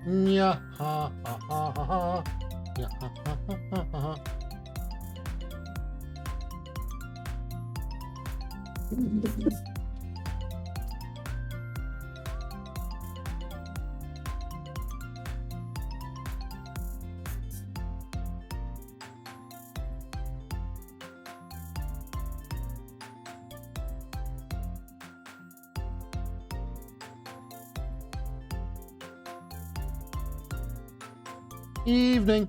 Yeah, ha, ha, ha, ha, ha. Yeah, ha, ha, ha, ha, ha, ha. Evening.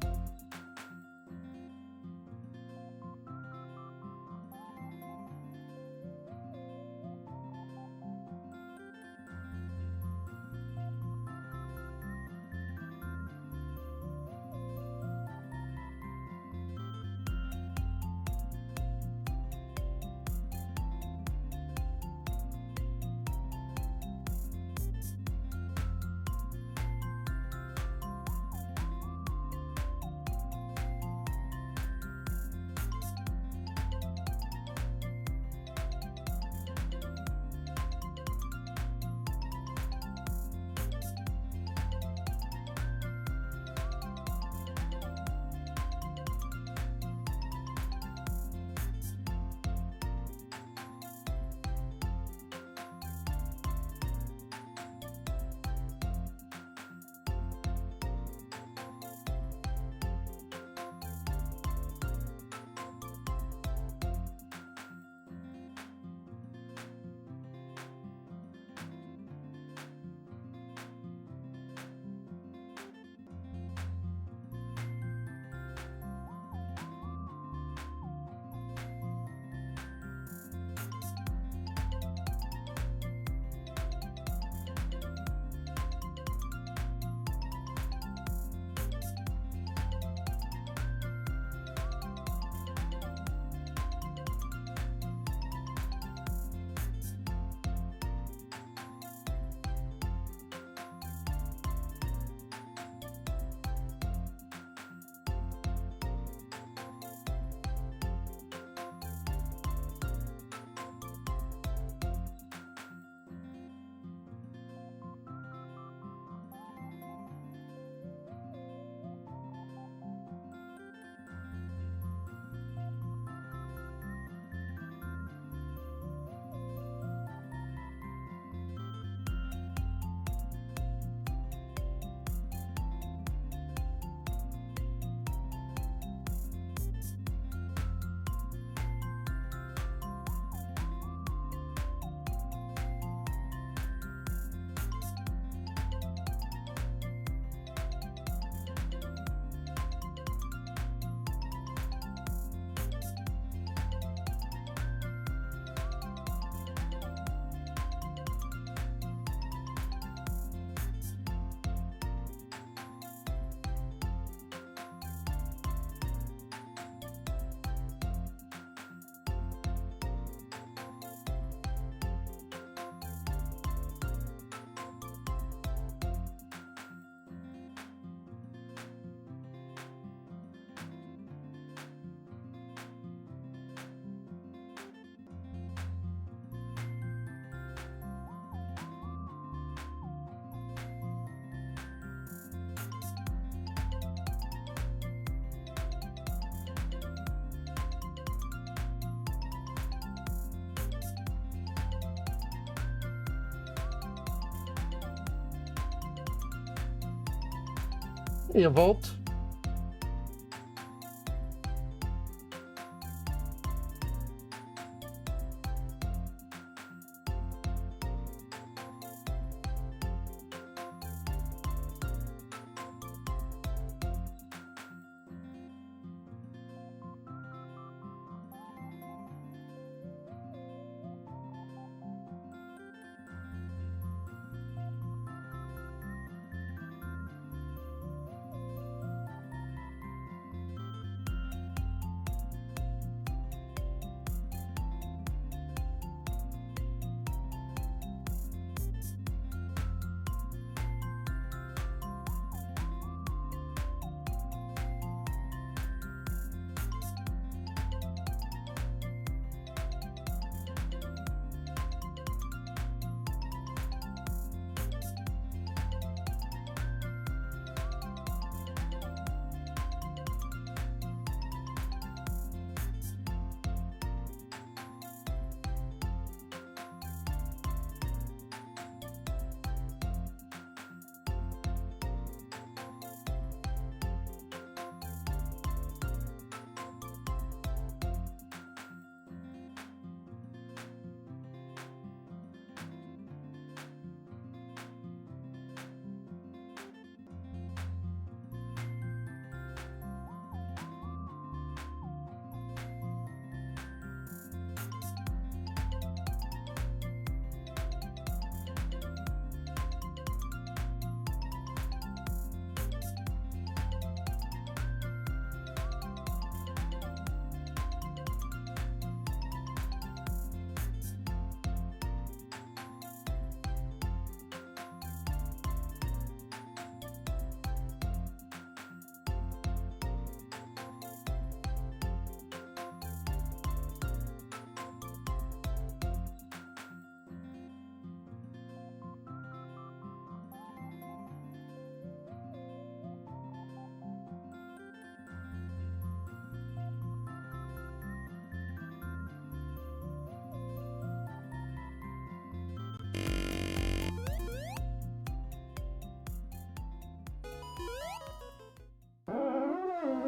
Hey, Vault.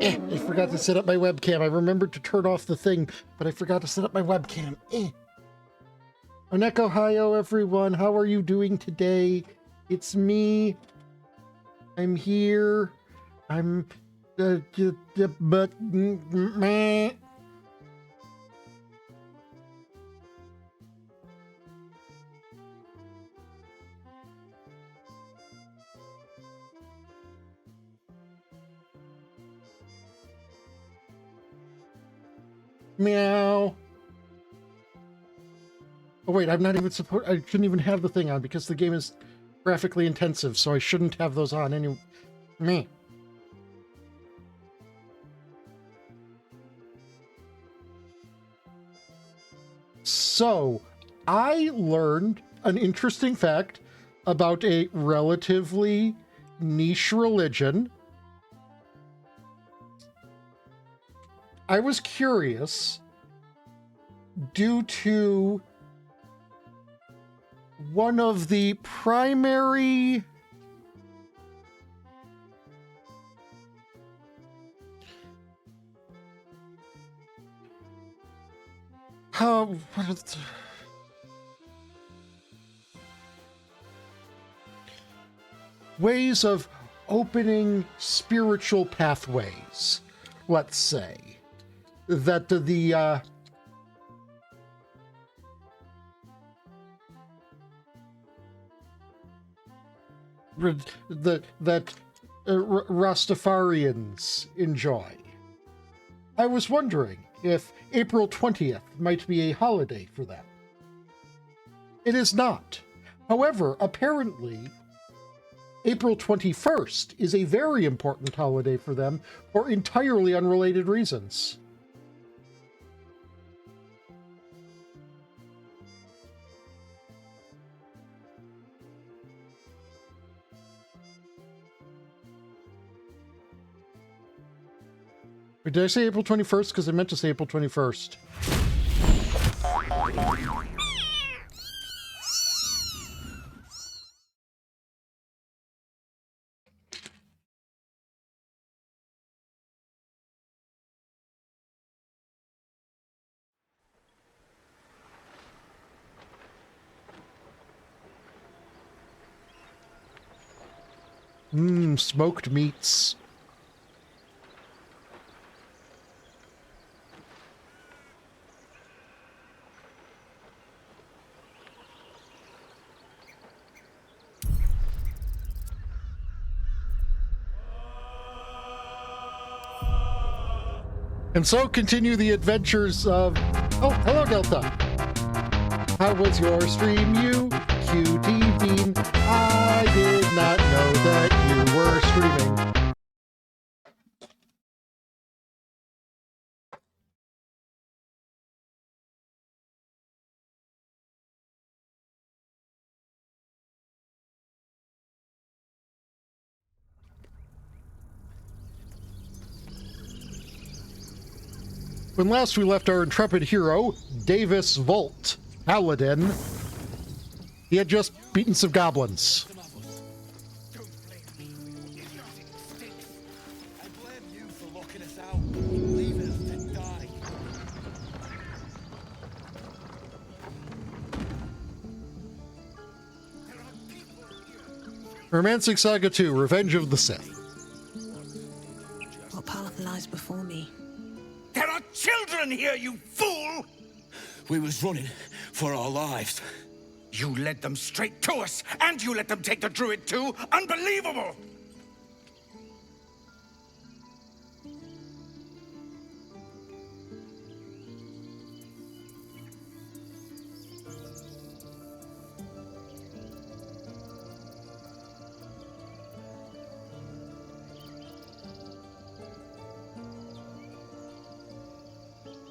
I forgot to set up my webcam. I remembered to turn off the thing, but I forgot to set up my webcam. Oneko Hayo, everyone. How are you doing today? It's me. I'm here. I'm... but... meh. Meow. Oh wait, I'm not even supposed... I shouldn't even have the thing on because the game is graphically intensive, so I shouldn't have those on anyway. Meh. So, I learned an interesting fact about a relatively niche religion. I was curious due to one of the primary ways of opening spiritual pathways, let's say, that Rastafarians enjoy. I was wondering if April 20th might be a holiday for them. It is not. However, apparently, April 21st is a very important holiday for them for entirely unrelated reasons. Did I say April 21st? Because I meant to say April 21st. Smoked meats. And so continue the adventures of... Oh, hello, Delta. How was your stream, you cutie bean? I did not know that you were streaming. When last we left our intrepid hero, Davis Volt, Paladin, he had just beaten some goblins. Romancing Saga 2, Revenge of the Sith. What path lies before me? There are children here, you fool! We was running for our lives. You led them straight to us, and you let them take the druid too? Unbelievable!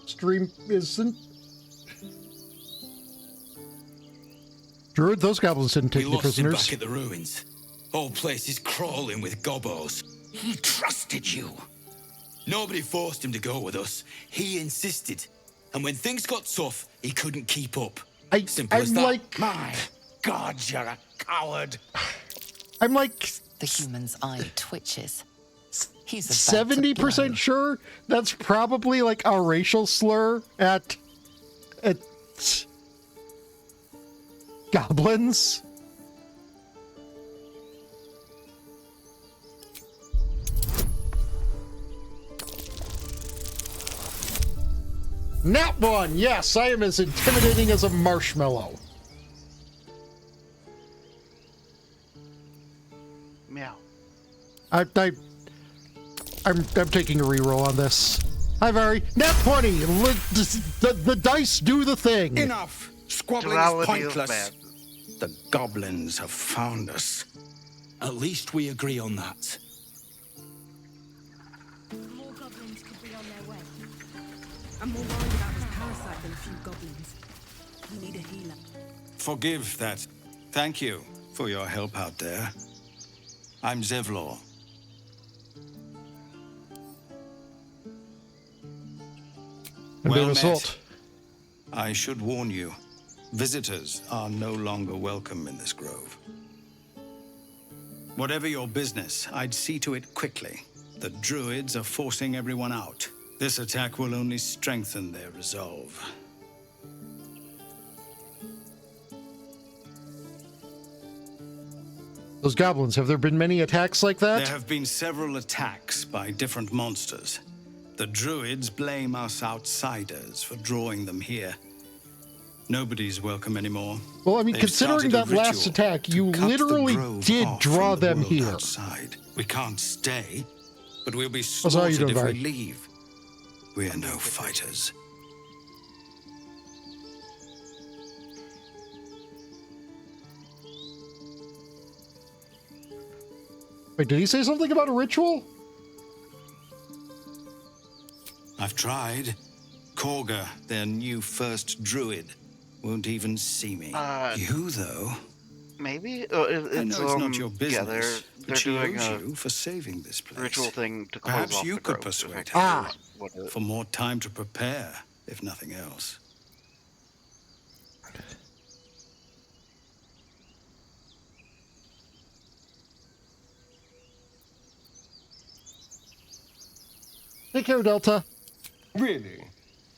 Stream isn't... Druid, those goblins didn't take any prisoners. We lost him back at the ruins. Whole place is crawling with gobbos. He trusted you. Nobody forced him to go with us. He insisted. And when things got tough, he couldn't keep up. Simple as that. Like... My God, you're a coward. I'm like... The human's eye twitches. He's about to 70% blow. sure that's probably like a racial slur at goblins. Nat one, yes, I am as intimidating as a marshmallow. Meow. I'm taking a reroll on this. Hi, Vari. Nat 20. The dice do the thing. Enough! Squabbling Duality is of pointless. madness. The goblins have found us. At least we agree on that. More goblins could be on their way. I'm more worried about this parasite than a few goblins. We need a healer. Forgive that. Thank you for your help out there. I'm Zevlor. And Well an met. assault. I should warn you, visitors are no longer welcome in this grove. Whatever your business, I'd see to it quickly. The druids are forcing everyone out. This attack will only strengthen their resolve. Those goblins, have there been many attacks like that? There have been several attacks by different monsters. The druids blame us outsiders for drawing them here. Nobody's welcome anymore. Well, I mean, They've considering started a that last ritual attack, to you cut the literally grove did off draw from the them world here. outside. We can't stay, but we'll be so how you slaughtered doing, if Barry? we leave. We're no fighters. Wait, did he say something about a ritual? I've tried. Korga, their new first druid, won't even see me. You, though, Maybe I it's know it's not your business, yeah, they're but she doing owes a you for saving this place. ritual thing to close Perhaps off you the could grove, persuade her. Ah. What it- For more time to prepare, if nothing else. Take care, Delta. Really?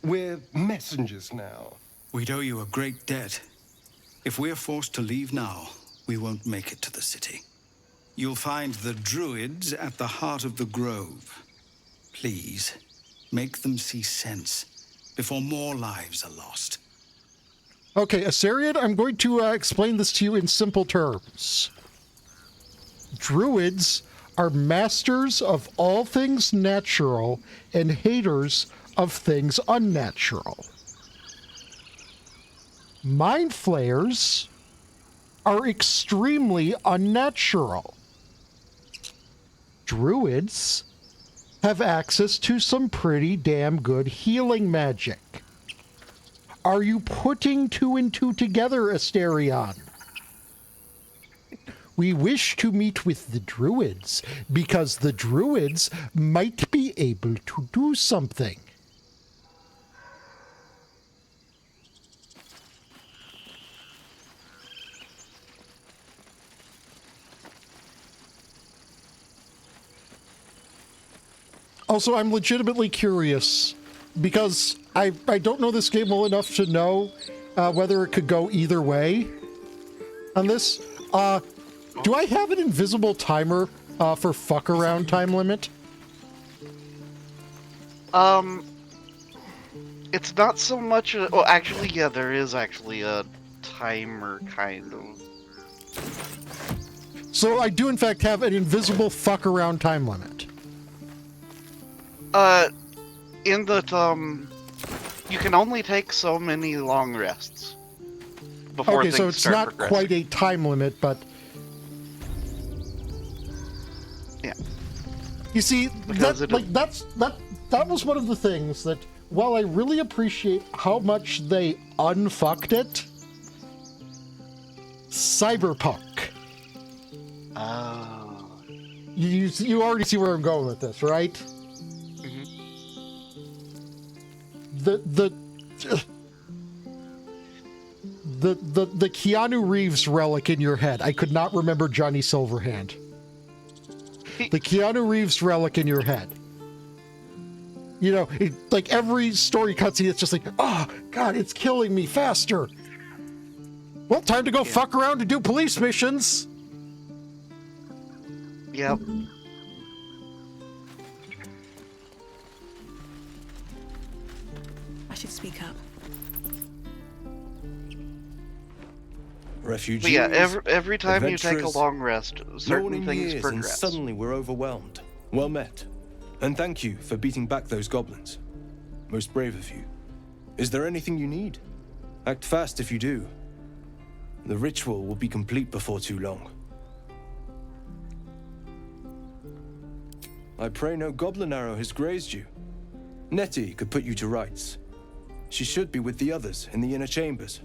We're messengers now. We'd owe you a great debt. If we're forced to leave now, we won't make it to the city. You'll find the druids at the heart of the grove. Please, make them see sense before more lives are lost. Okay, Assyrian, I'm going to explain this to you in simple terms. Druids are masters of all things natural and haters of things unnatural. Mind flayers are extremely unnatural. Druids have access to some pretty damn good healing magic. Are you putting two and two together, Asterion? We wish to meet with the druids because the druids might be able to do something. Also, I'm legitimately curious because I don't know this game well enough to know whether it could go either way on this. Do I have an invisible timer for fuck around time limit? It's not so much. Oh, actually, yeah, there is actually a timer, kind of. So I do in fact have an invisible fuck around time limit. In that, you can only take so many long rests before Okay, so things it's start not progressing. quite a time limit, but Yeah. you see, Because that was one of the things that, while I really appreciate how much they unfucked it, Cyberpunk. Oh. You already see where I'm going with this, right? Mhm. The Keanu Reeves relic in your head. I could not remember Johnny Silverhand. the Keanu Reeves relic in your head. You know, like every story cutscene, it's just like, oh, God, it's killing me faster. Well, time to go fuck around and do police missions. Yep. I should speak up. Refugees. But yeah, every time you take a adventurers, long rest, certain morning things years, and progress. suddenly we're overwhelmed. Well met. And thank you for beating back those goblins. Most brave of you. Is there anything you need? Act fast if you do. The ritual will be complete before too long. I pray no goblin arrow has grazed you. Nettie could put you to rights. She should be with the others in the inner chambers,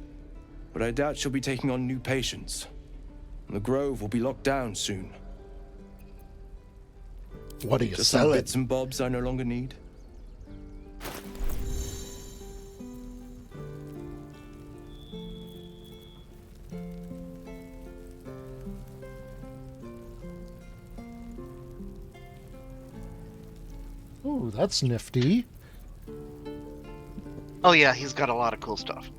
but I doubt she'll be taking on new patients. The grove will be locked down soon. What are you Just some selling? bits and bobs I no longer need. Oh, that's nifty. Oh yeah, he's got a lot of cool stuff.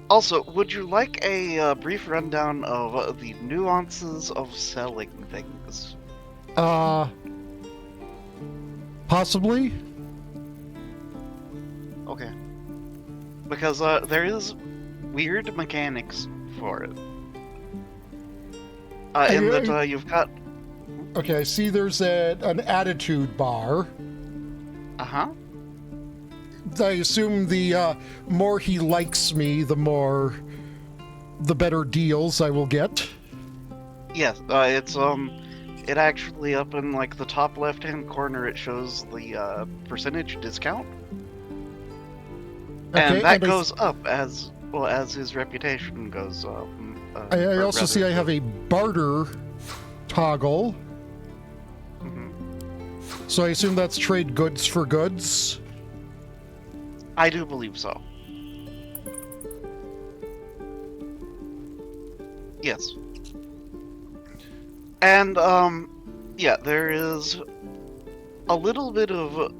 Also, would you like a brief rundown of the nuances of selling things? Possibly? Okay. Because there is weird mechanics for it. In that you've got... Okay, I see there's an attitude bar. Uh-huh. I assume the more he likes me, the better deals I will get. Yes, it actually up in like the top left-hand corner, it shows the percentage discount. Okay, And that and goes up as well as his reputation goes up. I also see I have a barter toggle. So I assume that's trade goods for goods. I do believe so. Yes. And, yeah, there is a little bit of,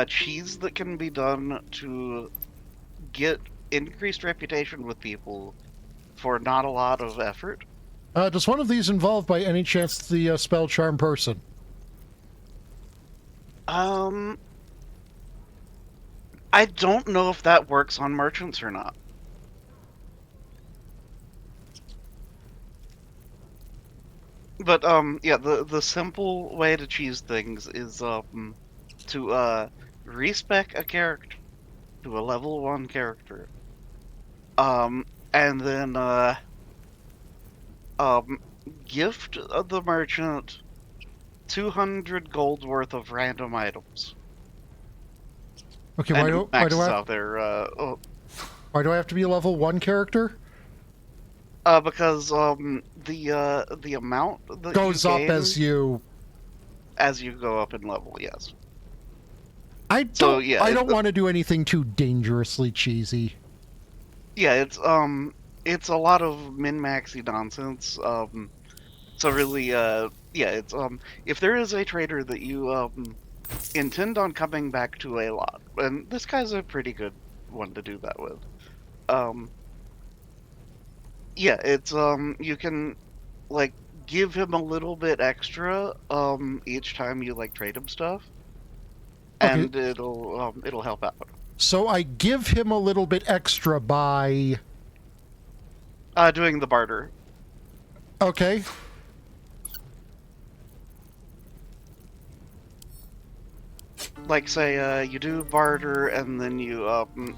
cheese that can be done to get increased reputation with people for not a lot of effort. Does one of these involve, by any chance, the spell charm person? I don't know if that works on merchants or not. But, yeah, the simple way to choose things is, to, respec a character to a level 1 character. And then, gift the merchant 200 gold worth of random items. Okay, And why do I have to be a level 1 character? Because the amount that Goes you up gain as you go up in level. Yes. I don't want to do anything too dangerously cheesy. Yeah, it's a lot of min-maxy nonsense. So really, yeah, it's if there is a trader that you intend on coming back to a lot, and this guy's a pretty good one to do that with. Yeah, it's you can like give him a little bit extra each time you like trade him stuff, and it'll help out. So I give him a little bit extra by doing the barter. Okay. Like, say, you do barter, and then you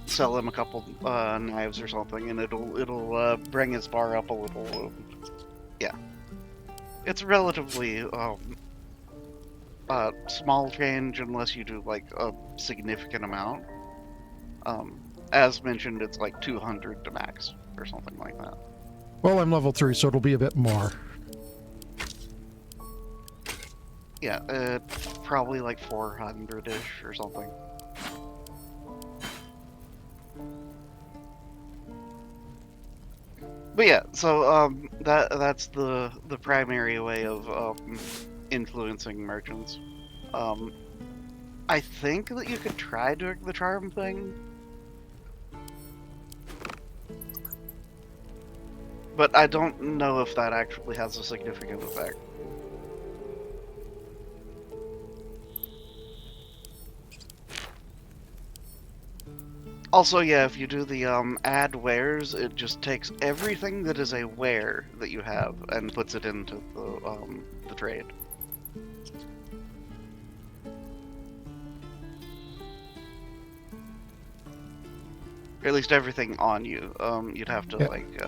sell him a couple knives or something, and it'll bring his bar up a little. Yeah, it's relatively small change unless you do like a significant amount. As mentioned, it's like 200 to max or something like that. Well, I'm level 3, so it'll be a bit more. Yeah, probably like 400-ish or something. But yeah, so that's the primary way of influencing merchants. I think that you could try doing the charm thing, but I don't know if that actually has a significant effect. Also, yeah, if you do the add wares, it just takes everything that is a ware that you have and puts it into the trade. Or at least everything on you. You'd have to Yeah. like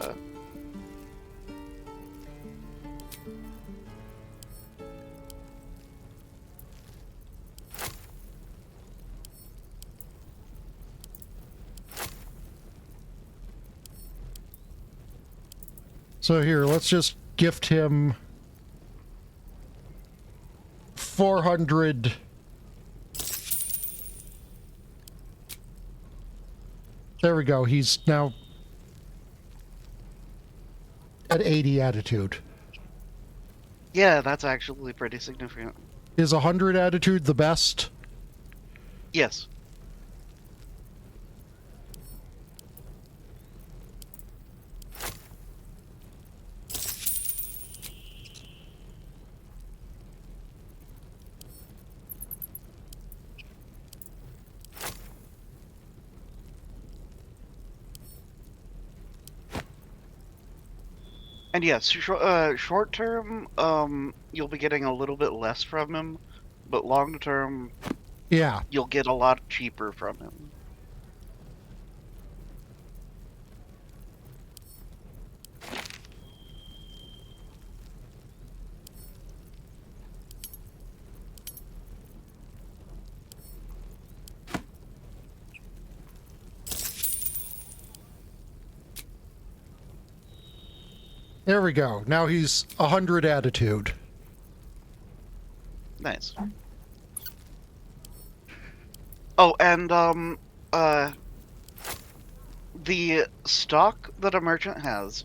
So here, let's just gift him 400. There we go. He's now at 80 attitude. yeah, that's actually pretty significant. Is 100 attitude the best? Yes. And yes, short term, you'll be getting a little bit less from him, but long term, Yeah. you'll get a lot cheaper from him. There we go. Now he's 100 attitude. Nice. Oh, and the stock that a merchant has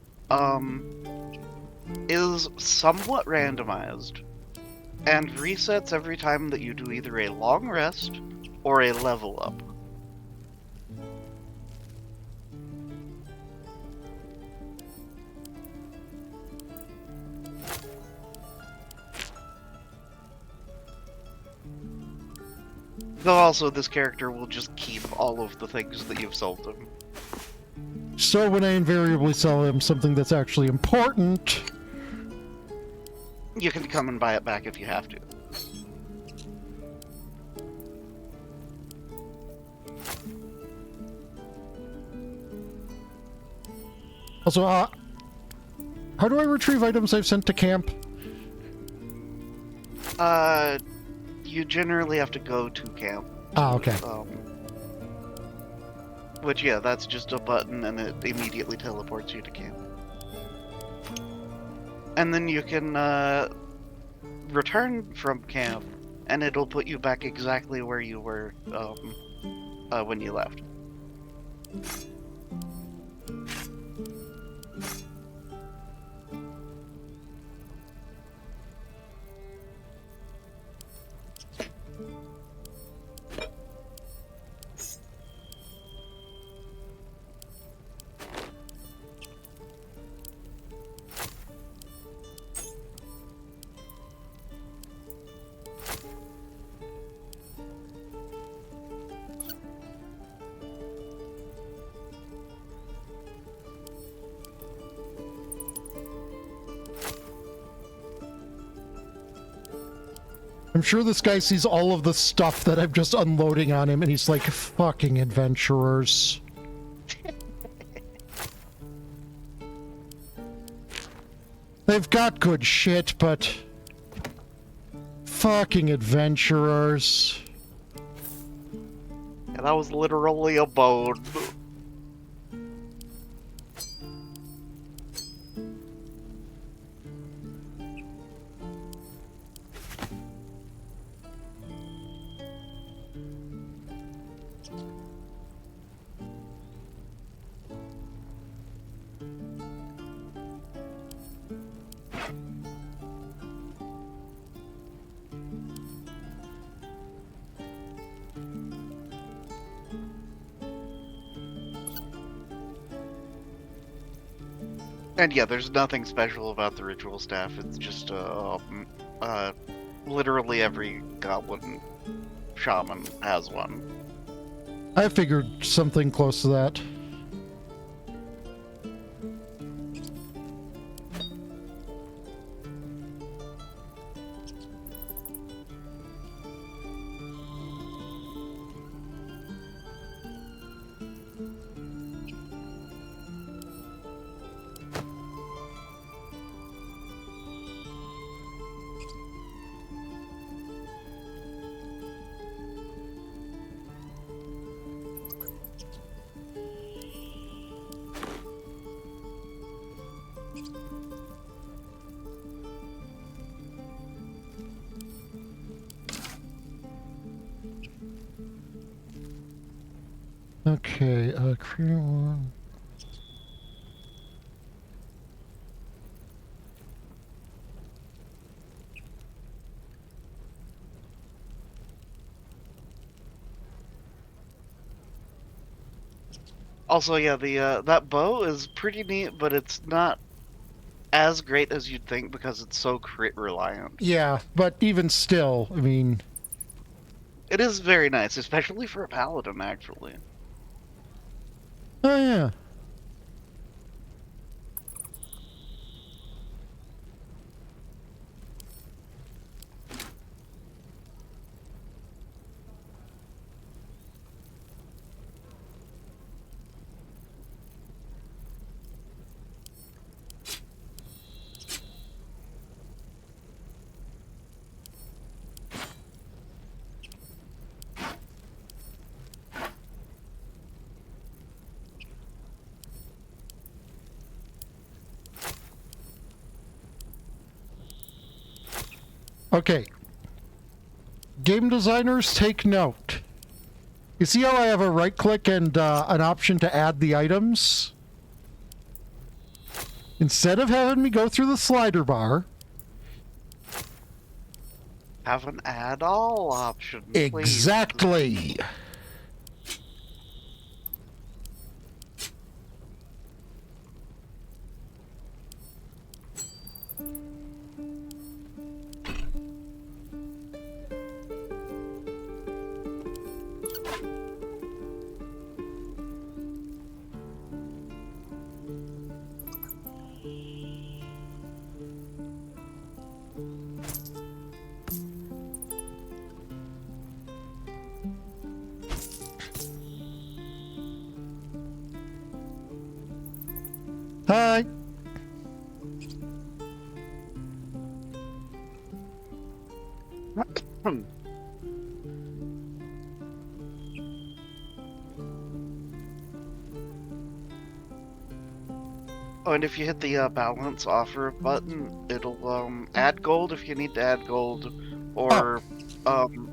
is somewhat randomized and resets every time that you do either a long rest or a level up. Though also this character will just keep all of the things that you've sold him. So when I invariably sell him something that's actually important... You can come and buy it back if you have to. Also, how do I retrieve items I've sent to camp? You generally have to go to camp. Ah, okay. Which, yeah, that's just a button and it immediately teleports you to camp. And then you can return from camp and it'll put you back exactly where you were when you left. I'm sure this guy sees all of the stuff that I'm just unloading on him, and he's like, fucking adventurers. They've got good shit, but... fucking adventurers. And that was literally a bone. And yeah, there's nothing special about the ritual staff. It's just literally every goblin shaman has one. I figured something close to that. Okay, create one. Also, yeah, the that bow is pretty neat, but it's not as great as you'd think because it's so crit reliant. Yeah, but even still, I mean... It is very nice, especially for a paladin, actually. Oh, yeah. Okay. Game designers, take note. You see how I have a right click and an option to add the items? Instead of having me go through the slider bar... Have an add all option, please. Exactly! Hi! Oh, and if you hit the balance offer button, it'll add gold if you need to add gold, or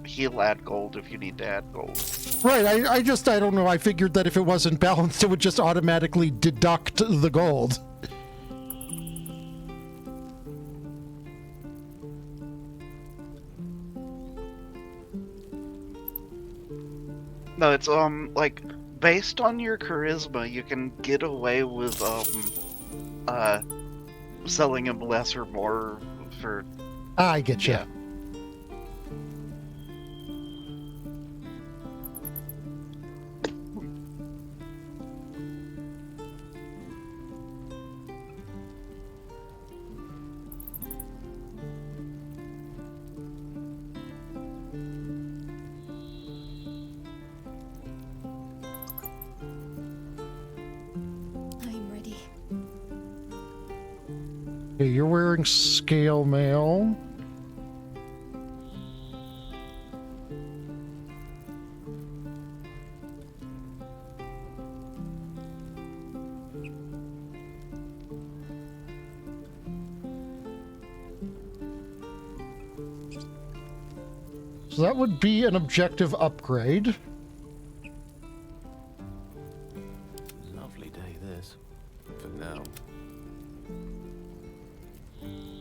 heal add gold if you need to add gold. Right, I don't know, I figured that if it wasn't balanced, it would just automatically deduct the gold. No, it's like based on your charisma, you can get away with selling him less or more for. I get you. Yeah. I'm ready. Okay, you're wearing scale mail. So that would be an objective upgrade. Lovely day, this. For now.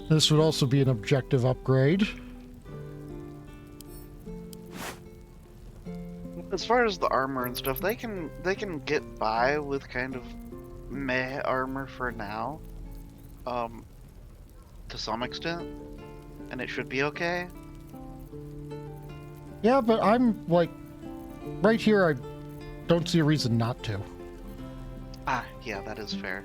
This would also be an objective upgrade. As far as the armor and stuff, they can get by with kind of meh armor for now. to some extent, and it should be okay. Yeah, but I'm, like, right here, I don't see a reason not to. Ah, yeah, that is fair.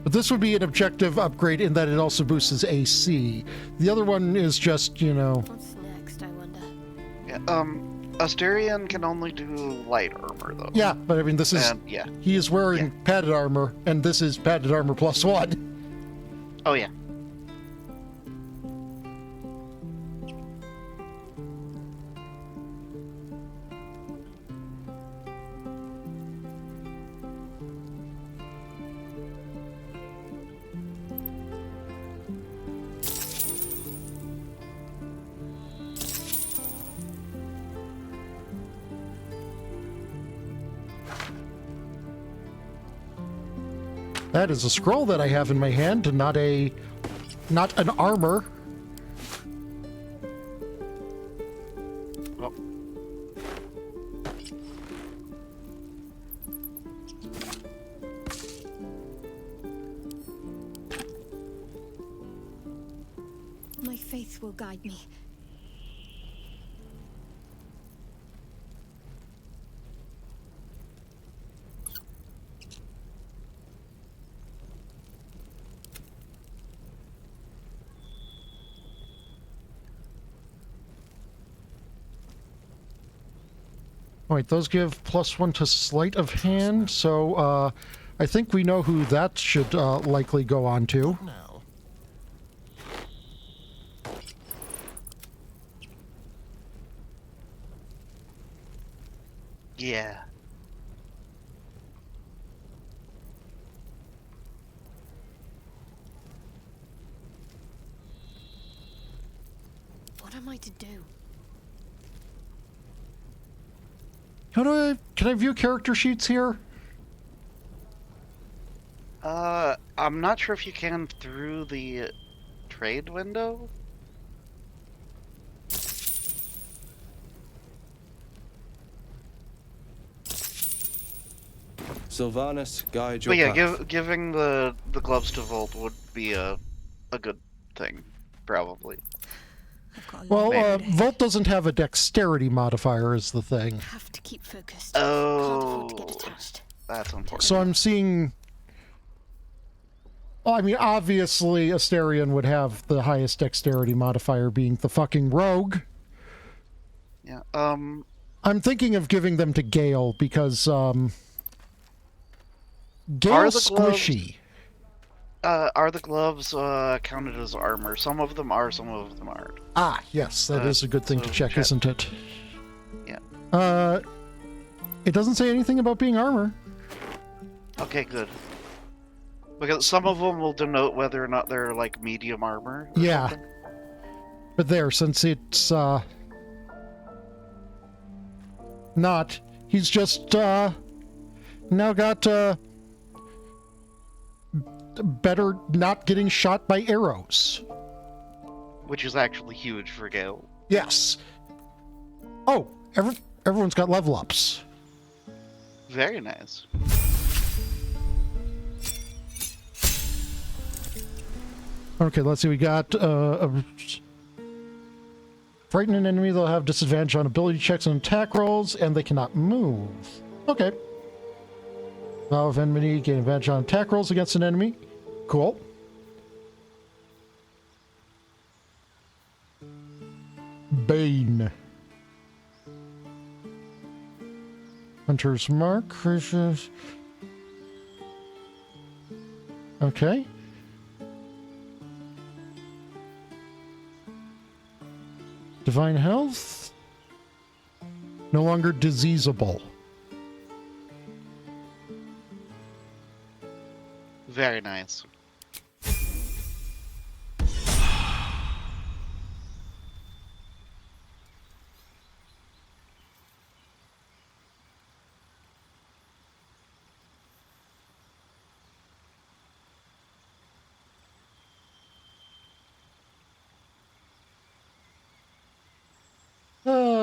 But this would be an objective upgrade in that it also boosts AC. The other one is just, you know... What's next, I wonder? Yeah, Asterion can only do light armor, though. Yeah, but I mean, this is... And, yeah. He is wearing padded armor, and this is padded armor +1. Oh, yeah. That is a scroll that I have in my hand, not an armor. Oh. My faith will guide me. All right, those give +1 to sleight of hand, so I think we know who that should likely go on to. Now. Yeah. What am I to do? Can I view character sheets here? I'm not sure if you can through the trade window. Sylvanas, guide your But yeah, path. giving the gloves to Volt would be a good thing, probably. I've got a Well, long day. Volt doesn't have a dexterity modifier is the thing. Have to keep focused. Oh. Can't afford to get attached. That's important. So I'm seeing... Well, I mean, obviously, Asterion would have the highest dexterity modifier being the fucking rogue. Yeah. I'm thinking of giving them to Gale because, Gale's the gloves- squishy. Are the gloves counted as armor? Some of them are, some of them aren't. Ah, yes, that is a good thing to so check, check. isn't it? Yeah. It doesn't say anything about being armor. Okay, good. Because some of them will denote whether or not they're like medium armor. Or Yeah. something. But there, since it's, not, he's just, now got, better not getting shot by arrows. Which is actually huge for Gale. Yes. Oh, everyone's got level ups. Very nice. Okay, let's see. We got frighten an enemy. They'll have disadvantage on ability checks and attack rolls, and they cannot move. Okay. Vow of enmity. Gain advantage on attack rolls against an enemy. Cool. Bane. Hunter's Mark. Okay. Divine Health. No longer diseasable. Very nice.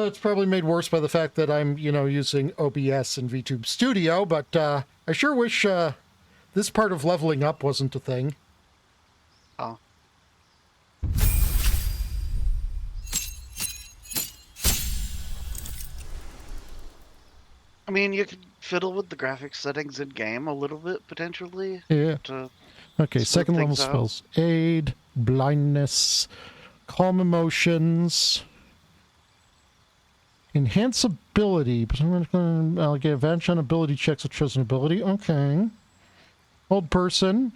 It's probably made worse by the fact that I'm, using OBS and VTube Studio, but I sure wish the This part of leveling up wasn't a thing. Oh. I mean, you could fiddle with the graphics settings in game a little bit potentially. Yeah. To Okay, smooth second level things out. spells. Aid, blindness, calm emotions, enhance ability, but I'm going to get advantage on ability checks with chosen ability. Okay. Hold person.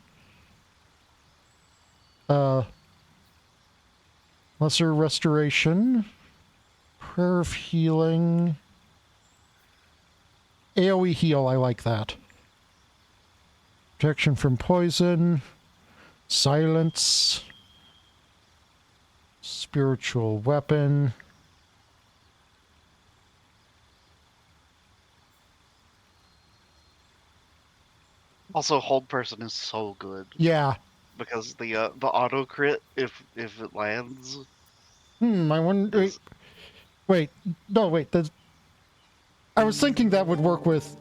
Lesser restoration. Prayer of healing. AoE heal, I like that. Protection from poison. Silence. Spiritual weapon. Also, hold person is so good Yeah. because the auto crit if it lands. I wonder. Is, Wait. No, wait. I was thinking that would work with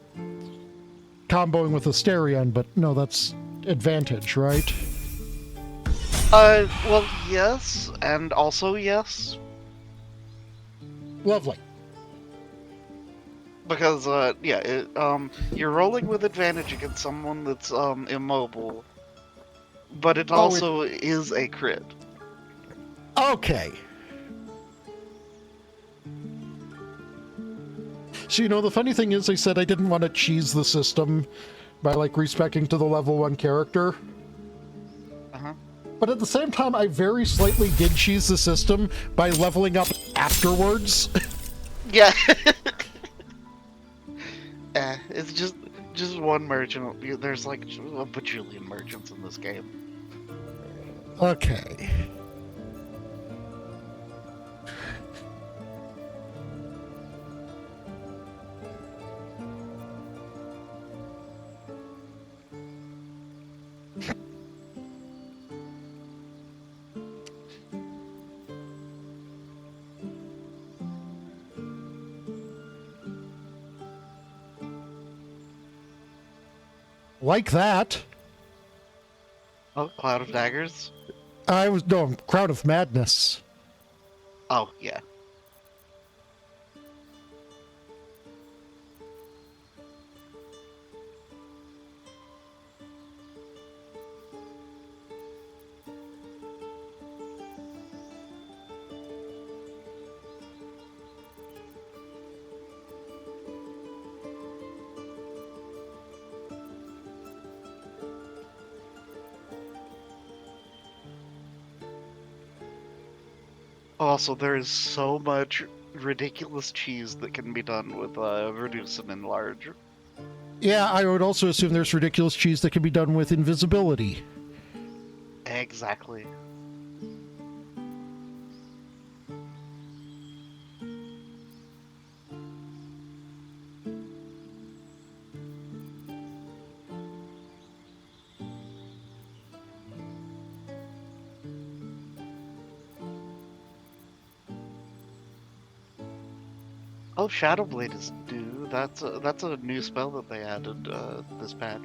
comboing with Asterion, but no, that's advantage, right? well, yes, and also yes. Lovely. Because yeah, you're rolling with advantage against someone that's immobile, but it also is a crit. Okay. So, you know, the funny thing is I said I didn't want to cheese the system by, like, respecing to the level 1 character. Uh-huh. But at the same time, I very slightly did cheese the system by leveling up afterwards. Yeah. It's just one merchant. There's like a bajillion merchants in this game. Okay. Like that. Oh, Cloud of Daggers? No, Crowd of Madness. Oh, yeah. Also, there is so much ridiculous cheese that can be done with Reduce and Enlarge. Yeah, I would also assume there's ridiculous cheese that can be done with invisibility. Exactly. Oh, Shadowblade is new. That's a new spell that they added this patch.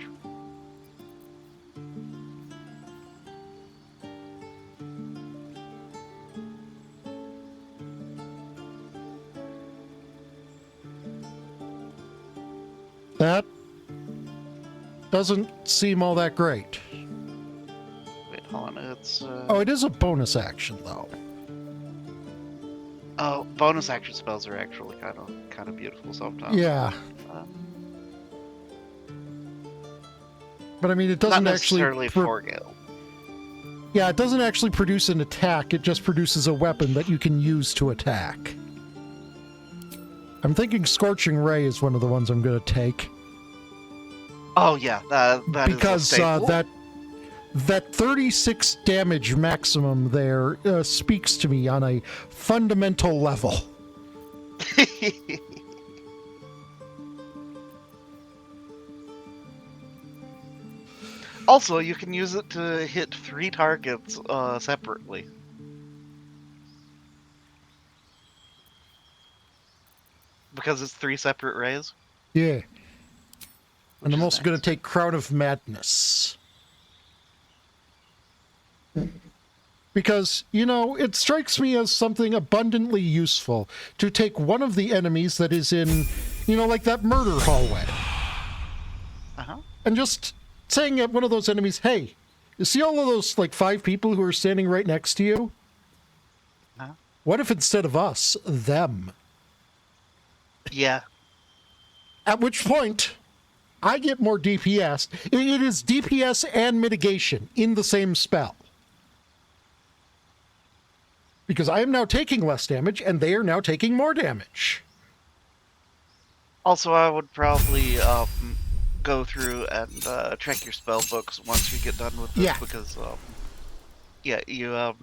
That doesn't seem all that great. Wait, hold on. It's Oh, it is a bonus action, though. oh, bonus action spells are actually kind of beautiful sometimes. Yeah. Uh, But I mean, it not doesn't necessarily actually... for Gale. Yeah, it doesn't actually produce an attack. It just produces a weapon that you can use to attack. I'm thinking Scorching Ray is one of the ones I'm going to take. Oh yeah, that because is a staple. that 36 damage maximum there speaks to me on a fundamental level. Also, you can use it to hit 3 targets separately. Because it's 3 separate rays. Yeah. And I'm is also going nice. to take Crown of Madness. Because, you know, it strikes me as something abundantly useful to take one of the enemies that is in, you know, like that murder hallway. Uh-huh. And just saying at one of those enemies, hey, you see all of those, like, 5 people who are standing right next to you? Uh-huh. What if instead of us, them? Yeah. At which point, I get more DPS. It is DPS and mitigation in the same spell. Because I am now taking less damage, and they are now taking more damage. Also, I would probably go through and check your spell books once you get done with this, Yeah. because yeah, you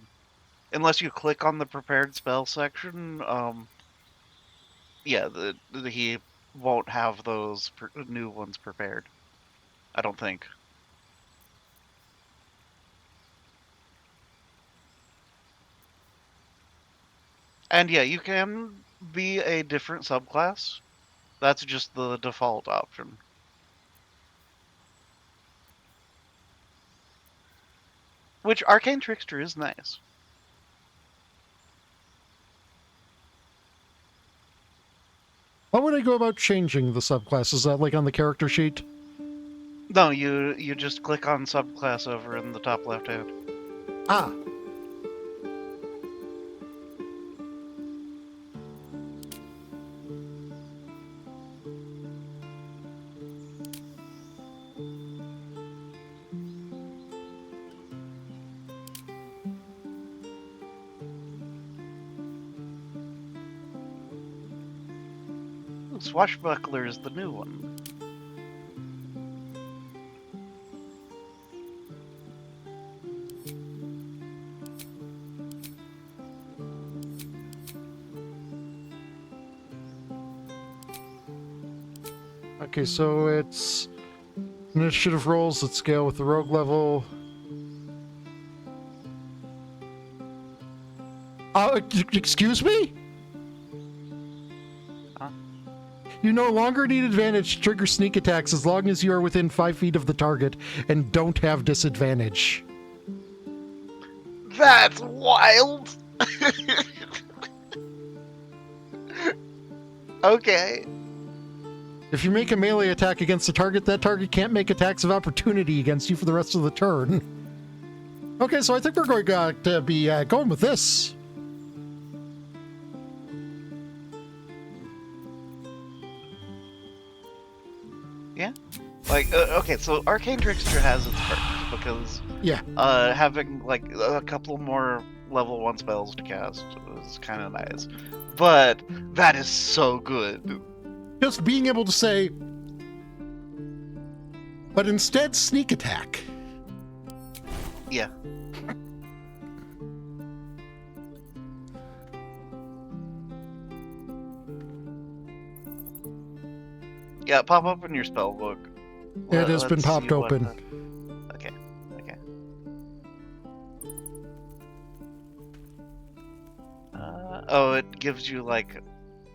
unless you click on the prepared spell section, yeah, he won't have those new ones prepared. I don't think. And yeah, you can be a different subclass. That's just the default option. Which Arcane Trickster is nice. How would I go about changing the subclass? Is that like on the character sheet? No, you just click on subclass over in the top left hand. Ah. Swashbuckler is the new one. Okay, so it's initiative rolls that scale with the rogue level. Excuse me? Huh? You no longer need advantage to trigger sneak attacks as long as you are within 5 feet of the target and don't have disadvantage. That's wild! Okay. If you make a melee attack against the target, that target can't make attacks of opportunity against you for the rest of the turn. Okay, so I think we're going to be going with this. Yeah. Like, okay, so Arcane Trickster has its perks, because Yeah. having, like, a couple more level 1 spells to cast is kind of nice. But that is so good. Just being able to say, but instead sneak attack. Yeah. Yeah, pop open your spell book. It has been Let's popped see what open. Okay, okay. Oh, it gives you like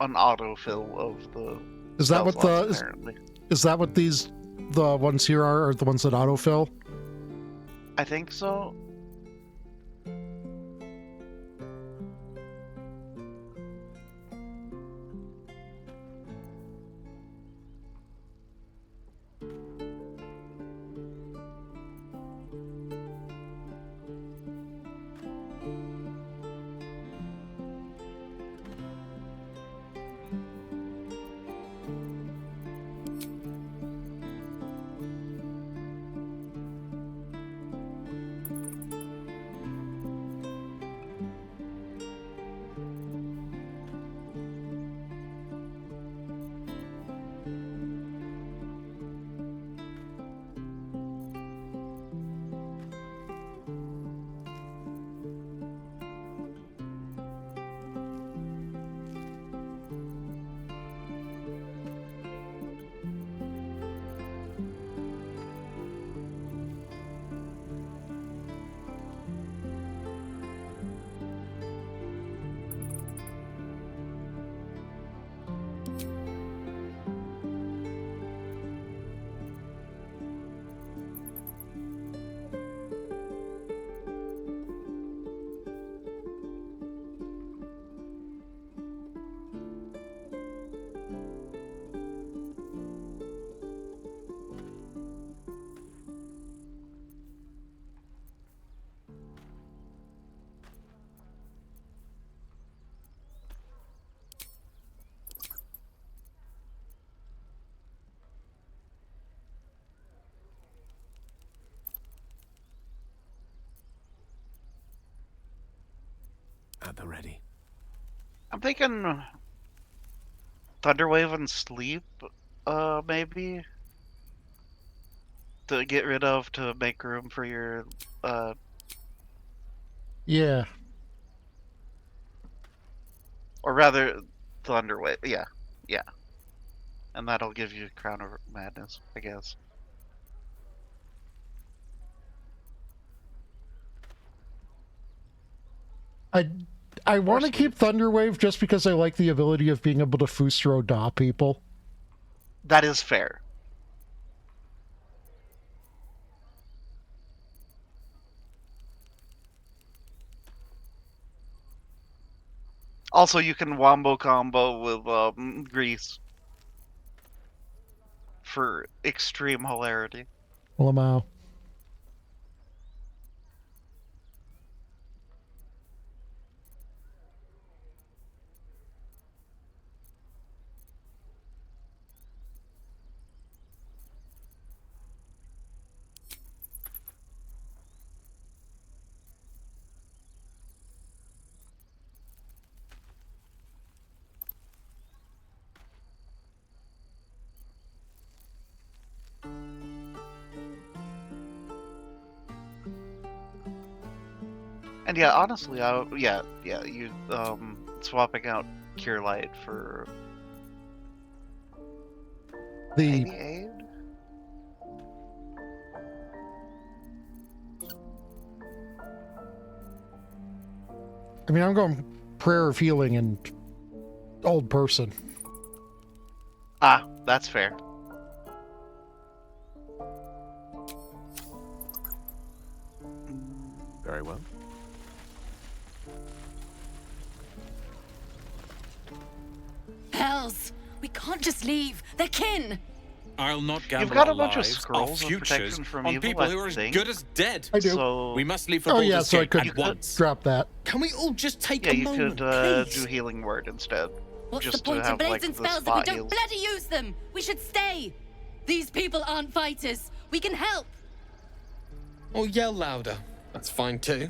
an autofill of the. Is that what spell slots, apparently. is that what the ones here are the ones that autofill? I think so. At the ready. I'm thinking Thunderwave and Sleep, maybe to get rid of to make room for your Yeah. or rather Thunderwave. Yeah, yeah, and that'll give you Crown of Madness, I guess. I want to keep Thunderwave just because I like the ability of being able to Fusro Da people. That is fair. Also, you can wombo combo with Grease for extreme hilarity. Lamau. And yeah, honestly, you swapping out Cure Light for maybe Aid? I mean, I'm going Prayer of Healing and Old Person. Ah, that's fair. Very well. Hells! We can't just leave. They're kin! I'll not gamble You've got our a bunch of lives, scrolls our of futures, protection from on evil, people I who are as think. good as dead. I do. So We must leave for Oh Baldur's yeah, so I Gate could at once. drop that. Can we all just take yeah, a you moment, could please? do Healing Word instead. What's just the point to have of blades like and the spells if we spot don't heals. bloody use them? We should stay! These people aren't fighters. We can help! Or yell louder. That's fine too.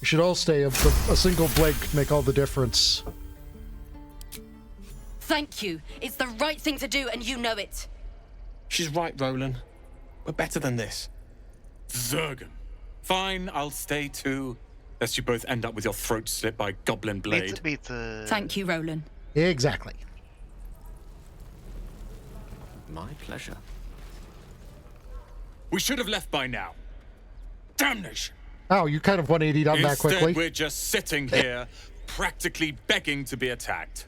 We should all stay. A single blade could make all the difference. Thank you. It's the right thing to do, and you know it. She's right, Roland. We're better than this. Zergan. Fine, I'll stay too. Lest you both end up with your throat slit by Goblin Blade. Thank you, Roland. Exactly. My pleasure. We should have left by now. Damnation! Oh, you kind of 180'd on that quickly. Instead, we're just sitting here, practically begging to be attacked.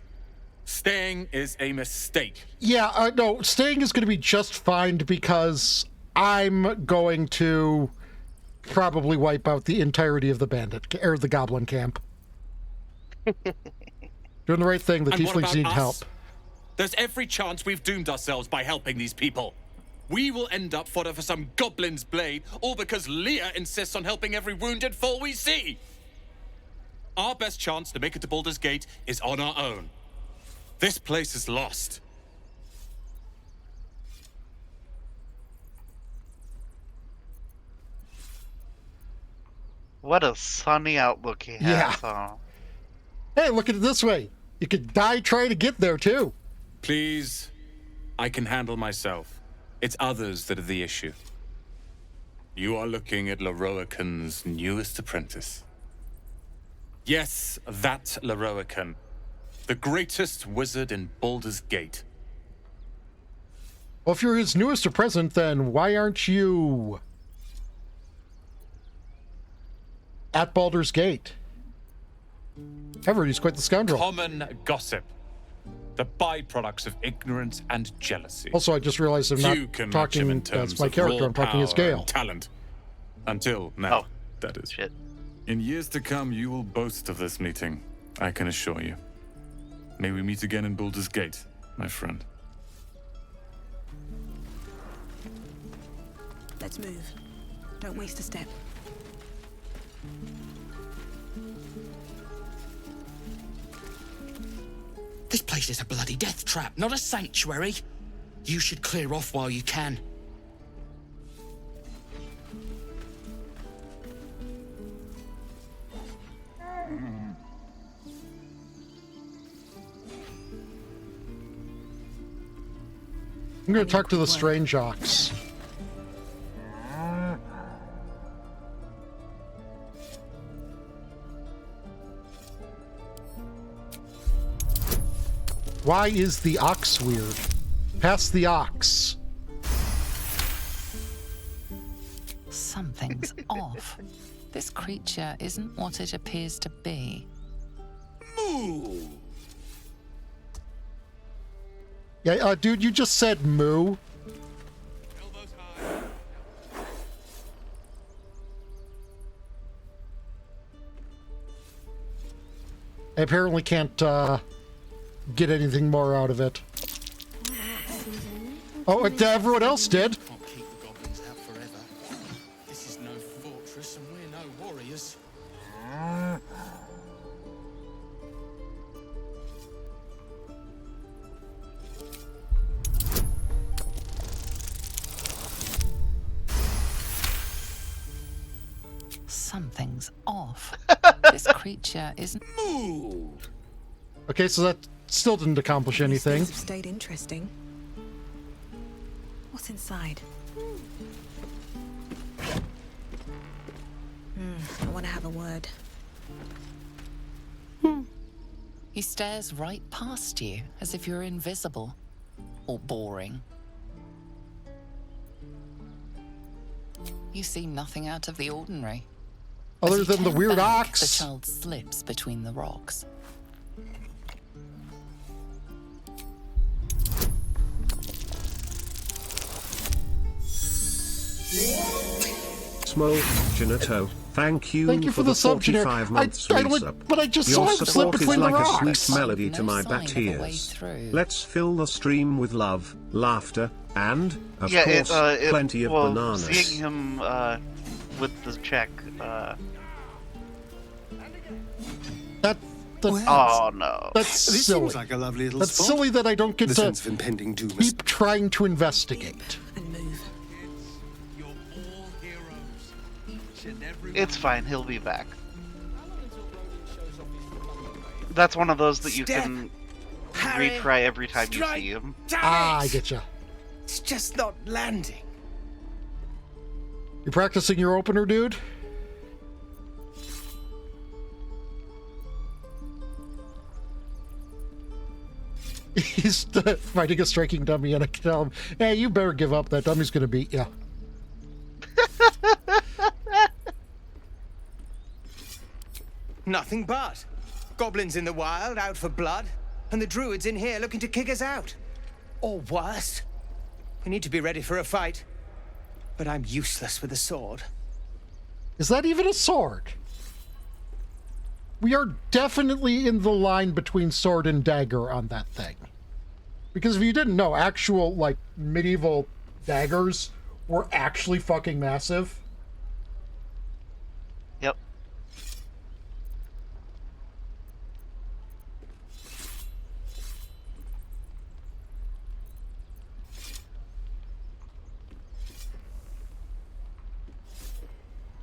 Staying is a mistake. Yeah, no, staying is going to be just fine because I'm going to probably wipe out the entirety of the bandit or the goblin camp. Doing the right thing. The And what tieflings about need us? help. There's every chance we've doomed ourselves by helping these people. We will end up fodder for some goblin's blade, all because Leah insists on helping every wounded foe we see. Our best chance to make it to Baldur's Gate is on our own. This place is lost. What a sunny outlook he has, Yeah. huh? Hey, look at it this way. You could die trying to get there, too. Please, I can handle myself. It's others that are the issue. You are looking at Leroican's newest apprentice. Yes, that Leroican. The greatest wizard in Baldur's Gate. Well, if you're his newest apprentice, then why aren't you at Baldur's Gate? Everybody's quite the scoundrel. Common gossip. The byproducts of ignorance and jealousy. Also, I just realized I'm Few can not match him in talking terms as my of character. raw I'm talking as power and Gale. talent. Until now, Oh, that is. shit. In years to come, you will boast of this meeting, I can assure you. May we meet again in Baldur's Gate, my friend. Let's move. Don't waste a step. This place is a bloody death trap, not a sanctuary. You should clear off while you can. I'm gonna talk to the strange ox. Why is the ox weird? Pass the ox. Something's off. This creature isn't what it appears to be. Moo! Yeah, dude, you just said moo. I apparently can't get anything more out of it. Oh, everyone else did. Can't keep the goblins out forever. This is no fortress and we're no warriors. Something's off. This creature isn't. Moo! Okay, so that still didn't accomplish anything. These have stayed interesting. What's inside? I want to have a word. He stares right past you, as if you're invisible. Or boring. You see nothing out of the ordinary. Other As you than the turn weird back, ox. The child slips between the rocks. Smo Ginato, thank you for the sub, 45 months resub. But I just Your saw him slip support is between the like a rocks. sweet melody to No my sign bat of a way ears. through. Let's fill the stream with love, laughter, and, of Yeah, course, plenty of well, bananas. seeing him with the check, oh no. That's This silly. seems like a lovely little That's spot. silly that I don't get The to sense of impending doom is keep trying to investigate. And move. It's fine, he'll be back. That's one of those that you can retry every time you see him. Ah, I get you. It's just not landing. You practicing your opener, dude? He's fighting a striking dummy, and I can tell him, hey, you better give up. That dummy's gonna beat you. Nothing but. Goblins in the wild, out for blood, and the druids in here looking to kick us out. Or worse. We need to be ready for a fight. But I'm useless with a sword. Is that even a sword? We are definitely in the line between sword and dagger on that thing. Because if you didn't know, actual, like, medieval daggers were actually fucking massive. Yep.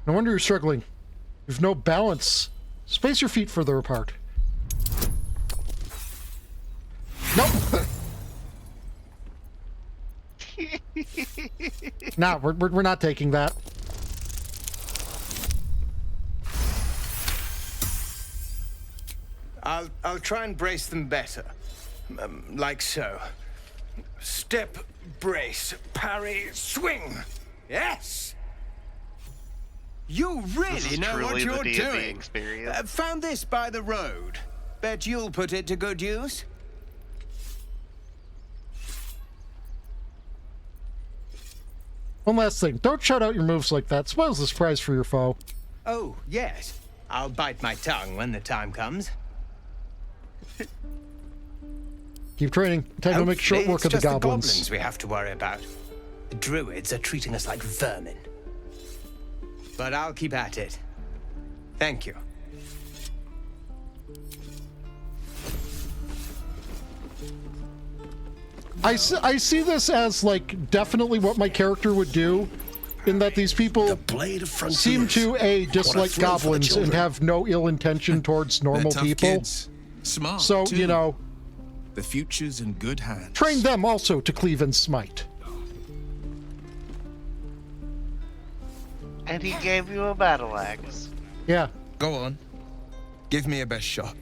No wonder you're struggling. You've no balance. Space your feet further apart. Nope. Nah, we're not taking that. I'll try and brace them better. Like so. Step, brace, parry, swing. Yes! You really know what truly you're the D&D doing. experience. Found this by the road. Bet you'll put it to good use. One last thing. Don't shout out your moves like that. Spoils the surprise for your foe. Oh, yes. I'll bite my tongue when the time comes. Keep training. Time to make short work of the It's just goblins. the goblins we have to worry about. The druids are treating us like vermin. But I'll keep at it. Thank you. I see this as, like, definitely what my character would do, in that these people seem to, dislike goblins and have no ill intention towards normal tough people. Kids. Smart, so, too. you know... The future's in good hands. Train them also to cleave and smite. And he gave you a battle axe. Yeah. Go on. Give me a best shot.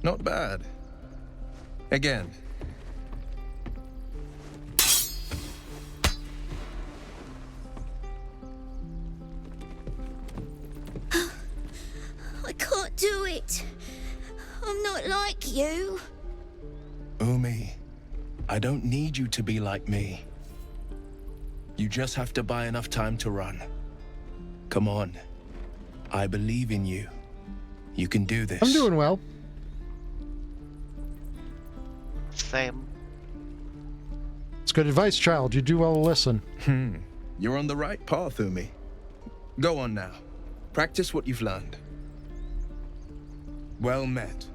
Not bad. Again. I can't do it. I'm not like you. Umi, I don't need you to be like me. You just have to buy enough time to run. Come on. I believe in you. You can do this. I'm doing well. Same. It's good advice, child. You do well to listen. You're on the right path, Umi. Go on now. Practice what you've learned. Well met.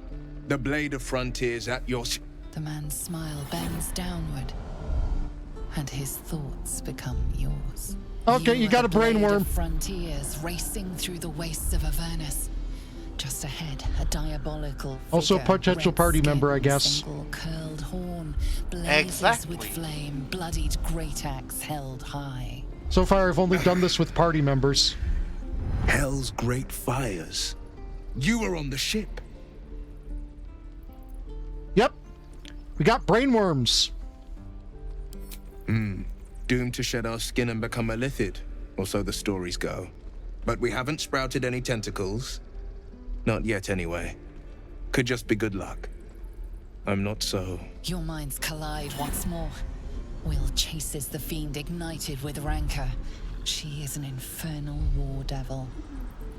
The blade of frontiers at your... The man's smile bends downward, and his thoughts become yours. Okay, you got a brain worm. Frontiers racing through the wastes of Avernus. Just ahead, a diabolical also figure, potential party member, I guess. Single curled horn, blazes with flame, bloodied great axe held high. So far, I've only done this with party members. Hell's great fires. You were on the ship. Yep. We got brain worms. Doomed to shed our skin and become a lithid, or so the stories go. But we haven't sprouted any tentacles. Not yet, anyway. Could just be good luck. I'm not so... Your minds collide once more. Will chases the fiend ignited with rancor. She is an infernal war devil.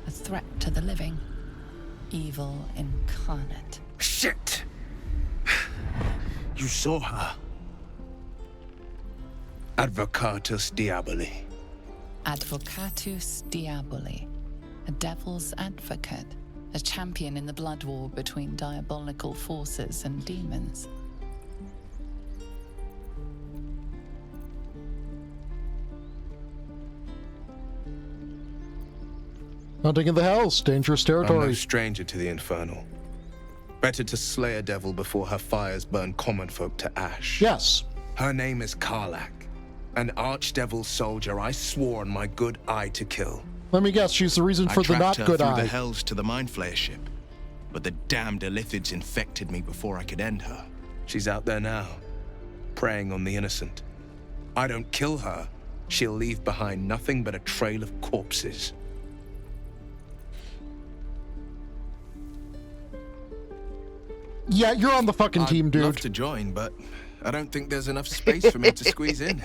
A threat to the living. Evil incarnate. Shit! You saw her. Advocatus Diaboli. Advocatus Diaboli. A devil's advocate. A champion in the blood war between diabolical forces and demons. Hunting in the hells, dangerous territory. I'm no stranger to the infernal. Better to slay a devil before her fires burn common folk to ash. Yes. Her name is Karlak, an archdevil soldier I swore on my good eye to kill. Let me guess, she's the reason for the not good eye. I tracked her through the hells to the Mindflayer ship, but the damned Illithids infected me before I could end her. She's out there now, preying on the innocent. I don't kill her, she'll leave behind nothing but a trail of corpses. Yeah, you're on the fucking team, dude. I'd love to join, but I don't think there's enough space for me to squeeze in.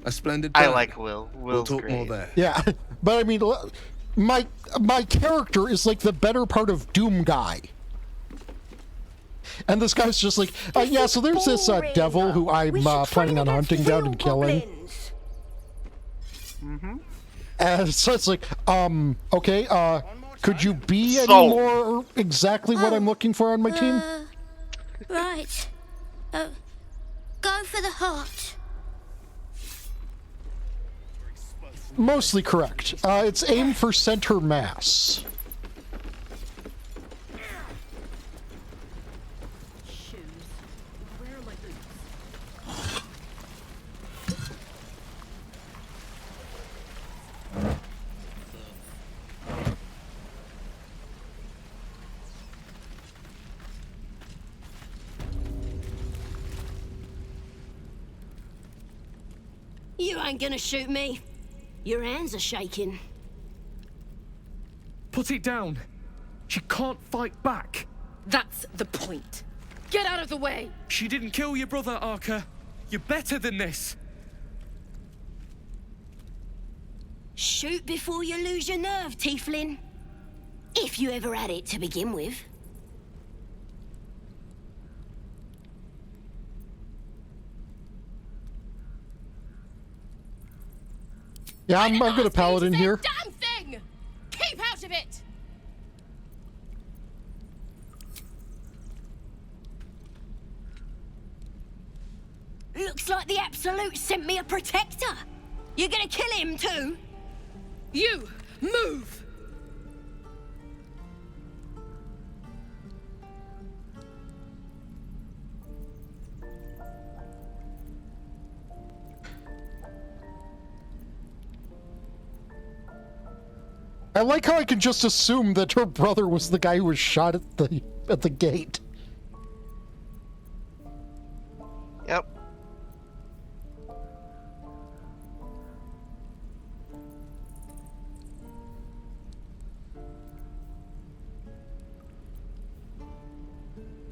A splendid plan. I like Will. Will's we'll talk great. more there. Yeah, but I mean, my character is like the better part of Doom guy. And this guy's just like, yeah, so there's this devil who I'm planning on hunting down and killing. And so it's like, okay, could you be any more exactly what I'm looking for on my team? Right. Go for the heart. Mostly correct. It's aim for center mass. You ain't gonna shoot me. Your hands are shaking. Put it down. She can't fight back. That's the point. Get out of the way! She didn't kill your brother, Arca. You're better than this. Shoot before you lose your nerve, Tiefling. If you ever had it to begin with. Yeah, I'm gonna paladin here. Damn thing! Keep out of it! Looks like the Absolute sent me a protector. You gonna kill him too? You, move! I like how I can just assume that her brother was the guy who was shot at the gate. Yep.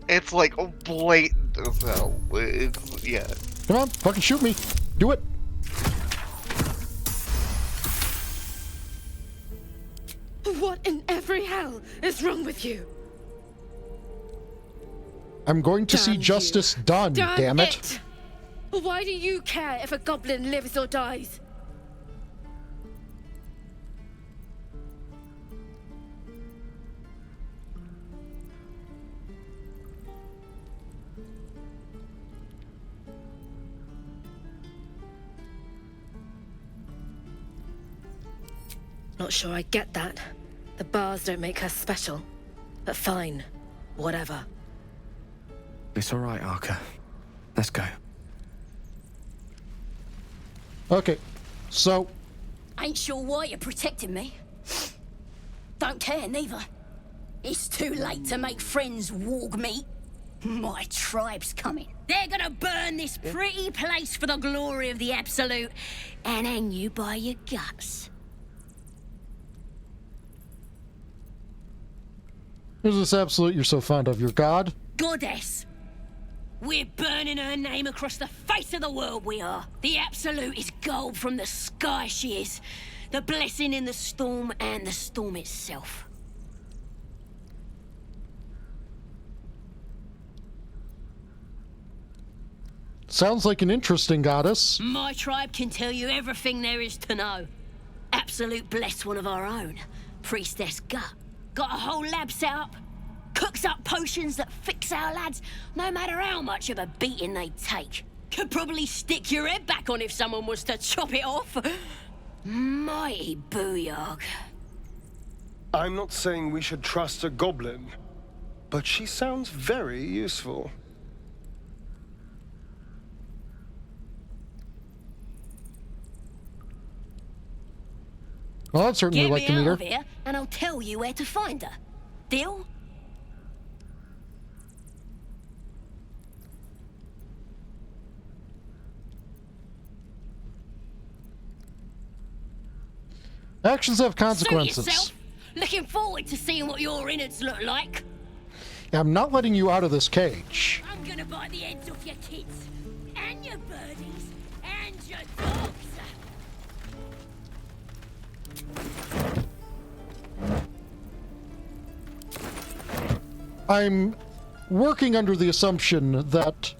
It's like blatant as hell. It's, yeah. Come on, fucking shoot me. Do it. What in every hell is wrong with you? I'm going to see justice done, damn it. Why do you care if a goblin lives or dies? Not sure I get that. The bars don't make her special. But fine. Whatever. It's all right, Arca. Let's go. Okay, so... Ain't sure why you're protecting me. Don't care, neither. It's too late to make friends, warg meat. My tribe's coming. They're gonna burn this pretty place for the glory of the Absolute and hang you by your guts. Who's this Absolute you're so fond of? Your god? Goddess. We're burning her name across the face of the world, we are. The Absolute is gold from the sky, she is. The blessing in the storm and the storm itself. Sounds like an interesting goddess. My tribe can tell you everything there is to know. Absolute bless one of our own. Priestess Gut. Got a whole lab set up. Cooks up potions that fix our lads, no matter how much of a beating they take. Could probably stick your head back on if someone was to chop it off. Mighty booyog. I'm not saying we should trust a goblin, but she sounds very useful. Well, I'd certainly like to meet her. Get me out of here, and I'll tell you where to find her. Deal? Actions have consequences. Suit yourself. Looking forward to seeing what your innards look like. I'm not letting you out of this cage. I'm gonna bite the heads off your kids, and your birdies, and your dogs. I'm working under the assumption that,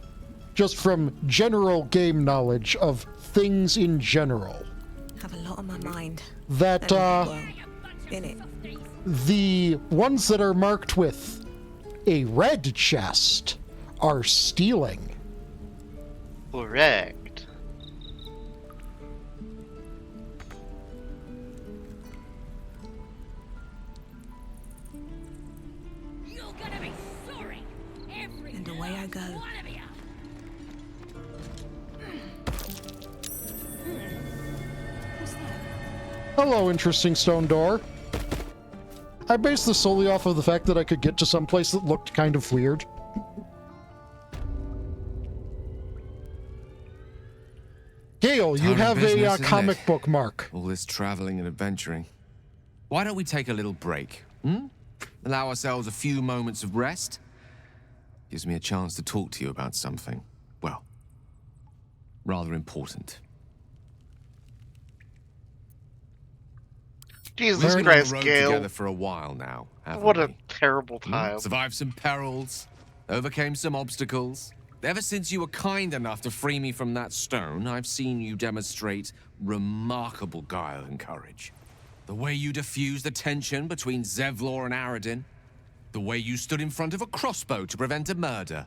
just from general game knowledge of things in general, Have a lot on my mind. that In it. the ones that are marked with a red chest are stealing. Correct. You're gonna be sorry. Every And away I go. one of you. Hello, interesting stone door. I based this solely off of the fact that I could get to some place that looked kind of weird. Gale, you Time of have business, a isn't comic it? book mark. All this traveling and adventuring. Why don't we take a little break? Allow ourselves a few moments of rest? Gives me a chance to talk to you about something, well, rather important. Jesus We've been on Christ, the road Gale. together for a while now, haven't What we? a terrible time. Survived some perils, overcame some obstacles. Ever since you were kind enough to free me from that stone, I've seen you demonstrate remarkable guile and courage. The way you diffused the tension between Zevlor and Aradin. The way you stood in front of a crossbow to prevent a murder.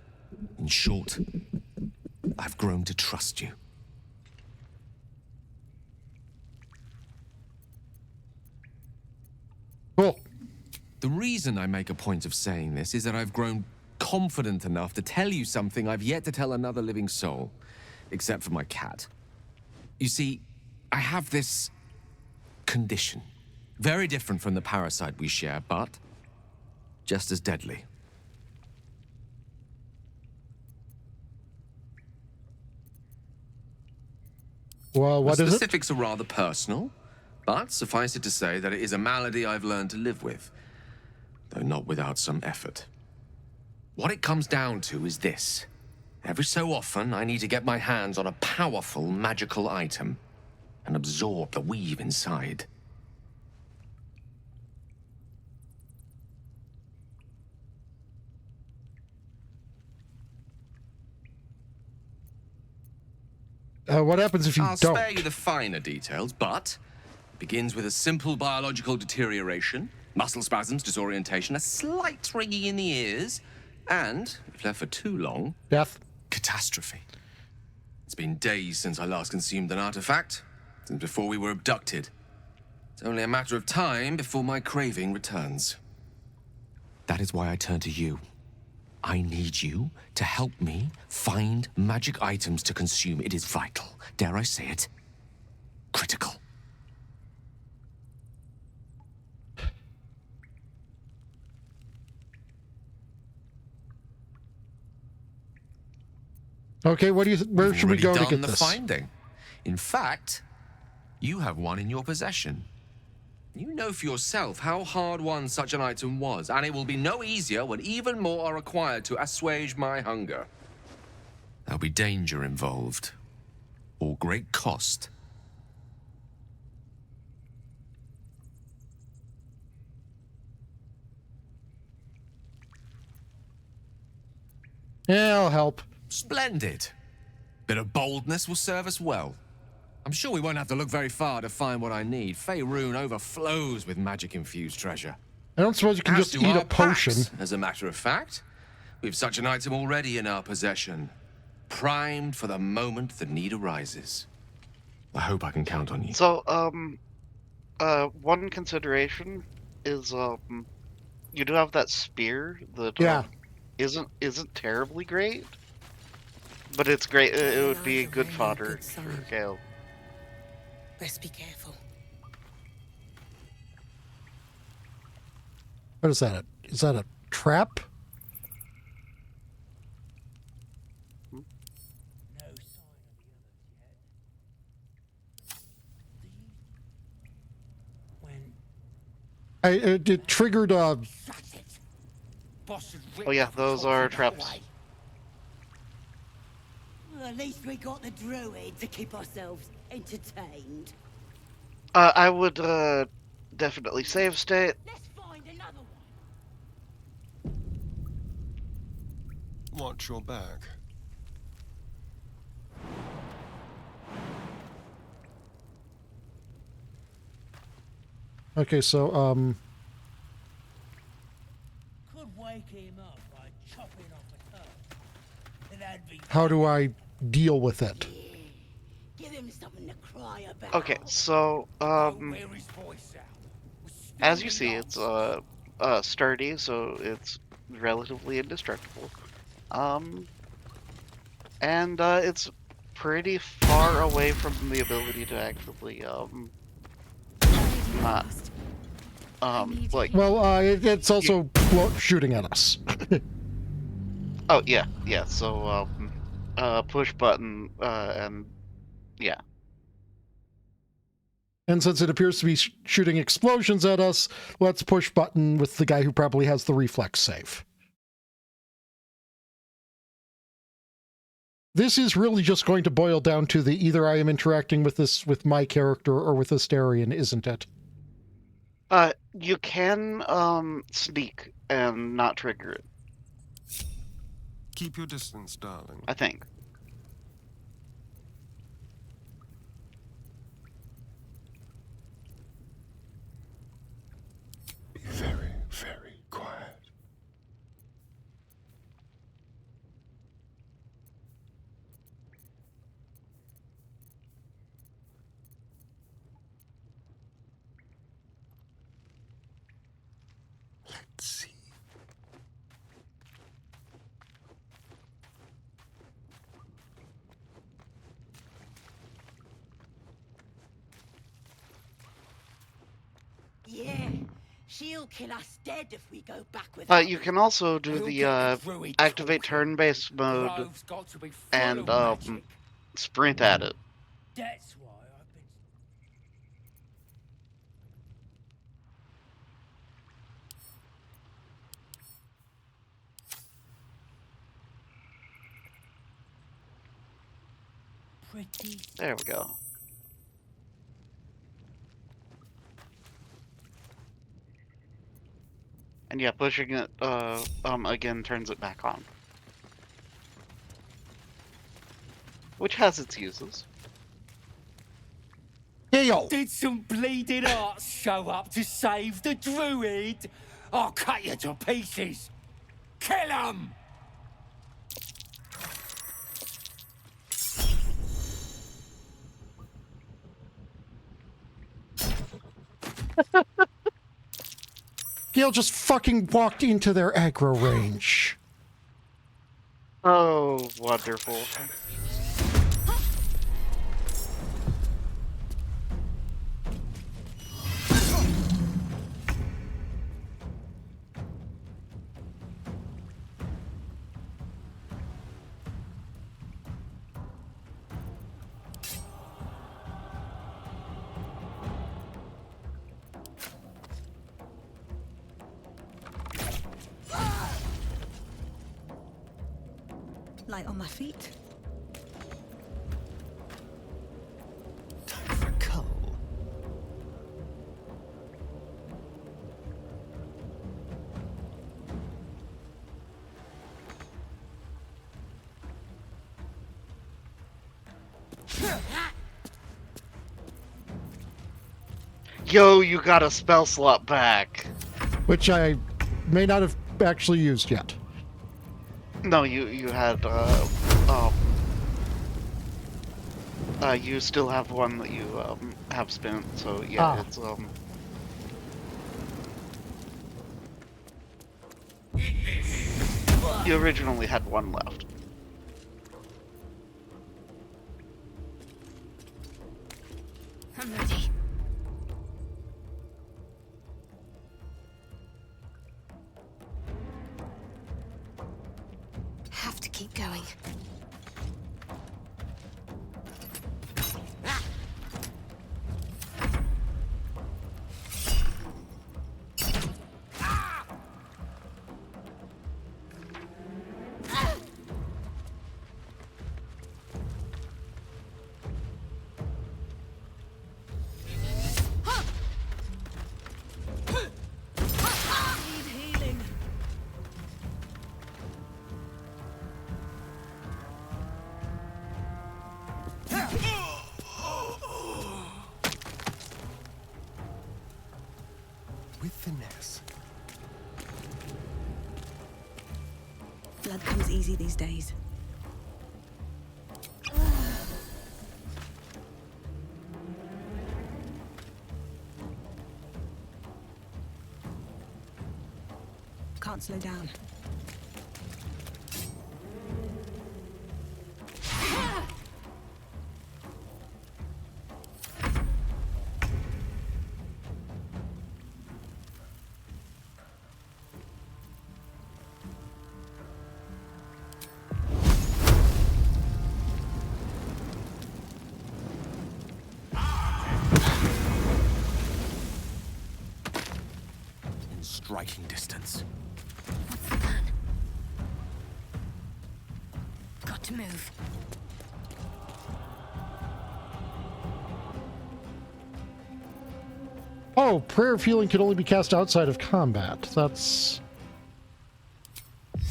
In short, I've grown to trust you. Cool. The reason I make a point of saying this is that I've grown confident enough to tell you something I've yet to tell another living soul, except for my cat. You see, I have this condition. Very different from the parasite we share, but just as deadly. Well, what the is it? specifics are rather personal, but suffice it to say that it is a malady I've learned to live with, though not without some effort. What it comes down to is this. Every so often, I need to get my hands on a powerful magical item and absorb the weave inside. What happens if you I'll don't? spare you the finer details, but it begins with a simple biological deterioration, muscle spasms, disorientation, a slight ringing in the ears, and, if left for too long, death. Catastrophe. It's been days since I last consumed an artifact, since before we were abducted. It's only a matter of time before my craving returns. That is why I turn to you. I need you to help me find magic items to consume. It is vital. Dare I say it? Critical. Okay, where should we go to get the this? Finding. In fact, you have one in your possession. You know for yourself how hard won such an item was, and it will be no easier when even more are required to assuage my hunger. There'll be danger involved, or great cost. Yeah, I'll help. Splendid. Bit of boldness will serve us well. I'm sure we won't have to look very far to find what I need. Faerun overflows with magic-infused treasure. I don't suppose you can As just do eat our a potion. packs, as a matter of fact. We've such an item already in our possession. Primed for the moment the need arises. I hope I can count on you. So, one consideration is, you do have that spear that isn't terribly great, but it's great. It would be good fodder for Gale. Best be careful. What is that? Is that a trap? It triggered Oh yeah, those are traps. Well, at least we got the druid to keep ourselves entertained. I would definitely save state. Let's find another one. Watch your back. Okay, so Could wake him up by chopping off a toe. That'd be how do I deal with it? Give him something to cry about. Okay, so as you see, it's sturdy, so it's relatively indestructible. And it's pretty far away from the ability to actually not like. Well, it's also shooting at us. Oh yeah, yeah. So push button and yeah. And since it appears to be shooting explosions at us, let's push button with the guy who probably has the reflex save. This is really just going to boil down to the either I am interacting with this with my character or with Astarion, isn't it? You can sneak and not trigger it. Keep your distance, darling. I think. Be very, very quiet. Let's see. Yeah, she'll kill us dead if we go back with her. You can also do the activate turn-based mode and sprint at it. That's why I've been. Pretty. There we go. And yeah, pushing it again turns it back on. Which has its uses. Did some bleeding arts show up to save the druid? I'll cut you to pieces. Kill 'em! Gale just fucking walked into their aggro range. Oh, wonderful. Light on my feet. Time for coal. Yo, you got a spell slot back. Which I may not have actually used yet. No, you had, you still have one that you, have spent, so yeah, it's, you originally had one left. I'm ready. Have to keep going. With finesse. Blood comes easy these days. Can't slow down. Striking distance. What's the plan? Got to move. Oh, Prayer of Healing can only be cast outside of combat. That's...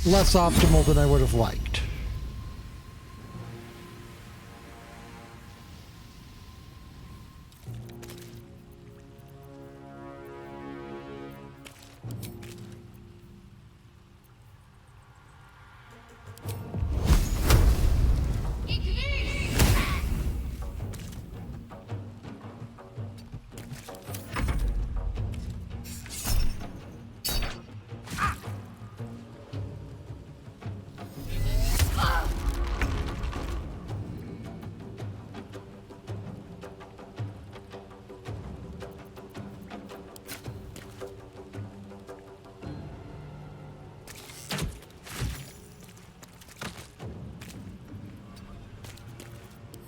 less optimal than I would have liked.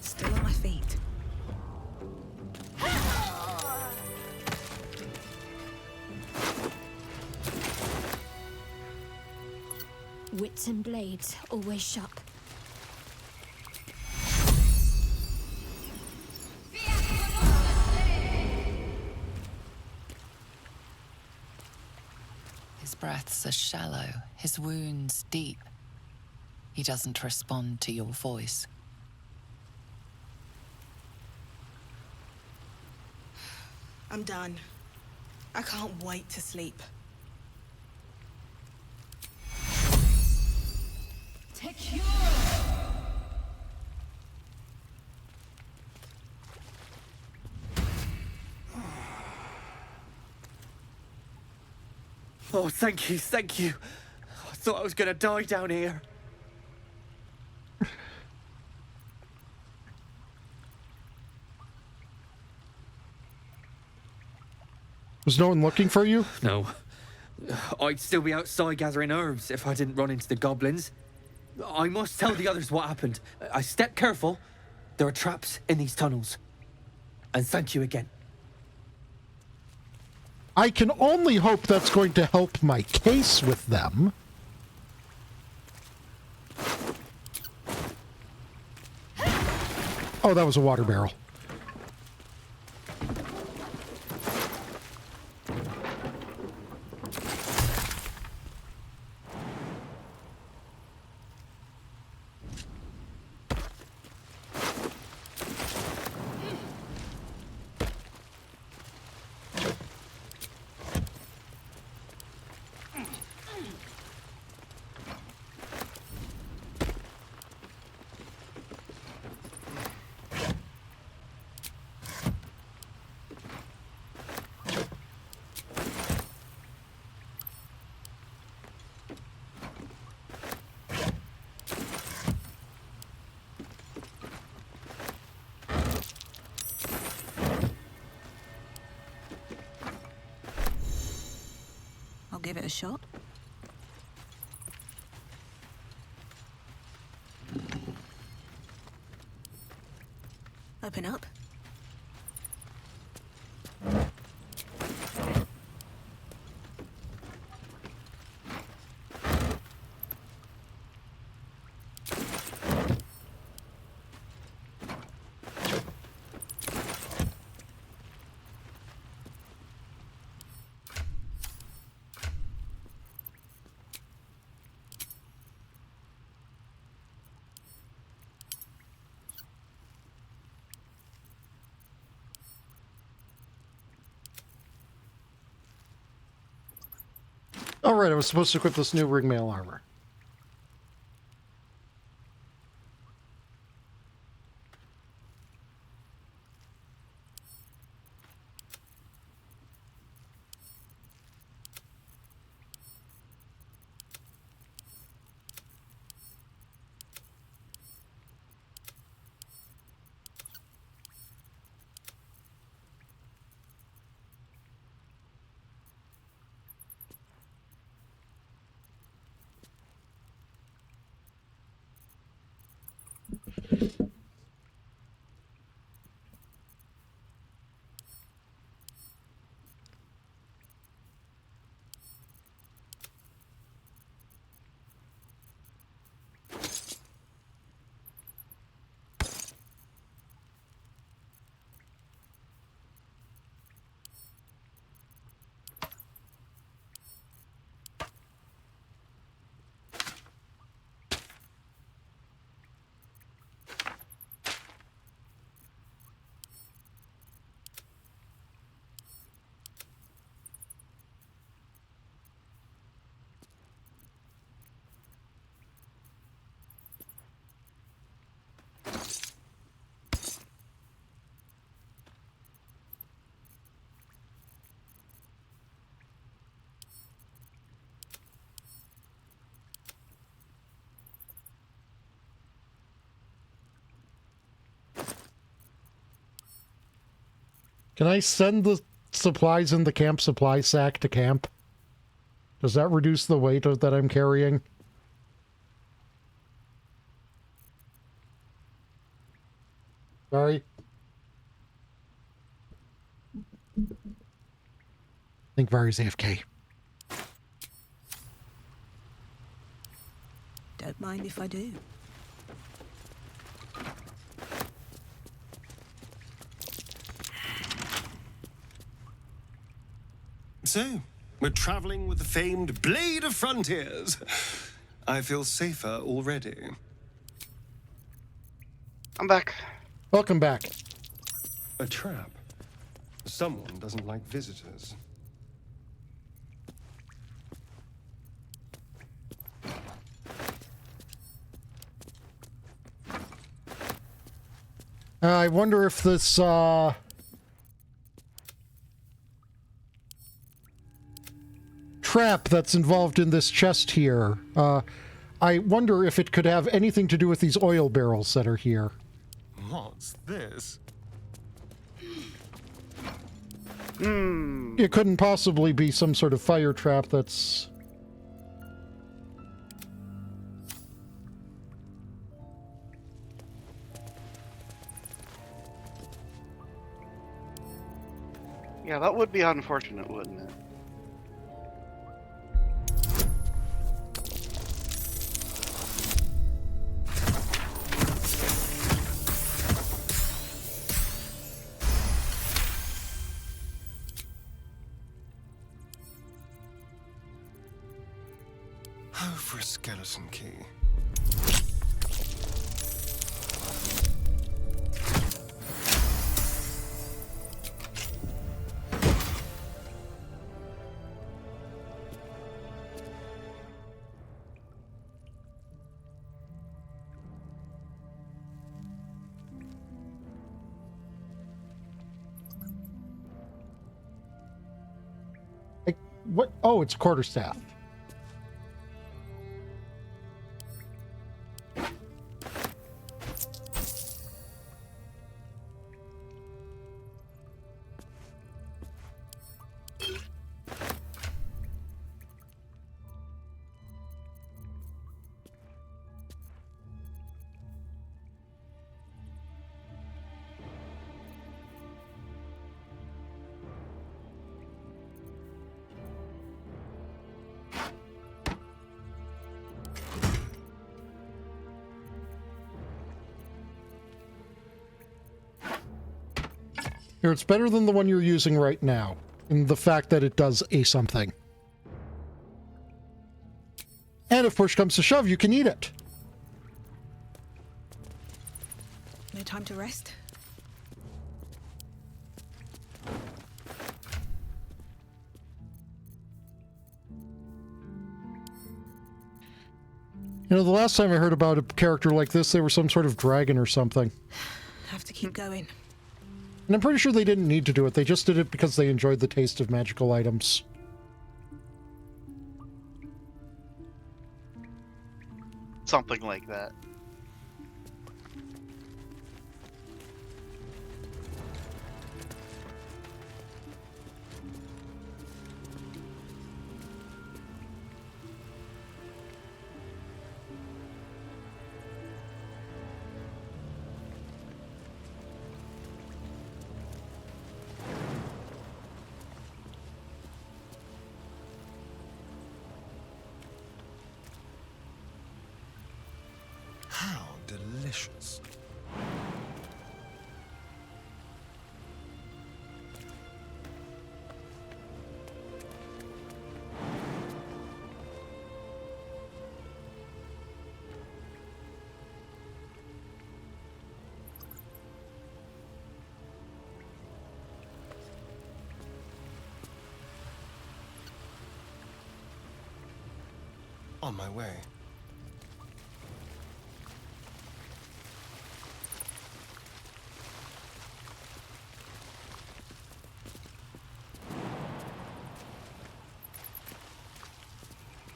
Still on my feet. Wits and blades, always sharp. His breaths are shallow, his wounds deep. He doesn't respond to your voice. I'm done. I can't wait to sleep. Oh, thank you, thank you. I thought I was gonna die down here. Was no one looking for you? No. I'd still be outside gathering herbs if I didn't run into the goblins. I must tell the others what happened. I stepped careful. There are traps in these tunnels. And thank you again. I can only hope that's going to help my case with them. Oh, that was a water barrel. I'll give it a shot. Open up. All right, I was supposed to equip this new ringmail armor. Can I send the supplies in the camp supply sack to camp? Does that reduce the weight that I'm carrying? Sorry. I think Vari's AFK. Don't mind if I do. So, we're traveling with the famed Blade of Frontiers. I feel safer already. I'm back. Welcome back. A trap. Someone doesn't like visitors. I wonder if this, trap that's involved in this chest here, I wonder if it could have anything to do with these oil barrels that are here. What's this? It couldn't possibly be some sort of fire trap that's... Yeah, that would be unfortunate, wouldn't it? Oh, for a skeleton key. What? Oh, it's a quarterstaff. Here, it's better than the one you're using right now, in the fact that it does a something. And if push comes to shove, you can eat it. No time to rest? You know, the last time I heard about a character like this, they were some sort of dragon or something. Have to keep going. And I'm pretty sure they didn't need to do it. They just did it because they enjoyed the taste of magical items. Something like that. How delicious. On my way.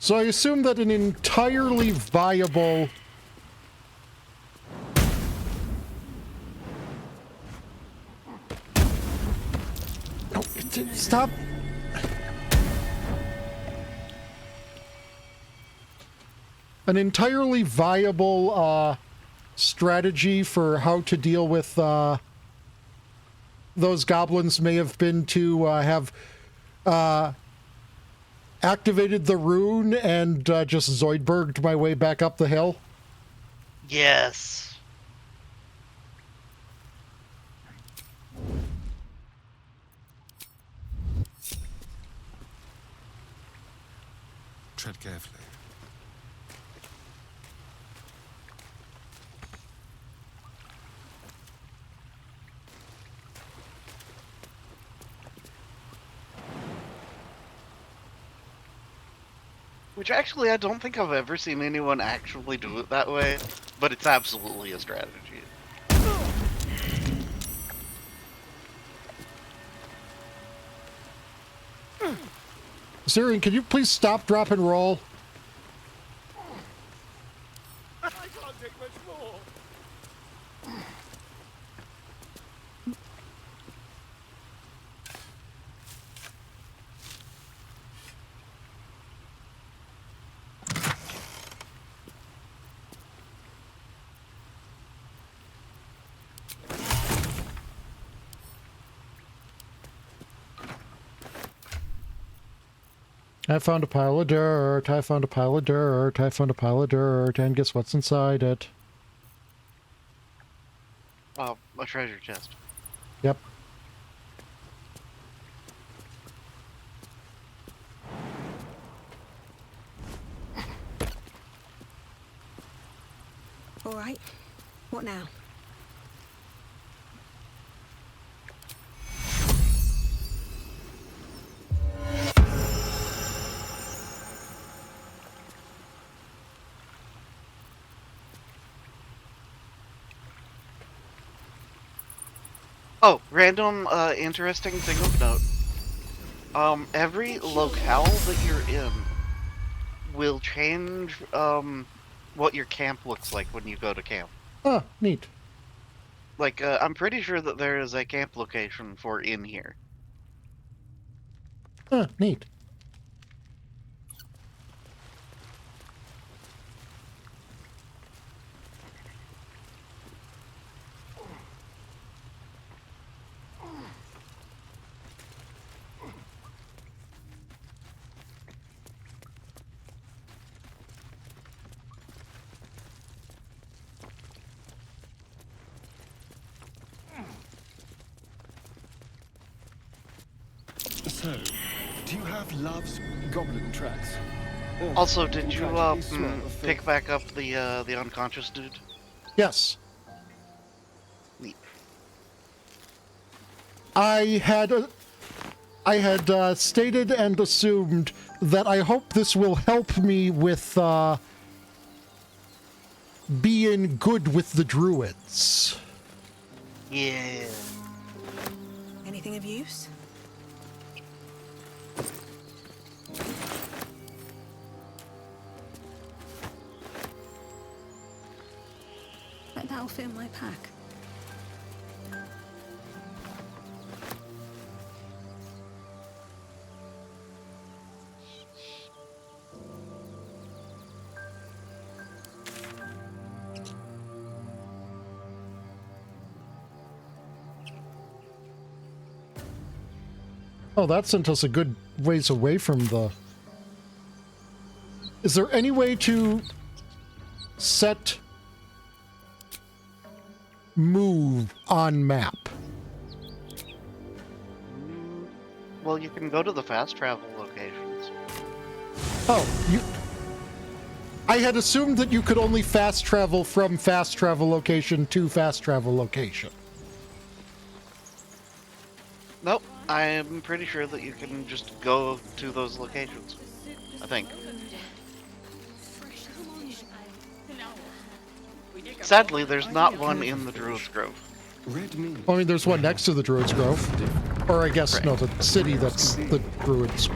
So I assume that an entirely viable... Stop. An entirely viable strategy for how to deal with those goblins may have been to have activated the rune and just Zoidberged my way back up the hill. Yes. Tread carefully. Which actually, I don't think I've ever seen anyone actually do it that way, but it's absolutely a strategy. Syrian, can you please stop, drop, and roll? I can't take much more. I found a pile of dirt, I found a pile of dirt, I found a pile of dirt, and guess what's inside it? A treasure chest. Yep. All right. What now? Oh, random, interesting thing of note. Every locale that you're in will change, what your camp looks like when you go to camp. Oh, neat. Like, I'm pretty sure that there is a camp location for in here. Oh, neat. So, do you have Love's goblin tracks? Also, did you, pick back up the unconscious dude? Yes. Neat. I had stated and assumed that I hope this will help me with being good with the druids. Yeah. Anything of use? Bet that'll fit in my pack. Oh, that sent us a good ways away from the... Is there any way to set move on map? Well, you can go to the fast travel locations. Oh, I had assumed that you could only fast travel from fast travel location to fast travel location. Nope. I'm pretty sure that you can just go to those locations. I think. Sadly, there's not one in the Druid's Grove. I mean, there's one next to the Druid's Grove. Or I guess, right. No, the city that's the Druid's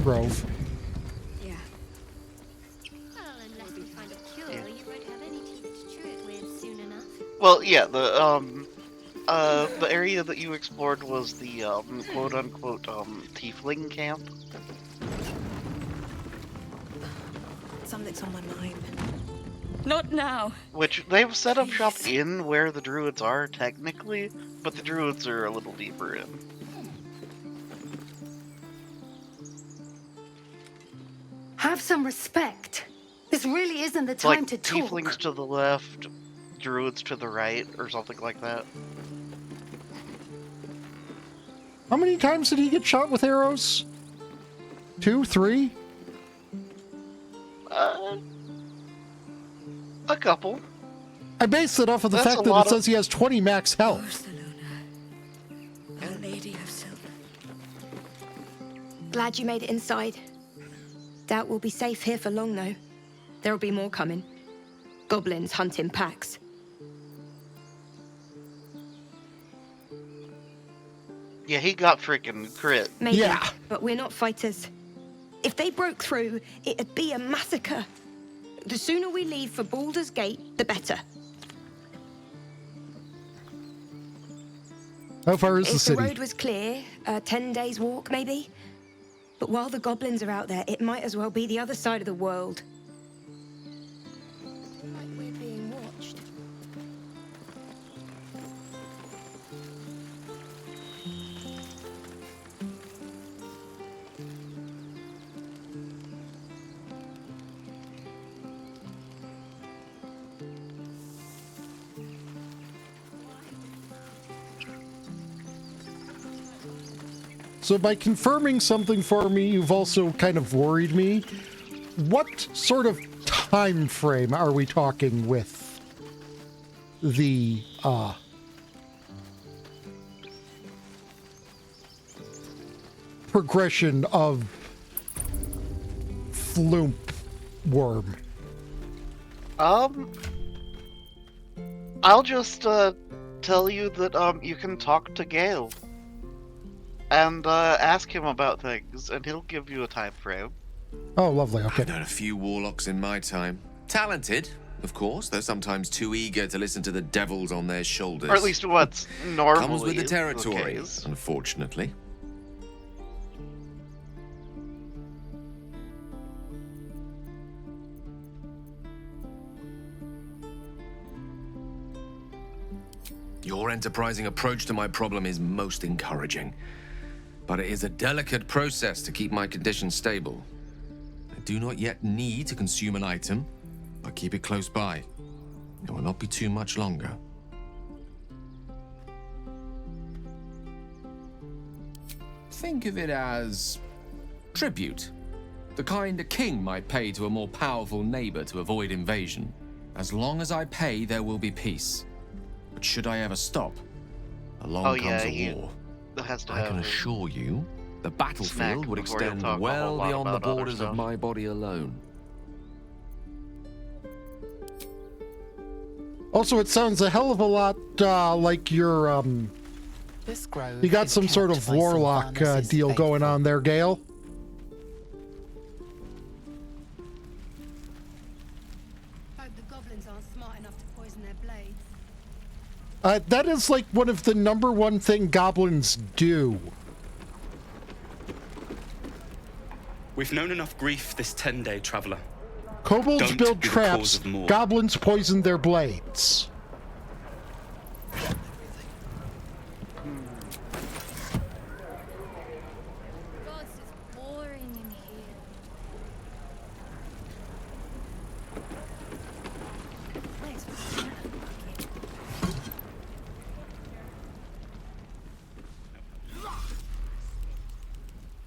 Grove. Yeah. Well, yeah, the, the area that you explored was the quote-unquote tiefling camp. Something's on my mind. Not now. Which they've set up shop in where the druids are technically, but the druids are a little deeper in. Have some respect. This really isn't the It's time like to talk. tieflings to the left, druids to the right, or something like that. How many times did he get shot with arrows? 2, 3? A couple. I based it off of the That's fact a that lot it says he has 20 max health. Our Lady of Silver. Glad you made it inside. Doubt we'll be safe here for long, though. There'll be more coming. Goblins hunting packs. Yeah, he got freaking crit. Maybe, but we're not fighters. If they broke through, it'd be a massacre. The sooner we leave for Baldur's Gate, the better. How far is the If the city? road was clear, a 10 days walk, maybe. But while the goblins are out there, it might as well be the other side of the world. Like we're being watched. So by confirming something for me, you've also kind of worried me. What sort of time frame are we talking with the progression of Floomp Worm? I'll just tell you that you can talk to Gale and ask him about things, and he'll give you a time frame. Oh, lovely. Okay. I've known a few warlocks in my time. Talented, of course, though sometimes too eager to listen to the devils on their shoulders. Or at least what's normally comes with the territory, case. unfortunately. Your enterprising approach to my problem is most encouraging, but it is a delicate process to keep my condition stable. I do not yet need to consume an item, but keep it close by. It will not be too much longer. Think of it as tribute. The kind a king might pay to a more powerful neighbor to avoid invasion. As long as I pay, there will be peace. But should I ever stop, along comes a war. I can assure you, the battlefield would extend well beyond the borders of my body alone. Also, it sounds a hell of a lot like your, you got some sort of warlock deal going on there, Gale. Hope the goblins aren't smart enough to poison their blades. That is like one of the #1 thing goblins do. We've known enough grief this 10-day traveler. Kobolds Don't build be the cause traps, of more. goblins poison their blades. God, it's boring in here.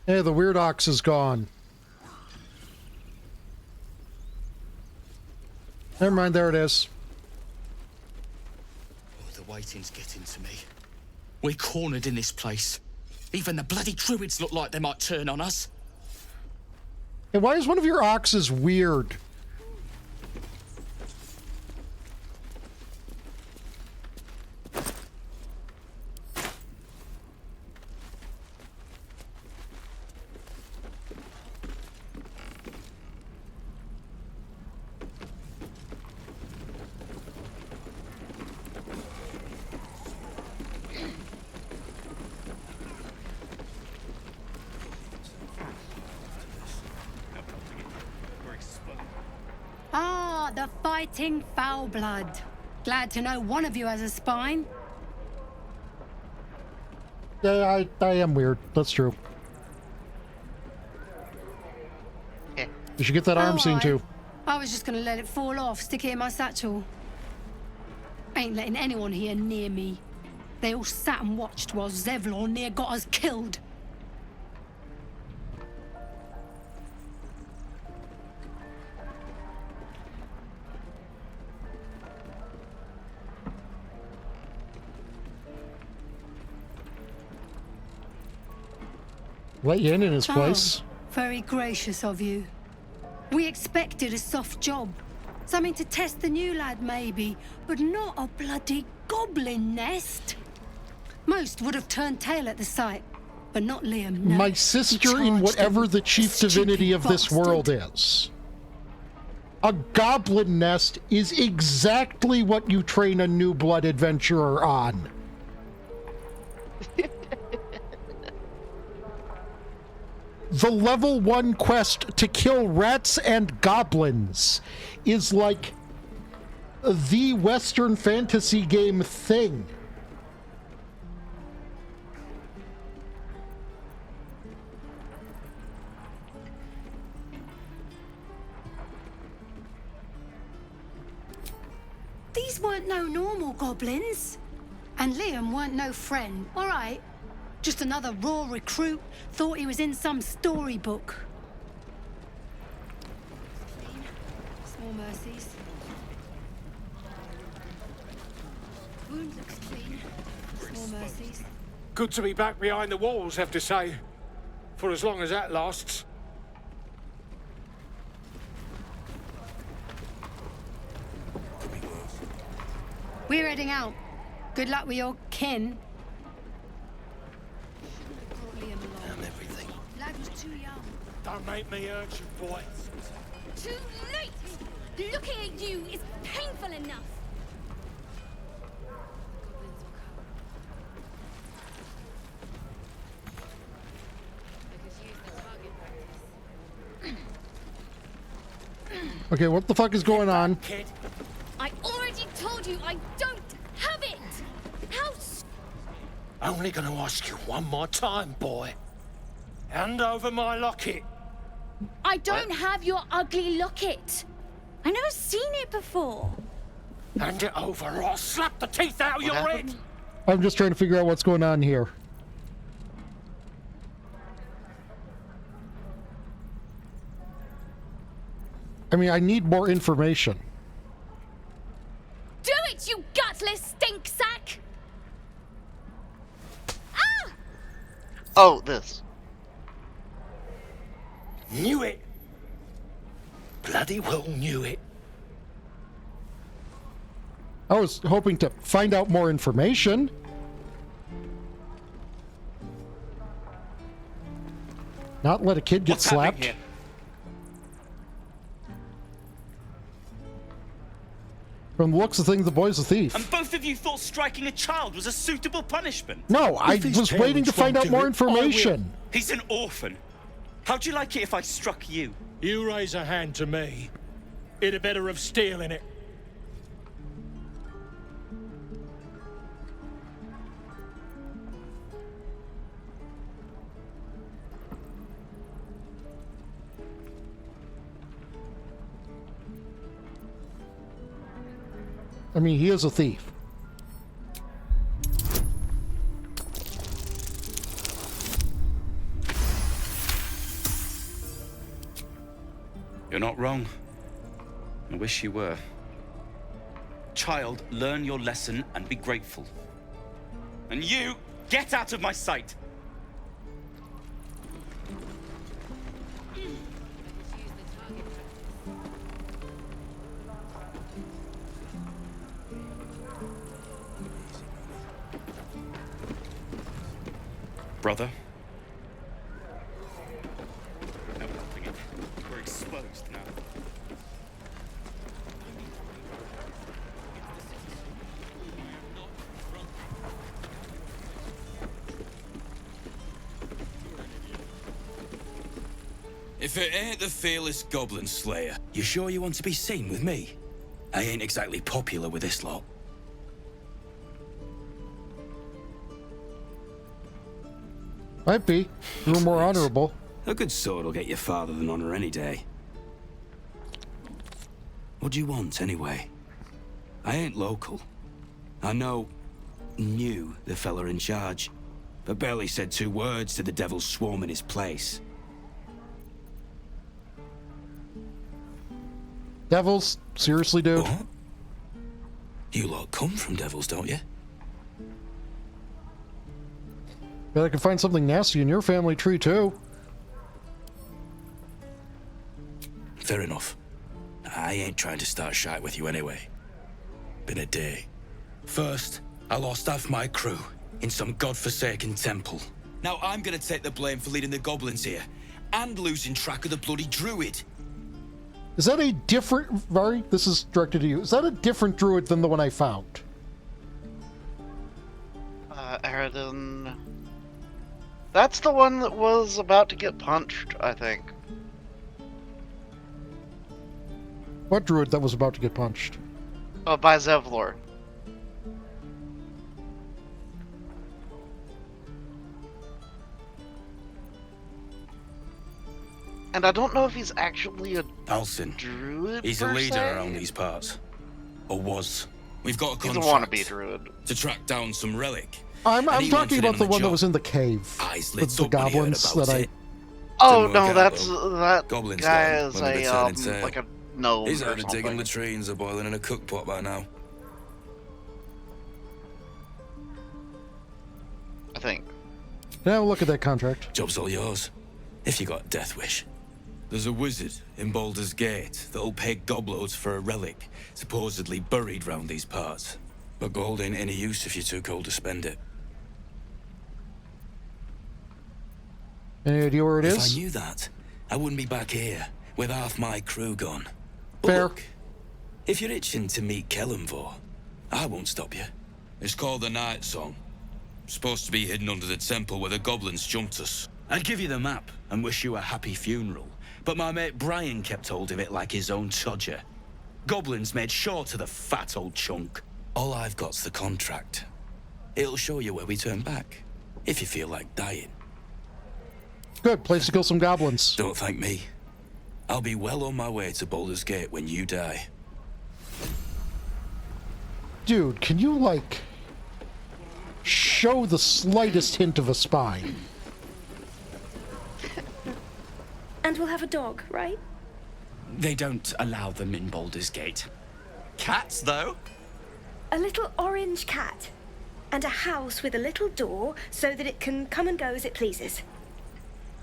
Hey, the weird ox is gone. Never mind, there it is. Oh, the waiting's getting to me. We're cornered in this place. Even the bloody druids look like they might turn on us. Hey, why is one of your oxes weird? fighting foul blood. Glad to know one of you has a spine. Yeah, I am weird. That's true. You should get that arm scene too. I was just gonna let it fall off, stick it in my satchel. Ain't letting anyone here near me. They all sat and watched while Zevlor near got us killed. Let you in his place. Very gracious of you. We expected a soft job. Something to test the new lad, maybe, but not a bloody goblin nest. Most would have turned tail at the sight, but not Liam. No. My sister in whatever the chief divinity of this world is. A goblin nest is exactly what you train a new blood adventurer on. The level 1 quest to kill rats and goblins is like the Western fantasy game thing. These weren't no normal goblins. And Liam weren't no friend, all right? Just another raw recruit, thought he was in some storybook. Small mercies. Wound looks clean. Small mercies. Good to be back behind the walls, have to say. For as long as that lasts. We're heading out. Good luck with your kin. Damn everything. Lad was too young. Don't make me hurt you, boy. Too late! Looking at you is painful enough. Okay, what the fuck is going on? I already told you I don't have it! How Only gonna ask you one more time, boy. Hand over my locket. I don't have your ugly locket. I've never seen it before. Hand it over or I'll slap the teeth out of your head. I'm just trying to figure out what's going on here. I mean, I need more information. Do it, you gutless stink sack! Ah! Oh, this. Knew it. Bloody well knew it. I was hoping to find out more information. Not let a kid get slapped. From the looks of things, the boy's a thief. And both of you thought striking a child was a suitable punishment? No, I was waiting to find out more information. He's an orphan. How'd you like it if I struck you? You raise a hand to me. It'd have better have steel in it. I mean, he is a thief. You're not wrong. I wish you were. Child, learn your lesson and be grateful. And you, get out of my sight! Brother? No helping it. We're exposed now. If it ain't the fearless goblin slayer. You sure you want to be seen with me? I ain't exactly popular with this lot. Might be. You were more honorable. A good sword will get you farther than honor any day. What do you want, anyway? I ain't local. I knew the fella in charge, but barely said 2 words to the devil's swarm in his place. Devils? Seriously, dude? What? You lot come from devils, don't you? Bet I can find something nasty in your family tree, too. Fair enough. I ain't trying to start shite with you anyway. Been a day. First, I lost half my crew in some godforsaken temple. Now I'm gonna take the blame for leading the goblins here, and losing track of the bloody druid. Is that a different... Vari, this is directed to you. Is that a different druid than the one I found? Aradin... That's the one that was about to get punched, I think. What druid that was about to get punched? Oh, by Zevlor. And I don't know if he's actually a Alcin. druid. He's a leader around these parts. Or was. We've got a He's a contract wannabe druid. to track down some relic. I'm And he talking wanted about in the on one that job. was in the cave. Eyes With lit the up when he heard goblins about that I... it. Oh Didn't no, work out, that's though. that Goblins guy gone, is when they a turn tail. like a gnome He's or either digging something. latrines or boiling in a cook pot by now. I think. Now look at that contract. Job's all yours, if you got a death wish. There's a wizard in Baldur's Gate that'll pay gobloads for a relic, supposedly buried round these parts. But gold ain't any use if you're too cold to spend it. Any idea where it If is? I knew that, I wouldn't be back here with half my crew gone. But Fair. look, if you're itching to meet Kellenvor, I won't stop you. It's called the Night Song. Supposed to be hidden under the temple where the goblins jumped us. I'd give you the map and wish you a happy funeral, but my mate Brian kept hold of it like his own Todger. Goblins made sure to the fat old chunk. All I've got's the contract. It'll show you where we turn back, if you feel like dying. Good, place to kill some goblins. Don't thank me. I'll be well on my way to Baldur's Gate when you die. Dude, can you, like, show the slightest hint of a spine? And we'll have a dog, right? They don't allow them in Baldur's Gate. Cats, though? A little orange cat. And a house with a little door so that it can come and go as it pleases.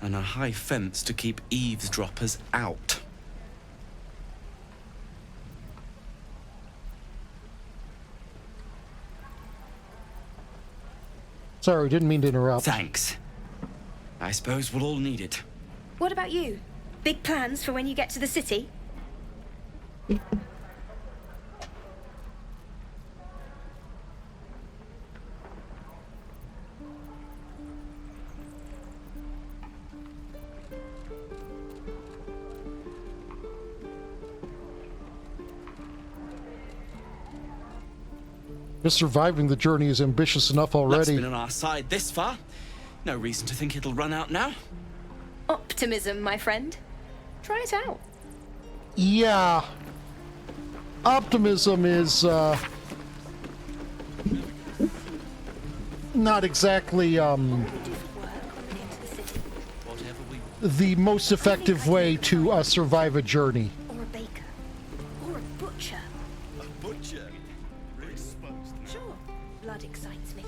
And a high fence to keep eavesdroppers out. Sorry, didn't mean to interrupt. Thanks. I suppose we'll all need it. What about you? Big plans for when you get to the city? Just surviving the journey is ambitious enough already. Luck's been on our side this far. No reason to think it'll run out now. Optimism, my friend. Try it out. Yeah. Optimism is, not exactly, the most effective way to survive a journey. Or a baker. Or a butcher. A butcher? Sure. Blood excites me.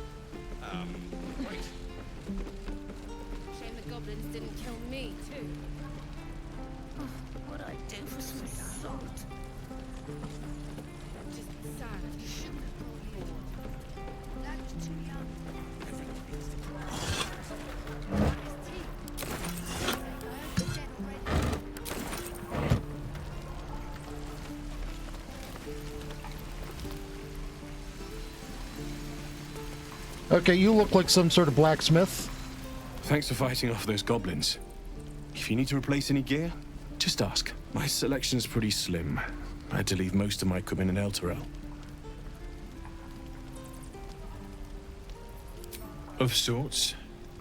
Shame the goblins didn't kill me, too. Oh, what I do for some salt. Just sad. That's too young. Okay, you look like some sort of blacksmith. Thanks for fighting off those goblins. If you need to replace any gear, just ask. My selection's pretty slim. I had to leave most of my equipment in Elturel. Of sorts.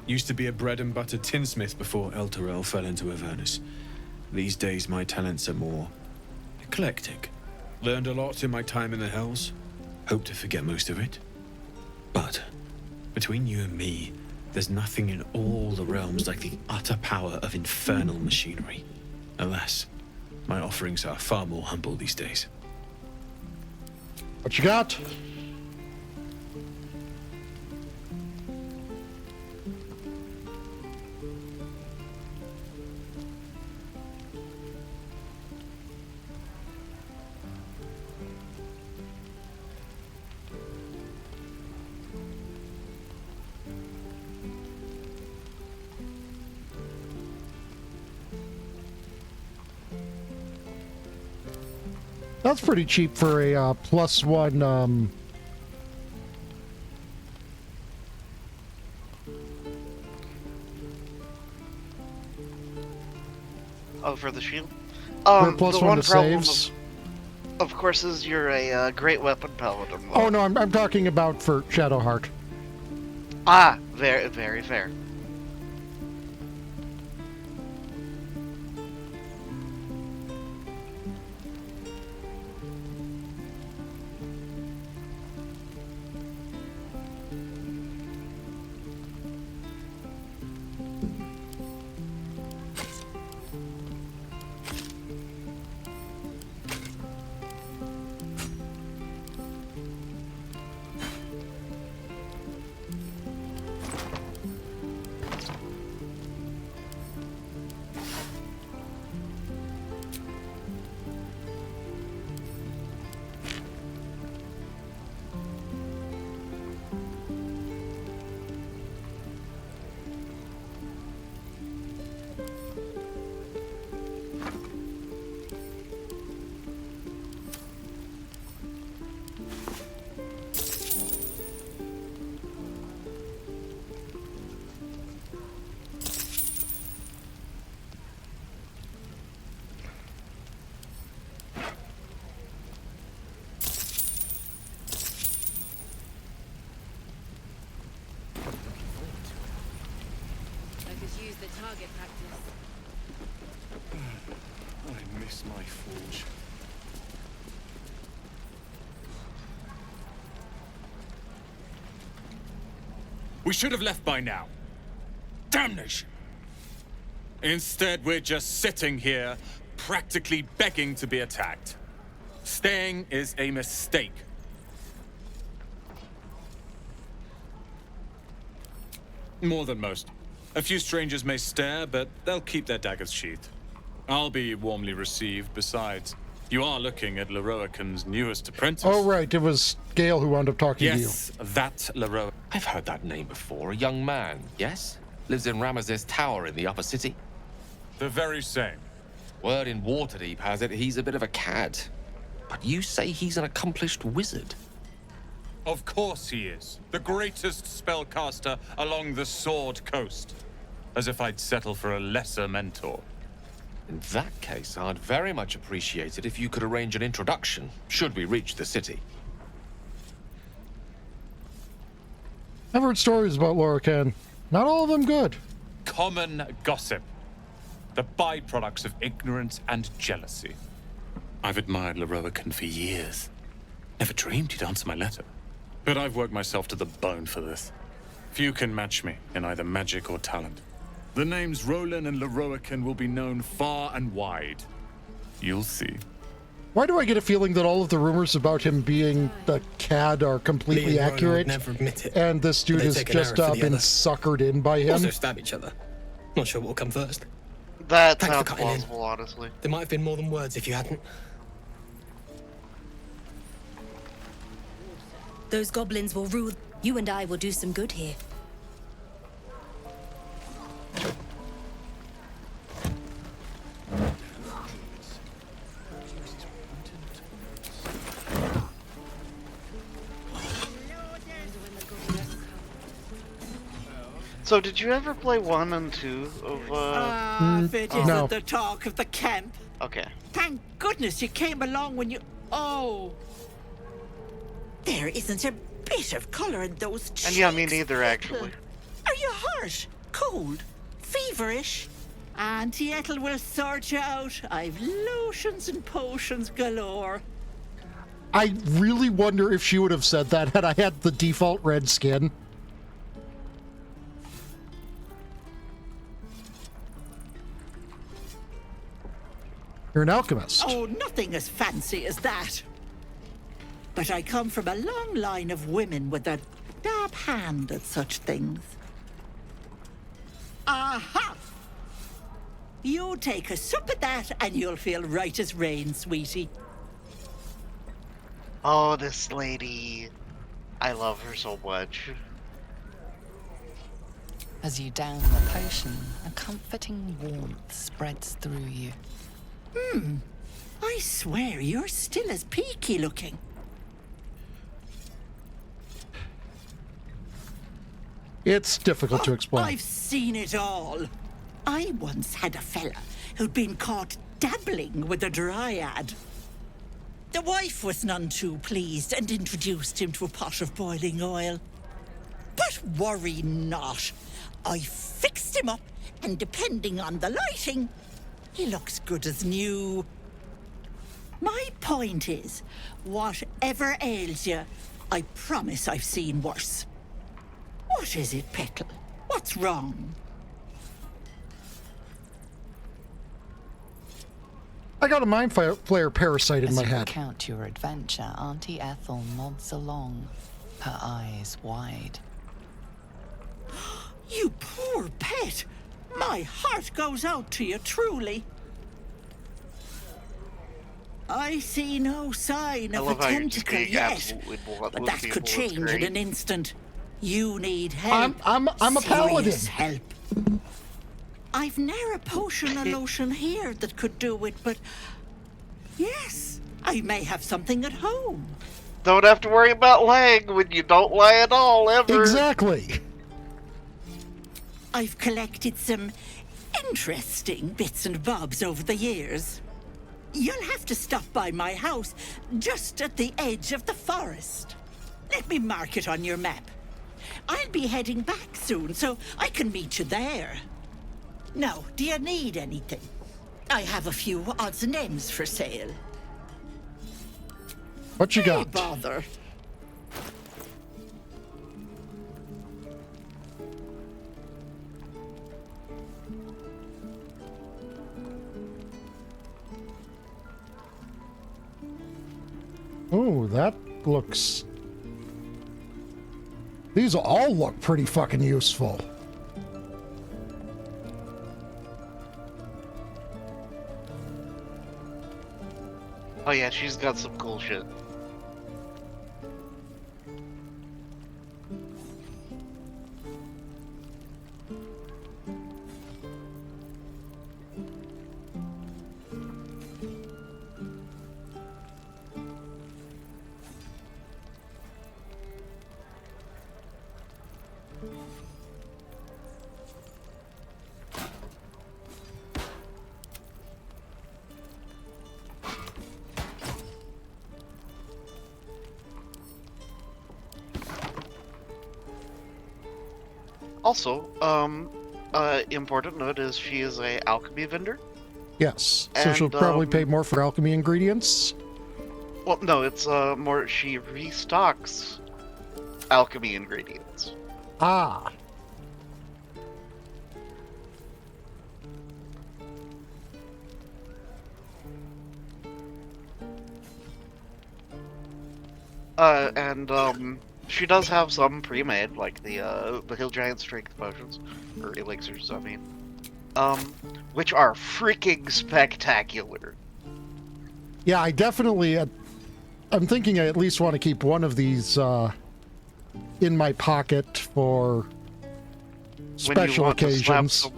Used to be a bread and butter tinsmith before Elturel fell into Avernus. These days my talents are more eclectic. Learned a lot in my time in the Hells. Hope to forget most of it. But between you and me, there's nothing in all the realms like the utter power of infernal machinery. Alas, my offerings are far more humble these days. What you got? That's pretty cheap for a +1. Oh, for the shield? For a +1 the one to problem, saves. of course, is you're a great weapon paladin. Oh no, I'm talking about for Shadowheart. Ah, very, very fair. Target practice. I miss my forge. We should have left by now. Damnation! Instead, we're just sitting here, practically begging to be attacked. Staying is a mistake. More than most. A few strangers may stare, but they'll keep their daggers sheathed. I'll be warmly received. Besides, you are looking at Leroican's newest apprentice. Oh, right. It was Gale who wound up talking to you. Yes, that Leroic. I've heard that name before. A young man, yes? Lives in Ramesses Tower in the upper city. The very same. Word in Waterdeep has it he's a bit of a cad. But you say he's an accomplished wizard. Of course he is. The greatest spellcaster along the Sword Coast. As if I'd settle for a lesser mentor. In that case, I'd very much appreciate it if you could arrange an introduction, should we reach the city. I've heard stories about Lorcan. Not all of them good. Common gossip. The byproducts of ignorance and jealousy. I've admired Leroican for years. Never dreamed he'd answer my letter. But I've worked myself to the bone for this. Few can match me in either magic or talent. The names Roland and Leroican will be known far and wide. You'll see. Why do I get a feeling that all of the rumors about him being a cad are completely accurate? Never admit it. And this dude has just been suckered in by him? Also stab each other. Not sure what will come first. That Thanks sounds for cutting in. plausible, honestly. There might have been more than words if you hadn't. Those goblins will rule. You and I will do some good here. So, did you ever play 1 and 2 of, If it isn't no. the talk of the camp. Okay. Thank goodness you came along when you... Oh. There isn't a bit of colour in those cheeks. And yeah, me neither, actually. Are you hurt? Cold? Feverish? Auntie Ethel will sort you out. I've lotions and potions galore. I really wonder if she would have said that had I had the default red skin. You're an alchemist. Oh, nothing as fancy as that. But I come from a long line of women with a dab hand at such things. Aha! You take a sup at that and you'll feel right as rain, sweetie. Oh, this lady. I love her so much. As you down the potion, a comforting warmth spreads through you. I swear you're still as peaky looking. It's difficult to explain. I've seen it all. I once had a fella who'd been caught dabbling with a dryad. The wife was none too pleased and introduced him to a pot of boiling oil. But worry not. I fixed him up, and depending on the lighting, he looks good as new. My point is, whatever ails you, I promise I've seen worse. What is it, Petal? What's wrong? I got a mind flayer parasite in As my you head. recount your adventure, Auntie Ethel nods along, her eyes wide. You poor pet! My heart goes out to you, truly. I see no sign of a tentacle yet, but that could change in an instant. You need help. I'm a paladin. Serious help. I've ne'er a potion or lotion here that could do it, but yes, I may have something at home. Don't have to worry about lying when you don't lie at all, ever. Exactly. I've collected some interesting bits and bobs over the years. You'll have to stop by my house, just at the edge of the forest. Let me mark it on your map. I'll be heading back soon, so I can meet you there. Now, do you need anything? I have a few odds and ends for sale. What you got? Bother. Oh, that looks... These all look pretty fucking useful. Oh yeah, she's got some cool shit. Also, important note is she is a alchemy vendor. Yes, so And, she'll probably pay more for alchemy ingredients. Well, no, it's more she restocks alchemy ingredients. Ah. She does have some pre-made, like the Hill Giant Strength potions, or elixirs, I mean, which are freaking spectacular. Yeah, I definitely... I'm thinking I at least want to keep one of these in my pocket for special occasions.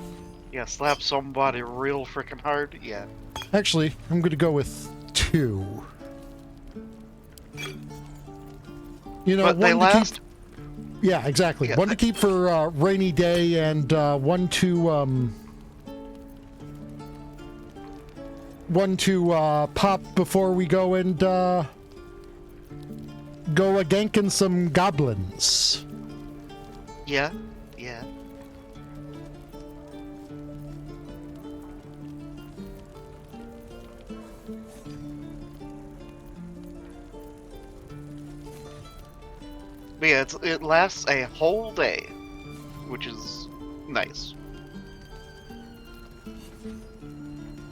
Slap somebody real freaking hard, yeah. Actually, I'm going to go with 2. You know, But they one to last. keep... Yeah, exactly. Yeah. One to keep for rainy day, and one to one to pop before we go and go a-ganking some goblins. Yeah, yeah. But yeah, it lasts a whole day, which is nice.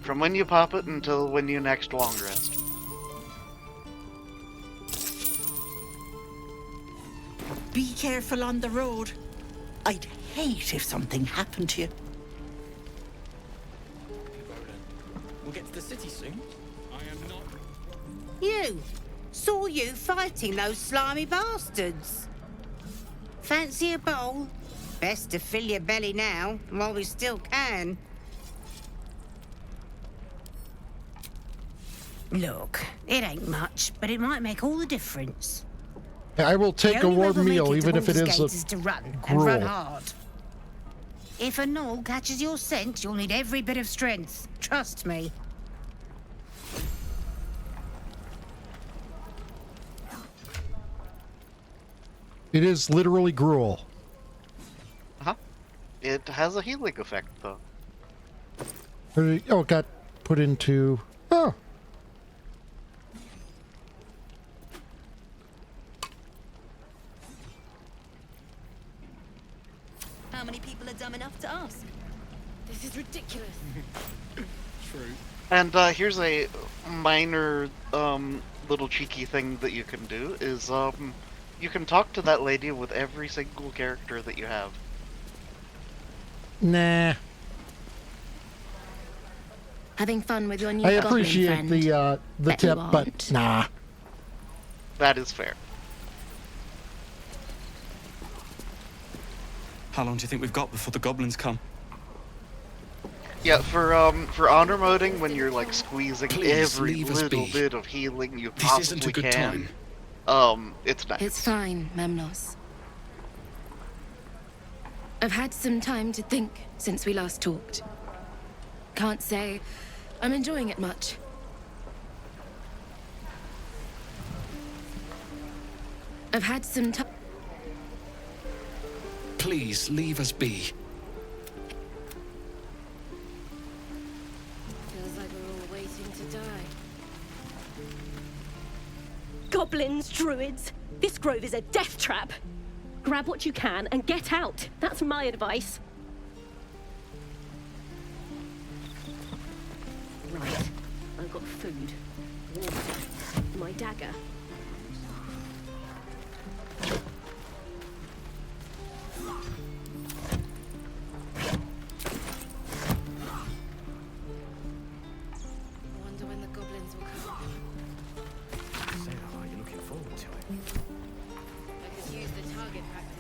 From when you pop it until when you next long rest. Be careful on the road. I'd hate if something happened to you. We'll get to the city soon. I am not... You! Saw you fighting those slimy bastards. Fancy a bowl? Best to fill your belly now, while we still can. Look, it ain't much, but it might make all the difference. I will take a warm meal, even if it is is to run, and run hard. If a gnoll catches your scent, you'll need every bit of strength. Trust me. It is literally gruel. Uh-huh. It has a healing effect, though. Oh, it got put into... Oh. How many people are dumb enough to ask? This is ridiculous. True. And here's a minor little cheeky thing that you can do is you can talk to that lady with every single character that you have. Nah. Having fun with your new I goblin appreciate friend. the Bet you tip, but aren't. nah. That is fair. How long do you think we've got before the goblins come? Yeah, for honor moding, when you're like squeezing Please every leave us little be. bit of healing you This possibly isn't a good can, it's nice. It's fine, Memnos. I've had some time to think since we last talked. Can't say I'm enjoying it much. I've had some time. Please leave us be. Feels like we're all waiting to die. Goblins, druids, this grove is a death trap. Grab what you can and get out. That's my advice. Right. I've got food, water, my dagger. I wonder when the goblins will come. Sarah, you're looking forward to it. I could use the target practice.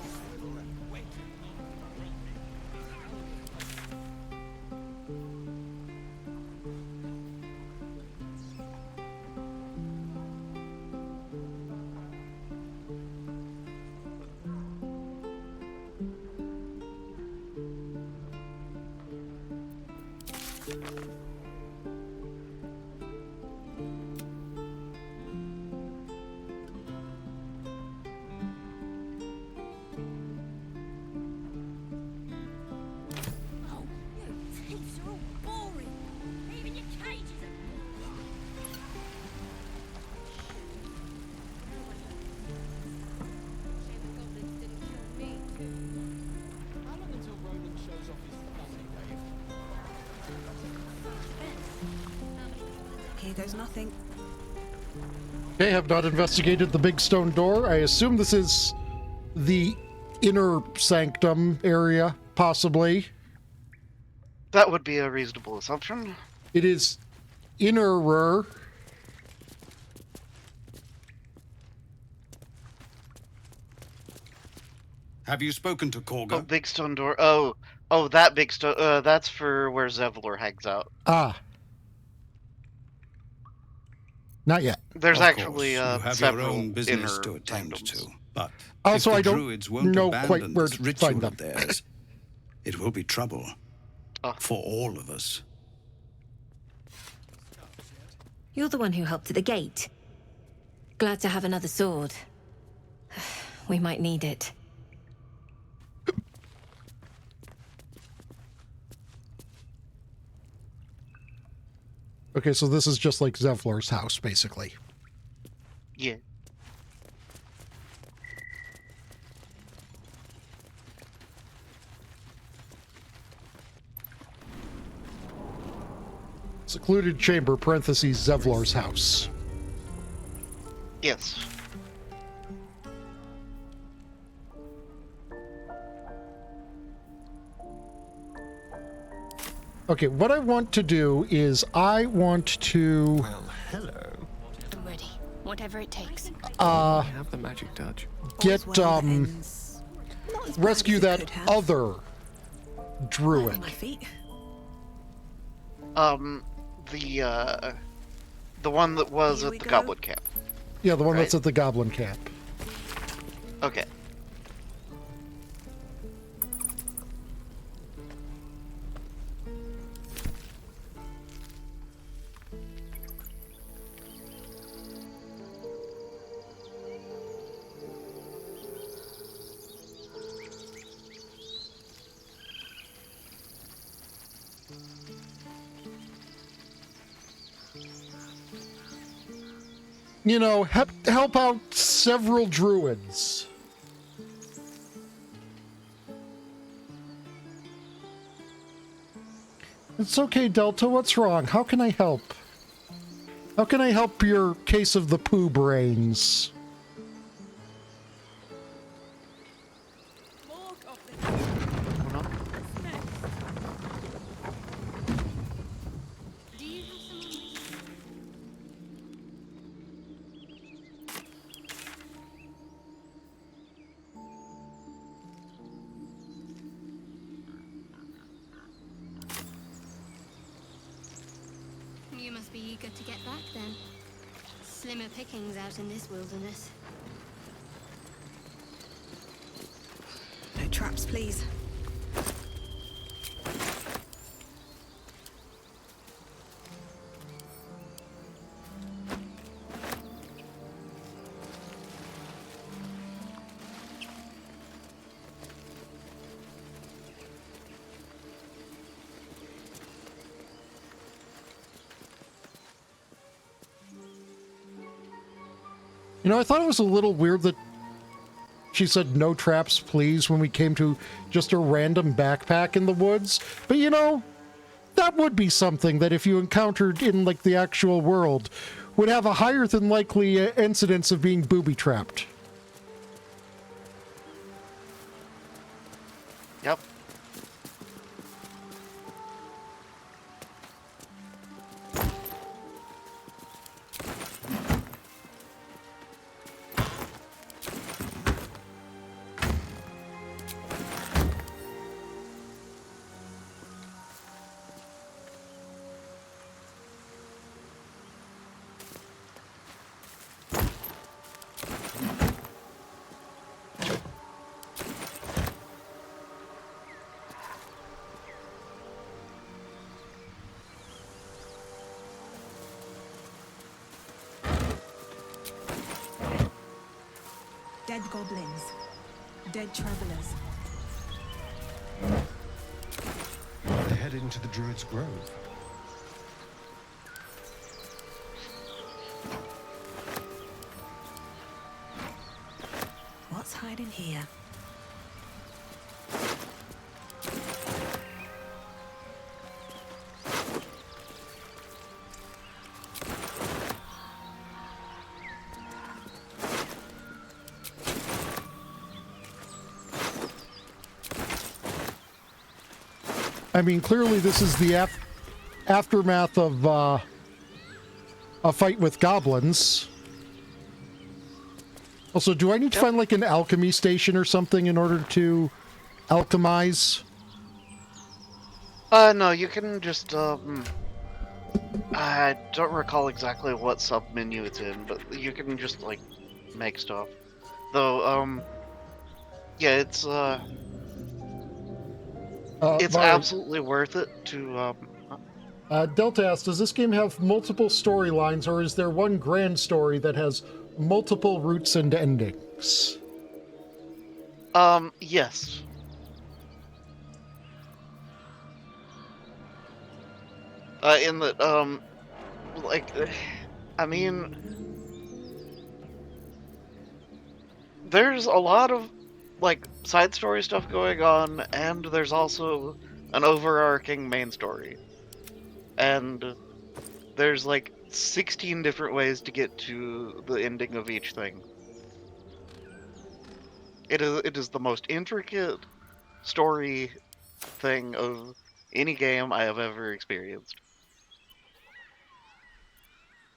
Here goes nothing. Okay, have not investigated the big stone door. I assume this is the inner sanctum area, possibly. That would be a reasonable assumption. It is innerer. Have you spoken to Korga? Oh, big stone door. Oh, that big stone. That's for where Zevlor hangs out. Ah. Not yet. There's Of actually course, you have your several own business inner to attend sanctums. to. But Also, if I the don't druids won't know abandon quite where this to ritual find them. of theirs, it will be trouble for all of us. You're the one who helped at the gate. Glad to have another sword. We might need it. Okay, so this is just like Zevlor's house, basically. Yeah. Secluded chamber, parentheses, Zevlor's house. Yes. Okay, what I want to do is I want to... Well, hello. I'm ready. Whatever it takes. I have the magic touch. Get, rescue that other druid. The one that was at the Goblin Camp. Yeah, the one right? that's at the Goblin Camp. Okay. You know, help out several druids. It's okay, Delta. What's wrong? How can I help? How can I help your case of the poo brains? You must be eager to get back then. Slimmer pickings out in this wilderness. No traps, please. You know, I thought it was a little weird that she said no traps, please, when we came to just a random backpack in the woods. But, you know, that would be something that if you encountered in, like, the actual world, would have a higher than likely incidence of being booby-trapped. Yep. Dead goblins. Dead travelers. They're headed into the Druid's Grove. What's hiding here? I mean, clearly this is the aftermath of a fight with goblins. Also, do I need to find like an alchemy station or something in order to alchemize? No, you can just, I don't recall exactly what sub-menu it's in, but you can just, like, make stuff. Though, yeah, it's absolutely worth it to, Delta asks, does this game have multiple storylines, or is there one grand story that has multiple routes and endings? Yes. In the, like, I mean, there's a lot of, like, side story stuff going on, and there's also an overarching main story. And there's, like, 16 different ways to get to the ending of each thing. It is the most intricate story thing of any game I have ever experienced.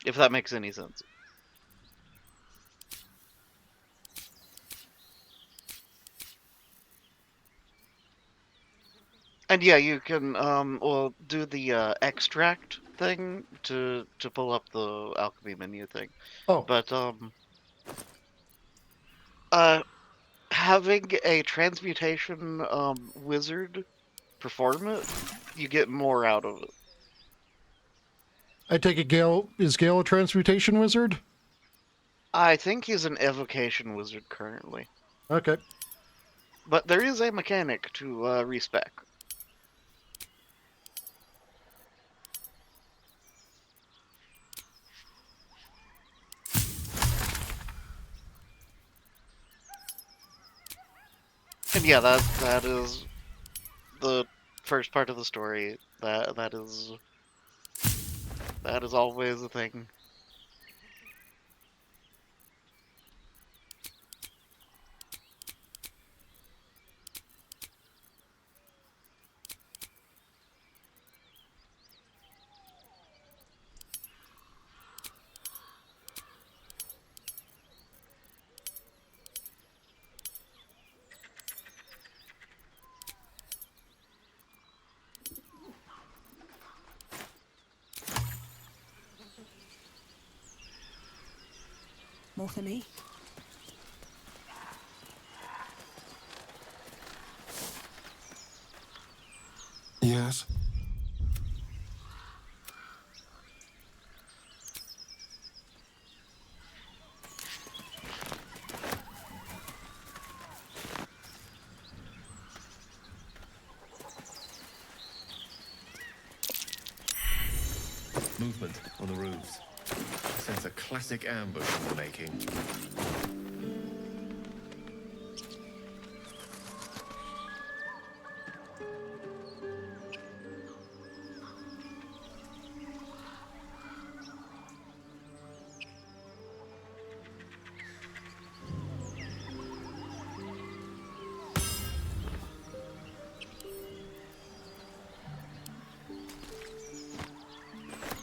If that makes any sense. And yeah, you can well do the extract thing to pull up the alchemy menu thing. Oh. But having a transmutation wizard perform it, you get more out of it. I take it is Gale a transmutation wizard? I think he's an evocation wizard currently. Okay. But there is a mechanic to respec. And yeah, that is the first part of the story. That is always a thing. More for me? Yes. Movement on the roofs. I sense a classic ambush in the making.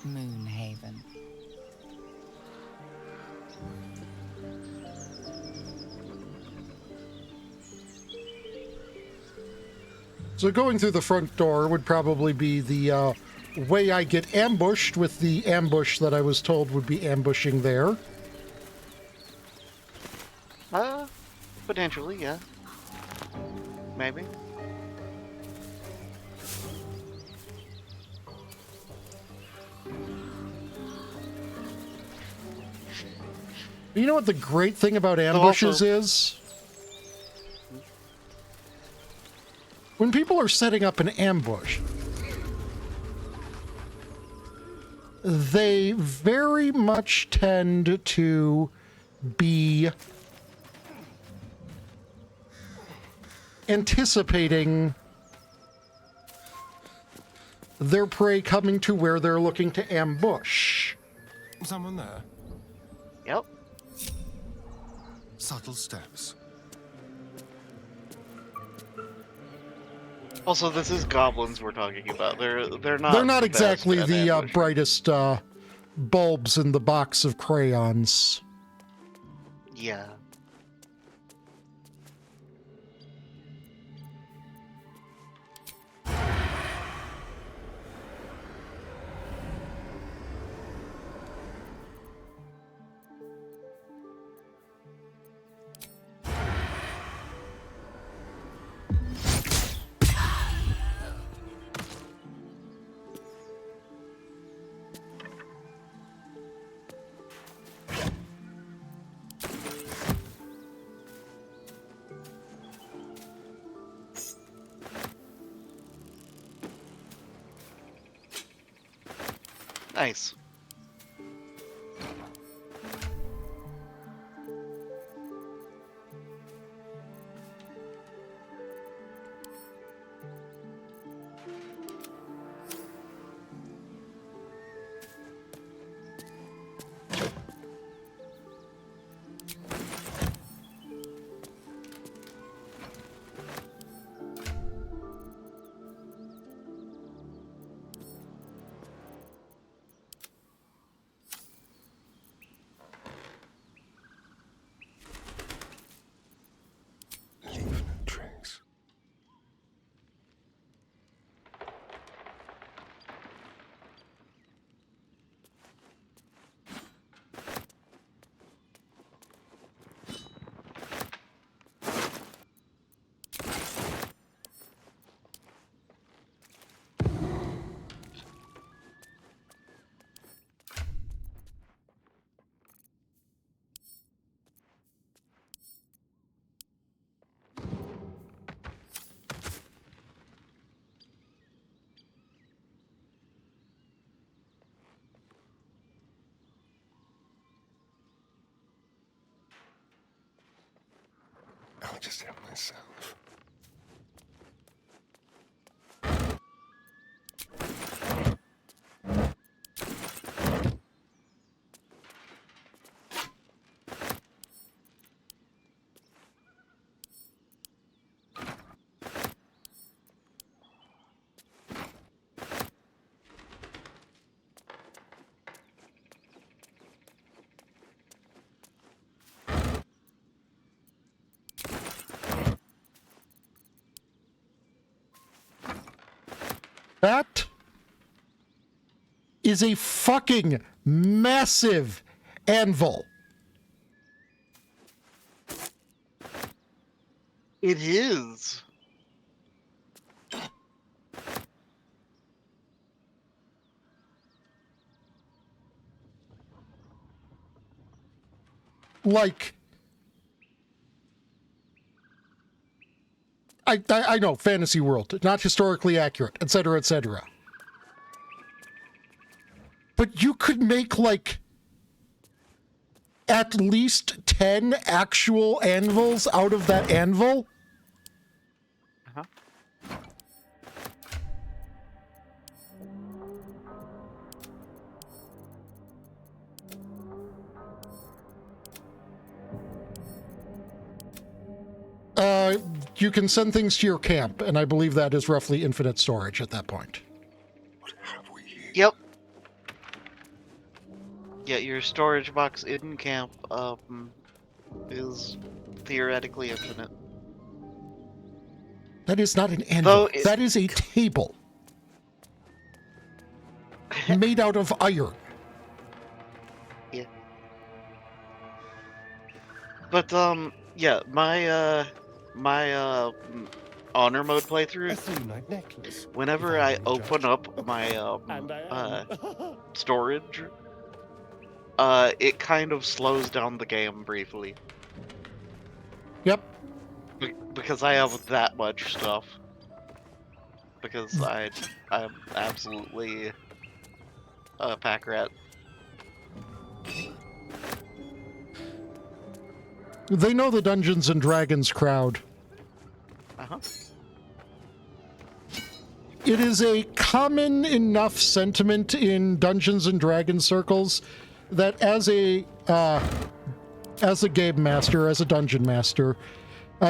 Moonhaven. So going through the front door would probably be the way I get ambushed with the ambush that I was told would be ambushing there. Potentially, yeah. Maybe. You know what the great thing about ambushes is? When people are setting up an ambush, they very much tend to be anticipating their prey coming to where they're looking to ambush. Someone there? Yep. Subtle steps. Also, this is goblins we're talking about. They're not. They're not the exactly best the at ambush. brightest bulbs in the box of crayons. Yeah. Nice. I'll just help myself. That is a fucking massive anvil. It is. Like, I know, fantasy world, not historically accurate, etc., etc. But you could make, like, at least 10 actual anvils out of that anvil? Uh-huh. You can send things to your camp, and I believe that is roughly infinite storage at that point. Yep. Yeah, your storage box in camp is theoretically infinite. That is not an anvil. Though That is a table. Made out of iron. Yeah. But yeah, my honor mode playthrough, whenever I open up my storage, it kind of slows down the game briefly. Yep. Because I have that much stuff. Because I'm absolutely a pack rat. They know the Dungeons and Dragons crowd. Uh-huh. It is a common enough sentiment in Dungeons and Dragons circles that as a game master, as a dungeon master,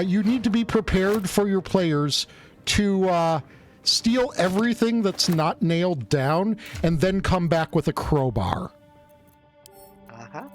you need to be prepared for your players to steal everything that's not nailed down and then come back with a crowbar. Uh-huh.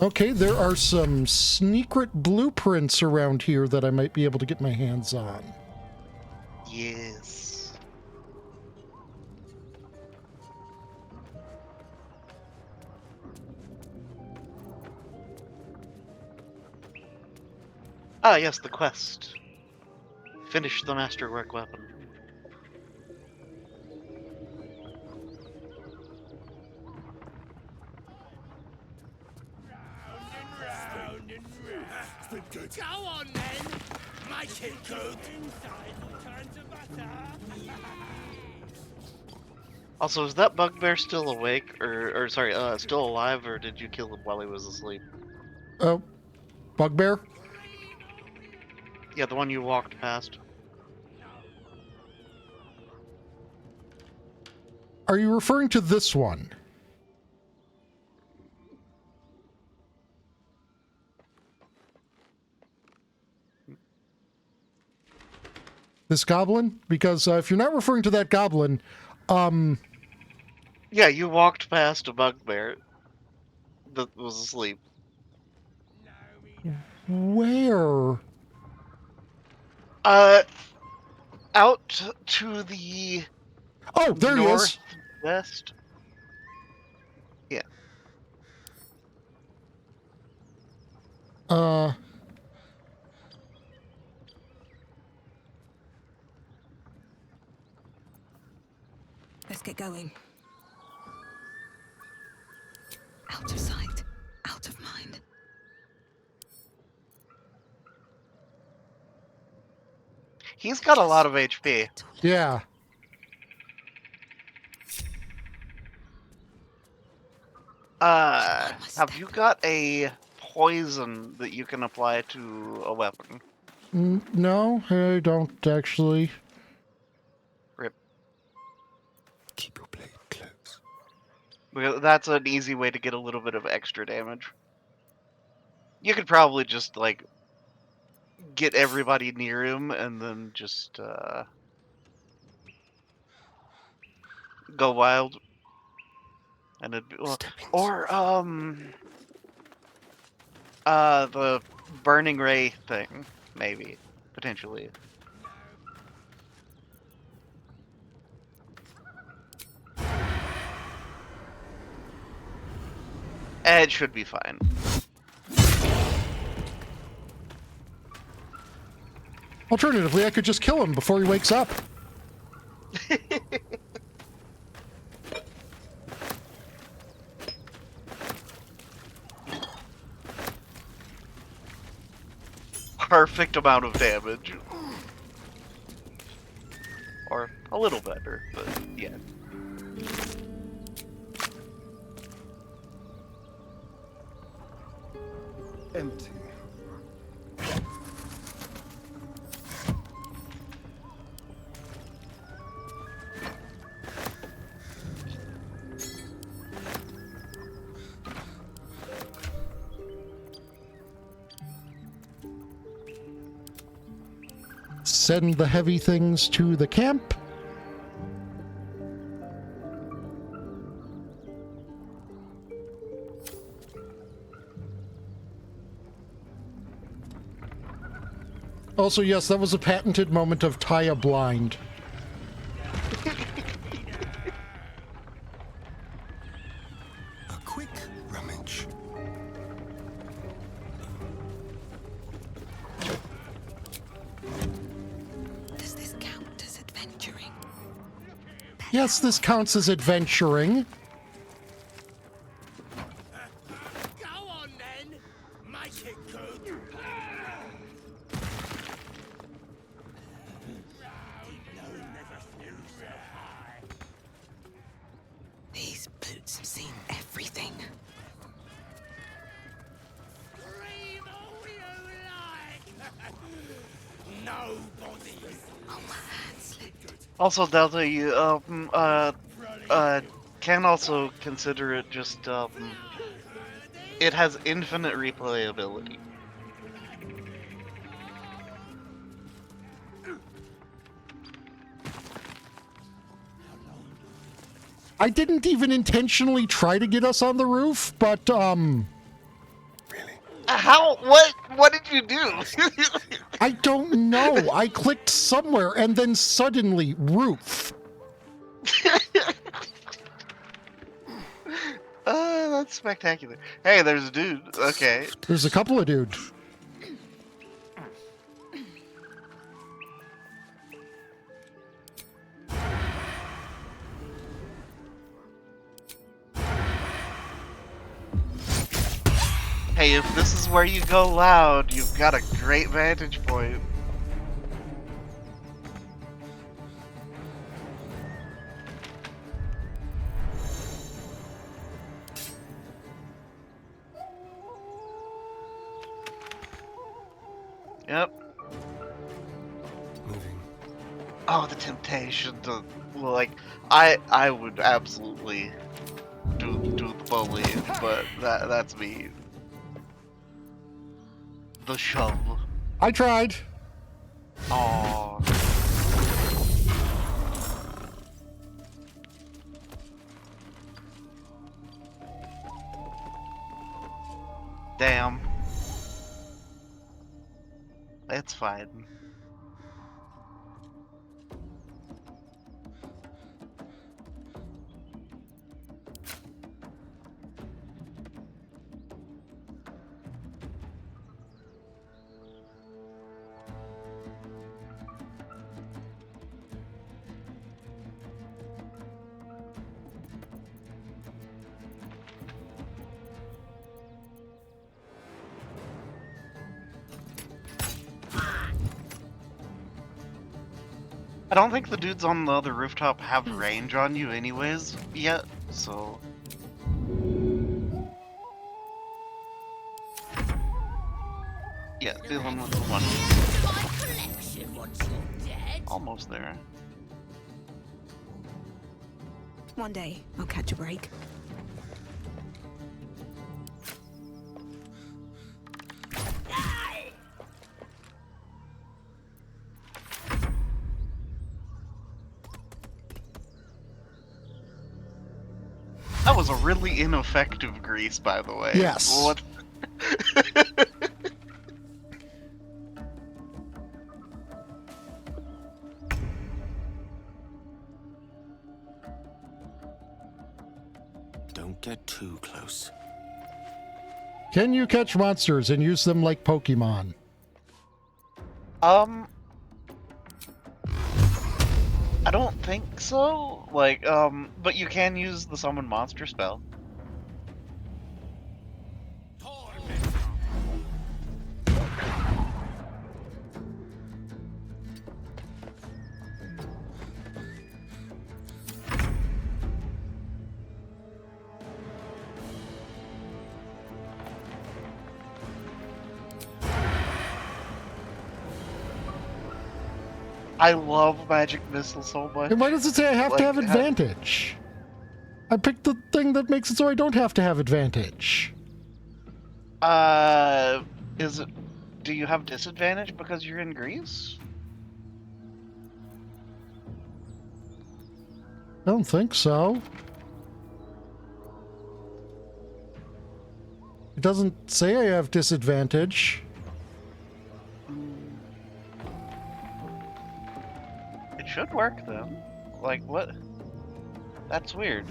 Okay, there are some secret blueprints around here that I might be able to get my hands on. Yes. Ah, yes, the quest. Finish the masterwork weapon. nothing good. Go on then. Make it good. Inside will turn to butter. Also, is that bugbear still awake, or sorry, still alive, or did you kill him while he was asleep? Oh, bugbear? Yeah, the one you walked past. Are you referring to this one? This goblin? Because if you're not referring to that goblin, yeah, you walked past a bugbear that was asleep. Where? Out to the oh, there he is. Northwest. Yeah. Let's get going. Out of sight, out of mind. He's got a lot of HP. Yeah. Have you got a poison that you can apply to a weapon? No, I don't actually. Rip. Keep your blade close. Because that's an easy way to get a little bit of extra damage. You could probably just, like, get everybody near him and then just, go wild. And it'd be, well, or, the burning ray thing, maybe, potentially. It should be fine. Alternatively, I could just kill him before he wakes up. Perfect amount of damage. Or a little better, but yeah. Empty. Send the heavy things to the camp. Also, yes, that was a patented moment of tie a blind. A quick rummage. Does this count as adventuring? Yes, this counts as adventuring. Go on then. Make it good. These boots have seen everything. Scream all you like. Nobody's. Oh, my hand slipped. Also, Delta, you can also consider it just it has infinite replayability. I didn't even intentionally try to get us on the roof, but How? What did you do? I don't know. I clicked somewhere and then suddenly roof. That's spectacular. Hey, there's a dude. Okay. There's a couple of dudes. Hey, if this is where you go loud, you've got a great vantage point. Yep. Moving. Oh, the temptation to, like, I would absolutely do the bullying, but that's me. The shove. I tried. Aww. Damn. It's fine. I don't think the dudes on the other rooftop have range on you anyways yet, so... Yeah, dealing with the one. Almost there. One day, I'll catch a break. That was a really ineffective grease, by the way. Yes. What? Don't get too close. Can you catch monsters and use them like Pokemon? I don't think so. Like, but you can use the summon monster spell. I love magic missile so much. And why does it say I have to have advantage? I picked the thing that makes it so I don't have to have advantage. Is it? Do you have disadvantage because you're in Greece? I don't think so. It doesn't say I have disadvantage. It should work then. Like, what? That's weird.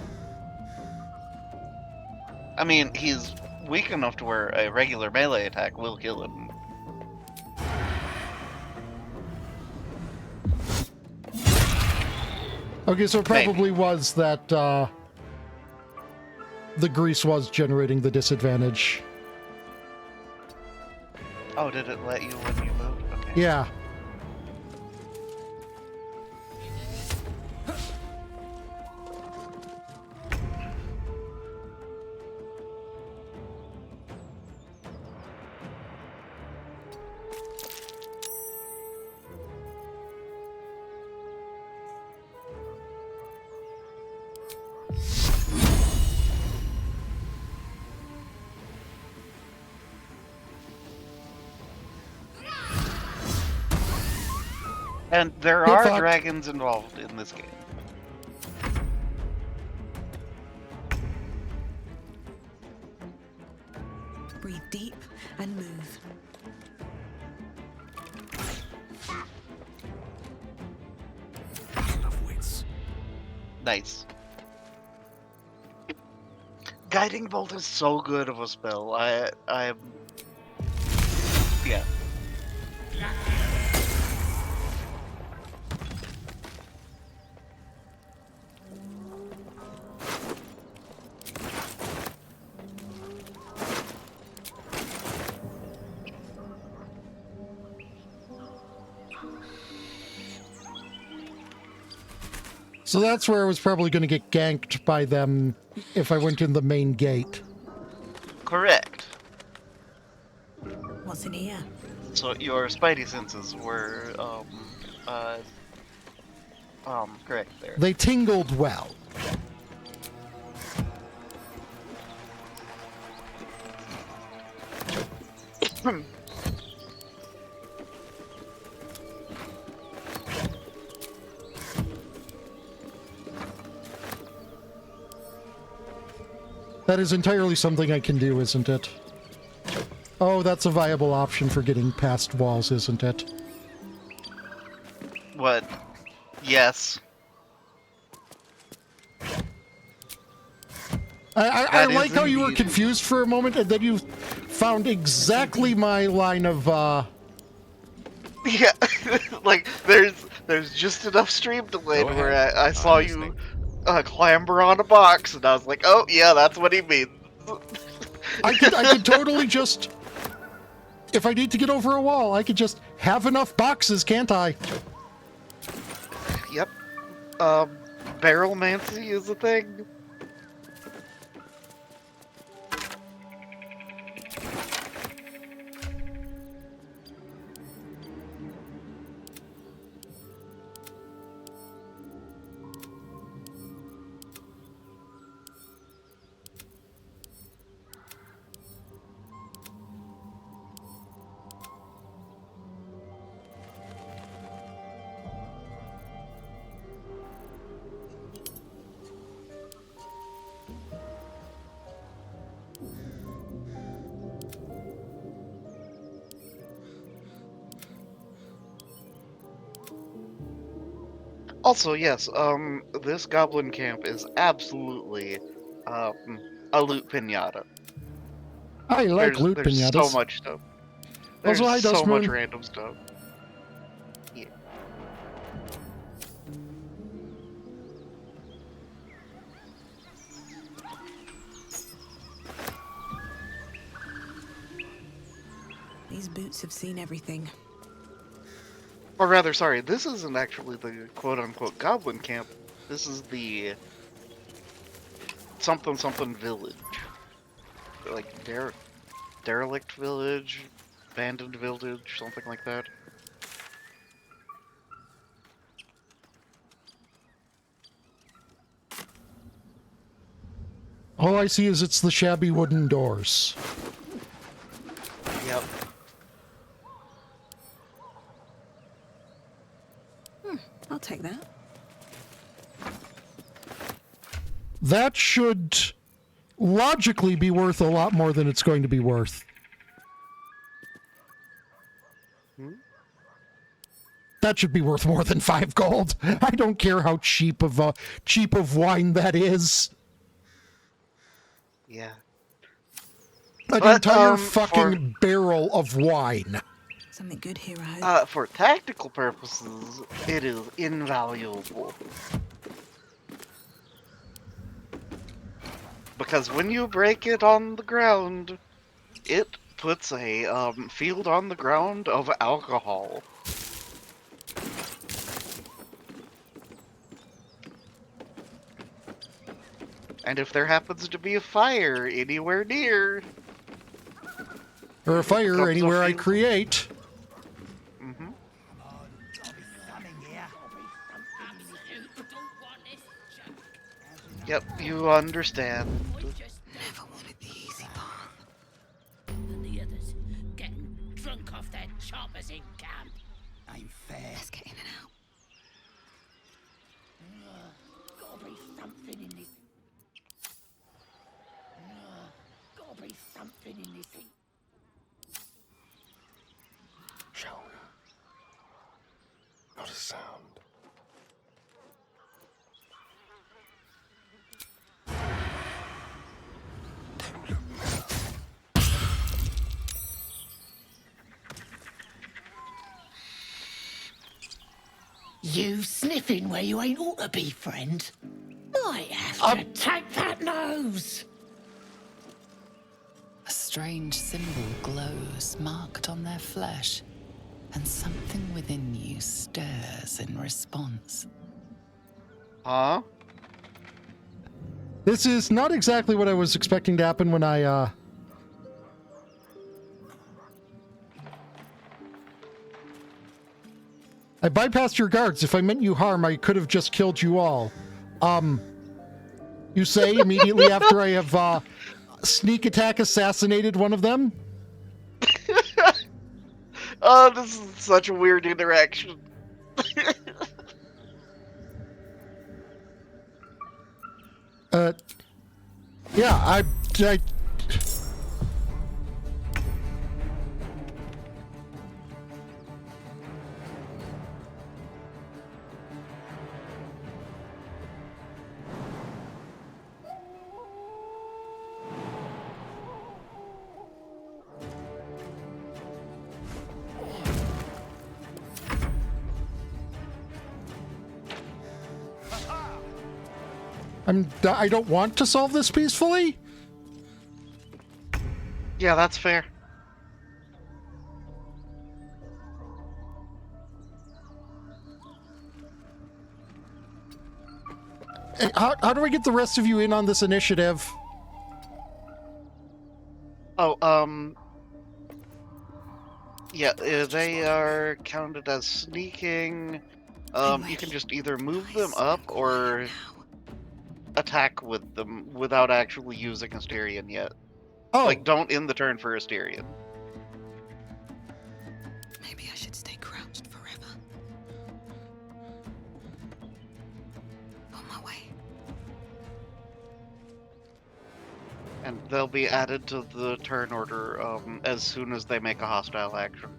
I mean, he's weak enough to where a regular melee attack will kill him. Okay, so it probably was that the grease was generating the disadvantage. Oh, did it let you when you moved? Okay. Yeah. And there Get are fucked. dragons involved in this game. Breathe deep and move. Battle of wits. Nice. Guiding Bolt is so good of a spell. I'm... Yeah. So that's where I was probably going to get ganked by them if I went in the main gate. Correct. What's in here? So your spidey senses were correct there. They tingled well. That is entirely something I can do, isn't it? Oh, that's a viable option for getting past walls, isn't it? What? Yes. I like how you were confused for a moment, and then you found exactly my line of, Yeah, like, there's just enough stream delay where I saw you clamber on a box, and I was like, oh, yeah, that's what he means. I could totally just... If I need to get over a wall, I could just have enough boxes, can't I? Yep. Barrelmancy is a thing. Also, yes, this goblin camp is absolutely a loot pinata. I like loot there's pinatas. There's so much stuff. There's Also, hi, so Dustmoon. much random stuff. Yeah. These boots have seen everything. Or rather, sorry, this isn't actually the quote-unquote goblin camp. This is the something village. Like derelict village, abandoned village, something like that. All I see is it's the shabby wooden doors. Yep. I'll take that. That should logically be worth a lot more than it's going to be worth. That should be worth more than 5 gold. I don't care how cheap of wine that is. Yeah. An entire fucking barrel of wine. Something good here, I hope. For tactical purposes, it is invaluable. Because when you break it on the ground, it puts a field on the ground of alcohol. And if there happens to be a fire anywhere near... Or a fire anywhere I create. Mm-hmm. Yep, you understand. Never wanted the easy path. And the others getting drunk off their choppers in camp. Ain't fair. Let's get in and out. Gotta be something in this. Gotta be something in this thing. Shall we? Not a sound. You sniffing where you ain't ought to be, friend. Might have to take that nose. A strange symbol glows, marked on their flesh, and something within you stirs in response. Huh? This is not exactly what I was expecting to happen when I bypassed your guards. If I meant you harm, I could have just killed you all. You say immediately after I have sneak attack assassinated one of them? Oh, this is such a weird interaction. Yeah, I I don't want to solve this peacefully. Yeah, that's fair. How do I get the rest of you in on this initiative? Oh, yeah, they are counted as sneaking. You can just either move them up or attack with them without actually using Asterion yet. Oh. Like, don't end the turn for Asterion. Maybe I should stay crouched forever. On my way. And they'll be added to the turn order as soon as they make a hostile action.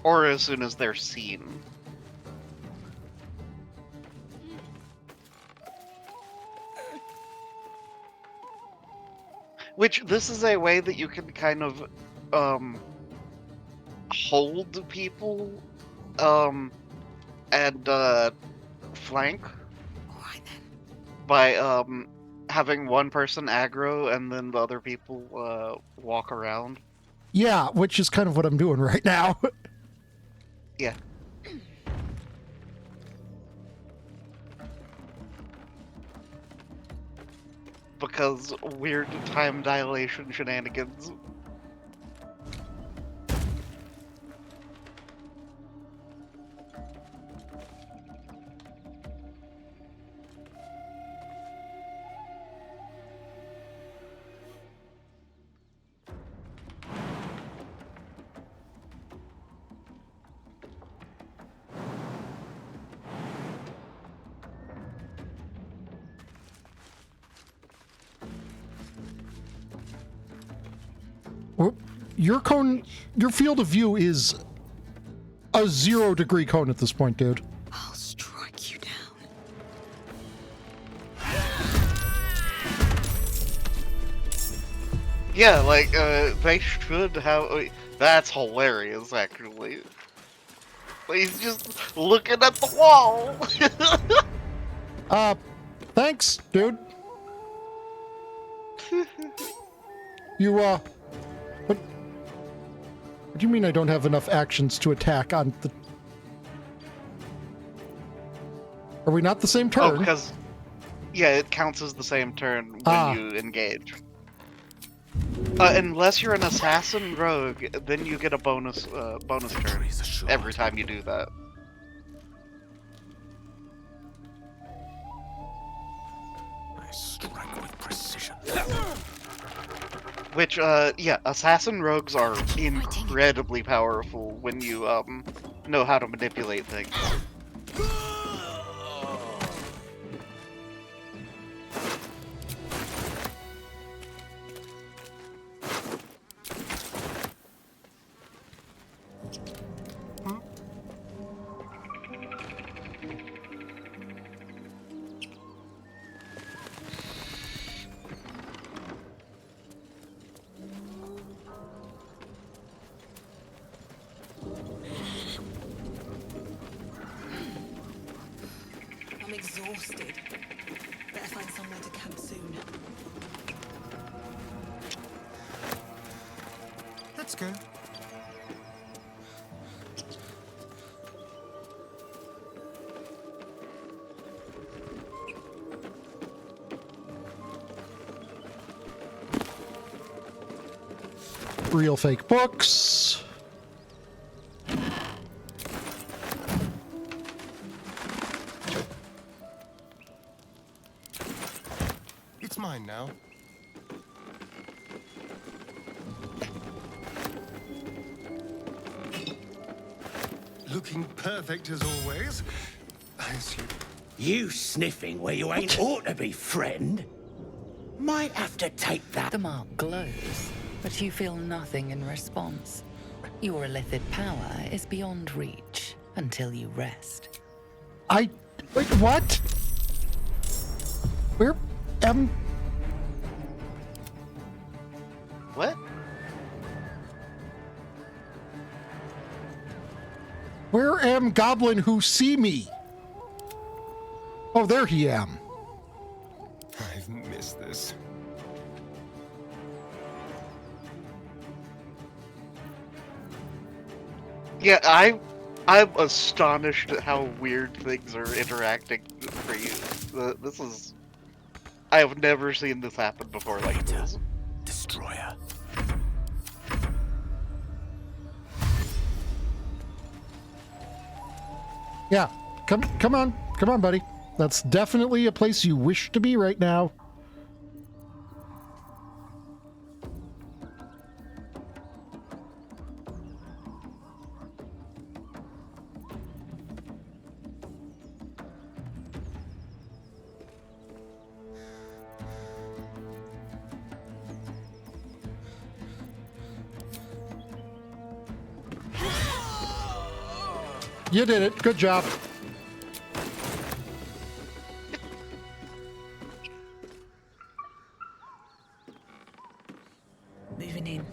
Or as soon as they're seen. Which, this is a way that you can kind of hold people and flank by having one person aggro and then the other people walk around. Yeah, which is kind of what I'm doing right now. Yeah. Because weird time dilation shenanigans. Your cone, your field of view is a 0-degree cone at this point, dude. I'll strike you down. Yeah, like, they should have... That's hilarious, actually. He's just looking at the wall! Thanks, dude. You, what do you mean I don't have enough actions to attack on the... Are we not the same turn? Oh, because... Yeah, it counts as the same turn when you engage. Unless you're an assassin rogue, then you get a bonus turn every time you do that. I strike with precision. Which, yeah, assassin rogues are incredibly powerful when you, know how to manipulate things. I'm exhausted. Better find somewhere to camp soon. Let's go. Real fake books. It's mine now. Looking perfect as always. I assume. You sniffing where you ain't ought to be, friend? Might have to take that. The mark glows, but you feel nothing in response. Your illithid power is beyond reach until you rest. Wait, what? Where am... What? Where am Goblin who see me? Oh, there he am. I've missed this. Yeah, I'm astonished at how weird things are interacting for you. This is... I have never seen this happen before like this. Destroyer. Yeah, come on, buddy. That's definitely a place you wish to be right now. You did it. Good job. Moving in.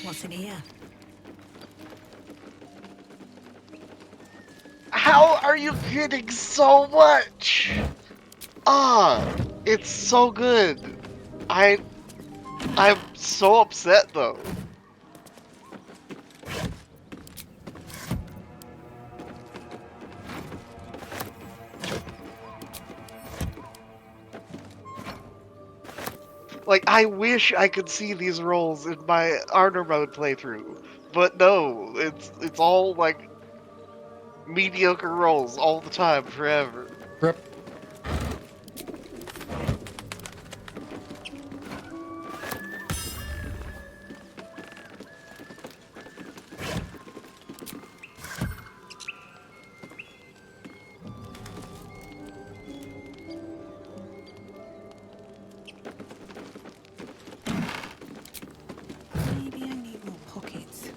What's in here? How are you getting so much? Ah, it's so good. I'm so upset though. Like, I wish I could see these rolls in my Armor mode playthrough, but no, it's all like mediocre rolls all the time, forever. Rip. Maybe I need more pockets.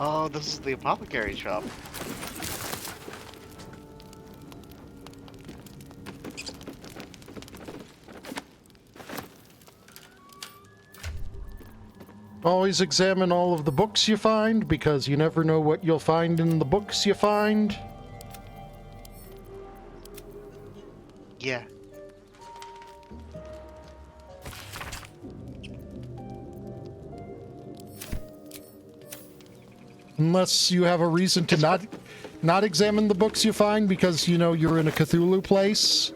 Oh, this is the apothecary shop. Always examine all of the books you find, because you never know what you'll find in the books you find. Yeah. Unless you have a reason to not examine the books you find because, you know, you're in a Cthulhu place.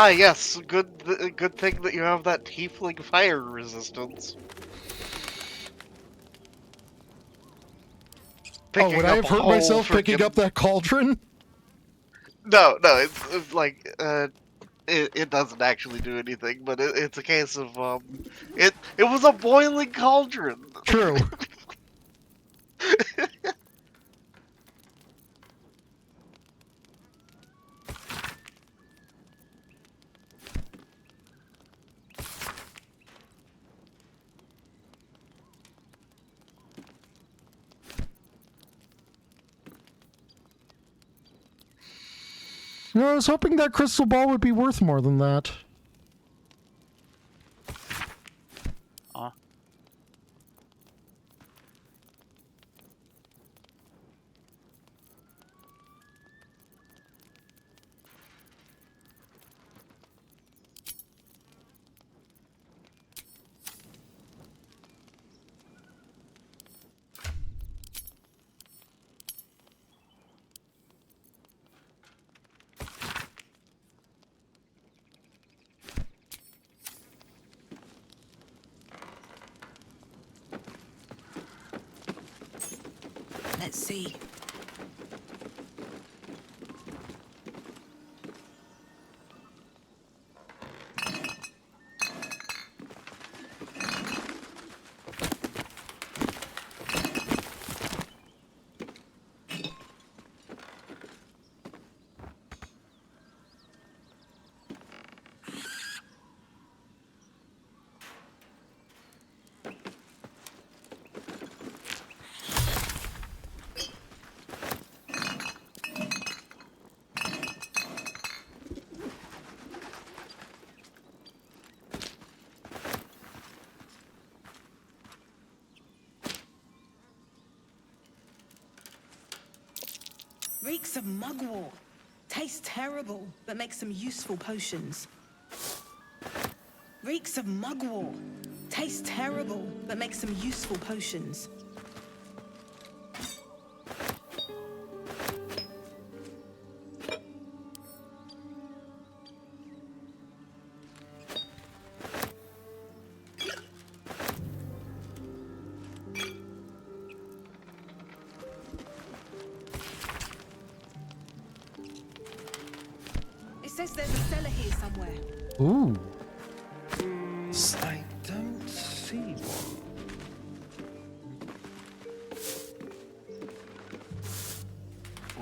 Ah, yes, good thing that you have that tiefling fire resistance. Oh, would I have hurt myself picking up that cauldron? No, it's like, it doesn't actually do anything, but it's a case of, it was a boiling cauldron. True. No, I was hoping that crystal ball would be worth more than that. Let's see. Reeks of mugwort. Tastes terrible, but makes some useful potions. Reeks of mugwort. Tastes terrible, but makes some useful potions. It says there's a cellar here somewhere. Ooh. I don't see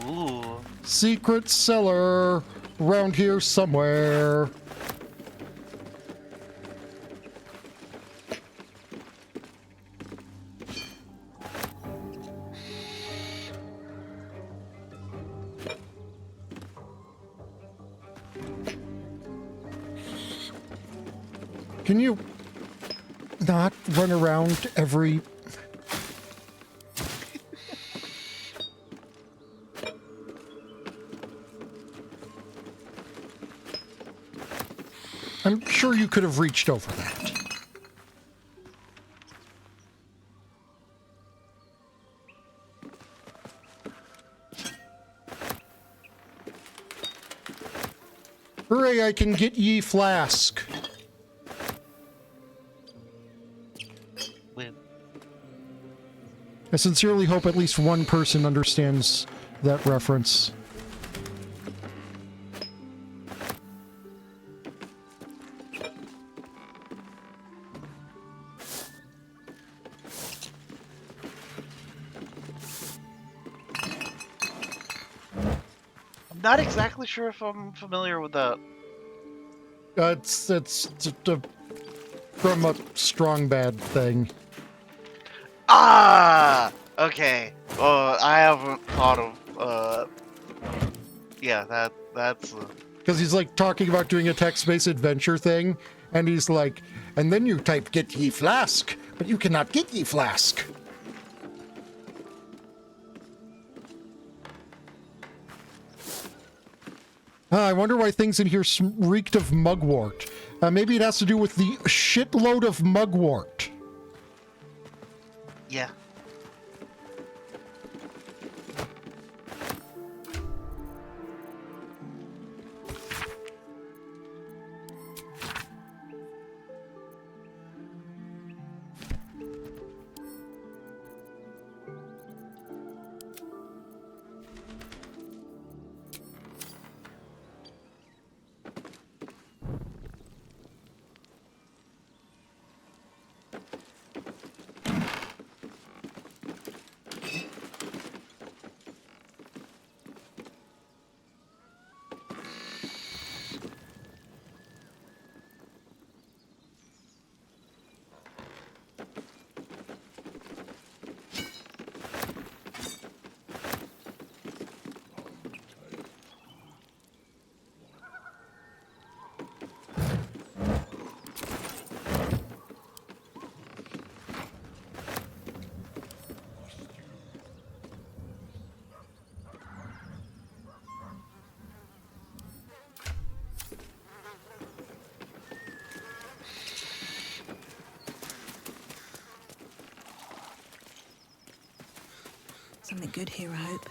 one. Ooh. Secret cellar around here somewhere. Can you not run around every... I'm sure you could have reached over that. Hooray, I can get ye flask. I sincerely hope at least one person understands that reference. I'm not exactly sure if I'm familiar with that. It's from a strong bad thing. Ah! Okay. I haven't thought of, yeah, that's... Because he's like talking about doing a text-based adventure thing, and he's like, and then you type get ye flask, but you cannot get ye flask. I wonder why things in here reeked of mugwort. Maybe it has to do with the shitload of mugwort. Yeah. something good here, I hope.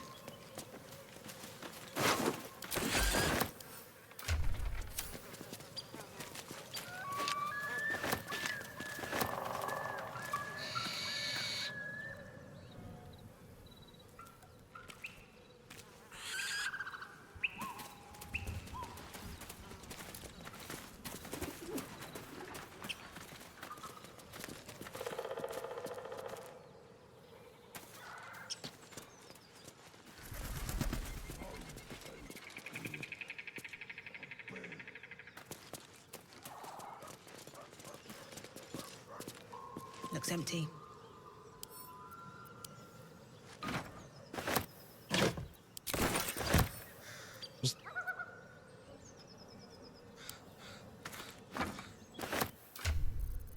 Looks empty.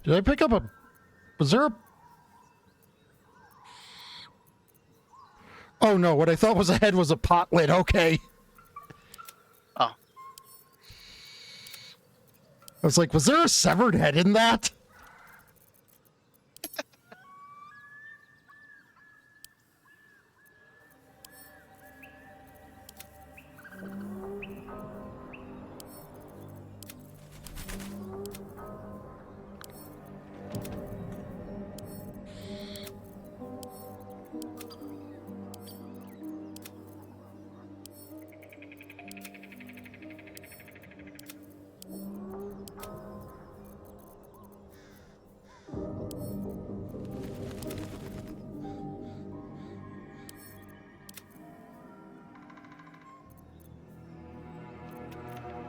Did I pick up a... Was there a... Oh no, what I thought was a head was a pot lid. Okay. Oh. I was like, was there a severed head in that?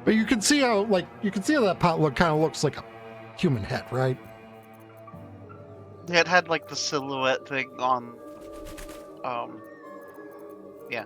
But you can see how, like, you can see how that pot kind of looks like a human head, right? It had like the silhouette thing on. Yeah.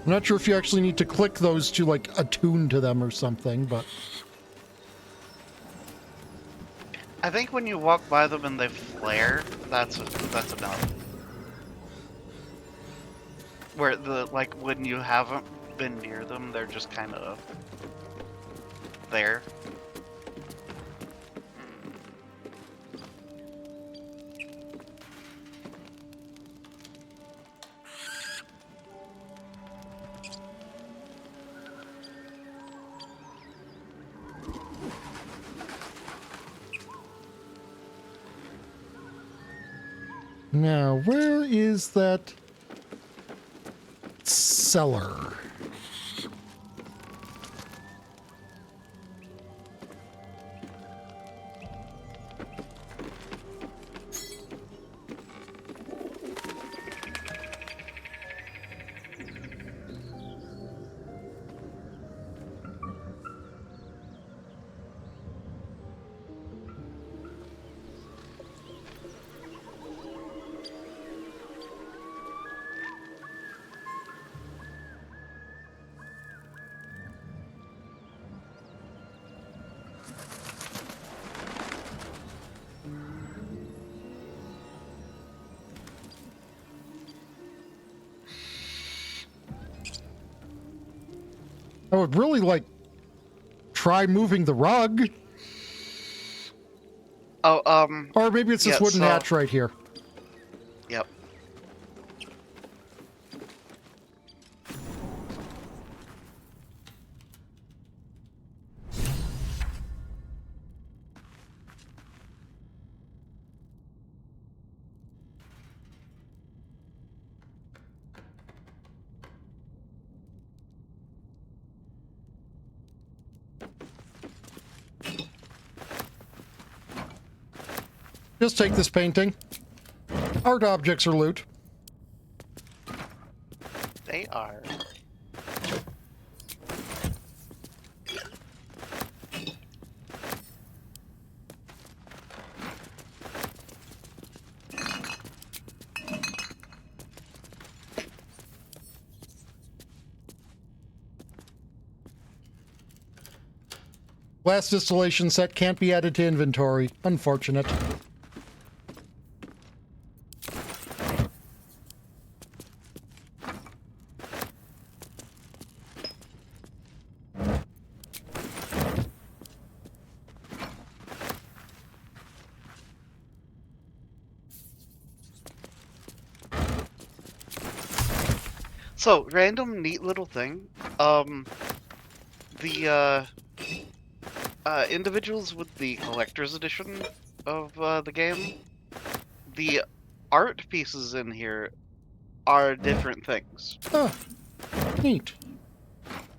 I'm not sure if you actually need to click those to, like, attune to them or something, but... I think when you walk by them and they flare, that's enough. Where like when you haven't been near them, they're just kind of there. Now, where is that cellar? I would really like try moving the rug. Oh, or maybe it's this wooden hatch right here. Yep. Just take this painting. Art objects are loot. They are. Last distillation set can't be added to inventory. Unfortunate. So, random neat little thing. The individuals with the collector's edition of the game, the art pieces in here are different things. Huh. Neat.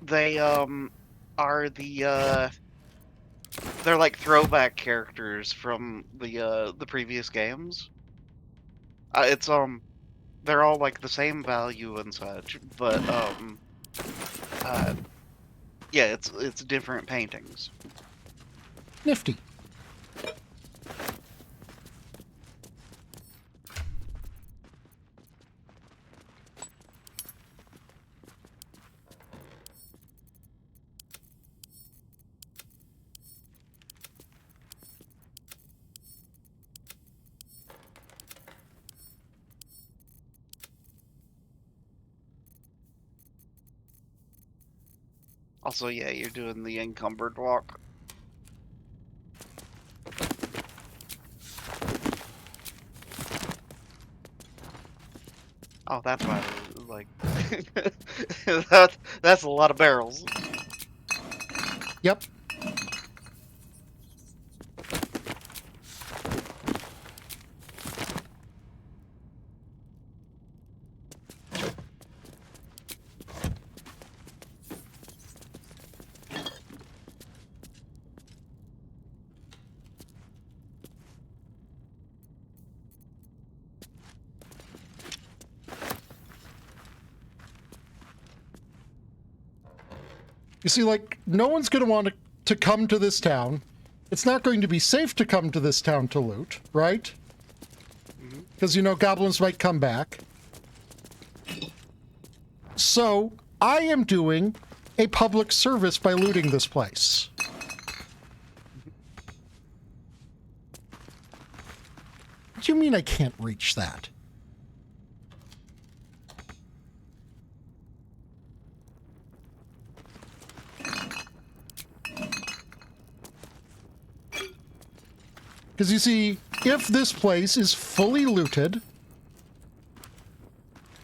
They are they're like throwback characters from the previous games. It's they're all like the same value and such, but yeah, it's different paintings. Nifty. Also, yeah, you're doing the encumbered walk. Oh, that's why, like, that's a lot of barrels. Yep. You see, like, no one's going to want to come to this town. It's not going to be safe to come to this town to loot, right? Because, you know, goblins might come back. So, I am doing a public service by looting this place. What do you mean I can't reach that? Because you see, if this place is fully looted,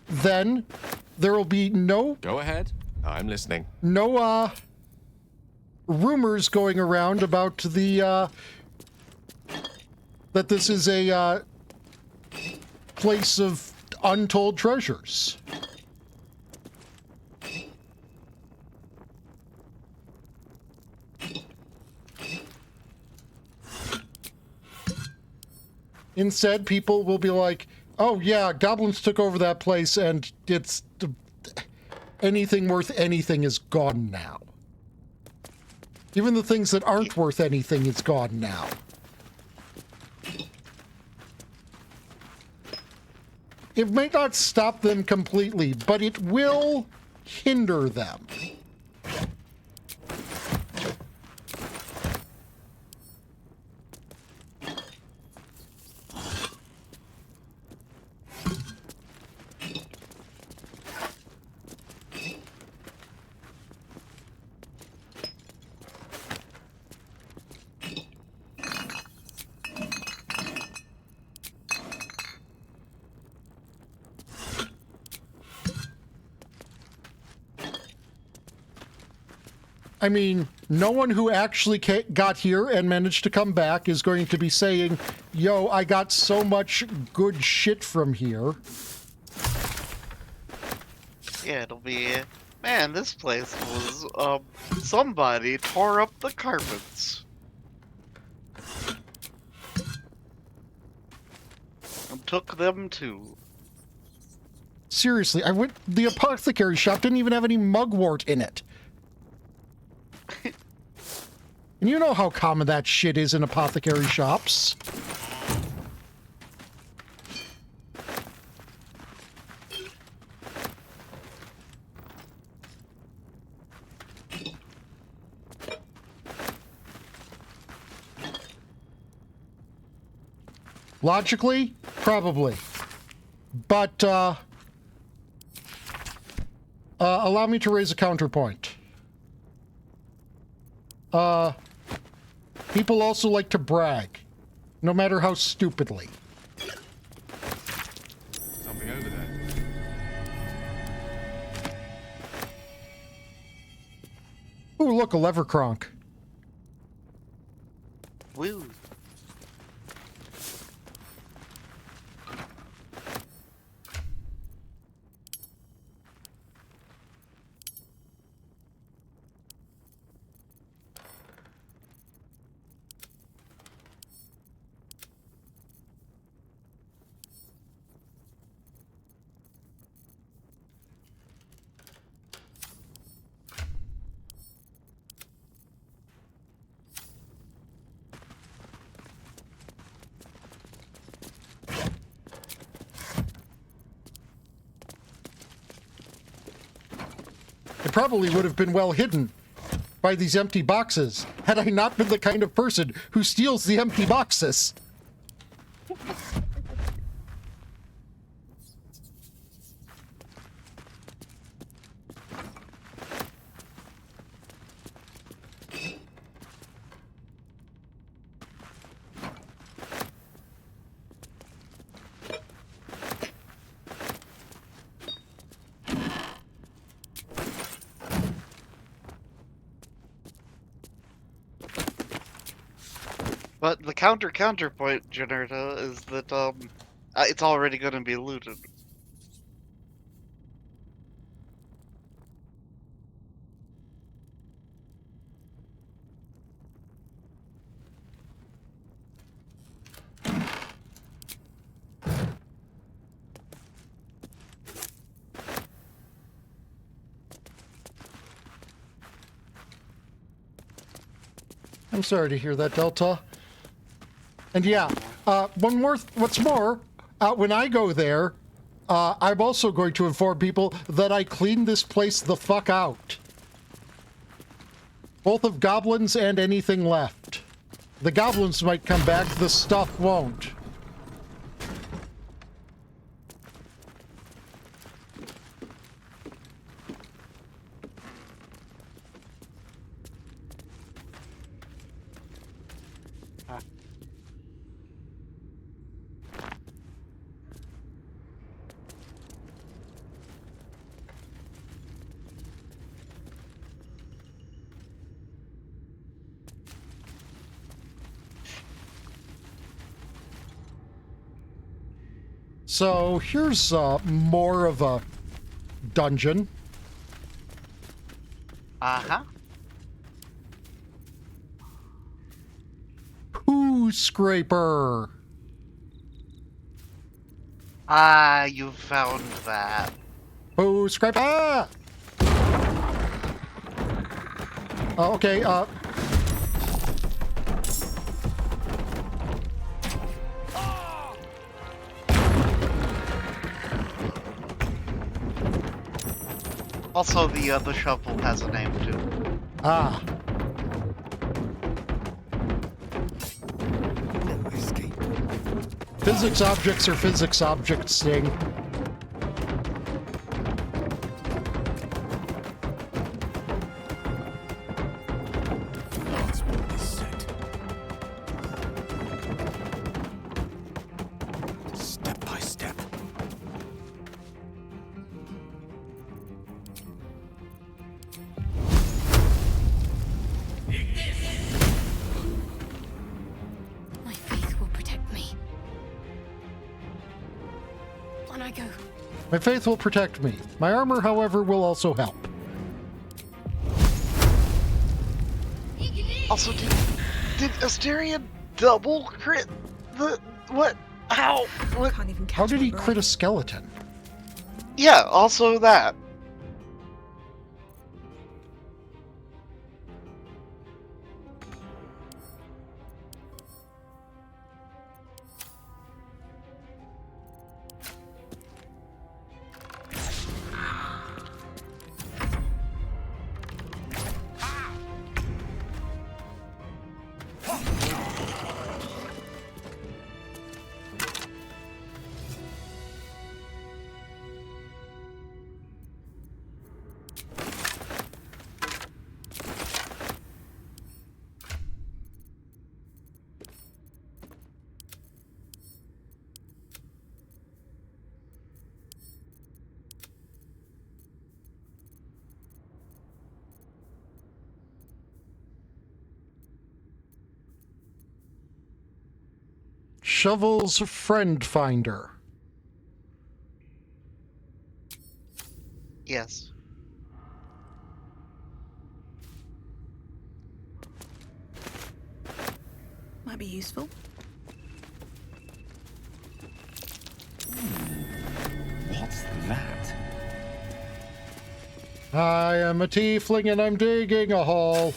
then there will be no... Go ahead. I'm listening. No, rumors going around about the, that this is a, place of untold treasures. Instead, people will be like, oh yeah, goblins took over that place and it's... anything worth anything is gone now. Even the things that aren't worth anything is gone now. It may not stop them completely, but it will hinder them. I mean, no one who actually got here and managed to come back is going to be saying, yo, I got so much good shit from here. Yeah, it'll be, man, this place was, somebody tore up the carpets. And took them too. Seriously, the apothecary shop didn't even have any mugwort in it. And you know how common that shit is in apothecary shops. Logically, probably. But, allow me to raise a counterpoint. People also like to brag, no matter how stupidly. Something over there. Ooh, look, a lever cronk. Woo. It probably would have been well hidden by these empty boxes, had I not been the kind of person who steals the empty boxes. But the counterpoint, Generta, is that it's already going to be looted. I'm sorry to hear that, Delta. And yeah, what's more, when I go there, I'm also going to inform people that I cleaned this place the fuck out. Both of goblins and anything left. The goblins might come back, the stuff won't. So here's more of a dungeon. Uh-huh. Poo scraper. Ah, you found that. Poo scraper. Ah! Okay, Also, the shovel has a name too. Ah. Physics objects are physics objects, Sting. Step by step. My faith will protect me. On I go. My faith will protect me. My armor, however, will also help. Also, did Asterion double crit the what? How? What? Can't even catch How did my he breath. crit a skeleton? Yeah, also that. Shovel's Friend Finder. Yes. Might be useful. What's that? I am a tiefling and I'm digging a hole.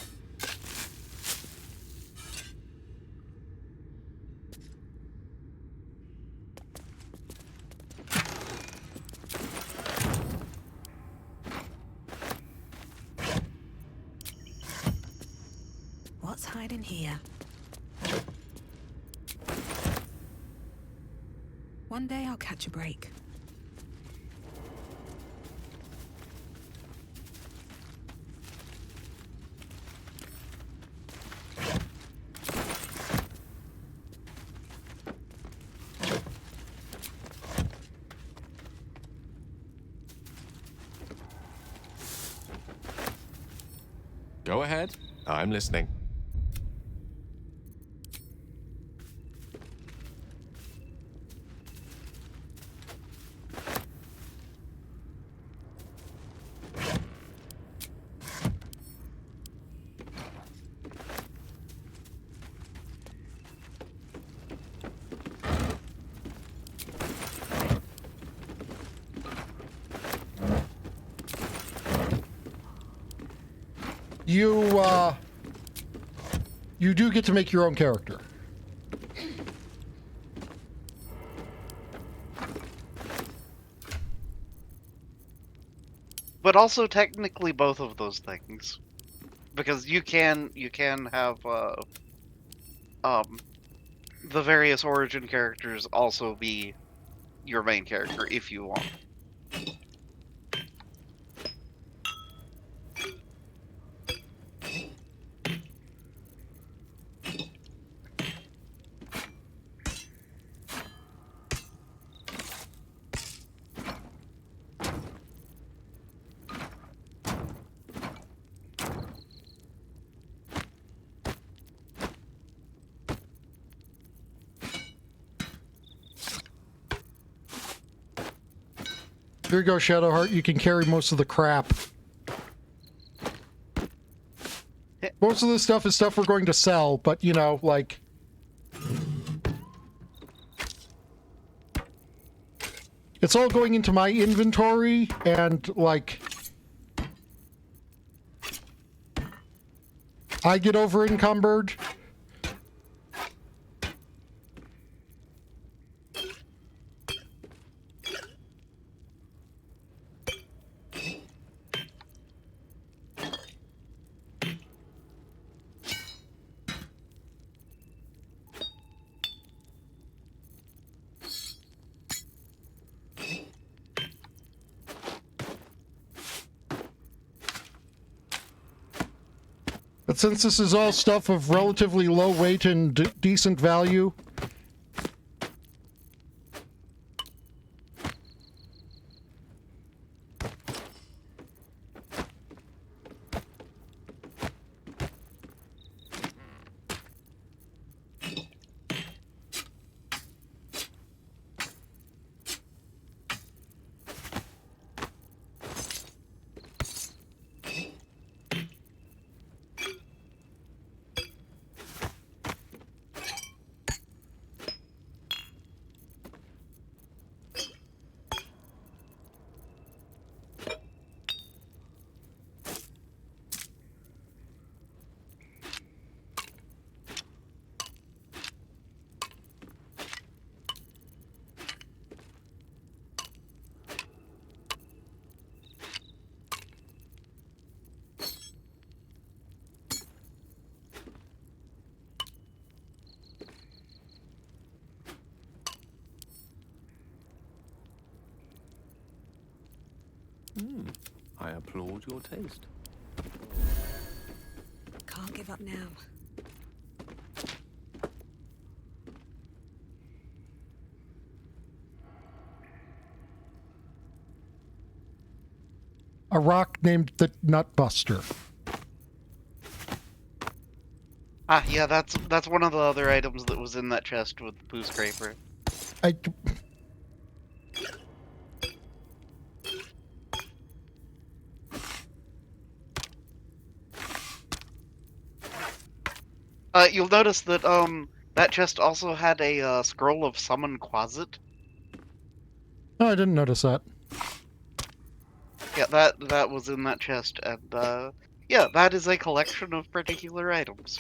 What's hiding here? One day I'll catch a break. Go ahead. I'm listening. You do get to make your own character. But also technically both of those things. Because you can have the various origin characters also be your main character if you want. Here you go, Shadowheart. You can carry most of the crap. Most of this stuff is stuff we're going to sell, but, you know, like... It's all going into my inventory, and, like... I get over encumbered. But since this is all stuff of relatively low weight and decent value... I applaud your taste. Can't give up now. A rock named the Nutbuster. Ah, yeah, that's one of the other items that was in that chest with the poo scraper. You'll notice that that chest also had a scroll of summon Quasit. Oh, I didn't notice that. Yeah, that was in that chest, and yeah, that is a collection of particular items.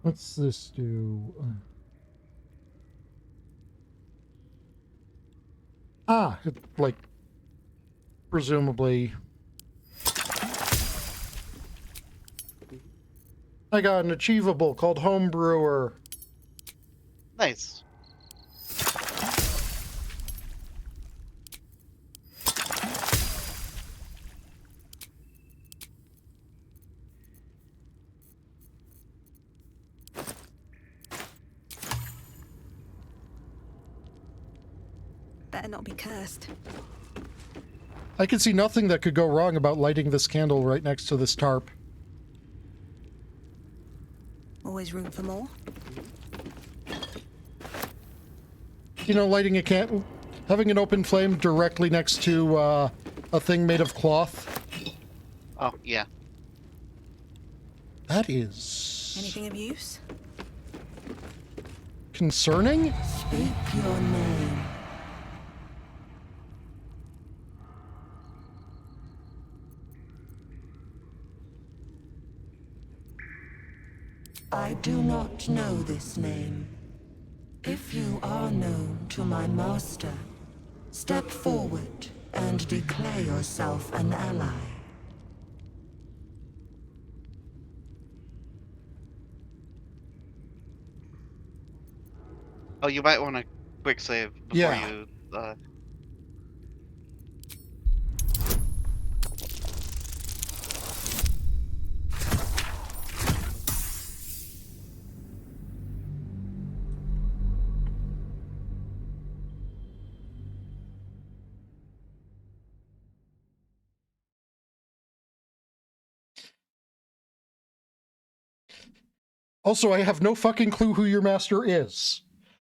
What's this do? It, like, presumably... I got an achievable called Homebrewer. Nice. Better not be cursed. I can see nothing that could go wrong about lighting this candle right next to this tarp. Always room for more. You know, lighting a candle, having an open flame directly next to a thing made of cloth. Oh, yeah. That is... Anything of use? Concerning? Speak your name. I do not know this name. If you are known to my master, step forward and declare yourself an ally. Oh, you might want to quick save before you. Also, I have no fucking clue who your master is.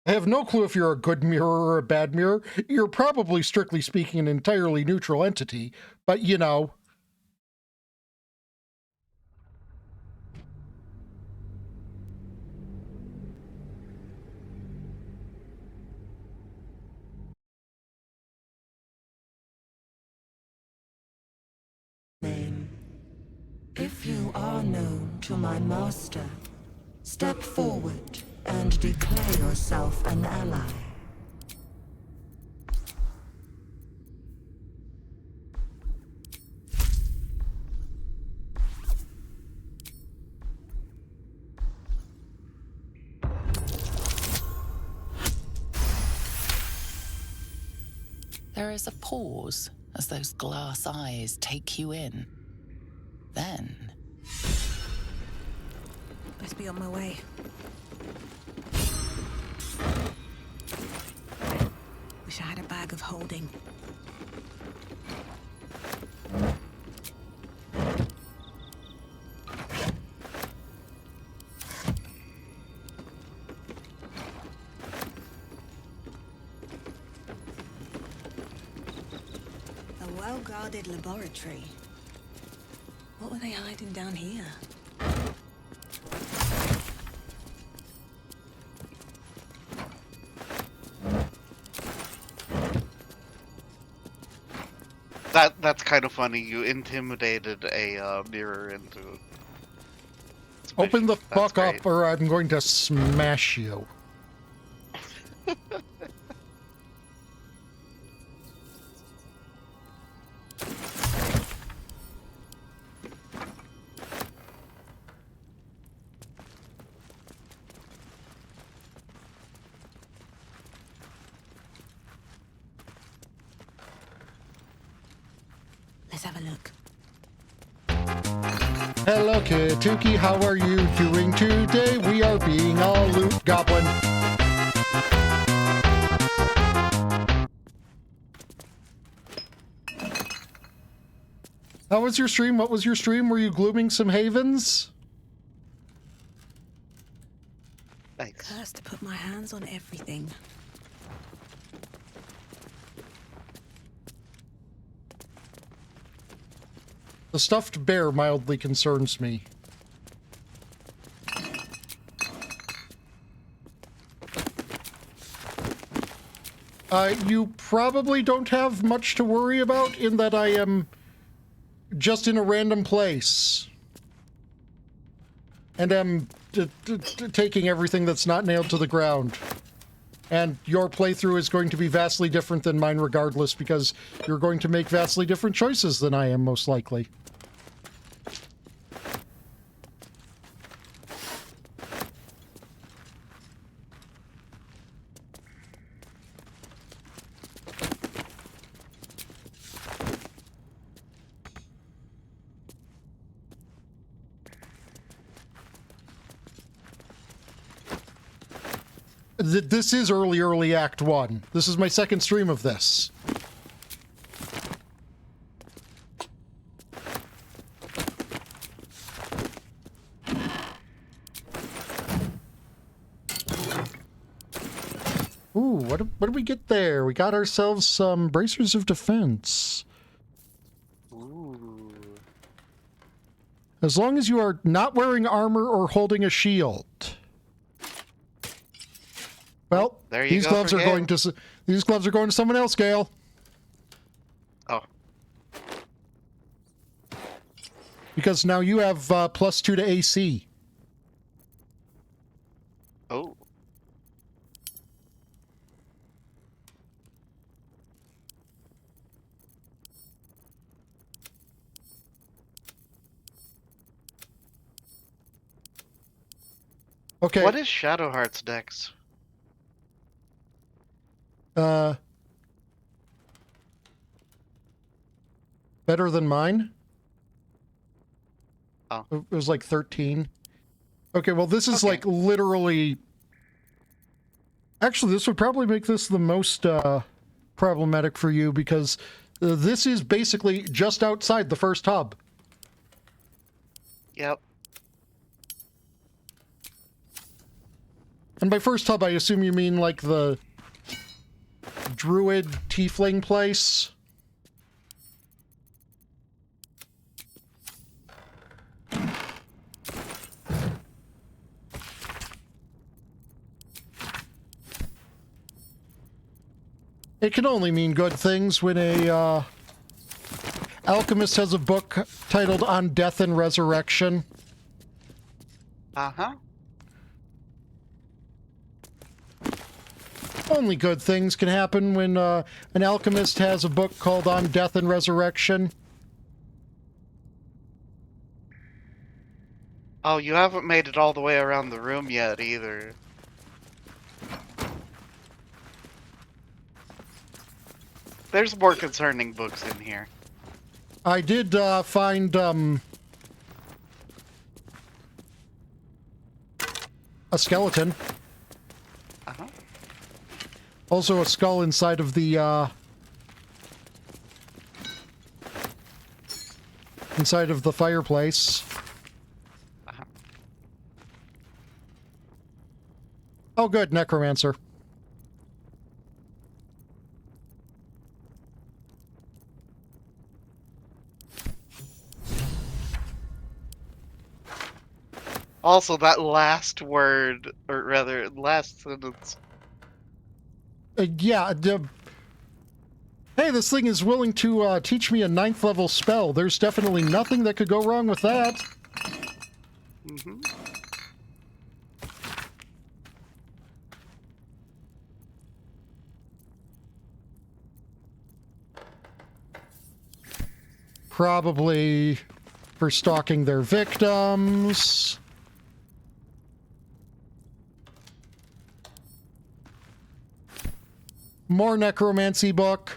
I have no clue if you're a good mirror or a bad mirror. You're probably, strictly speaking, an entirely neutral entity, but you know. Name. If you are known to my master, step forward and declare yourself an ally. There is a pause as those glass eyes take you in. Then... Must be on my way. Wish I had a bag of holding. A well-guarded laboratory. What were they hiding down here? That's kind of funny. You intimidated a mirror into... Open the fuck up or I'm going to smash you. Let's have a look. Hello, Kituki. How are you doing today? We are being a loot goblin. How was your stream? What was your stream? Were you glooming some havens? Cursed to put my hands on everything. The stuffed bear mildly concerns me. You probably don't have much to worry about in that I am just in a random place. And am taking everything that's not nailed to the ground. And your playthrough is going to be vastly different than mine regardless, because you're going to make vastly different choices than I am, most likely. This is early Act 1. This is my second stream of this. Ooh, what did we get there? We got ourselves some bracers of defense. Ooh. As long as you are not wearing armor or holding a shield. Well, there you these go gloves for are Gale. going to these gloves are going to someone else, Gale. Oh. Because now you have +2 to AC. Oh. Okay. What is Shadowheart's dex? Better than mine? Oh. It was like 13. Okay, well, this is like literally... Actually, this would probably make this the most problematic for you because this is basically just outside the first hub. Yep. And by first hub, I assume you mean like the druid tiefling place? It can only mean good things when a alchemist has a book titled On Death and Resurrection. Uh-huh. Only good things can happen when an alchemist has a book called On Death and Resurrection. Oh, you haven't made it all the way around the room yet, either. There's more concerning books in here. I did find a skeleton. Uh-huh. Also a skull inside of the fireplace. Uh-huh. Oh, good, necromancer. Also, that last word, or rather, last sentence. Yeah, hey, this thing is willing to teach me a 9th level spell. There's definitely nothing that could go wrong with that. Mm-hmm. Probably for stalking their victims. More necromancy book.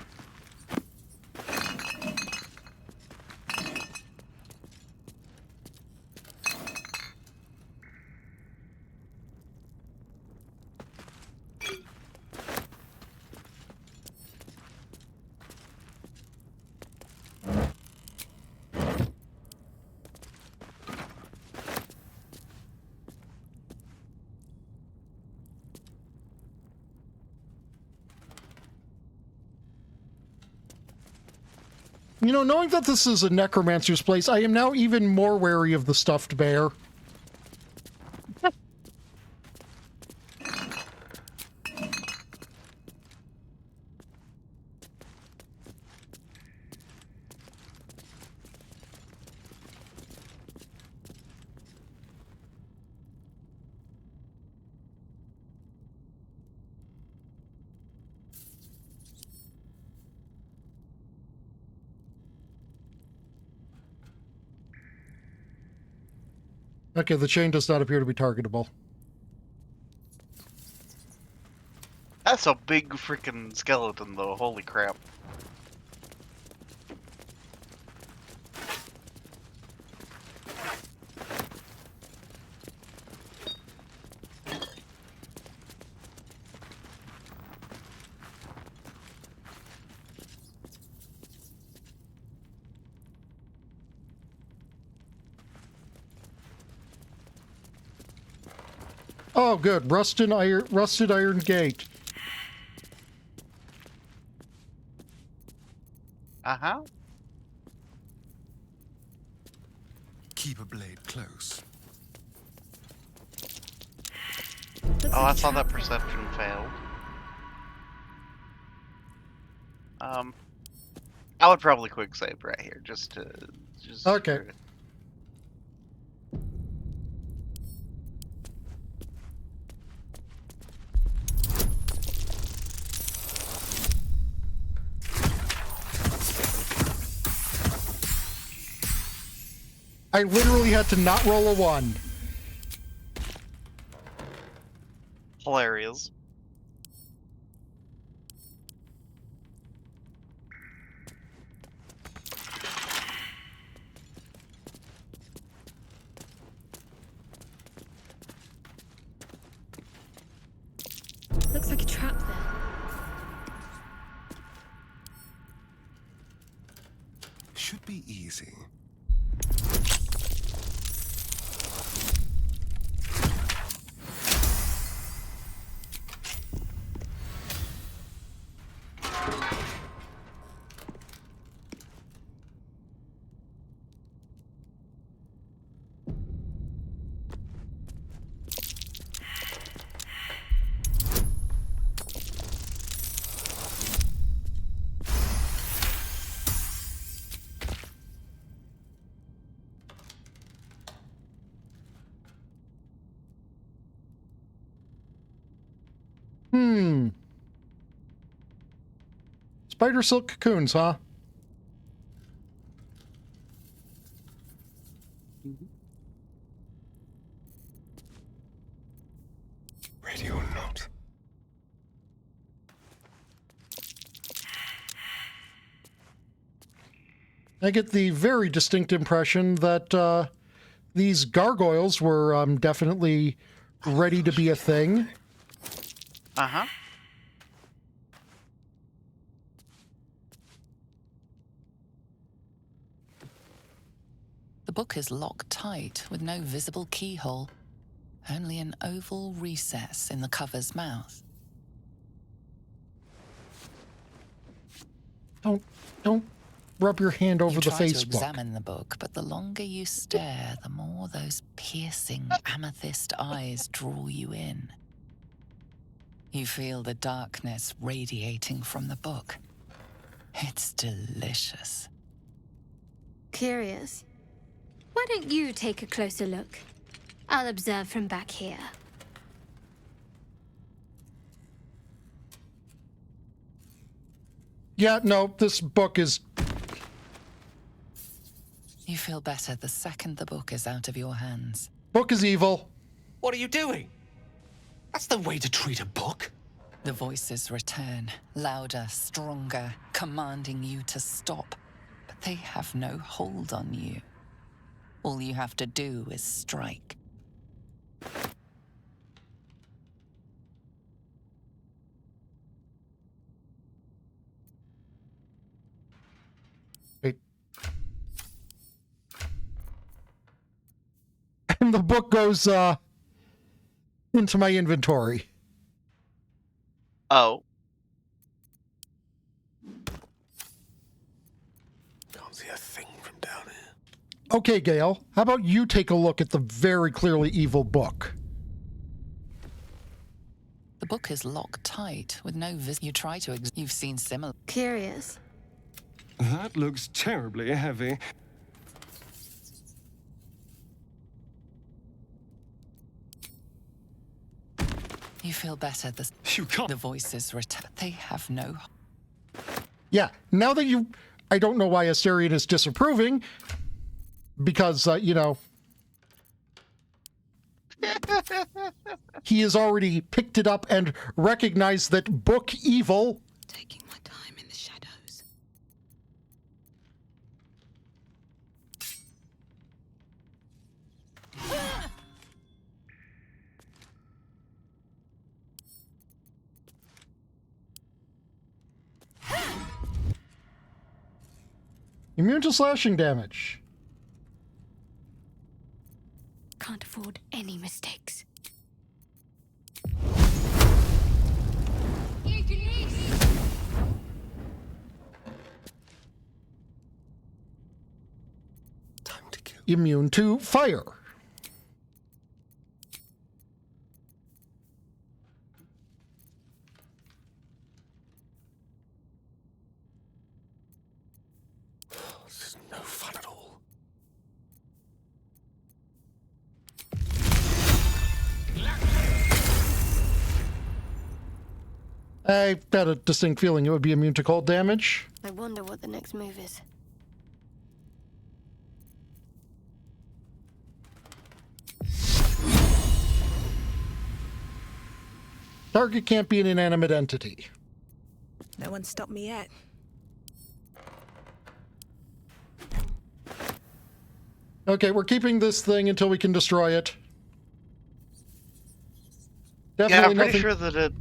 You know, knowing that this is a necromancer's place, I am now even more wary of the stuffed bear. Okay, the chain does not appear to be targetable. That's a big freaking skeleton, though. Holy crap. Oh, good. Rusted iron gate. Uh-huh. Keep a blade close. Oh, I saw that perception failed. I would probably quick save right here, just Okay. I literally had to not roll a 1. Hilarious. Looks like a trap there. Should be easy. Spider silk cocoons, huh? Radio note. I get the very distinct impression that these gargoyles were definitely ready to be a thing. Uh-huh. The book is locked tight with no visible keyhole, only an oval recess in the cover's mouth. Don't rub your hand over the You try to Facebook. examine the book, but the longer you stare, the more those piercing amethyst eyes draw you in. You feel the darkness radiating from the book. It's delicious. Curious. Why don't you take a closer look? I'll observe from back here. Yeah, no, this book is... You feel better the second the book is out of your hands. Book is evil. What are you doing? That's the way to treat a book. The voices return, louder, stronger, commanding you to stop. But they have no hold on you. All you have to do is strike. Wait. And the book goes into my inventory. Oh. Can't see a thing from down here. Okay, Gale, how about you take a look at the very clearly evil book? The book is locked tight with no You try to you've seen similar. Curious. That looks terribly heavy. You feel better You can't. The voices return. They have no... Yeah, now that you... I don't know why Asterion is disapproving, because, you know... he has already picked it up and recognized that book evil... Taking my time in the shadows. Immune to slashing damage. Can't afford any mistakes. Time to kill. Immune to fire. This is no fun at all. I had a distinct feeling it would be immune to cold damage. I wonder what the next move is. Target can't be an inanimate entity. No one stopped me yet. Okay, we're keeping this thing until we can destroy it. Definitely yeah, I'm pretty nothing, sure that it.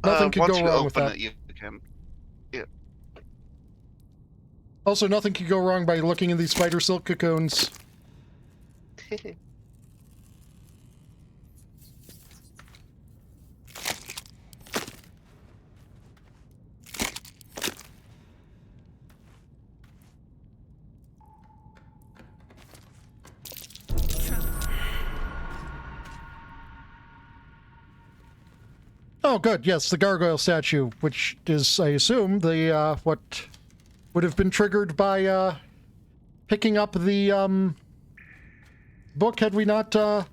nothing could once go you wrong with open that. it, you can. Yeah. Also, nothing could go wrong by looking in these spider silk cocoons. Oh, good. Yes, the gargoyle statue, which is, I assume, the, what would have been triggered by, picking up the, book had we not, Huh.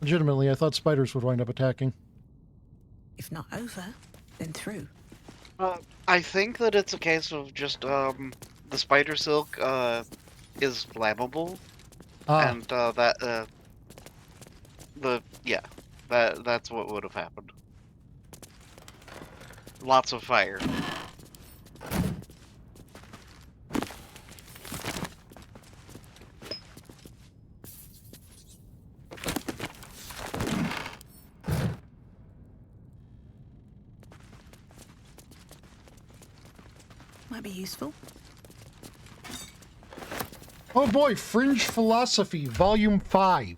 Legitimately, I thought spiders would wind up attacking. If not over, then through. I think that it's a case of just, the spider silk, is flammable. And, that's what would have happened. Lots of fire. Might be useful. Oh boy, Fringe Philosophy, Volume 5.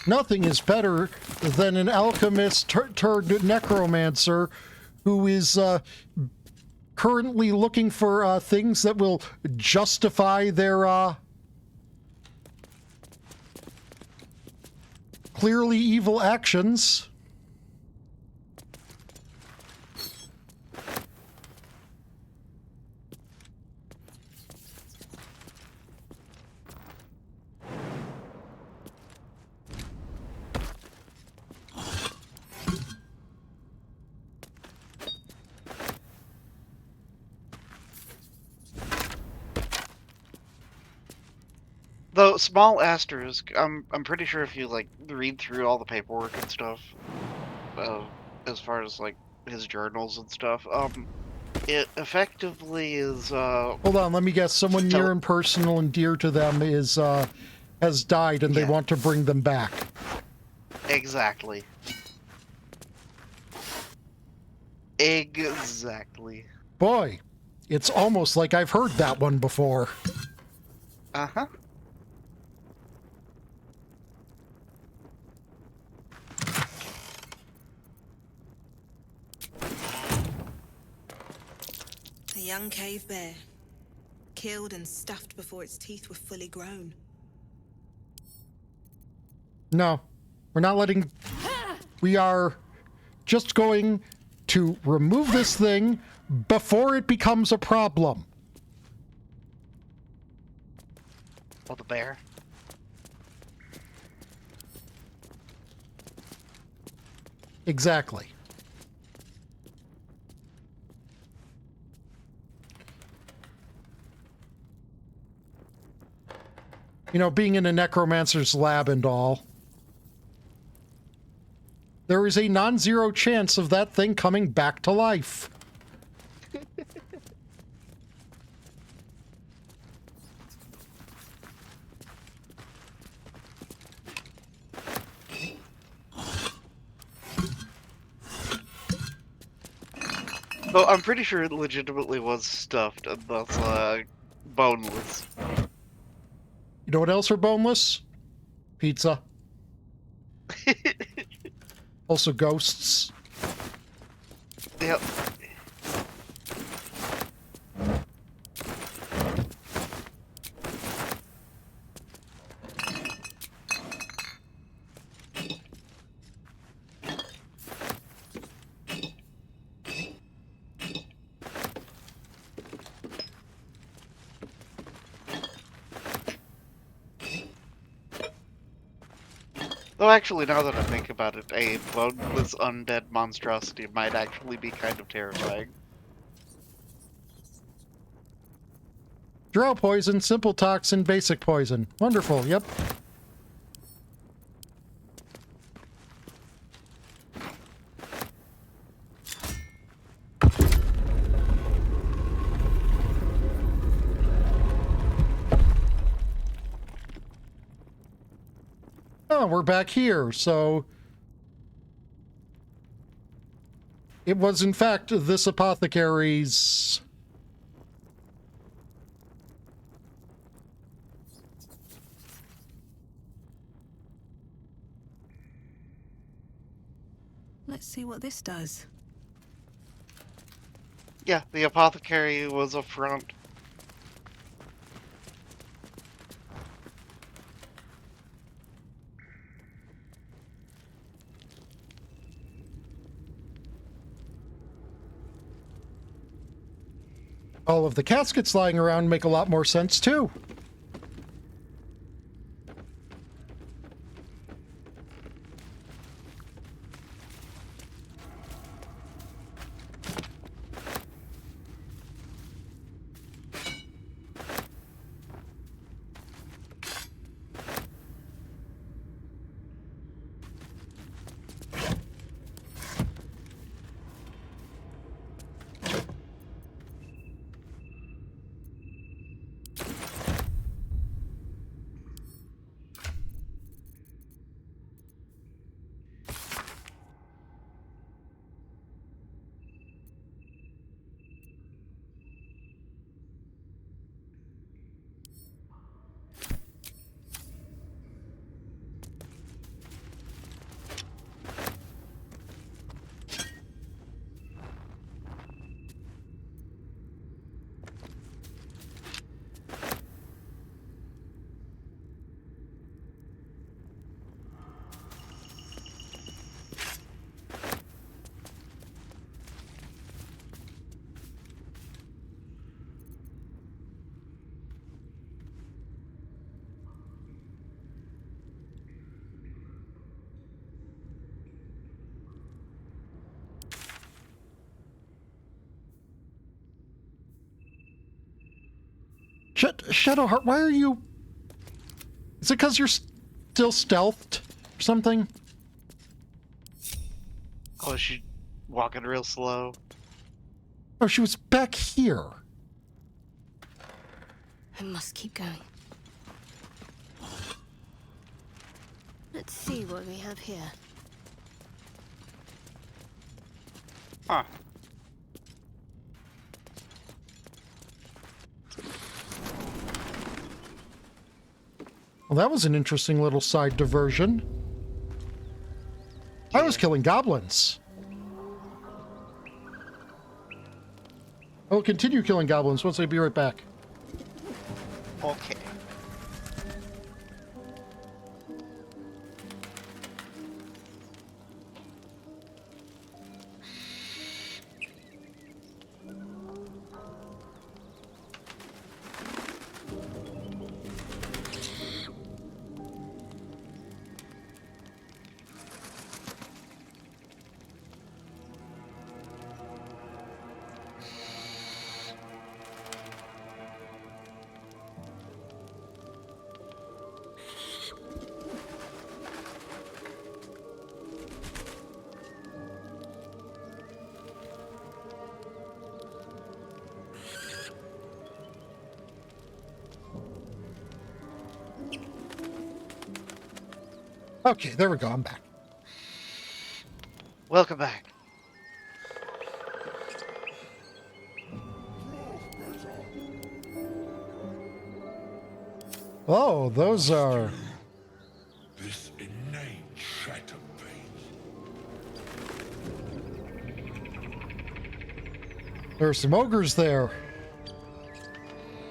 Nothing is better than an alchemist turned necromancer who is currently looking for things that will justify their clearly evil actions. Though small asterisk, I'm pretty sure if you like read through all the paperwork and stuff, as far as like his journals and stuff, it effectively is. Hold on, let me guess. Someone near and personal and dear to them is has died, and they want to bring them back. Exactly. Exactly. Boy, it's almost like I've heard that one before. Uh-huh. A young cave bear. Killed and stuffed before its teeth were fully grown. No, we're not letting... We are just going to remove this thing before it becomes a problem. Oh, the bear. Exactly. You know, being in a necromancer's lab and all, there is a non-zero chance of that thing coming back to life. Though I'm pretty sure it legitimately was stuffed, and thus, boneless. You know what else are boneless? Pizza. Also ghosts. Yep. Though actually, now that I think about it, a boneless undead monstrosity might actually be kind of terrifying. Drow poison, simple toxin, basic poison. Wonderful, yep. Oh, we're back here, so... It was, in fact, this apothecary's... Let's see what this does. Yeah, the apothecary was up front. All of the caskets lying around make a lot more sense, too. Shadowheart, why are you... Is it because you're still stealthed or something? Oh, she's walking real slow. Oh, she was back here. I must keep going. Let's see what we have here. Huh. Well, that was an interesting little side diversion. I was killing goblins. I will continue killing goblins once I be right back. Okay. Okay, there we go. I'm back. Welcome back. Oh, those are... This inane chatterbait. There are some ogres there.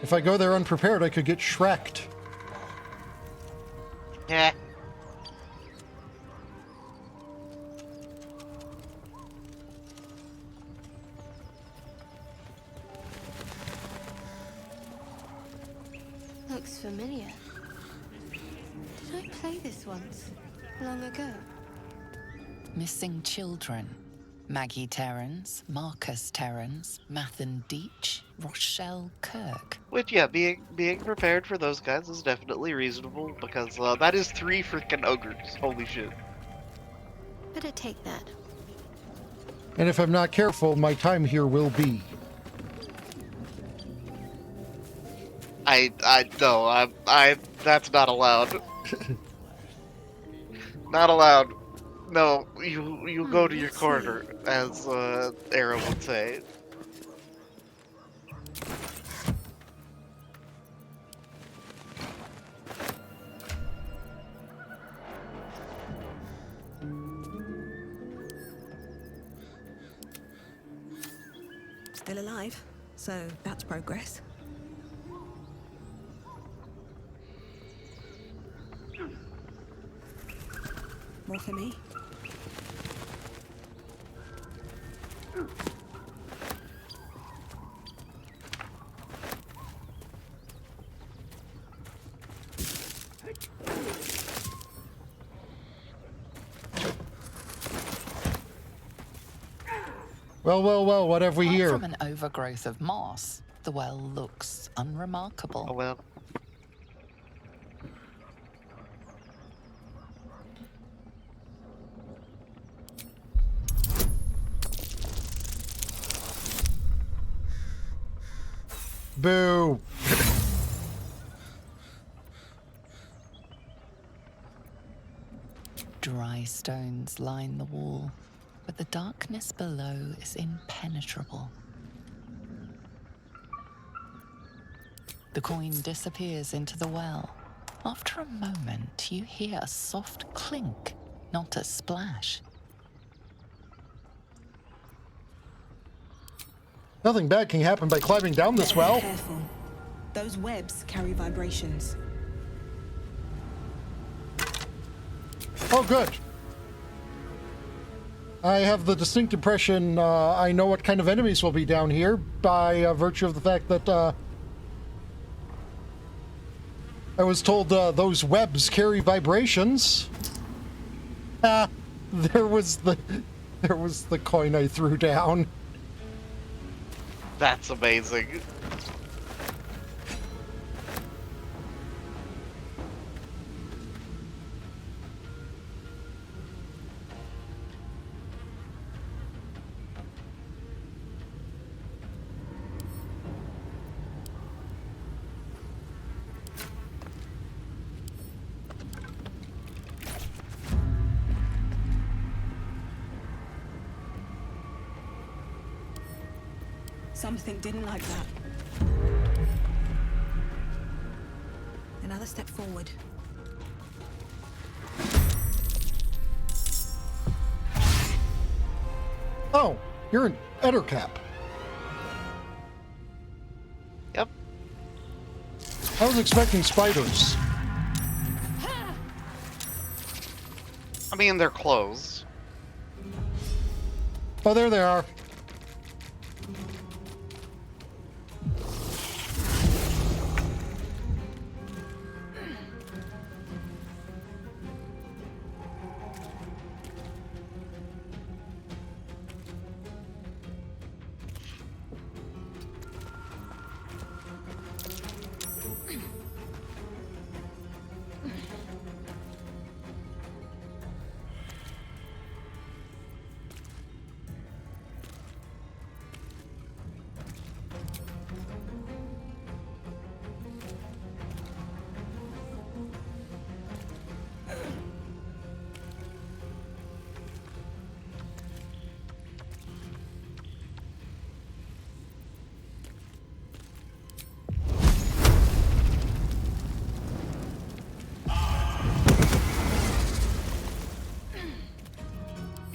If I go there unprepared, I could get shreked. Yeah. Looks familiar. Did I play this once? long ago? Missing children. Maggie Terrans, Marcus Terrans, Mathan Deach, Rochelle Kirk. Which, yeah, being prepared for those guys is definitely reasonable, because that is 3 freaking ogres. Holy shit. Better take that. And if I'm not careful, my time here will be. No, that's not allowed. Not allowed. No, you go to your corner, as Arrow would say. Still alive, so that's progress. More for me. Well, what have we Apart here? From an overgrowth of moss, the well looks unremarkable. Oh well. Boo! Dry stones line the wall, but the darkness below is impenetrable. The coin disappears into the well. After a moment, you hear a soft clink, not a splash. Nothing bad can happen by climbing down this well. Careful. Those webs carry vibrations. Oh, good. I have the distinct impression I know what kind of enemies will be down here by virtue of the fact that I was told those webs carry vibrations. There was the coin I threw down. That's amazing. Something didn't like that. Another step forward. Oh, you're an Ettercap. Yep. I was expecting spiders. I mean, they're closed. Oh, there they are.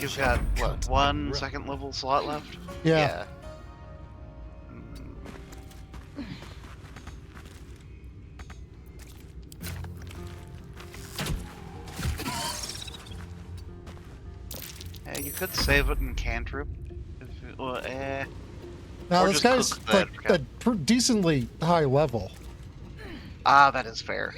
You've got, what, 1 second level slot left? Yeah. You could save it in cantrip. If you, Now, or this just guy's cook like a decently high level. Ah, that is fair.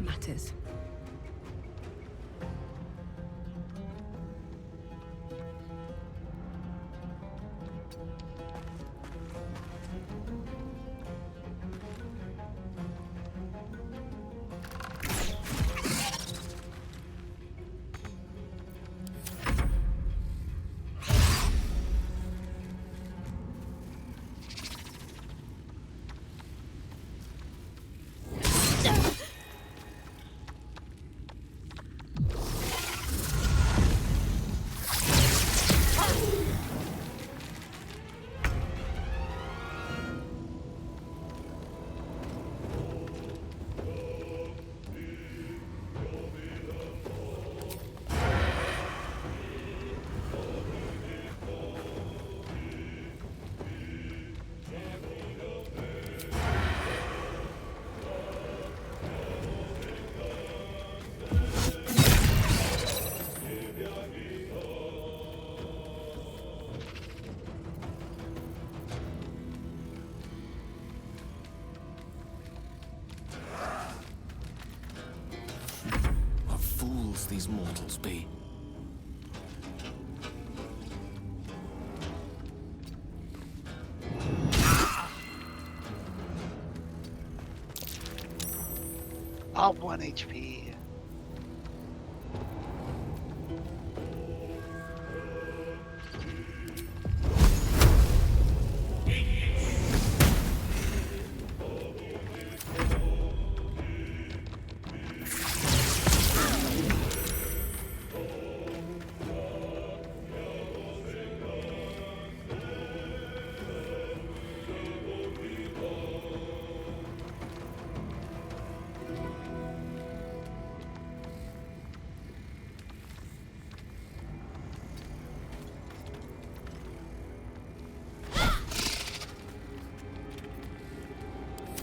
matters. These mortals be? All 1 HP.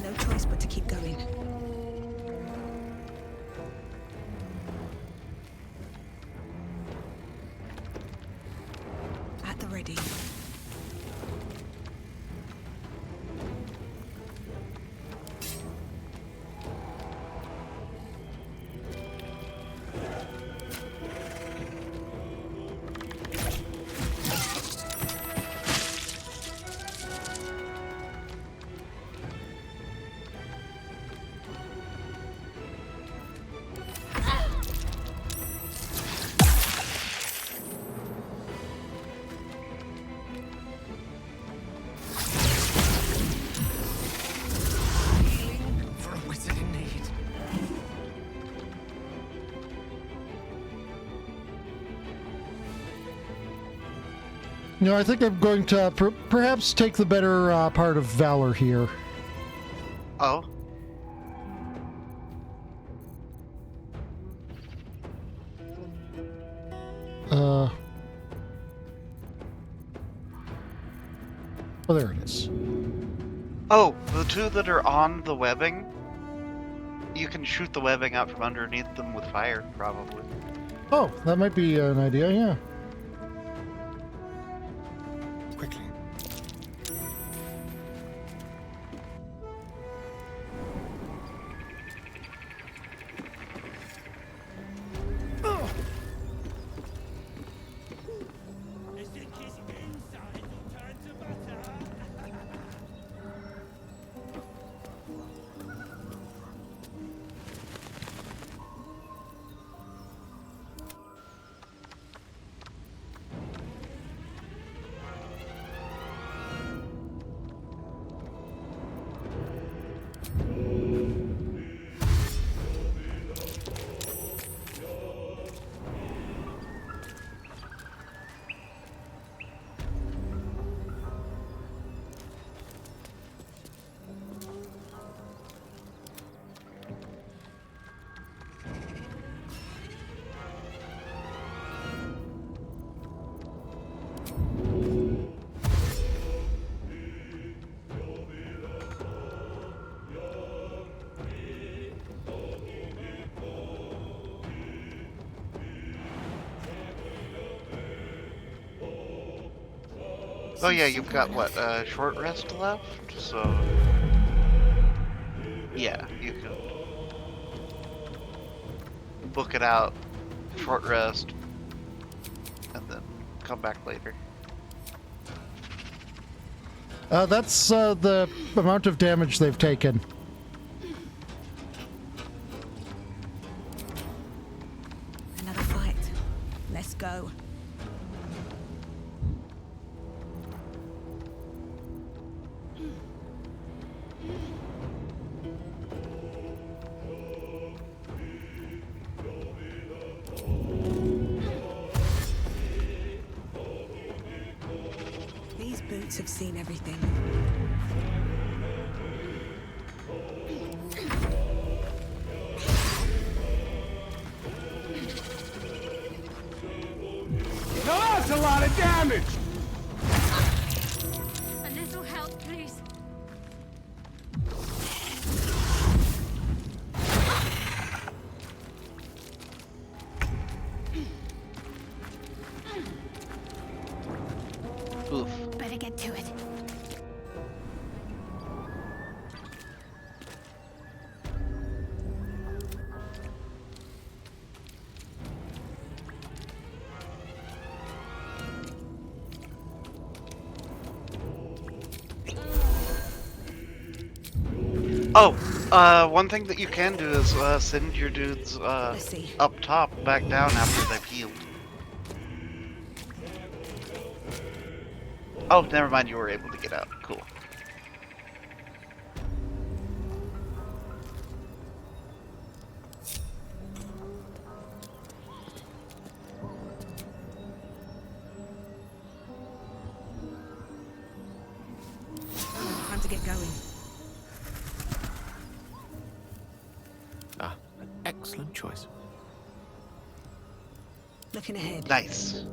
No choice but to keep going. At the ready. You know, I think I'm going to perhaps take the better part of Valor here. Oh? Oh, there it is. Oh, the two that are on the webbing? You can shoot the webbing out from underneath them with fire, probably. Oh, that might be an idea, yeah. Quickly. Oh yeah, you've got what, short rest left? So... yeah, you can... book it out, short rest, and then come back later. That's the amount of damage they've taken. Another fight. Let's go. These boots have seen everything. Now that's a lot of damage! A little help, please. Oof. Better get to it. Oh, one thing that you can do is send your dudes up top back down after they've healed. Oh, never mind, you were able to get out. Cool. Time to get going. Ah, an excellent choice. Looking ahead. Nice.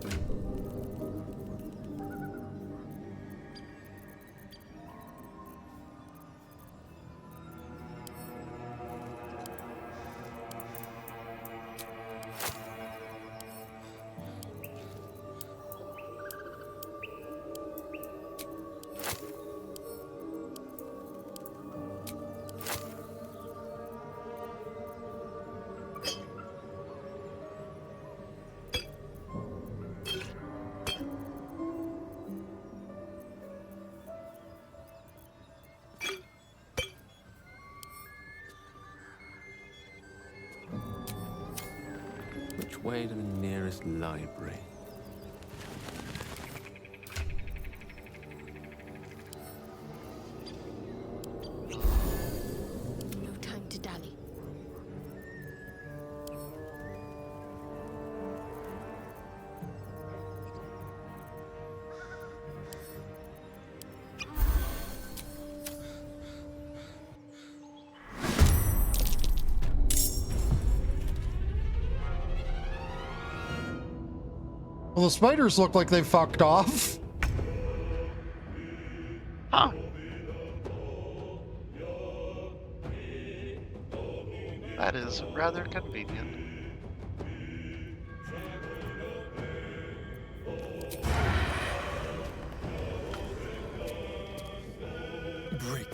Which way to the nearest library? No time to dally. Well, the spiders look like they fucked off. Huh. That is rather convenient. Break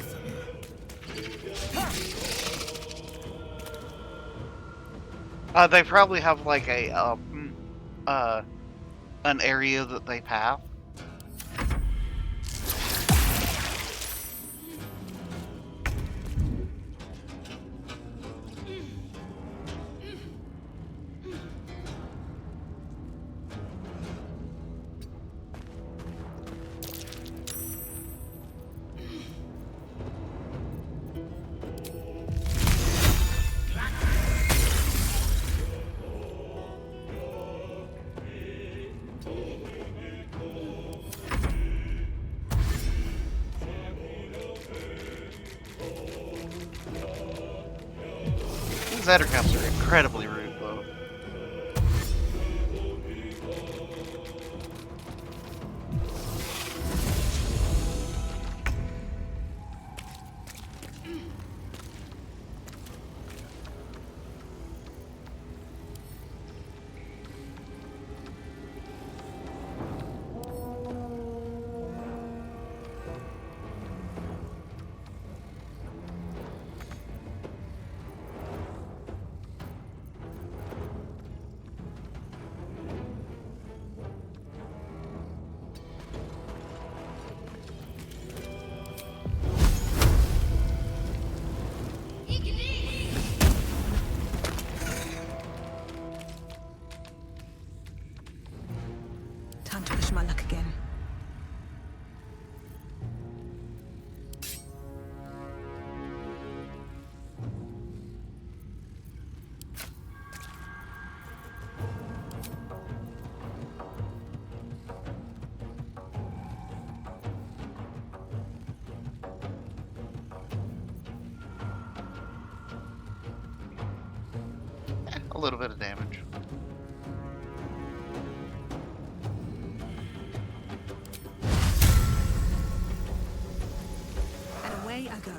them. They probably have like a an area that they path. These Ettercaps are incredibly rude, though. my luck again. A little bit of damage. And away I go.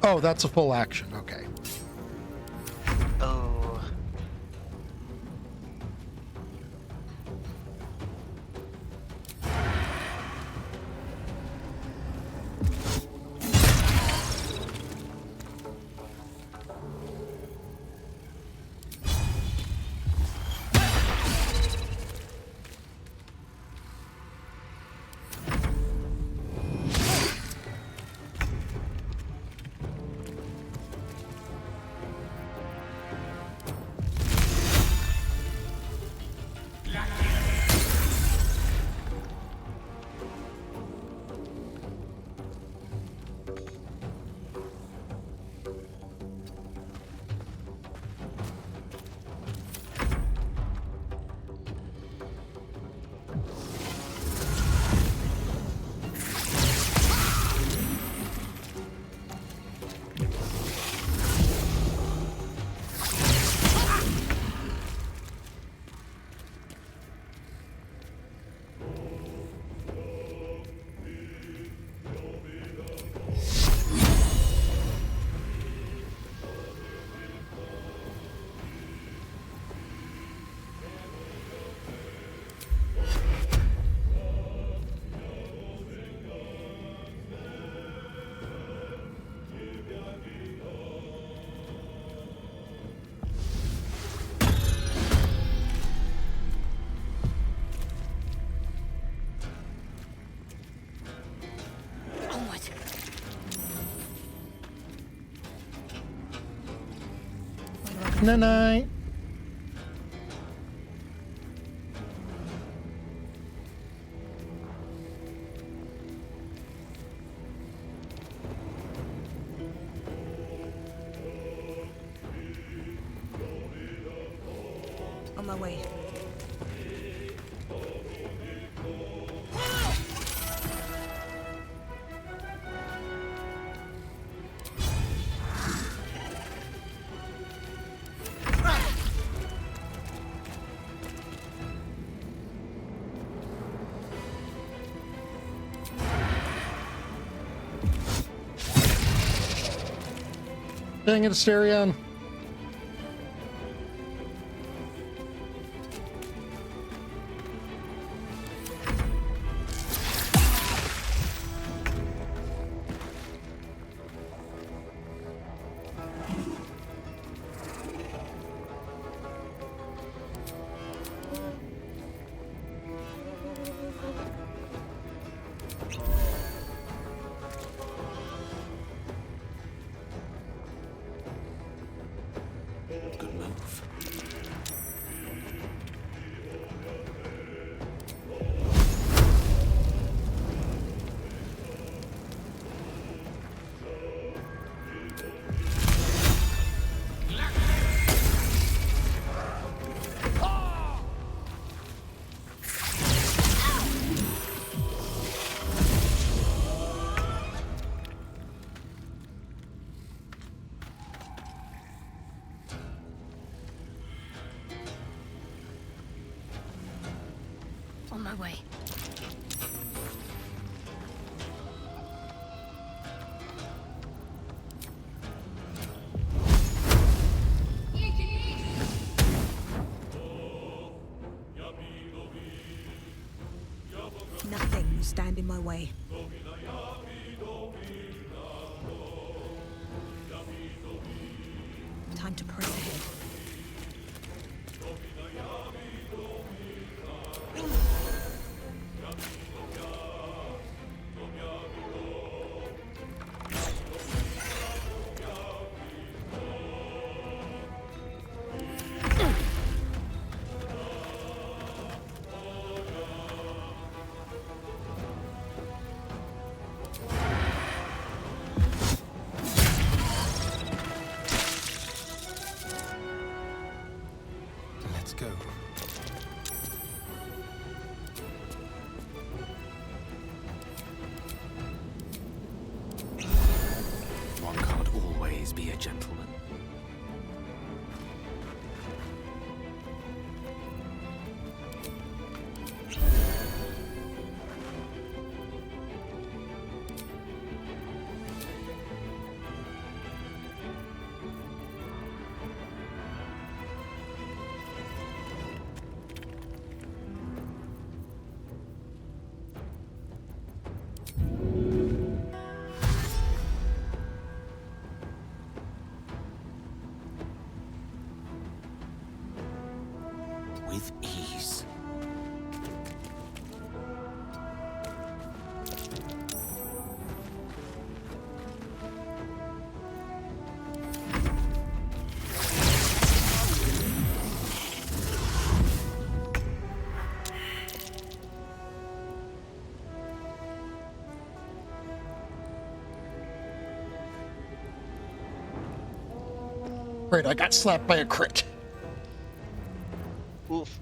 Oh, that's a full action. Okay. Oh. Night. On my way. Dang it, Asterion. On my way. Nothing will stand in my way. Time to press ahead. Let's go. One can't always be a gentleman. With ease. Great, I got slapped by a crit. Oof.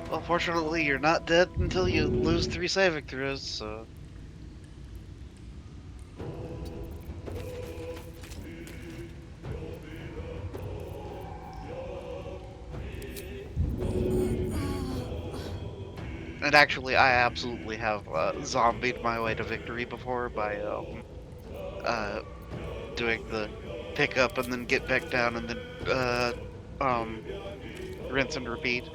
Well, fortunately, you're not dead until you lose 3 saving throws, so... And actually, I absolutely have zombied my way to victory before by doing the pick up and then get back down and then rinse and repeat.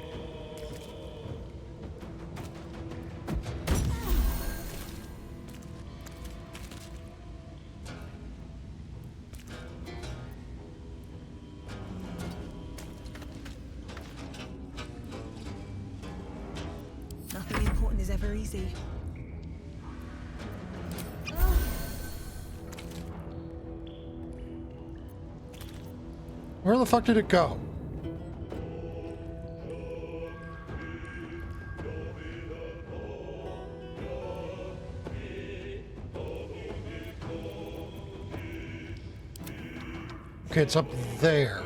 Nothing important is ever easy. Where the fuck did it go? Okay, it's up there.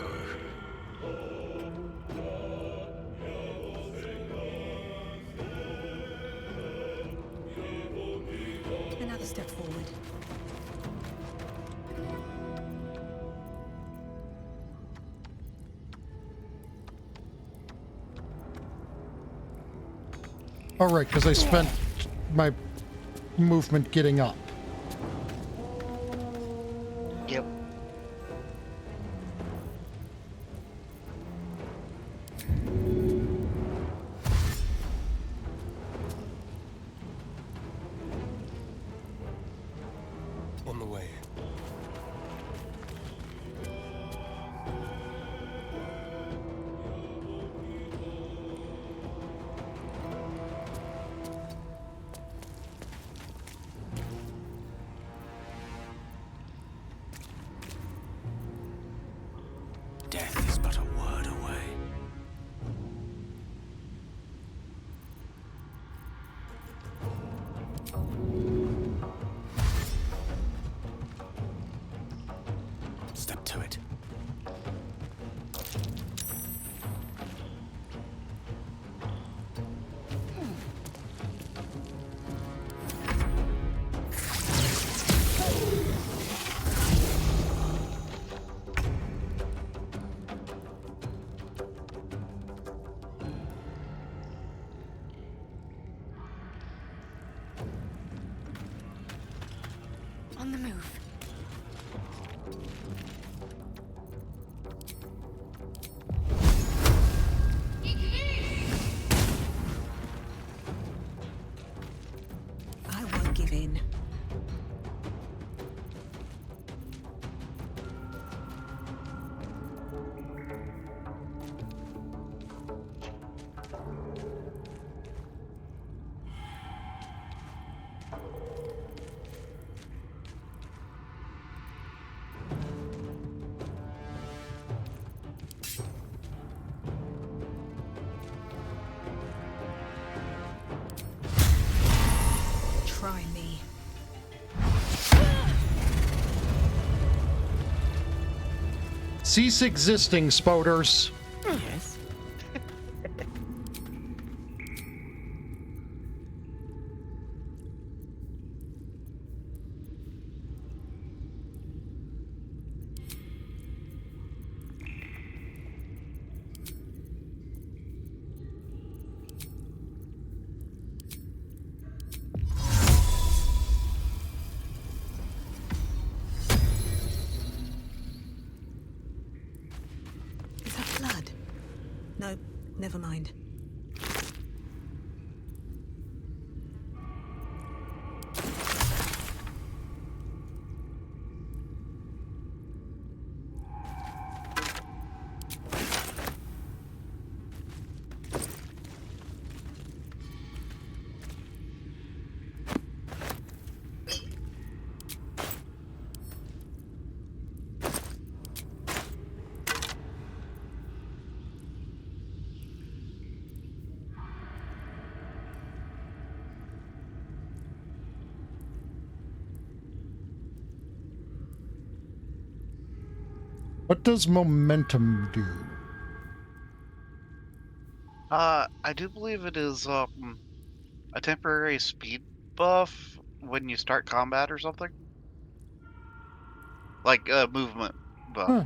Another step forward. Oh, right, because I spent my movement getting up. Yep. On the way. Death is but a word away. Step to it. On the move. I won't give in. Cease existing, spoders. Yes. Is that blood? No, never mind. What does momentum do? I do believe it is a temporary speed buff when you start combat or something. Like a movement buff. Huh.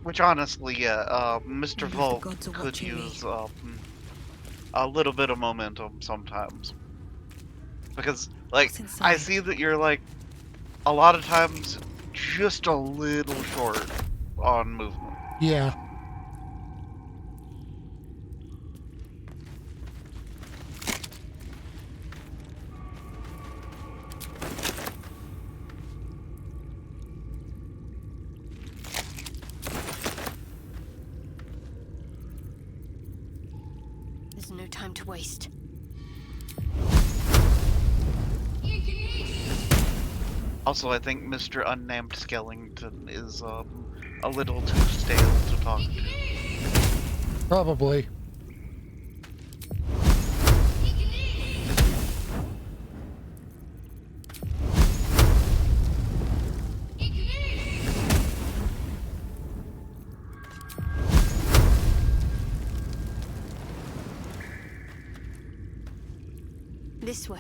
Which honestly, yeah, Mr. Maybe the Volk gods are could watching me. use a little bit of momentum sometimes. Because, like, What's inside? I see that you're, like, a lot of times just a little short on movement. Yeah. There's no time to waste. Also, I think Mr. Unnamed Skellington is a little too stale to talk to. Probably. This way.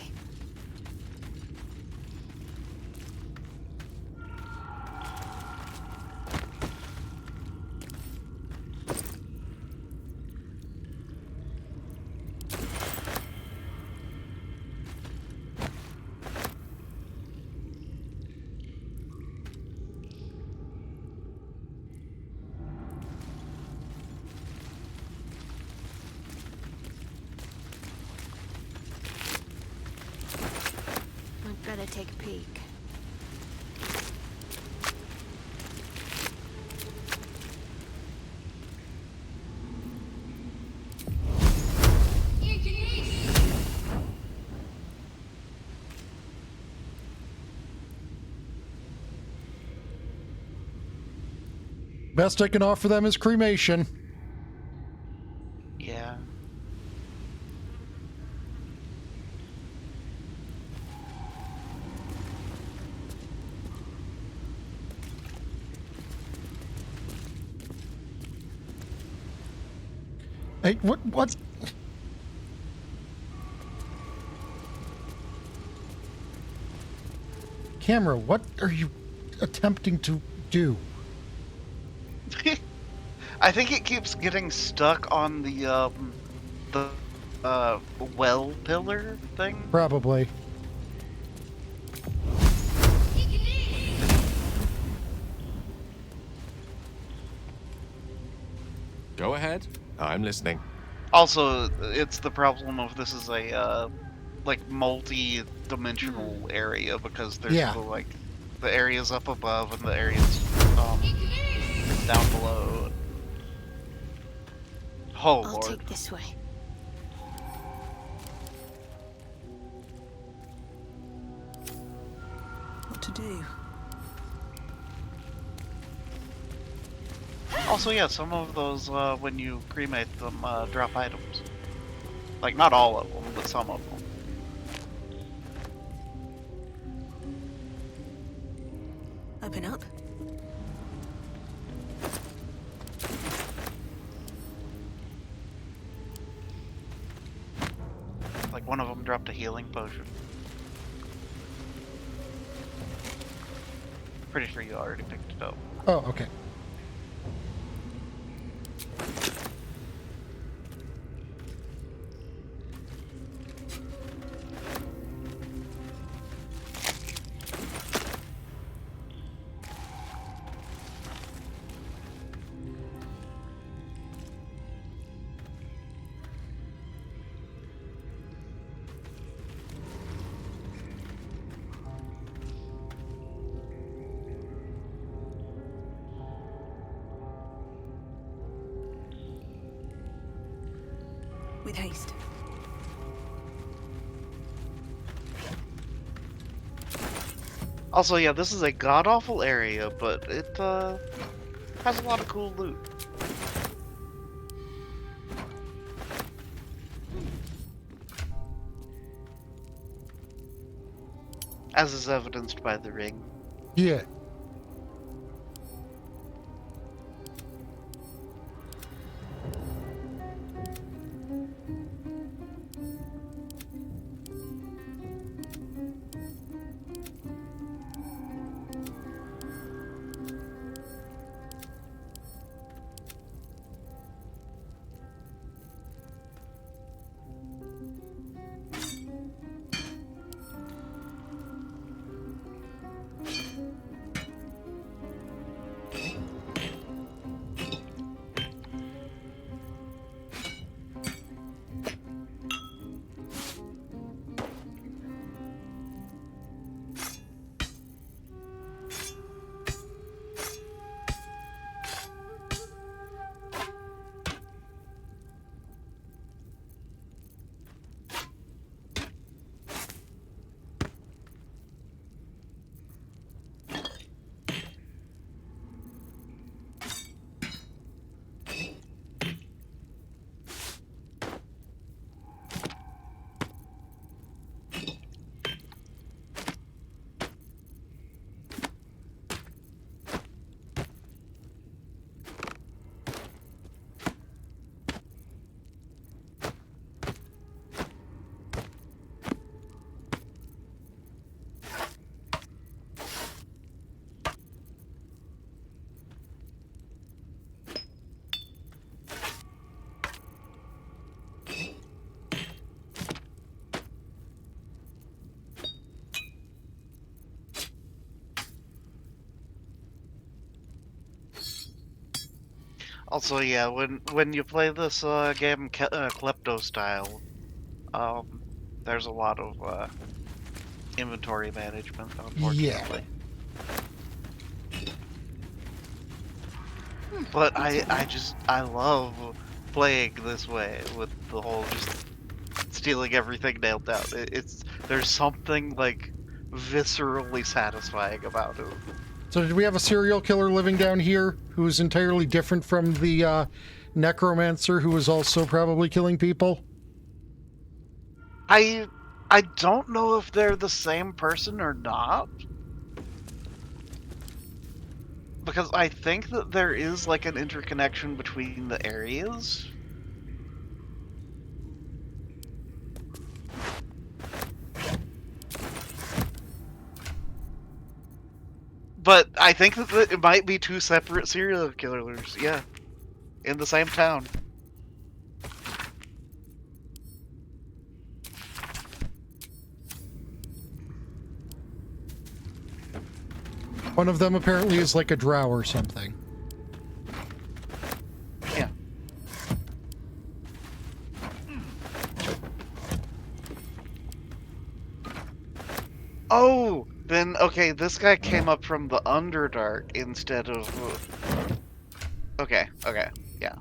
I'd better take a peek. Best I can offer them is cremation. Yeah. Hey, what? Camera, what are you attempting to do? I think it keeps getting stuck on the well pillar thing. Probably. Go ahead. I'm listening. Also, it's the problem of this is a like multi-dimensional area because there's the areas up above and the areas down below. Oh I'll Lord. take this way. What to do? Also, yeah, some of those, when you cremate them, drop items. Like, not all of them, but some of them. Open up. Like, one of them dropped a healing potion. Pretty sure you already picked it up. Oh, okay. With haste. Also, yeah, this is a god-awful area, but it, has a lot of cool loot. As is evidenced by the ring. Yeah. Also, yeah, when you play this game Klepto style, there's a lot of inventory management, unfortunately. Yeah. But I love playing this way with the whole just stealing everything nailed down. There's something like viscerally satisfying about it. So did we have a serial killer living down here who is entirely different from the necromancer who was also probably killing people? I don't know if they're the same person or not. Because I think that there is like an interconnection between the areas. But I think that it might be two separate serial killers, yeah. In the same town. One of them apparently is like a drow or something. Yeah. Oh, then okay, this guy came up from the Underdark instead of. Okay, yeah.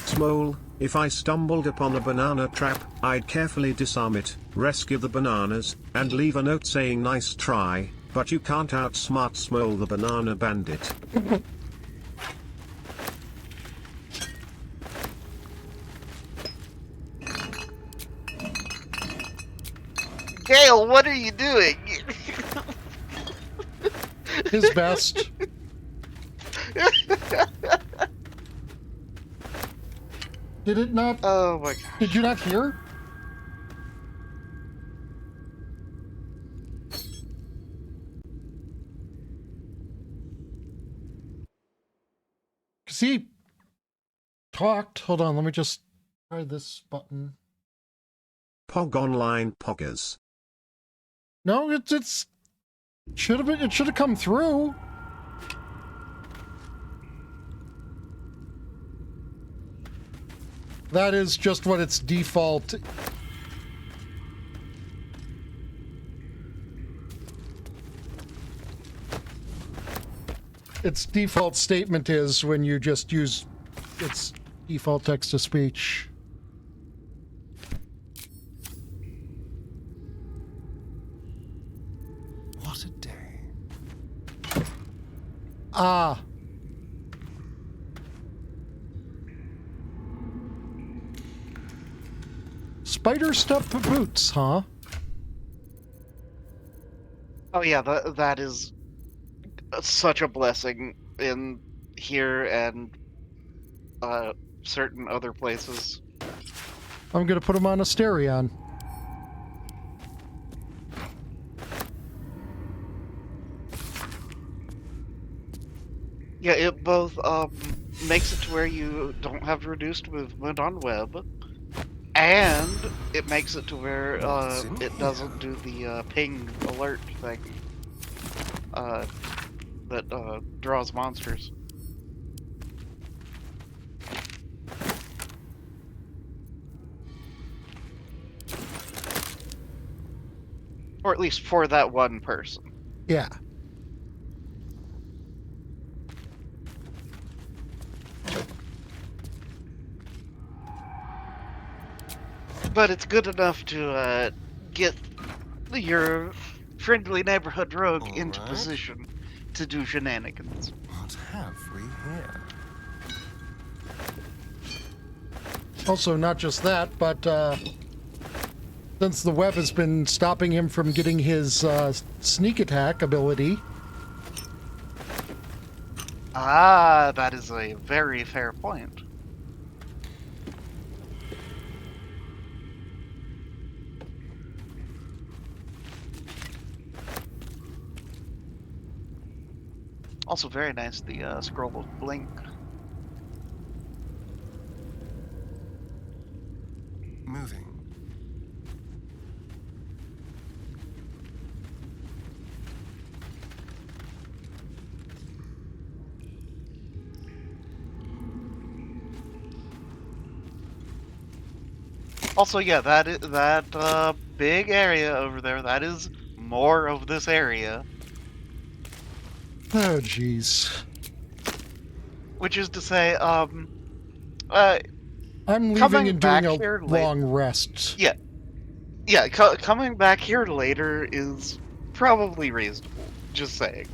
Smole, if I stumbled upon a banana trap, I'd carefully disarm it, rescue the bananas, and leave a note saying nice try, but you can't outsmart Smole the banana bandit. Gale, what are you doing? His best. Did it not? Oh my god. Did you not hear? Because he talked. Hold on, let me just try this button. Pog online poggers. No, it's should have been. It should have come through. That is just what its default. Its default statement is when you just use its default text-to-speech. What a day. Ah. Spider stuff boots, huh? Oh yeah, that is such a blessing in here and certain other places. I'm gonna put him on Asterion. Yeah, it both makes it to where you don't have reduced movement on web, and it makes it to where it doesn't do the ping alert thing that draws monsters. Or at least for that one person. Yeah. But it's good enough to get your friendly neighborhood rogue into position to do shenanigans. What have we here? Also, not just that, but since the web has been stopping him from getting his sneak attack ability. Ah, that is a very fair point. Also very nice, the scroll of blink. Moving. Also, yeah, that big area over there, that is more of this area. Oh, jeez. Which is to say, I'm leaving and doing a long rest. Yeah. Yeah, coming back here later is probably reasonable. Just saying.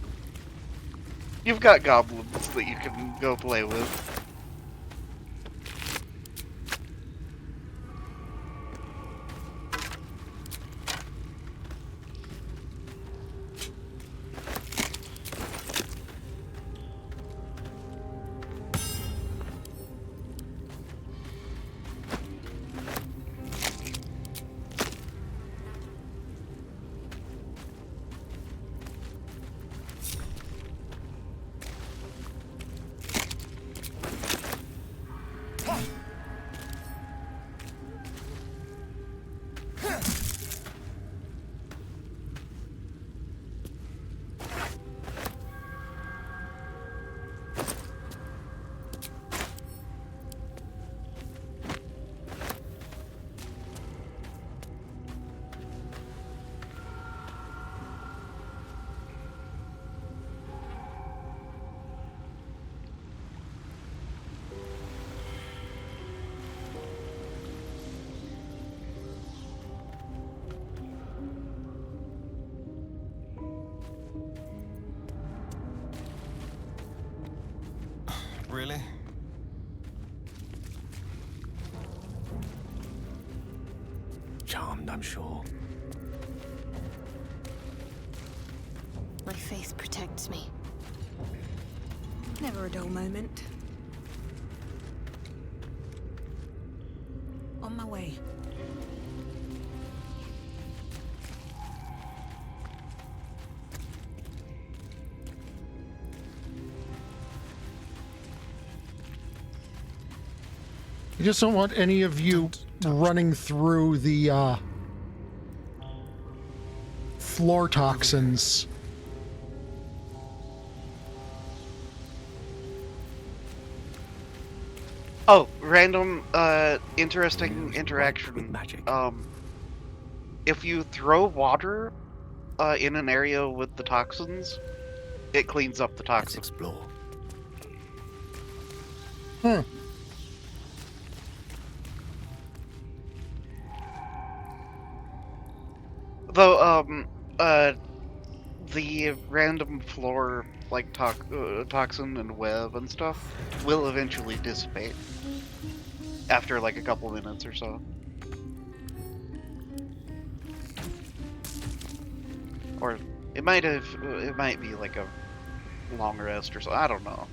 You've got goblins that you can go play with. I'm sure. My faith protects me. Never a dull moment. On my way. I just don't want any of you running through the floor toxins. Oh, random, interesting interaction. If you throw water, in an area with the toxins, it cleans up the toxins. Let's explore. Hmm. Though, the random floor, like, toxin and web and stuff, will eventually dissipate. After, like, a couple minutes or so. Or, it might be, like, a long rest or so, I don't know.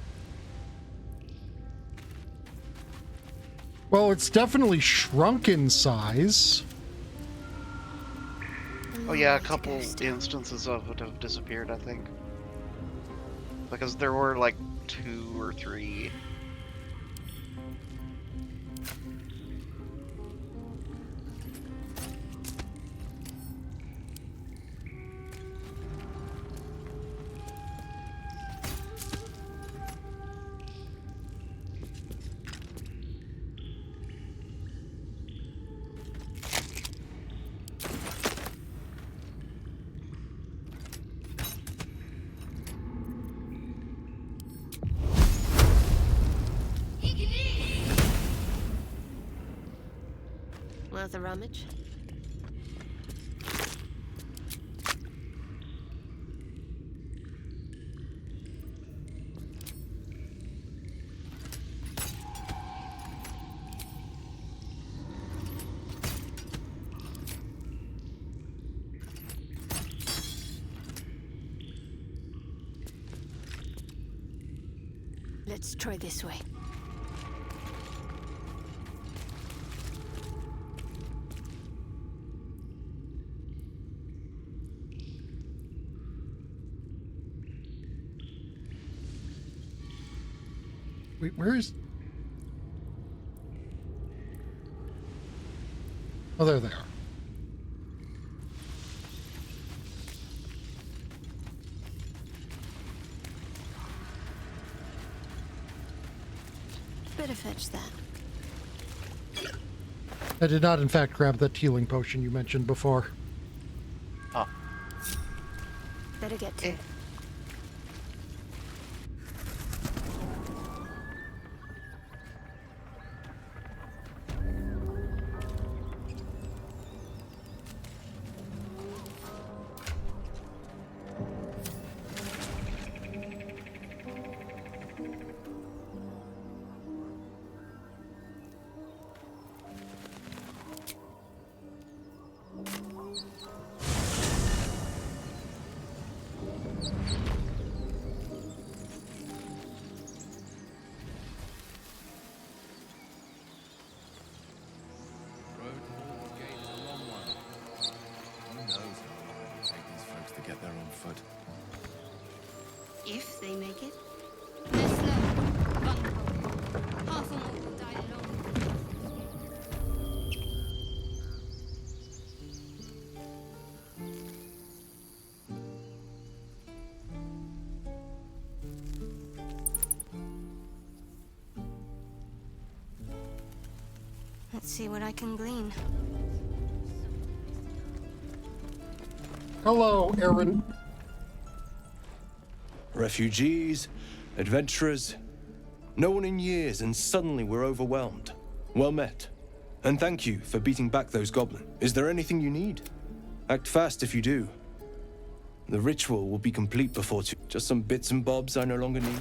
Well, it's definitely shrunk in size. Oh yeah, a couple instances of it have disappeared, I think. Because there were like 2 or 3. Worth a rummage? Let's try this way. Wait, where is... Oh, there they are. Better fetch that. I did not, in fact, grab that healing potion you mentioned before. Oh. Better get to it. If they make it. They're slow, vulnerable. Half or more will die alone. Let's see what I can glean. Hello, Aaron. Refugees, adventurers, no one in years, and suddenly we're overwhelmed. Well met. And thank you for beating back those goblins. Is there anything you need? Act fast if you do. The ritual will be complete before too. Just some bits and bobs I no longer need.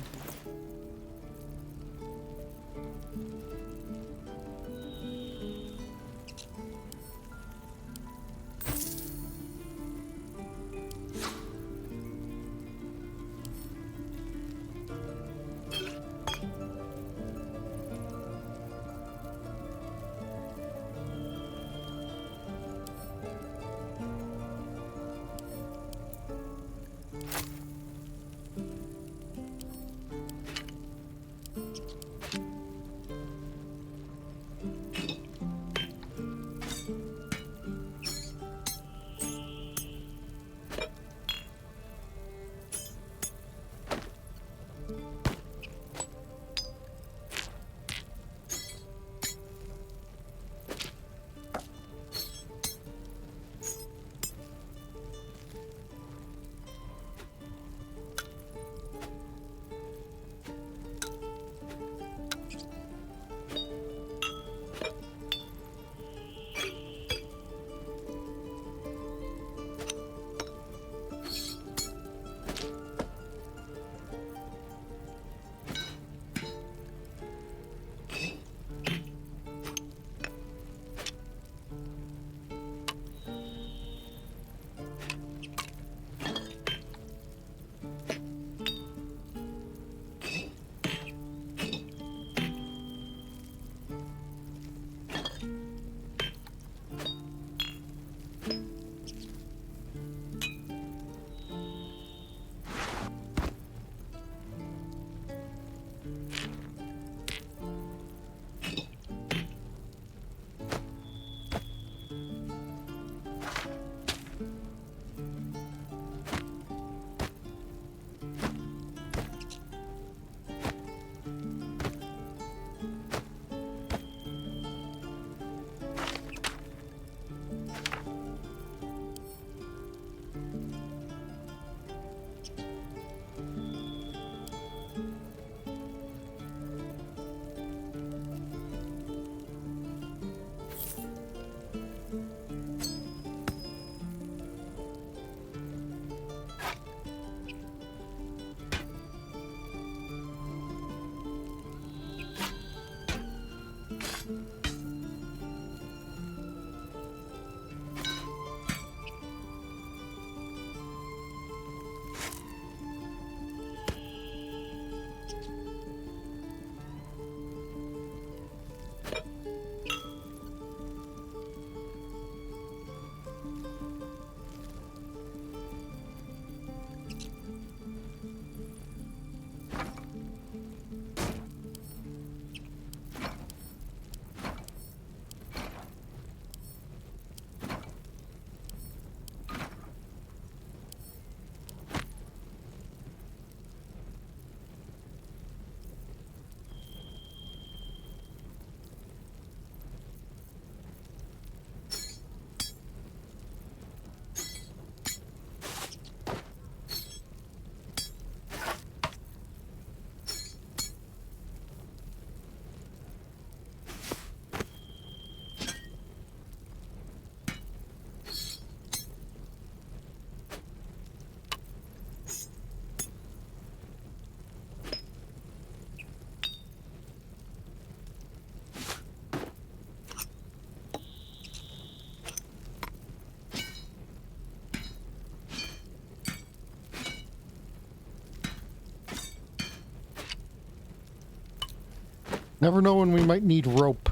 Never know when we might need rope.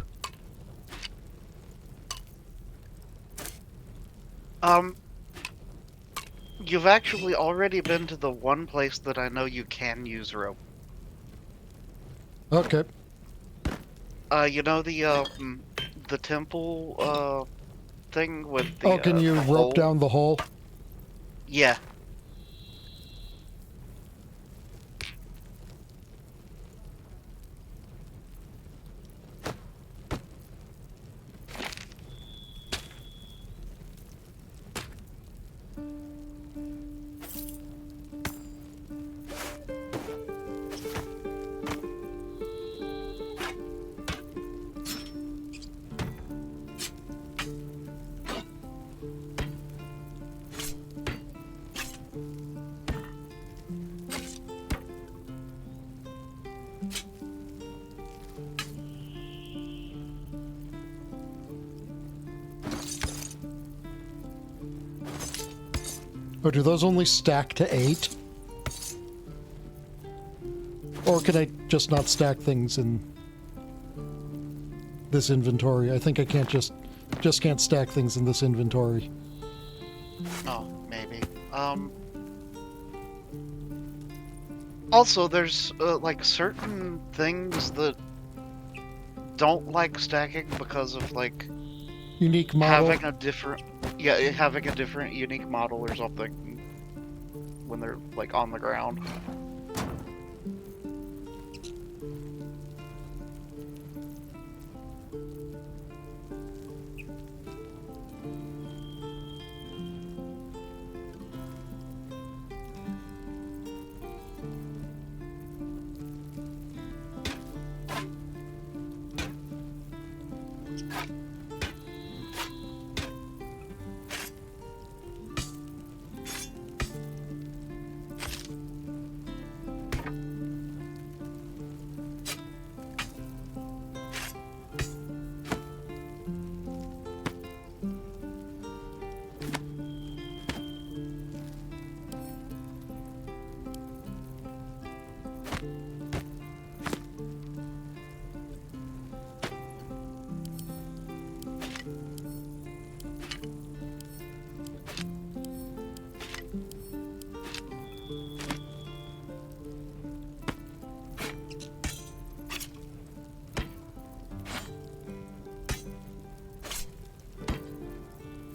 You've actually already been to the one place that I know you can use rope. Okay. You know the temple thing with the can you rope hole? down the hole? Yeah. Or do those only stack to 8? Or can I just not stack things in this inventory? I think I can't just can't stack things in this inventory. Oh, maybe. Also, there's like certain things that don't like stacking because of like Unique model. having a different unique model or something when they're like on the ground.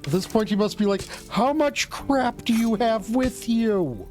At this point, you must be like, how much crap do you have with you?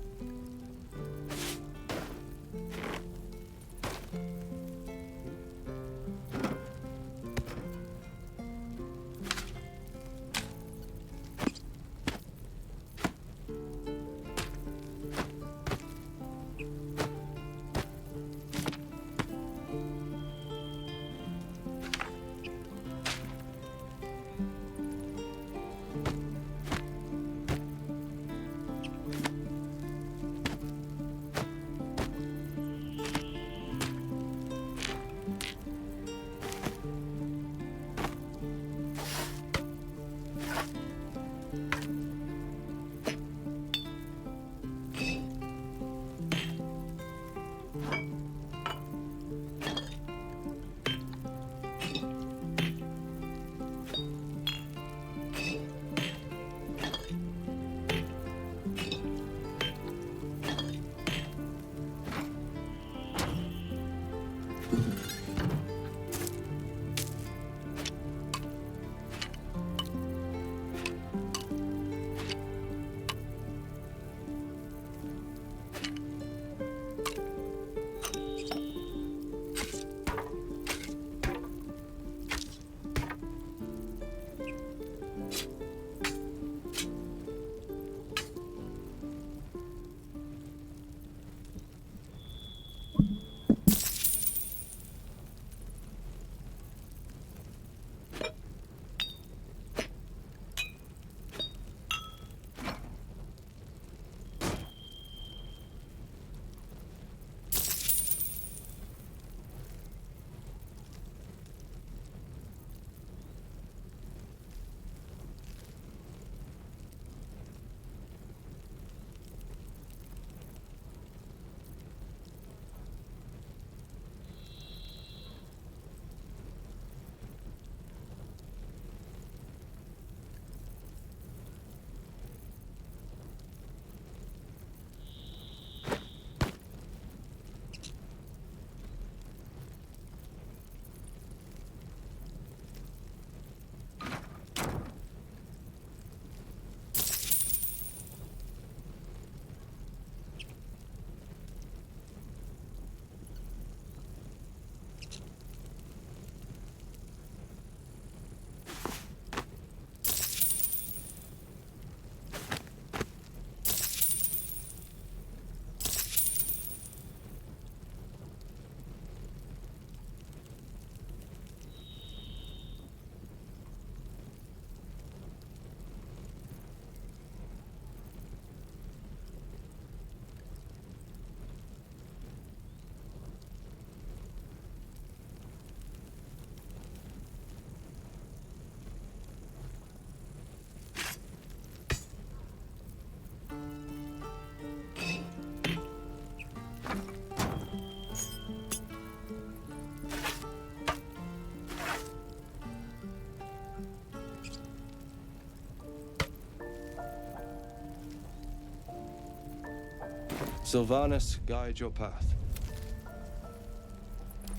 Sylvanas, guide your path.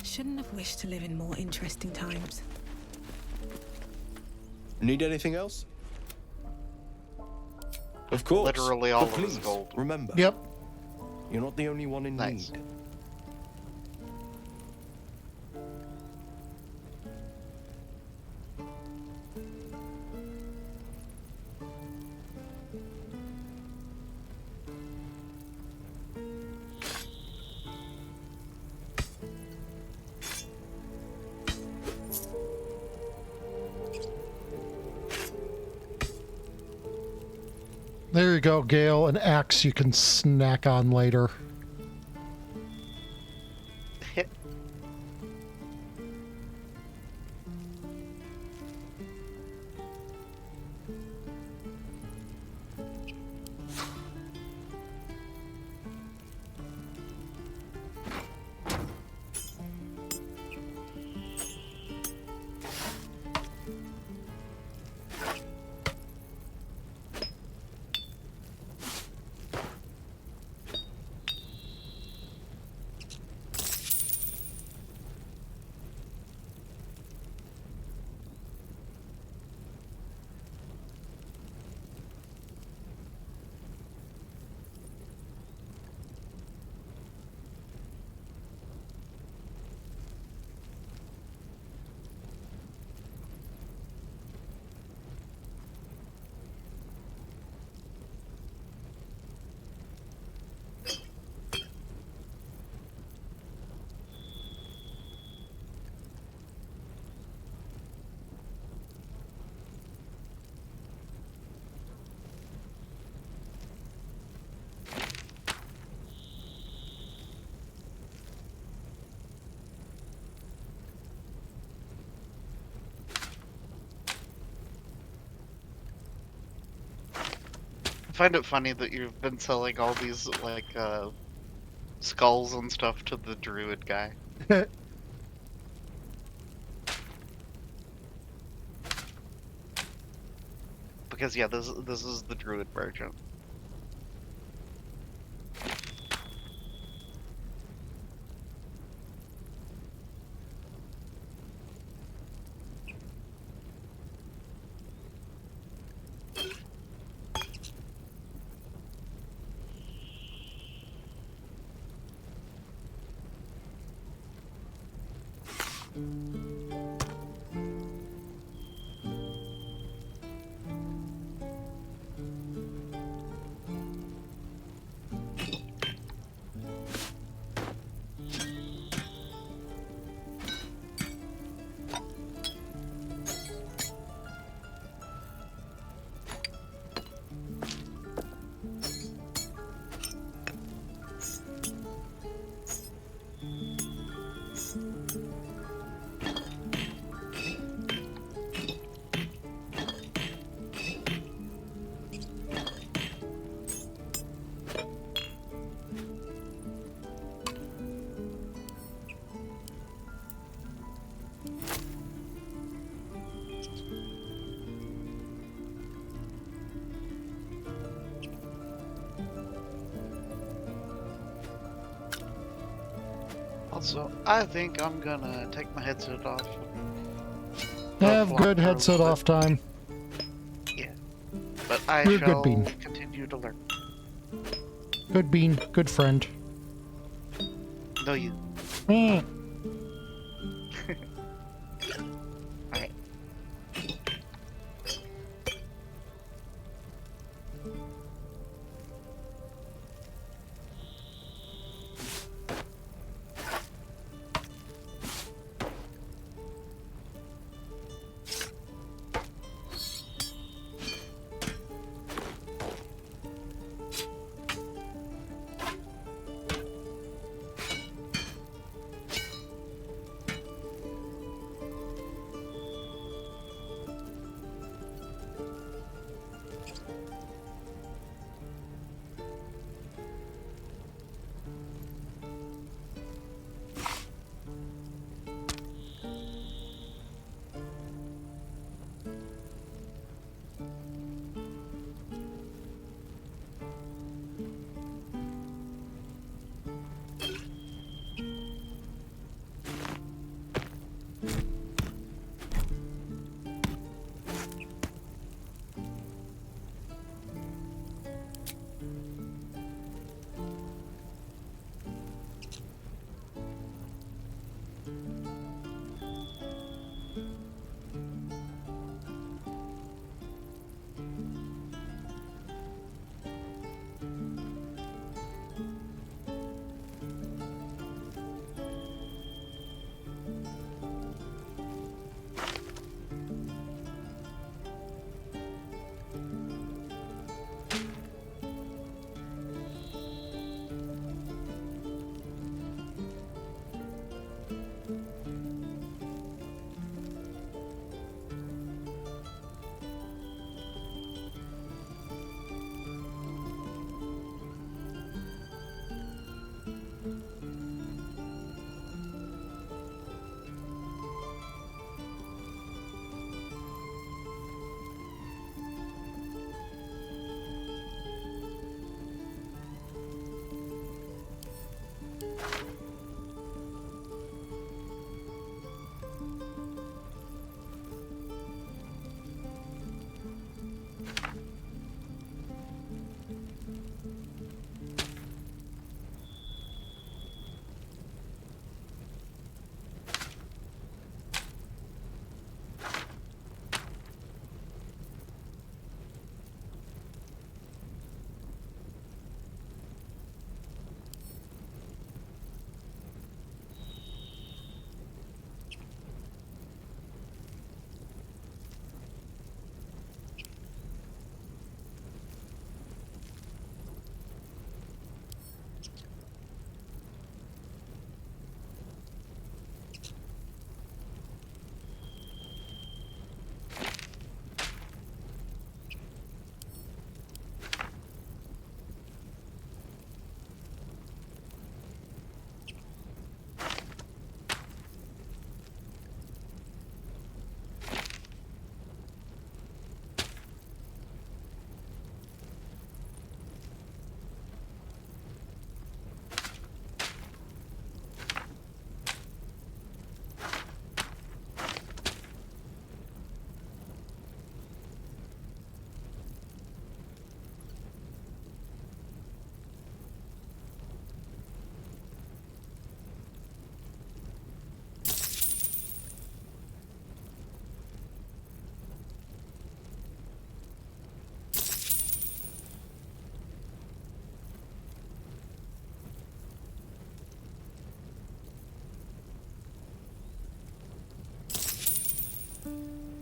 Shouldn't have wished to live in more interesting times. Need anything else? Of course. Literally all but of his please, gold. remember. Yep. You're not the only one in Nice. need. There you go, Gale. An axe you can snack on later. I find it funny that you've been selling all these, like, skulls and stuff to the druid guy. Because, yeah, this is the druid merchant. Also, I think I'm gonna take my headset off. Have good headset off time. Yeah. But I You're shall good, Bean. continue to learn. Good Bean. Good friend. No, you. Mm. Alright.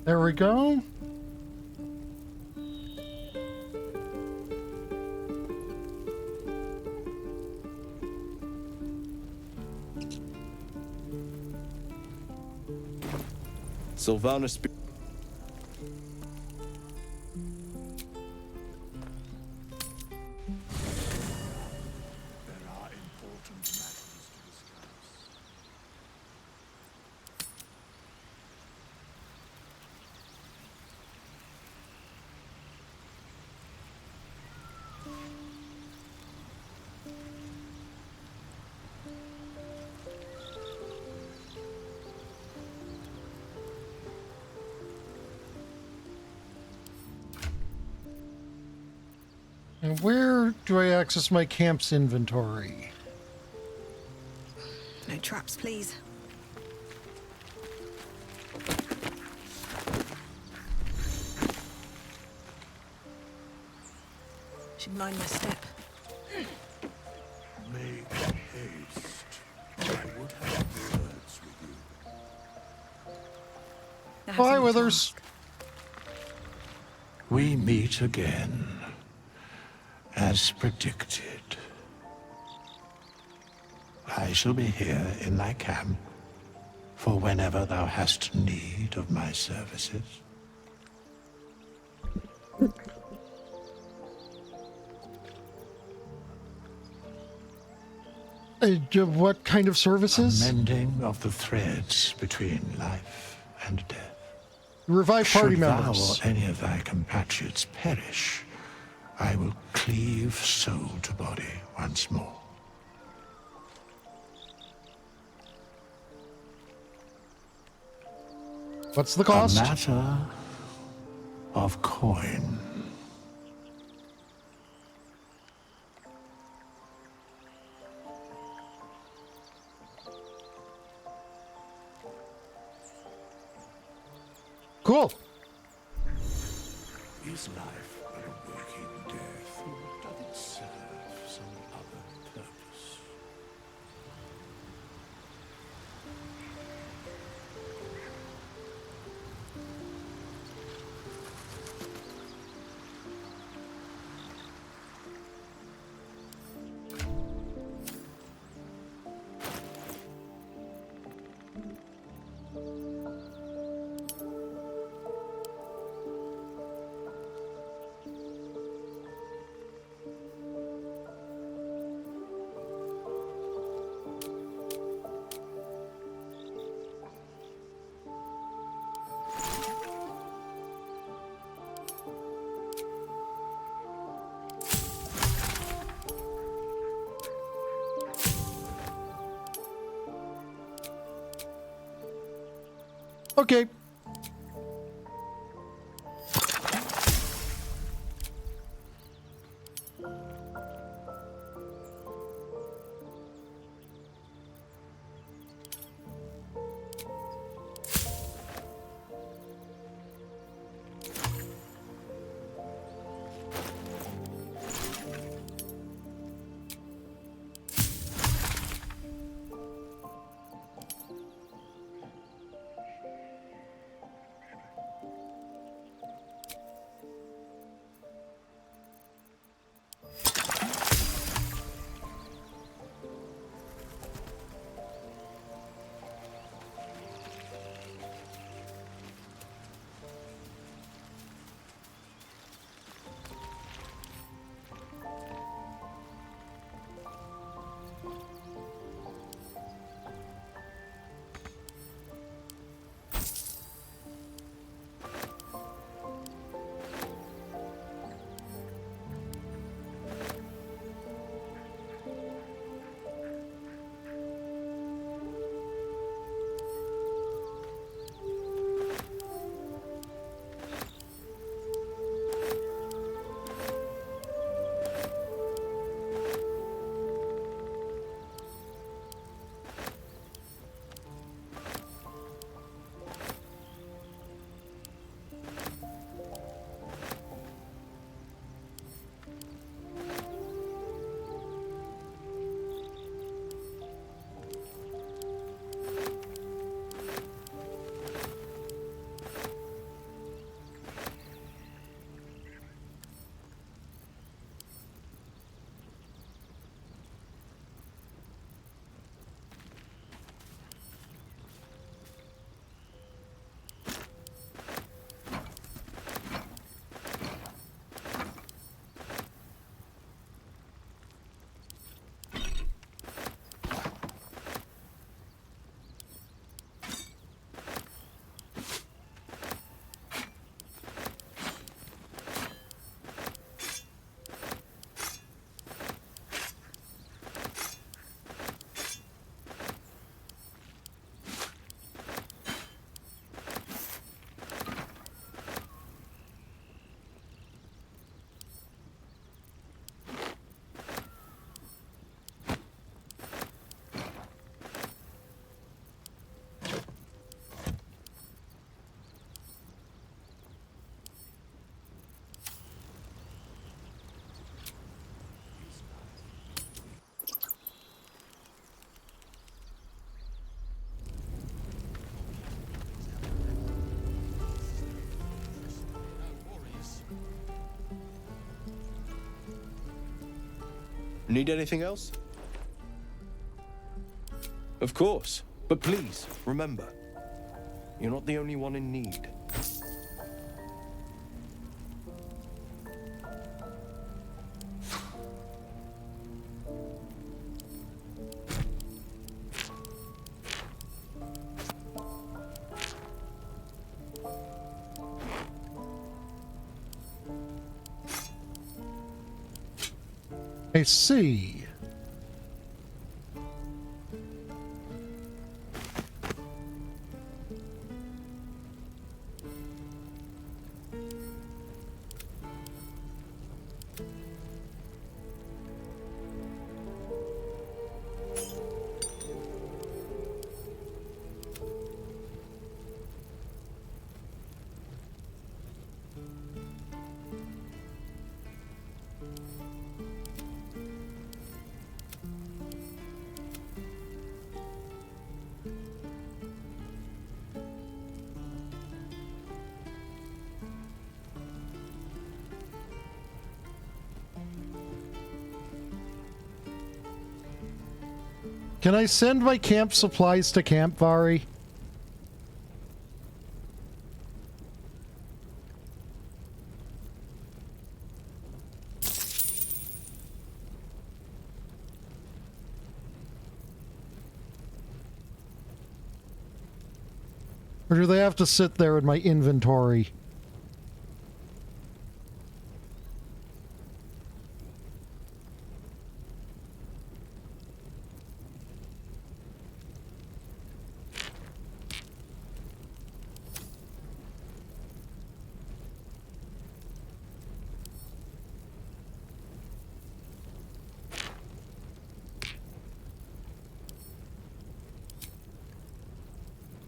There we go. Sylvanas. And where do I access my camp's inventory? No traps, please. Should mind my step. Make haste. I would have words with you. Bye, Withers. We meet again. As predicted. I shall be here in thy camp for whenever thou hast need of my services. What kind of services? A mending of the threads between life and death. Revive party Should members. Thou or any of thy compatriots perish, I will cleave soul to body once more. What's the cost? A matter of coin. Cool. Is life but a waking death, or doth it serve some other purpose? Okay. Need anything else? Of course. But please, remember, you're not the only one in need. I see. Can I send my camp supplies to Camp Vari? Or do they have to sit there in my inventory?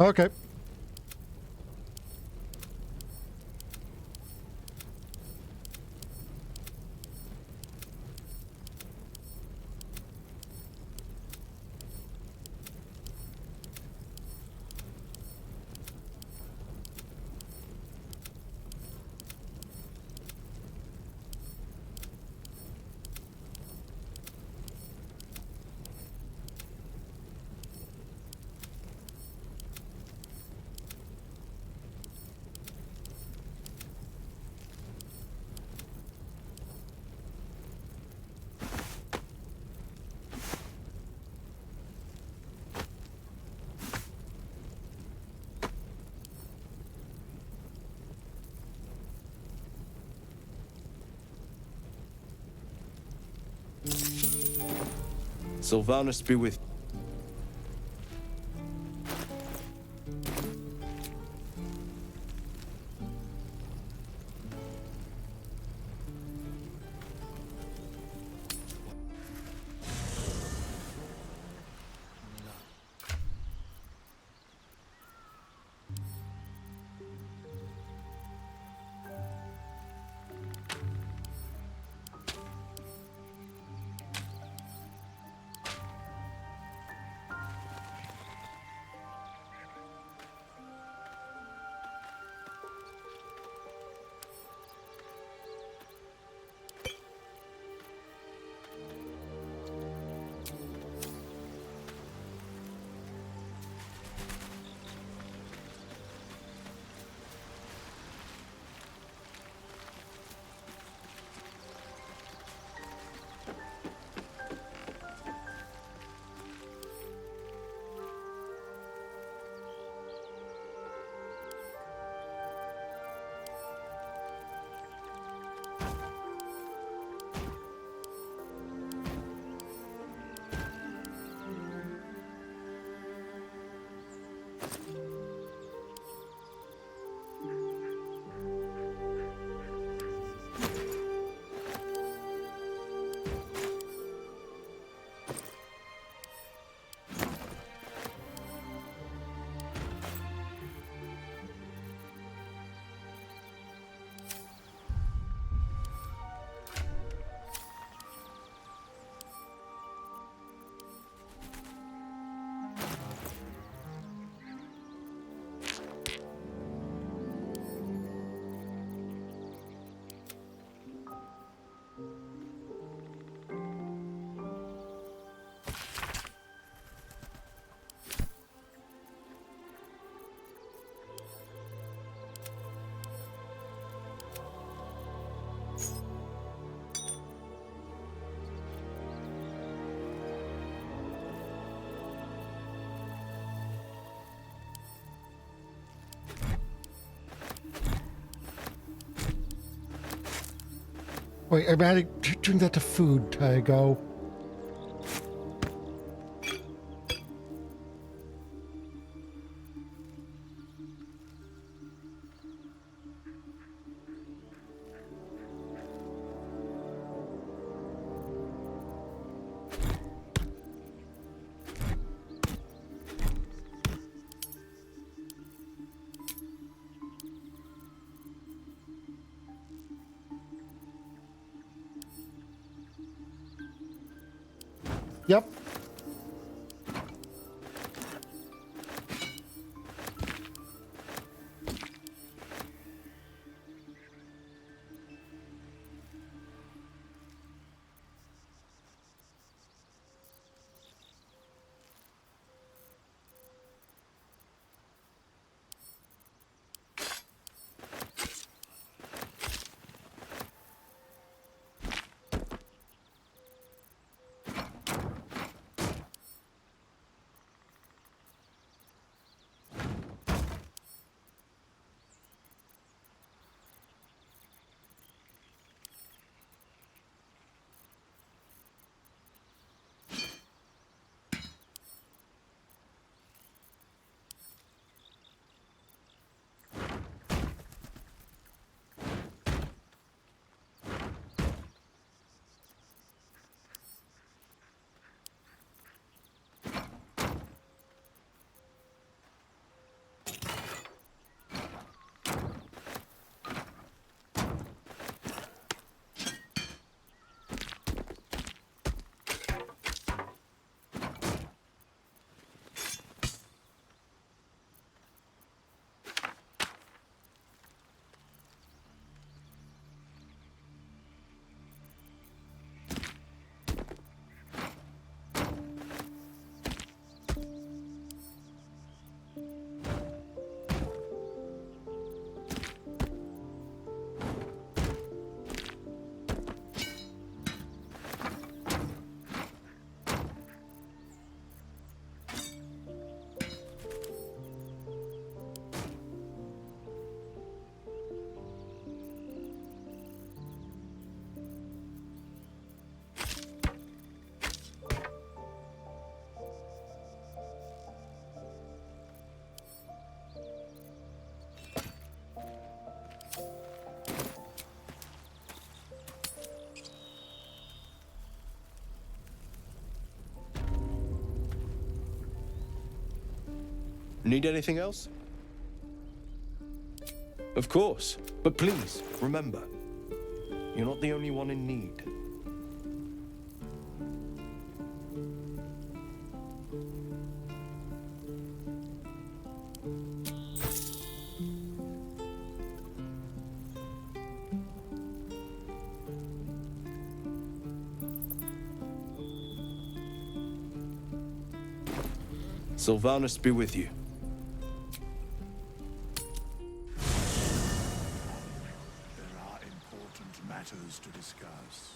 Okay. Sylvanus be with you. Wait, I'm doing that to food, Tygo. Yep. Need anything else? Of course, but please, remember, you're not the only one in need. Sylvanus be with you. There are important matters to discuss.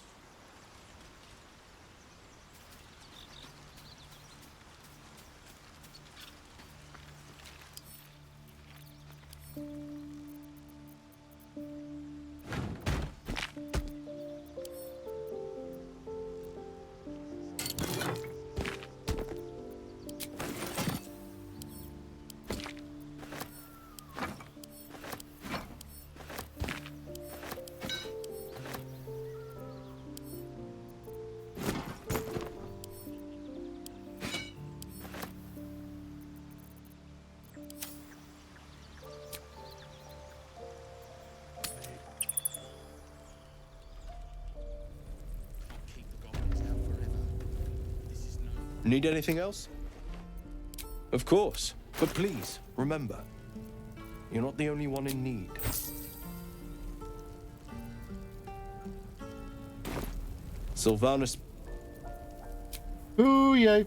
Need anything else? Of course, but please, remember, you're not the only one in need. Sylvanus. Ooh, yay.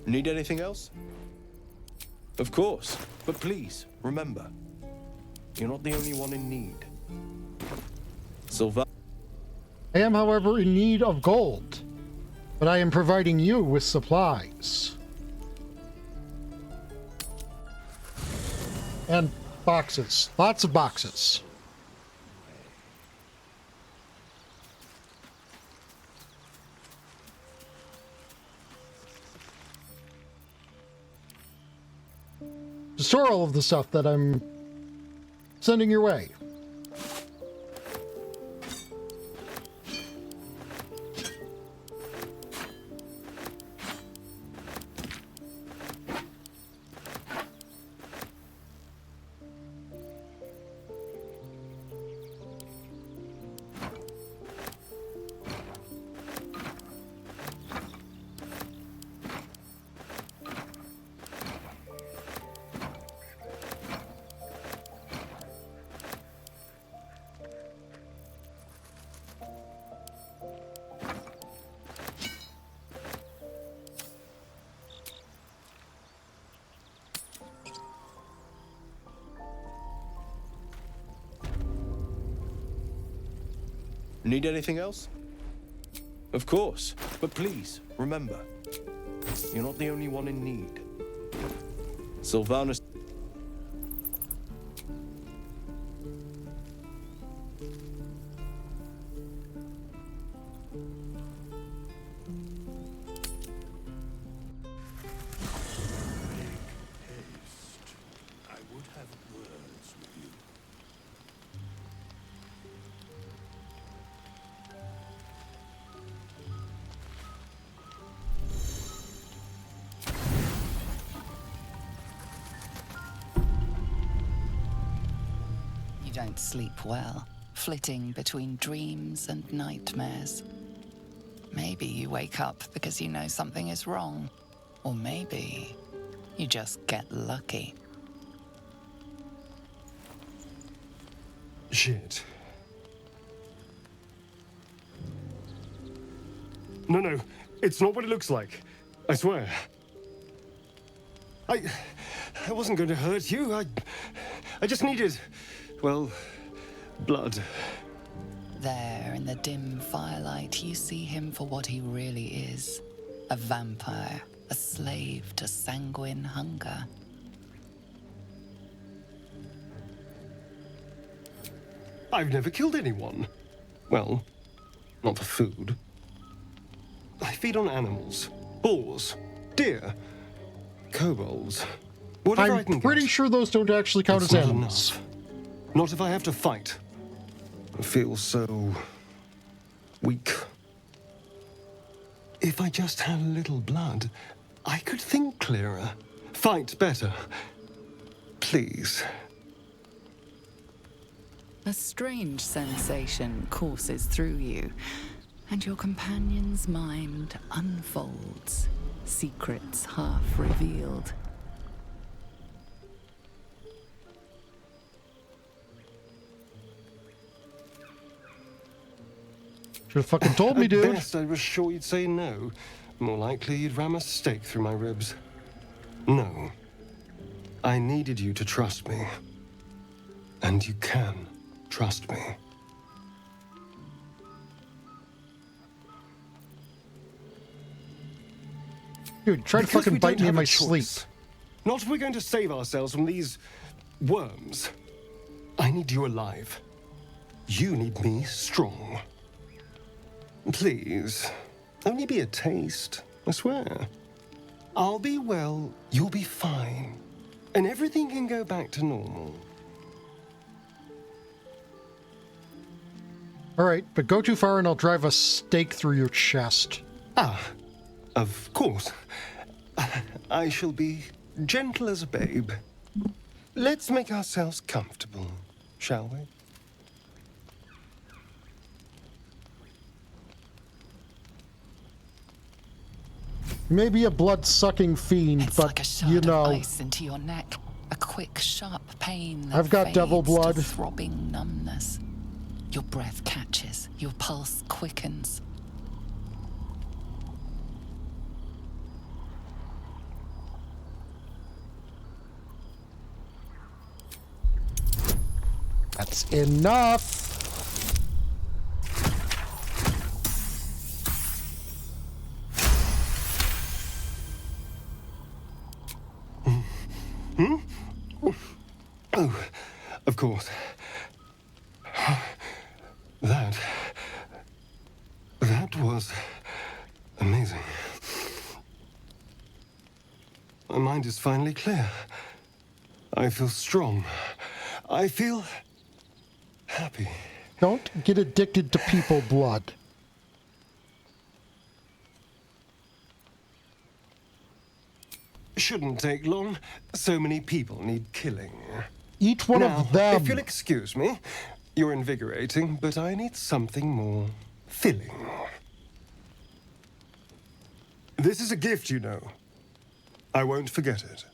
Need anything else? Of course, but please, remember, you're not the only one in need. Sylva. I am, however, in need of gold, but I am providing you with supplies. And boxes. Lots of boxes. To store all of the stuff that I'm sending your way. Need anything else? Of course, but please, remember, you're not the only one in need. Sylvanus. I would have words with you. You don't sleep well. flitting between dreams and nightmares. Maybe you wake up because you know something is wrong, or maybe you just get lucky. Shit. No, it's not what it looks like. I swear. I wasn't going to hurt you. I just needed, well, blood. There, in the dim firelight, you see him for what he really is. A vampire, a slave to sanguine hunger. I've never killed anyone. Well, not for food. I feed on animals. Boars. Deer. Kobolds. Whatever I can I'm pretty sure those don't actually count as animals. Enough. Not if I have to fight. I feel so weak. If I just had a little blood, I could think clearer, fight better. Please. A strange sensation courses through you, and your companion's mind unfolds, secrets half revealed. Should have fucking told me, dude. At best, I was sure you'd say no. More likely, you'd ram a stake through my ribs. No. I needed you to trust me. And you can trust me. Dude, try to fucking bite me in my sleep. Not if we're going to save ourselves from these worms. I need you alive. You need me strong. Please, only be a taste, I swear. I'll be well, you'll be fine, and everything can go back to normal. All right, but go too far and I'll drive a stake through your chest. Ah, of course. I shall be gentle as a babe. Let's make ourselves comfortable, shall we? Maybe a blood-sucking fiend, it's but like a shard you know, of ice into your neck, a quick, sharp pain that I've got devil fades blood. to throbbing numbness. Your breath catches, your pulse quickens. That's enough. Oh, of course. That was amazing. My mind is finally clear. I feel strong. I feel happy. Don't get addicted to people blood. Shouldn't take long. So many people need killing. Each one now, of them. If you'll excuse me, you're invigorating, but I need something more filling. This is a gift, you know. I won't forget it.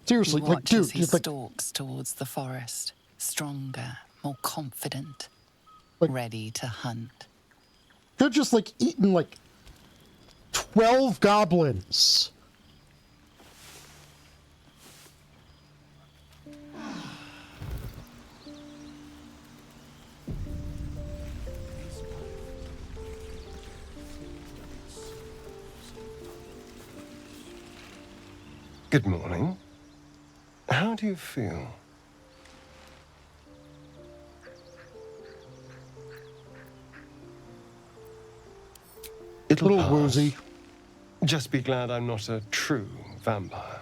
Seriously, like, dude, he like, stalks towards the forest, stronger, more confident, ready to hunt. They're just like eating like 12 goblins. Good morning. How do you feel? It'll pass. Woozy. Just be glad I'm not a true vampire.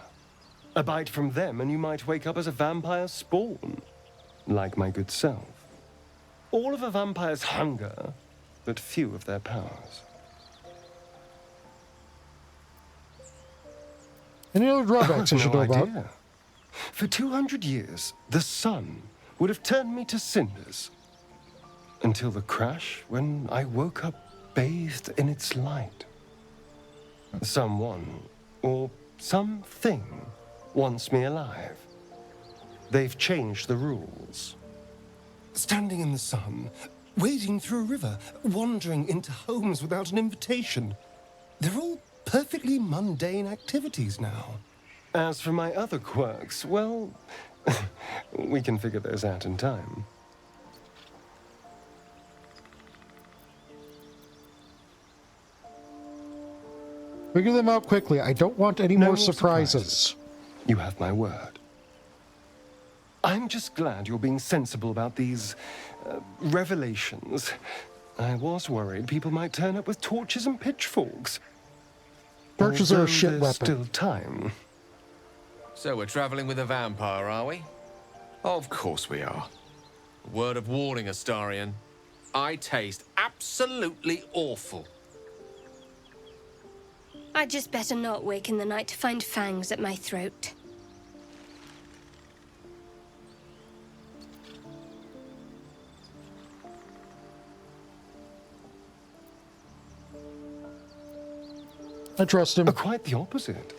A bite from them and you might wake up as a vampire spawn, like my good self. All of a vampire's hunger, but few of their powers. Any other drawbacks I should know about? For 200 years, the sun would have turned me to cinders. Until the crash, when I woke up bathed in its light. Someone, or something, wants me alive. They've changed the rules. Standing in the sun, wading through a river, wandering into homes without an invitation. They're all perfectly mundane activities now. As for my other quirks, well, we can figure those out in time. Figure them out quickly. I don't want any more surprises. You have my word. I'm just glad you're being sensible about these revelations. I was worried people might turn up with torches and pitchforks. Torches are a shit there's weapon. Still time. So we're traveling with a vampire, are we? Of course we are. Word of warning, Astarion. I taste absolutely awful. I'd just better not wake in the night to find fangs at my throat. I trust him. Quite the opposite.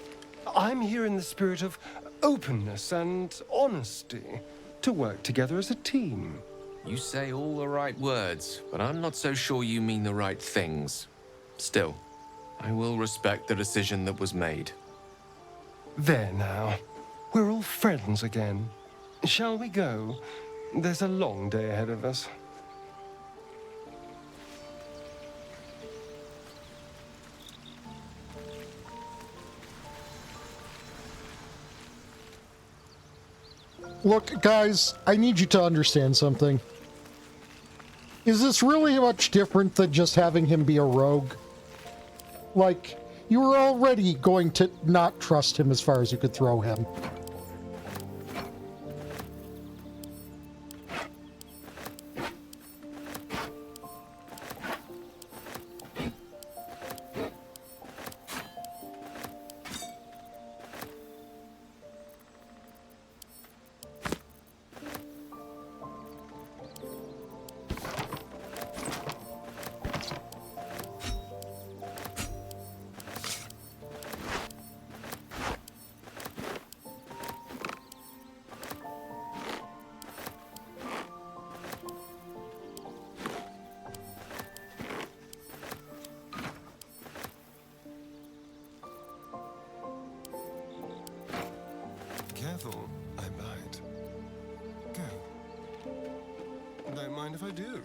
I'm here in the spirit of openness and honesty to work together as a team. You say all the right words, but I'm not so sure you mean the right things. Still, I will respect the decision that was made. There now. We're all friends again. Shall we go? There's a long day ahead of us. Look, guys, I need you to understand something. Is this really much different than just having him be a rogue? Like, you were already going to not trust him as far as you could throw him. Careful, I bite. Go. Don't mind if I do.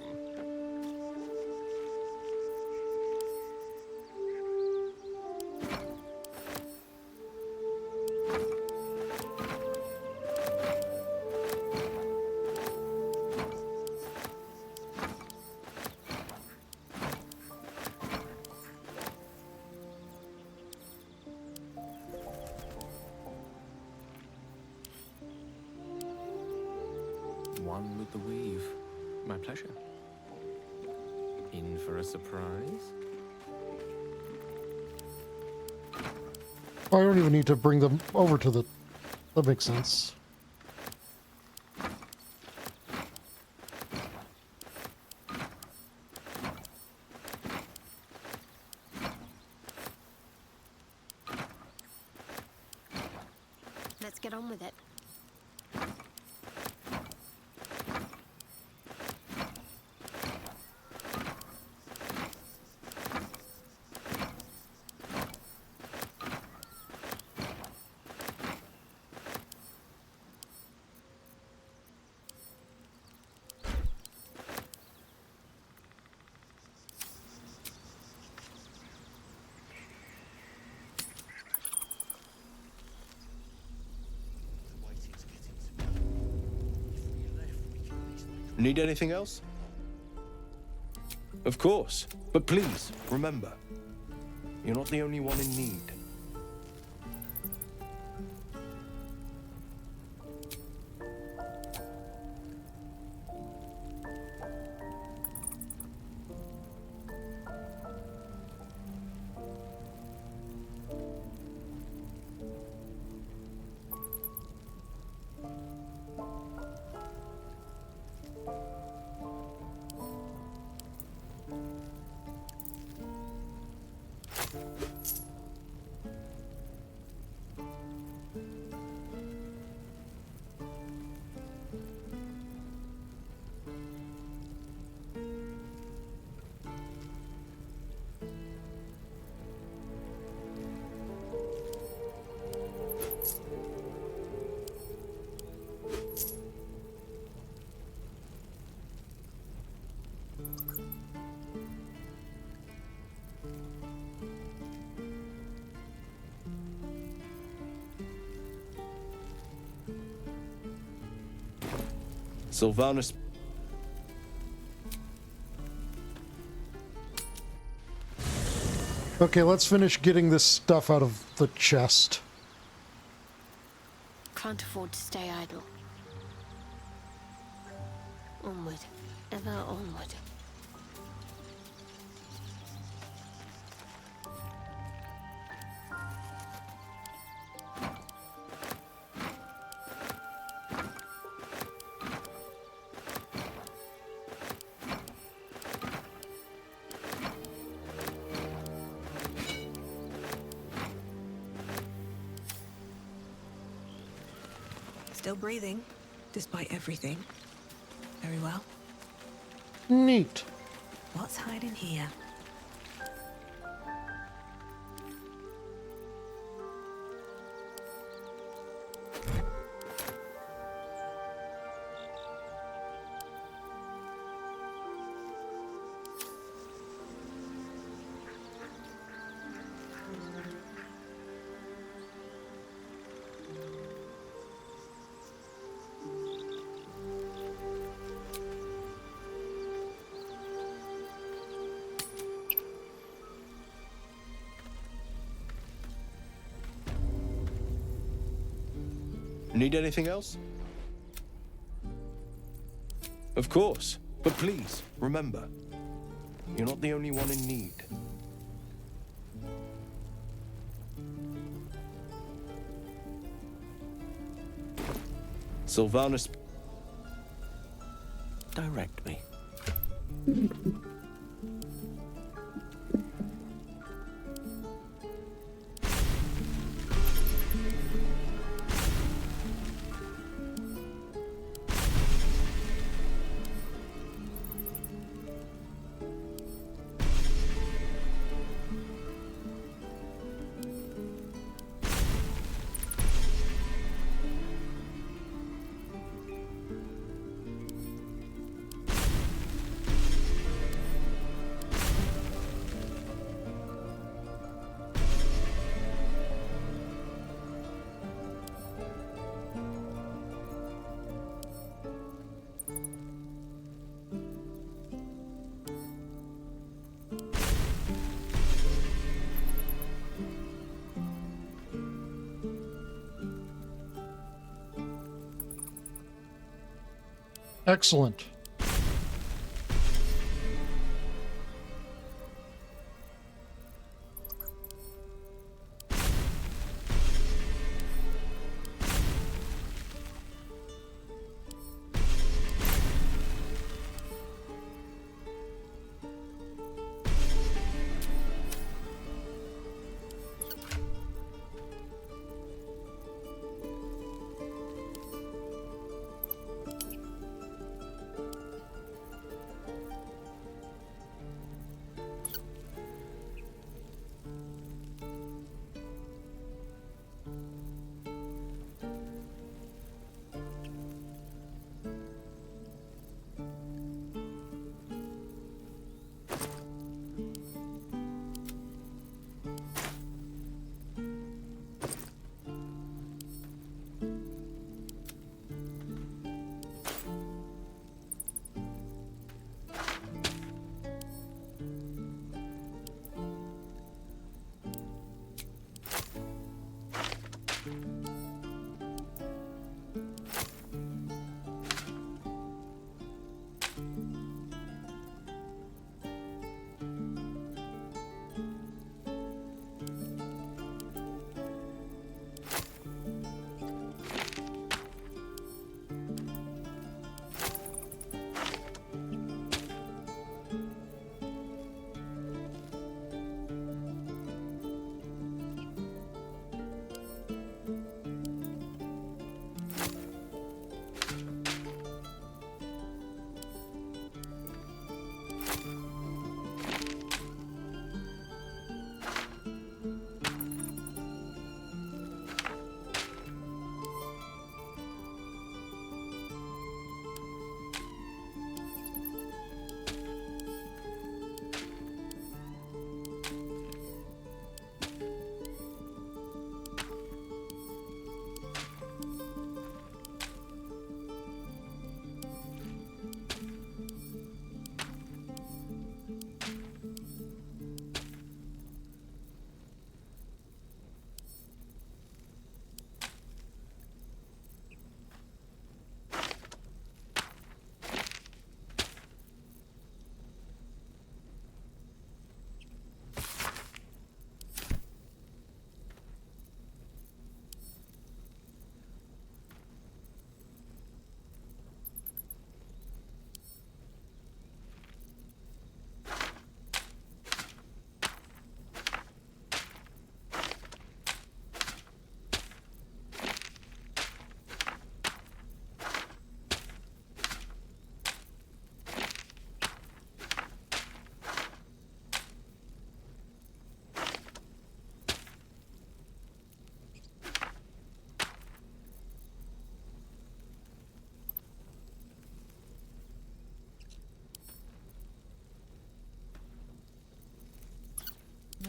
One with the weave. My pleasure. In for a surprise? I don't even need to bring them over to the... That makes sense. Let's get on with it. Need anything else? Of course. But please, remember, you're not the only one in need. Sylvanus. Okay, let's finish getting this stuff out of the chest. Can't afford to stay idle. Onward, ever onward. Still breathing, despite everything. Very well. Neat. What's hiding here? Need anything else? Of course, but please, remember, you're not the only one in need. Sylvanus. Direct me. Excellent.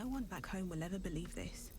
No one back home will ever believe this.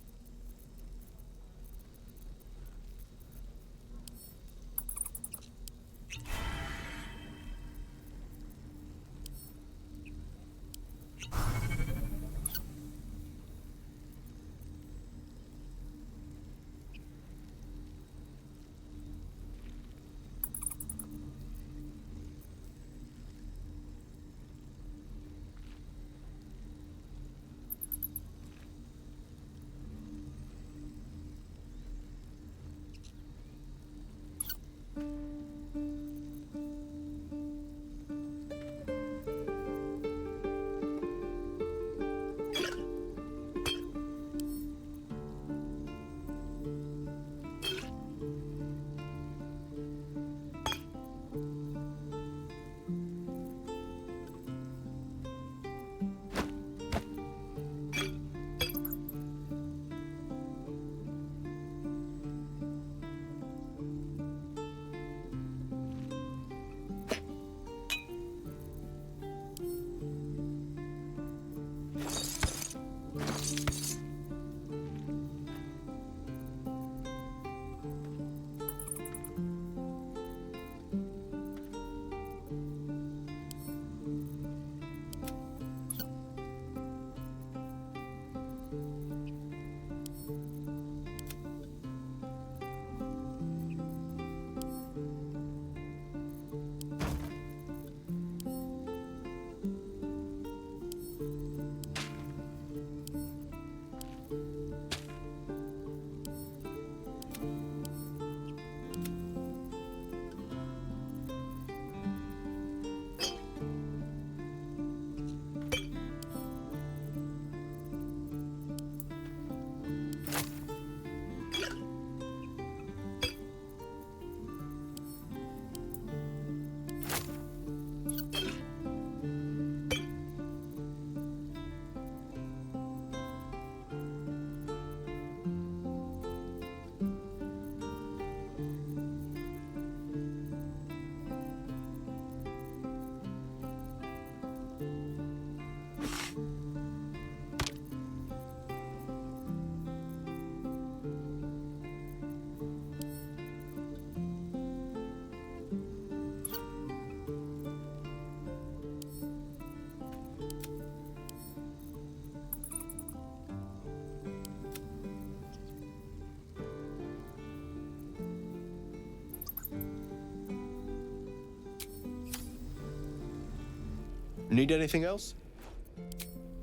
Need anything else?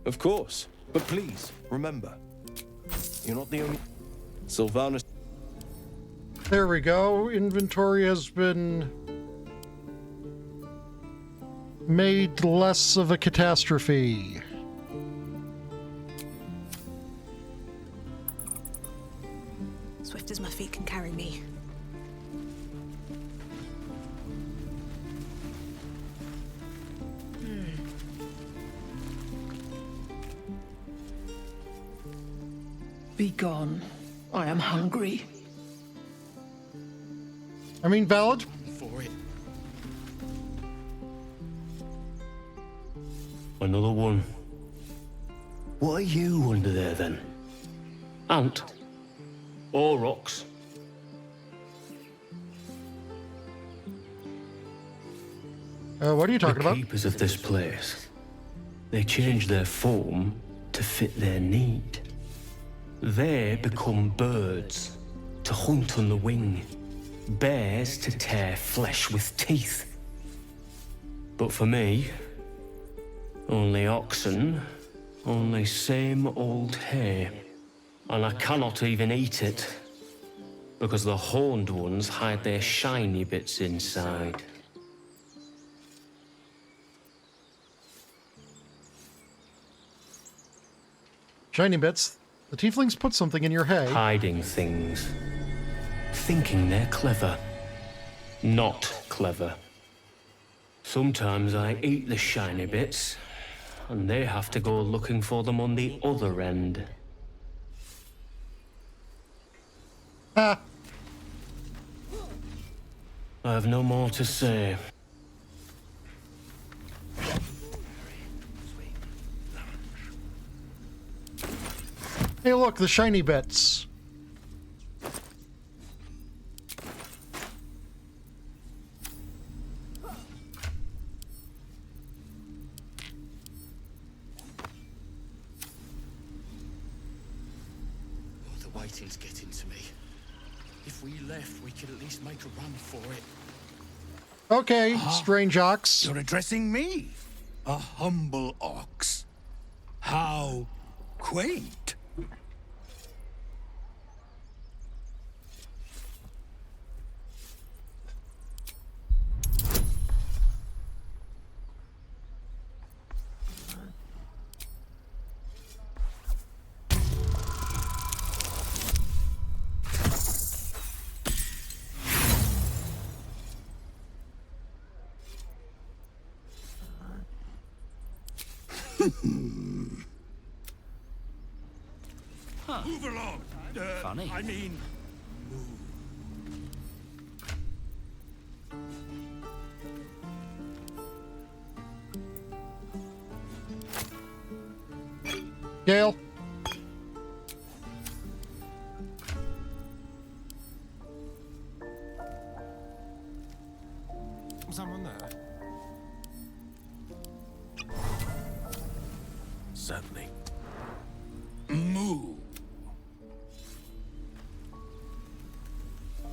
Of course. But please, remember, you're not the only... Sylvanas... There we go. Inventory has been made less of a catastrophe. Swift as my feet can carry me. Be gone. I am hungry. I mean, valid. For it. Another one. What are you under there, then? Ant? Or rocks? What are you talking about? The keepers of this place. They change their form to fit their need. They become birds to hunt on the wing, bears to tear flesh with teeth. But for me, only oxen, only same old hay. And I cannot even eat it, because the horned ones hide their shiny bits inside. Shiny bits? The tieflings put something in your hay. Hiding things. Thinking they're clever. Not clever. Sometimes I eat the shiny bits, and they have to go looking for them on the other end. Ah. I have no more to say. Hey, look, the shiny bits. The waiting's getting to me. If we left, we could at least make a run for it. Okay, strange ox. You're addressing me, a humble ox. How quaint. Move along. Funny. I mean, Gale. Someone there? certainly. Moo.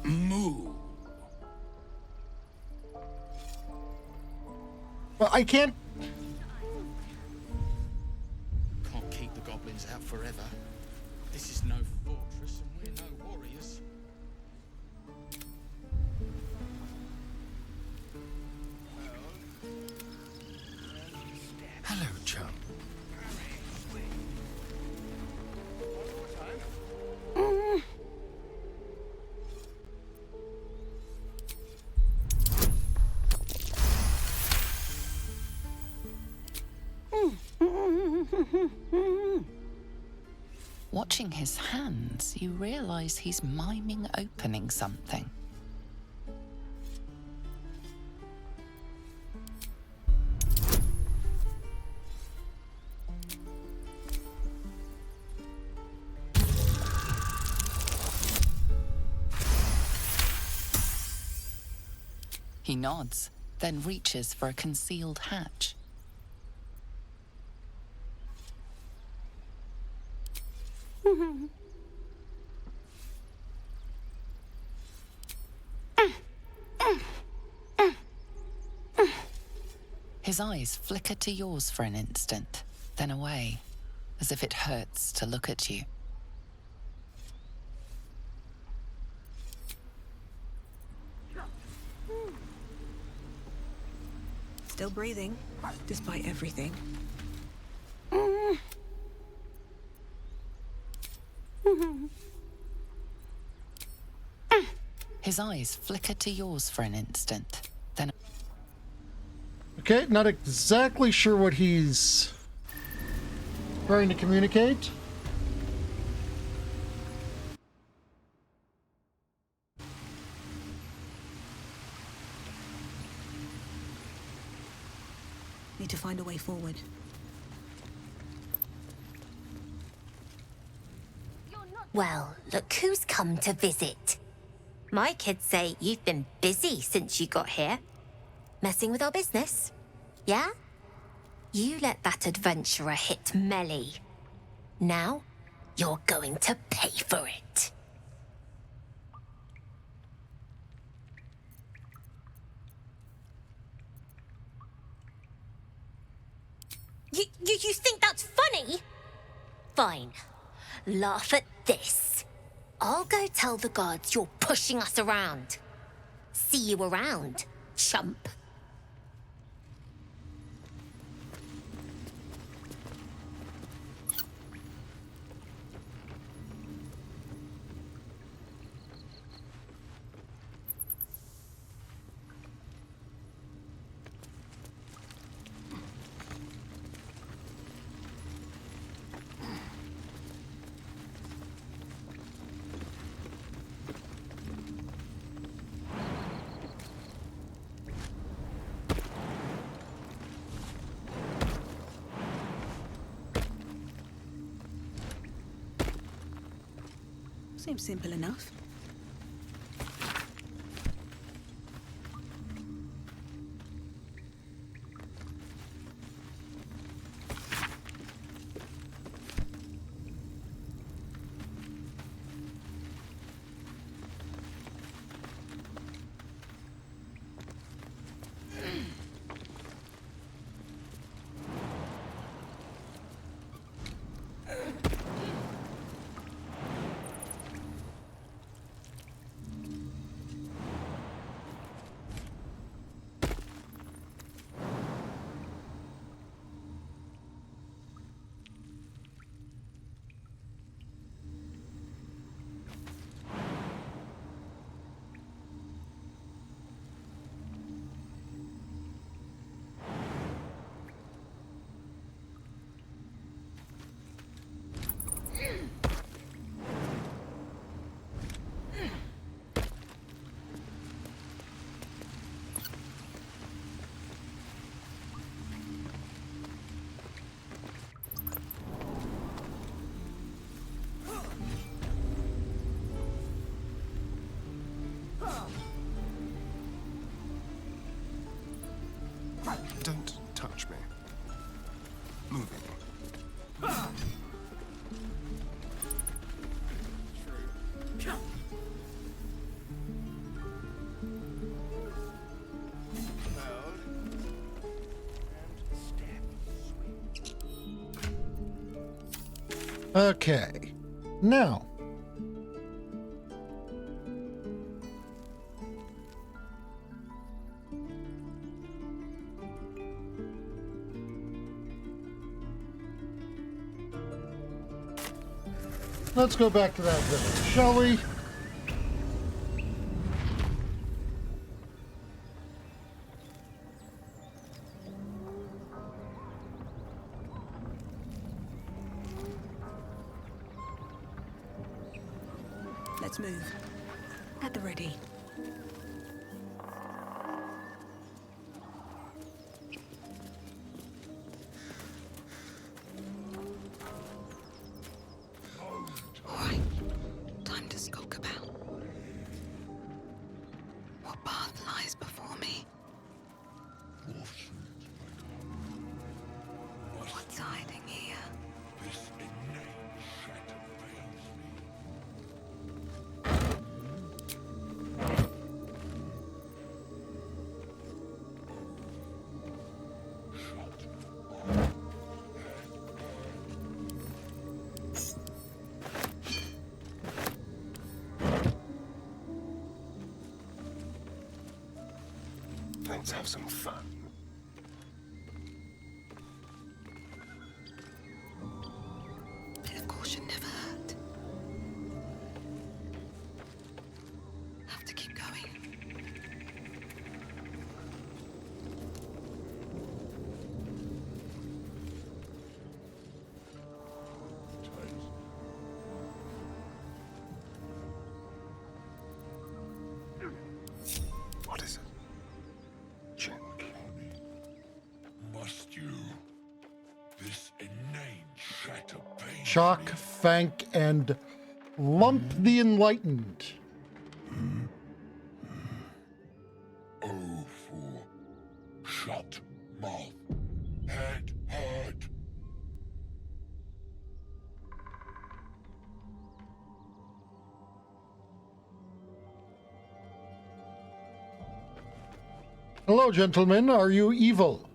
Moo. Well, I can't. Can't keep the goblins out forever. This is no fortress and we're no warriors. Hello, chum. Watching his hands, you realize he's miming opening something. He nods, then reaches for a concealed hatch. His eyes flicker to yours for an instant, then away, as if it hurts to look at you. Still breathing, despite everything. His eyes flicker to yours for an instant, then... Okay, not exactly sure what he's trying to communicate. Need to find a way forward. Well, look who's come to visit. My kids say you've been busy since you got here. Messing with our business, yeah? You let that adventurer hit Melly. Now, you're going to pay for it. You think that's funny? Fine. Laugh at this. I'll go tell the guards you're pushing us around. See you around, chump. Seems simple enough. Don't touch me. Moving. Okay. Now. Let's go back to that village, shall we? Let's move. At the ready. Alright, time to skulk about. What path lies before me? What's hiding here? Let's have some fun. Bit of caution never hurt. Have to keep going. What is it? Must you? This inane shatter pains Shock, Fank, and Lump the Enlightened. Oh, for shut mouth, head hurt. Hello, gentlemen. Are you evil?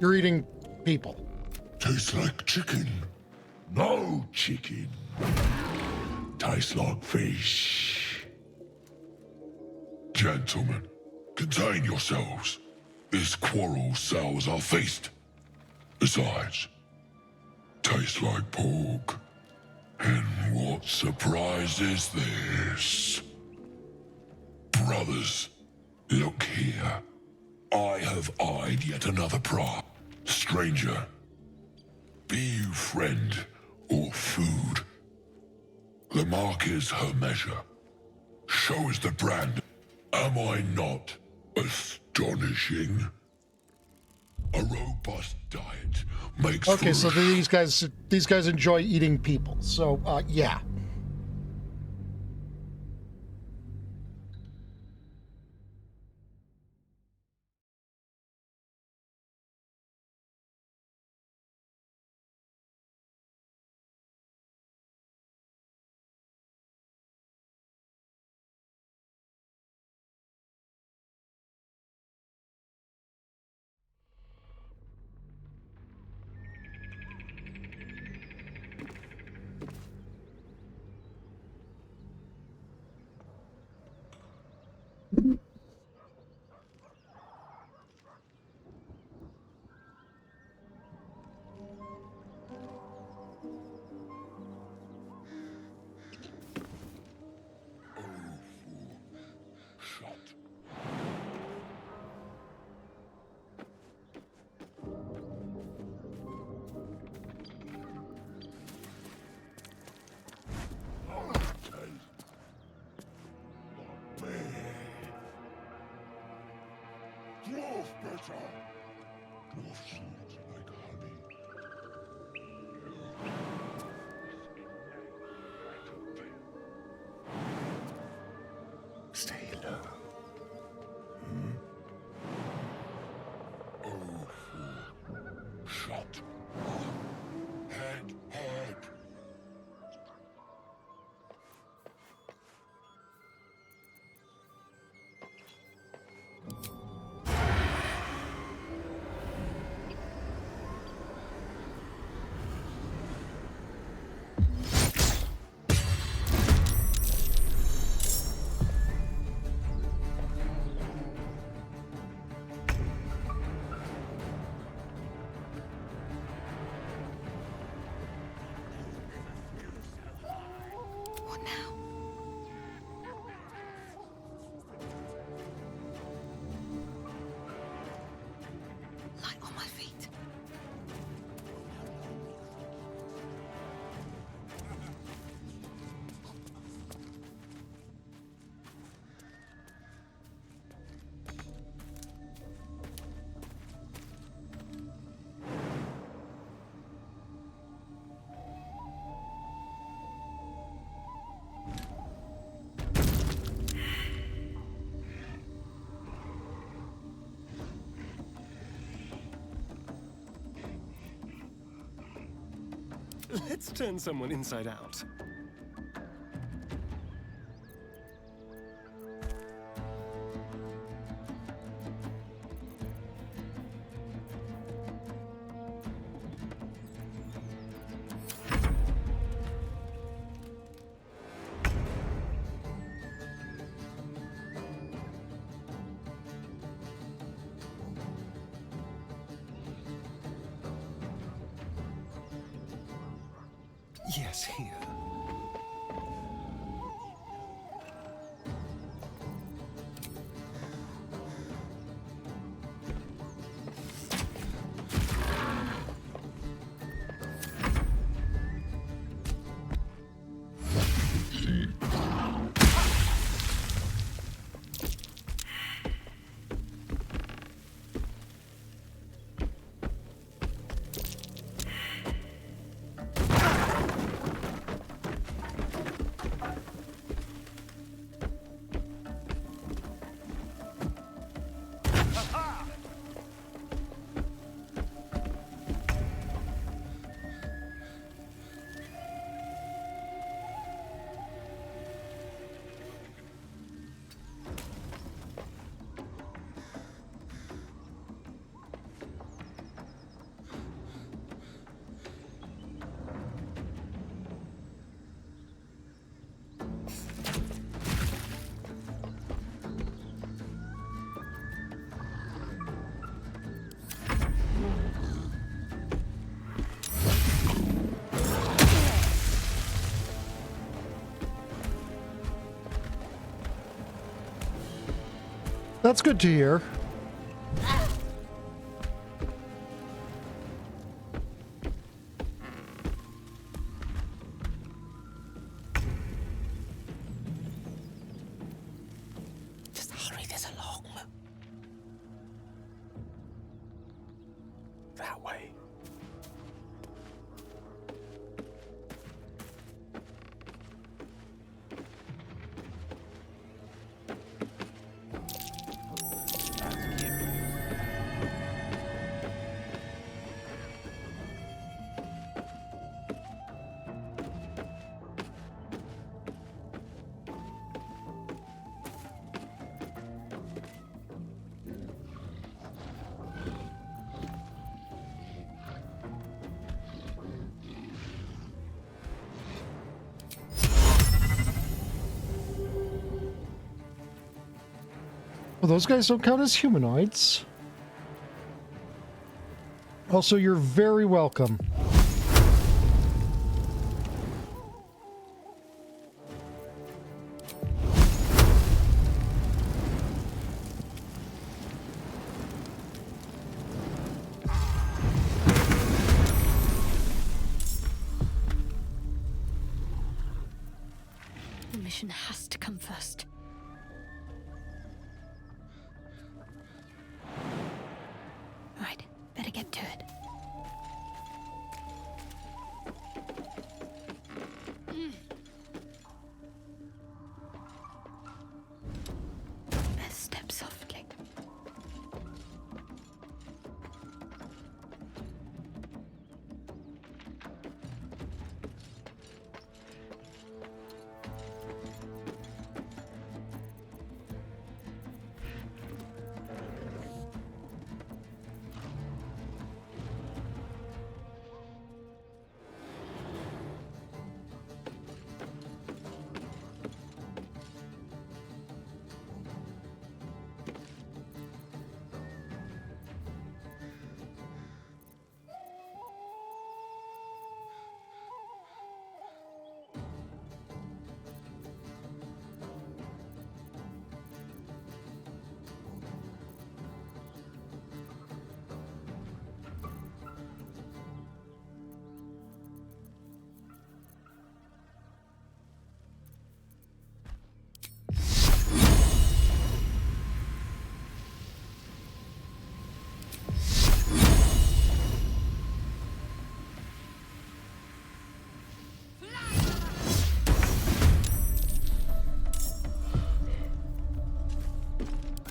You're eating people. Tastes like chicken. No chicken. Tastes like fish. Gentlemen, contain yourselves. This quarrel sours our feast. Besides, tastes like pork. And what surprise is this? Brothers, look here. I have eyed yet another prize. Stranger, be you friend or food. The mark is her measure. Show is the brand. Am I not astonishing? A robust diet makes Okay, for so these guys enjoy eating people. So yeah. Dwarf better. Dwarf sweet like honey. Stay low. Oh, shut up. Head. What now? Light on my feet. Let's turn someone inside out. Yes, here. That's good to hear. Just hurry this along. That way. Well, those guys don't count as humanoids. Also, you're very welcome. The mission has to come first. Right, better get to it. Step softly.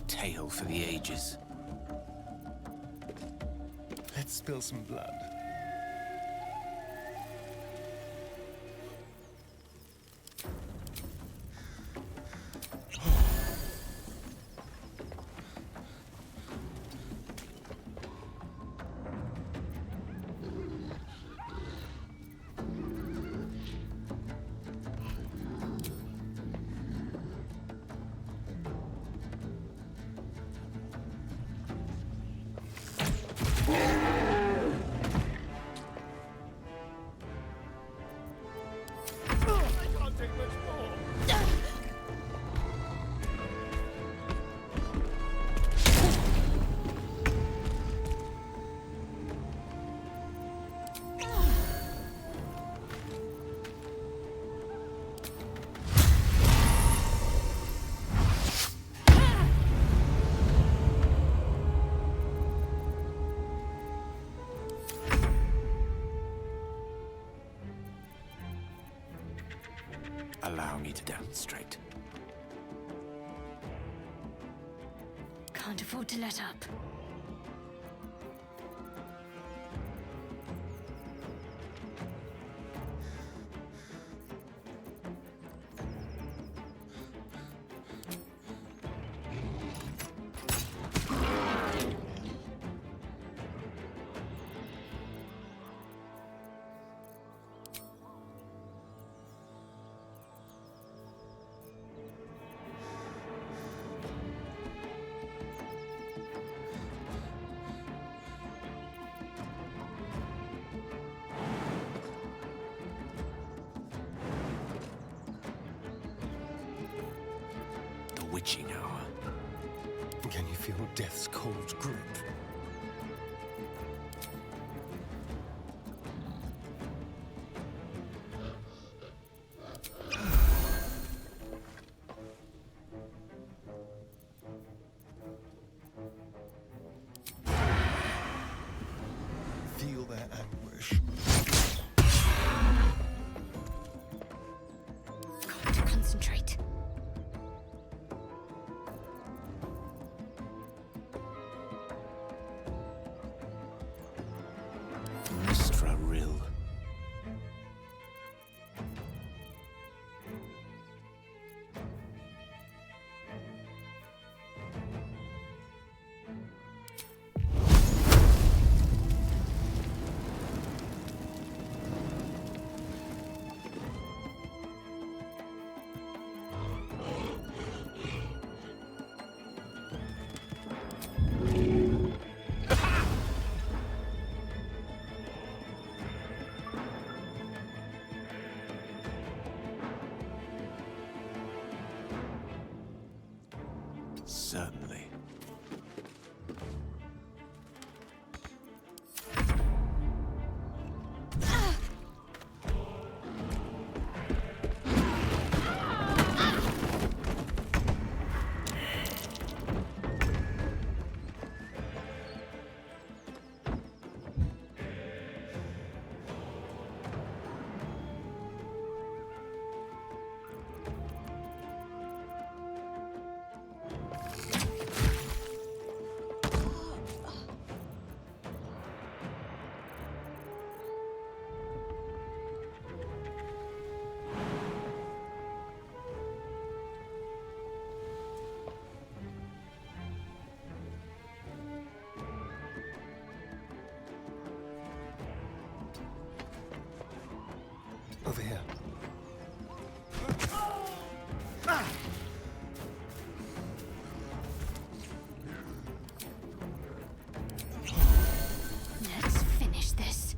Tale for the ages. Let's spill some blood. Allow me to demonstrate. Can't afford to let up. Witching hour. Can you feel death's cold grip? Certainly. Over here. Let's finish this.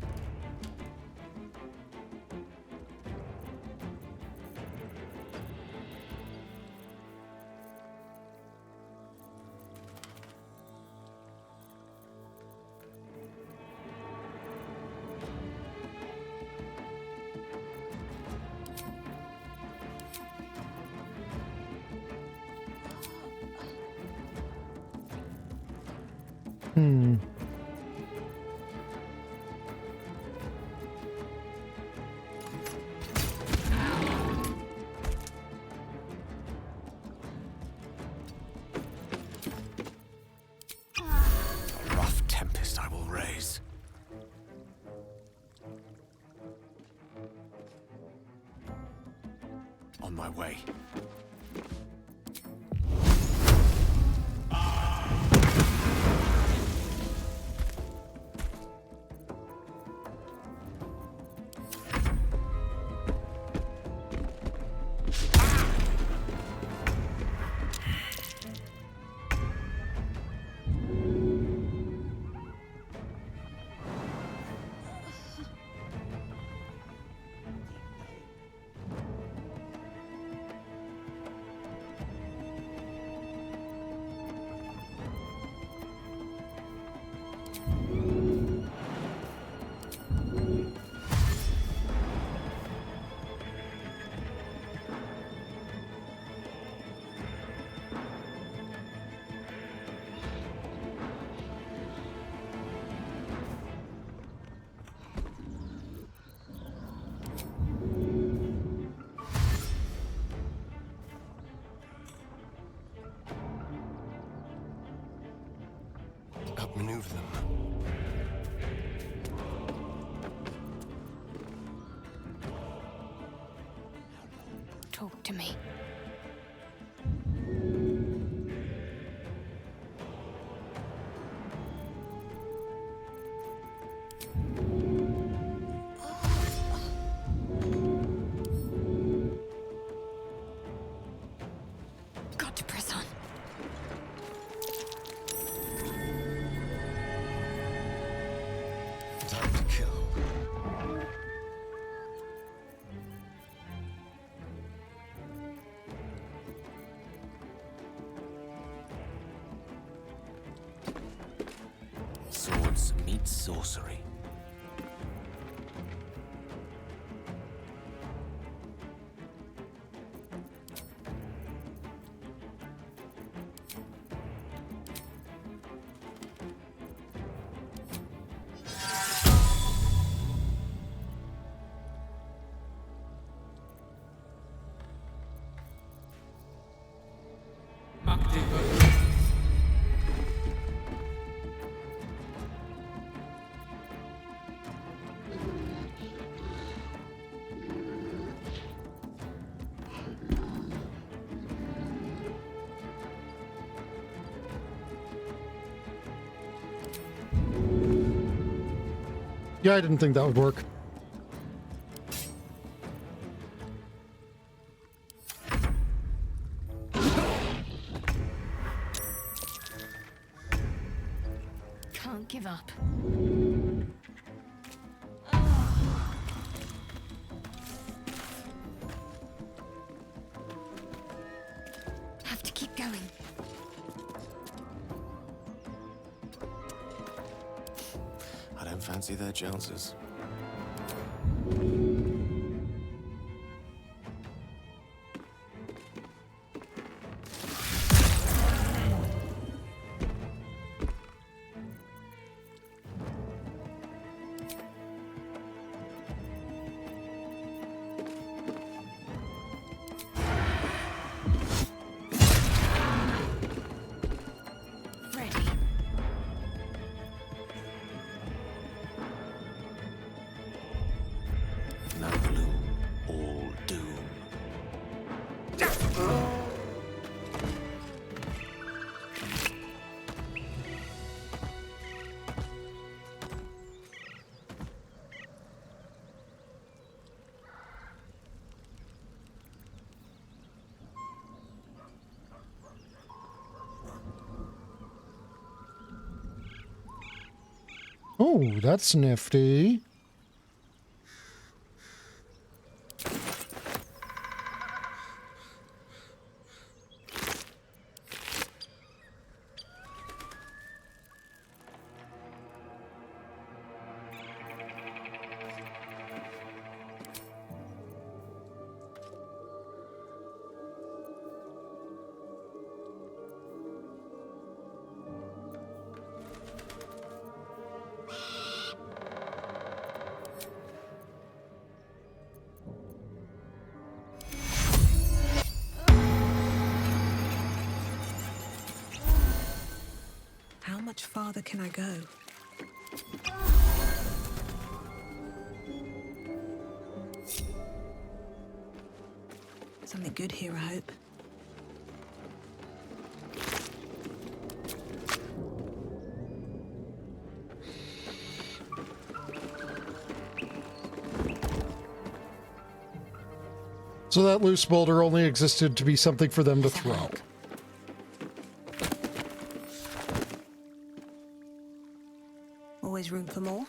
A rough tempest I will raise. On my way. Outmaneuver them. Talk to me. Got to press on. Time to kill. Swords meet sorcery. Yeah, I didn't think that would work. Can't give up. Have to keep going. fancy their chances. No gloom, all doom. Oh, that's nifty. How much farther can I go? Something good here, I hope. So that loose boulder only existed to be something for them to throw. Always room for more?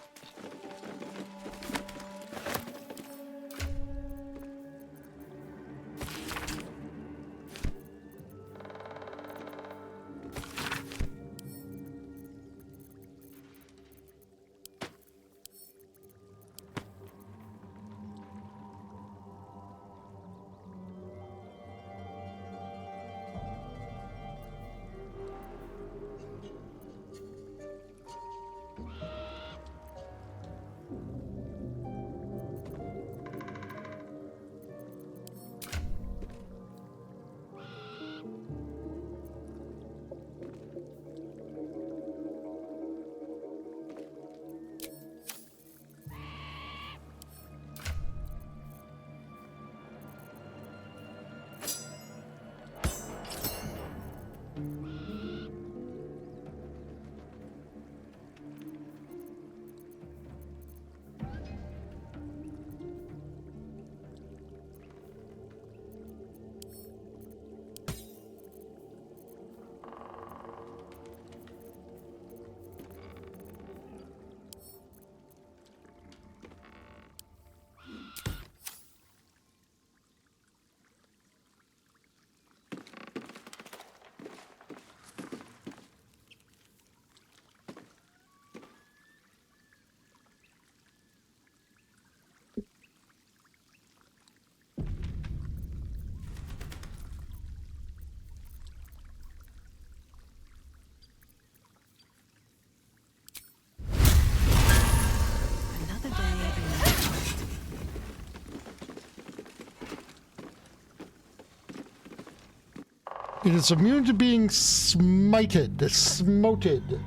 It is immune to being smited, smoted,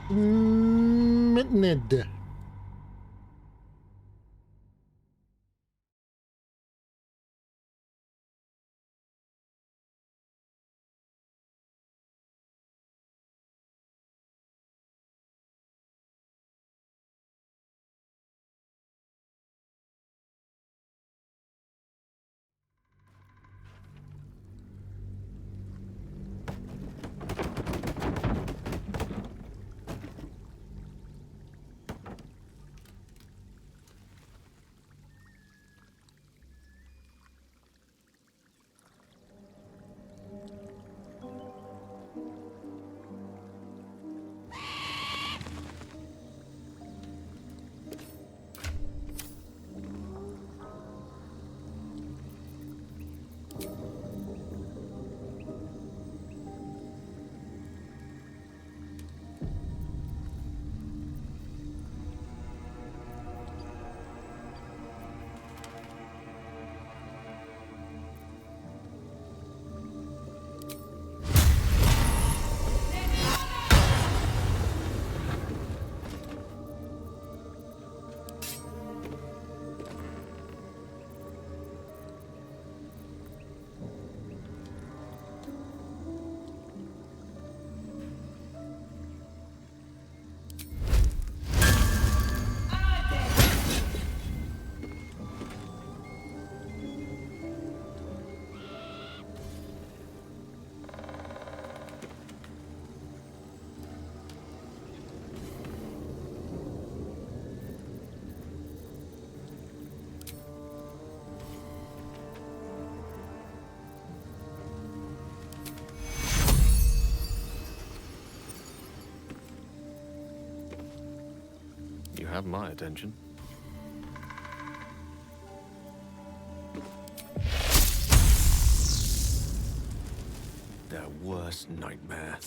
mittened. have my attention. Their worst nightmare.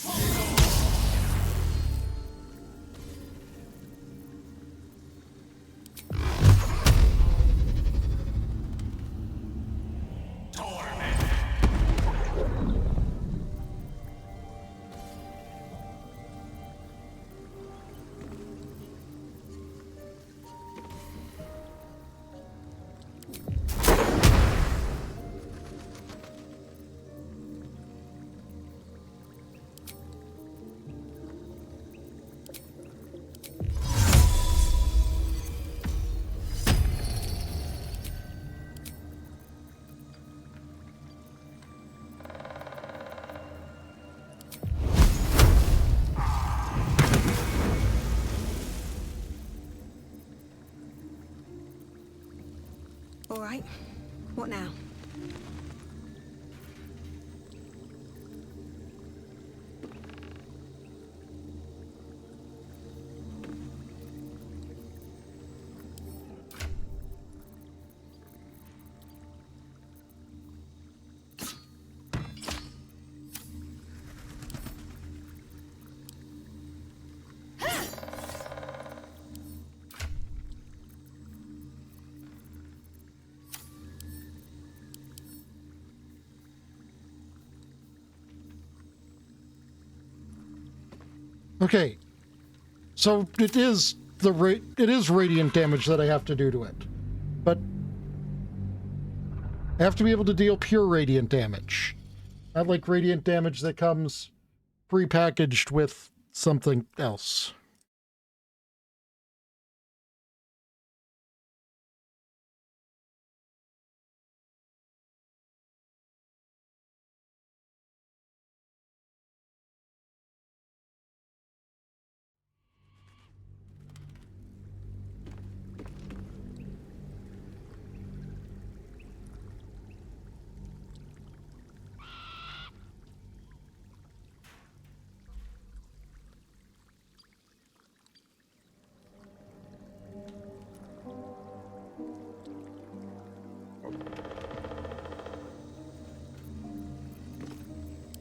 All right. What now? Okay, so it is radiant damage that I have to do to it, but I have to be able to deal pure radiant damage, not like radiant damage that comes prepackaged with something else.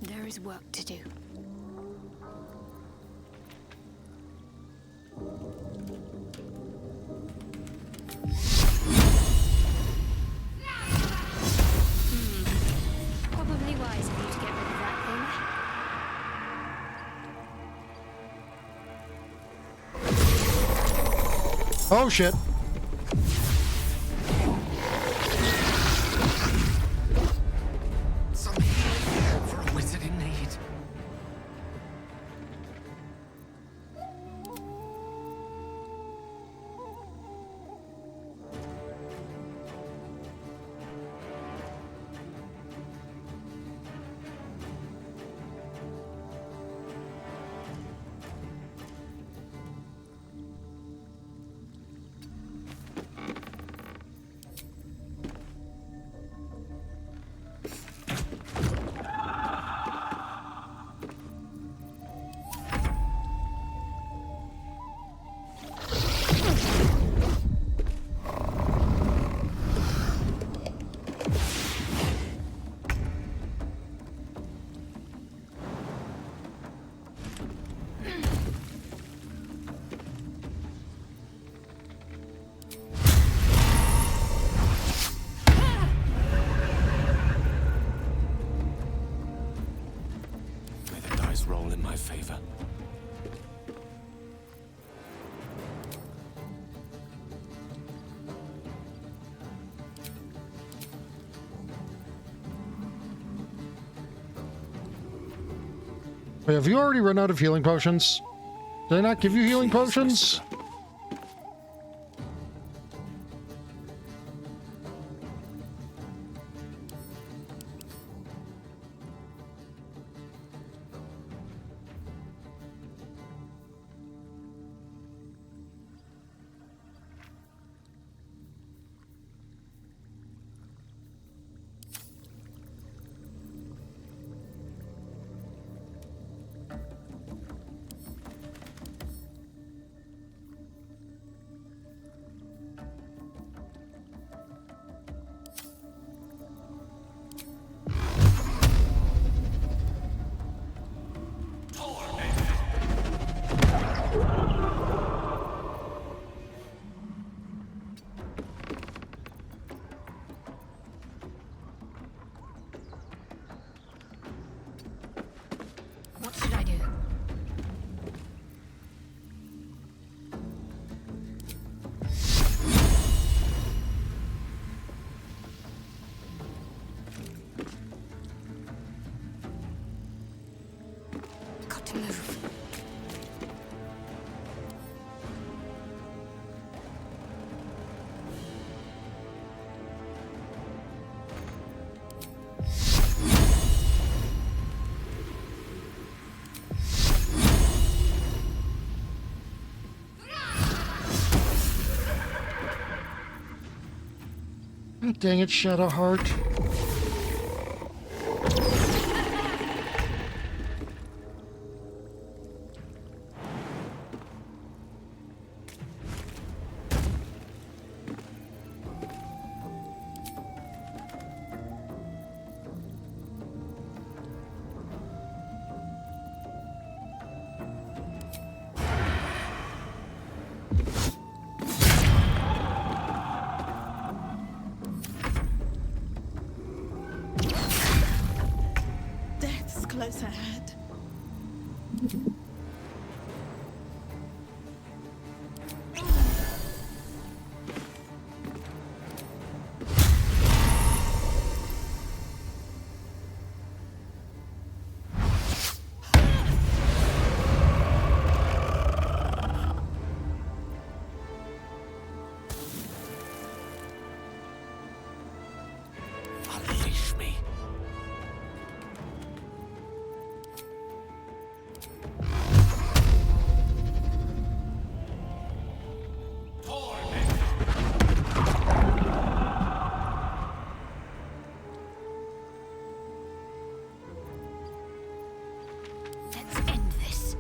There is work to do. Probably wise of you to get rid of that thing. Oh shit. For a wizard in need. Roll in my favor. Wait, have you already run out of healing potions? Did I not give you healing potions? Dang it, Shadowheart. Death's close ahead. Unleash me. Let's end this.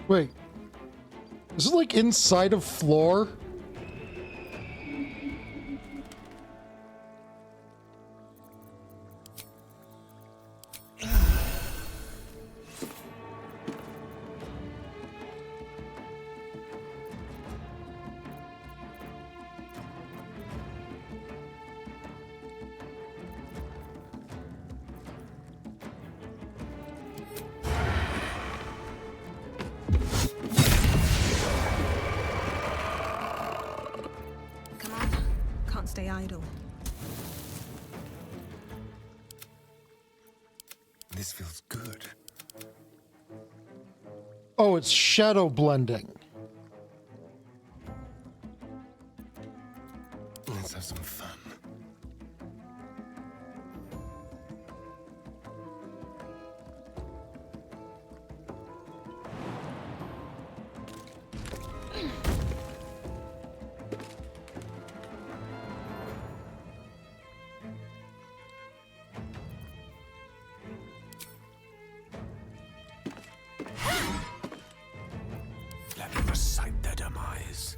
Wait. Is it like inside of floor? Come on. Can't stay idle. This feels good. Oh, it's shadow blending. Let's have some fun. Let me recite their demise.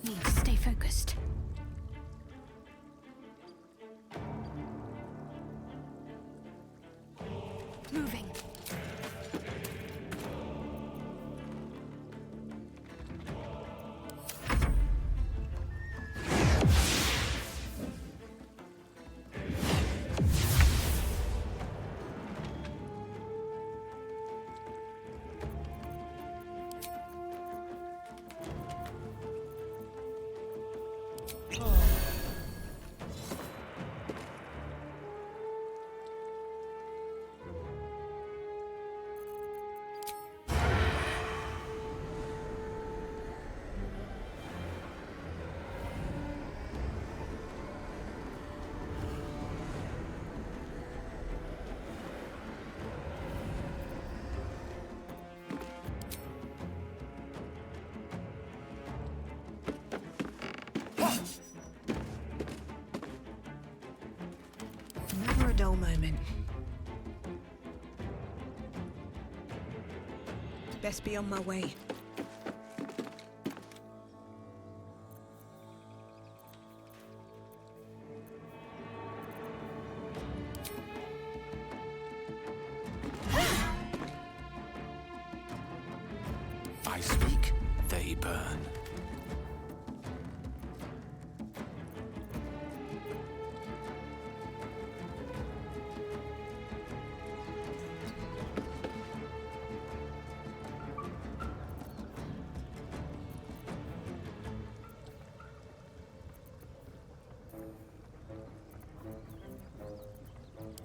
Need to stay focused. Moving. Never a dull moment. Best be on my way. I burn.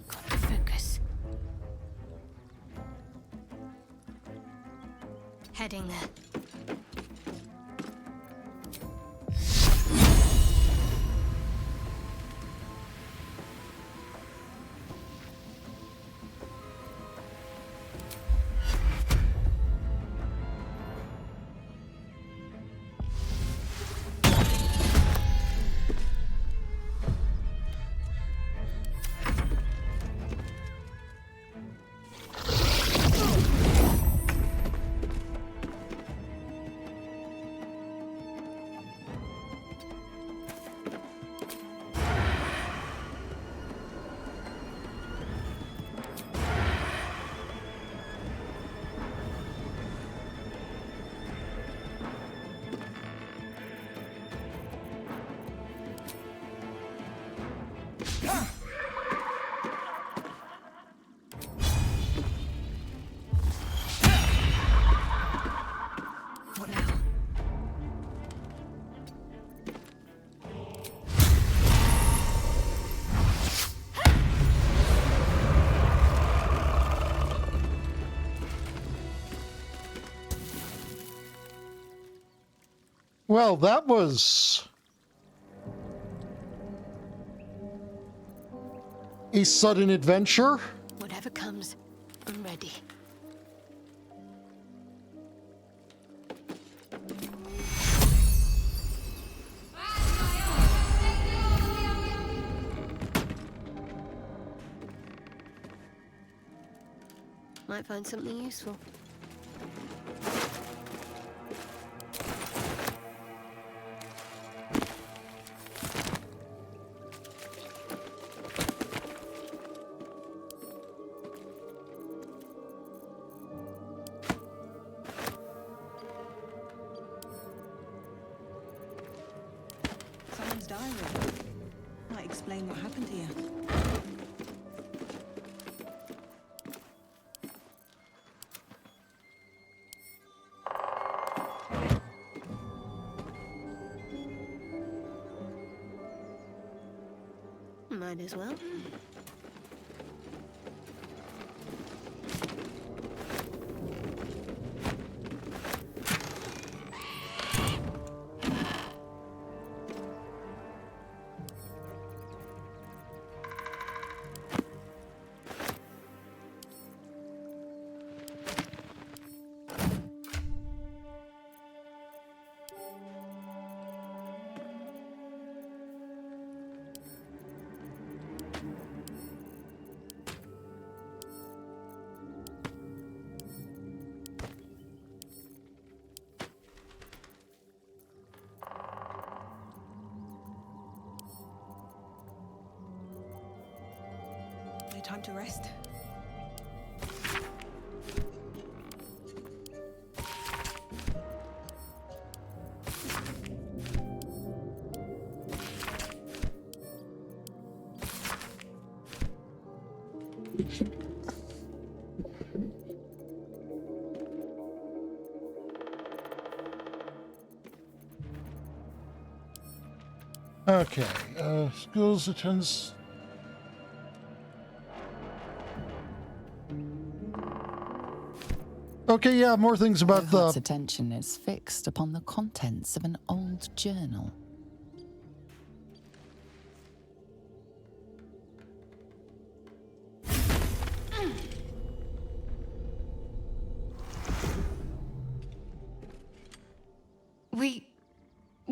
Gotta focus. Heading there. Well, that was a sudden adventure. Whatever comes, I'm ready. Might find something useful. Someone's diary. Might explain what happened here. Might as well. No time to rest. Okay, schools attends. Okay, yeah, more things about Rohart's the... attention is fixed upon the contents of an old journal.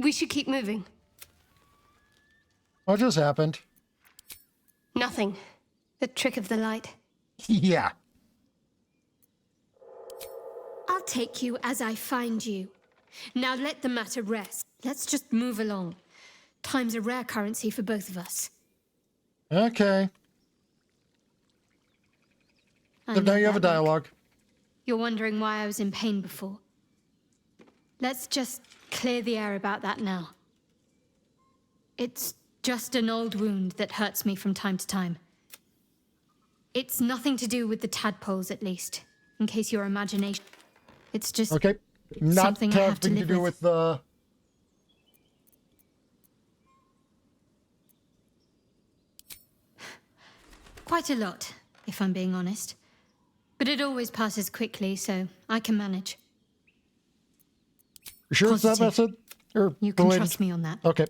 We should keep moving. What just happened? Nothing. The trick of the light. Yeah. I'll take you as I find you. Now let the matter rest. Let's just move along. Time's a rare currency for both of us. Okay. So now you have a dialogue. You're wondering why I was in pain before. Let's just clear the air about that now. It's just an old wound that hurts me from time to time. It's nothing to do with the tadpoles, at least, in case your imagination... It's just okay. Not something I have to having live to do with the... Quite a lot, if I'm being honest. But it always passes quickly, so I can manage. You sure it's that method? Or you can related? trust me on that. Okay.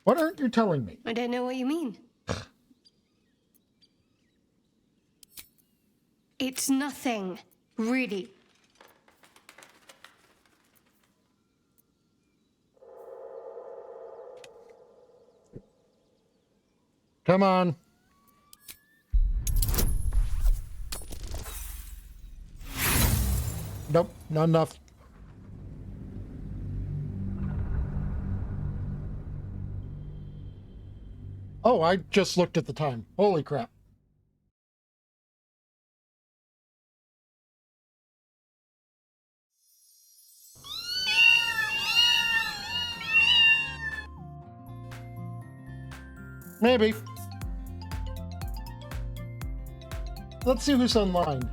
What aren't you telling me? I don't know what you mean. It's nothing, really. Come on. Nope, not enough. Oh, I just looked at the time. Holy crap. Maybe. Let's see who's online.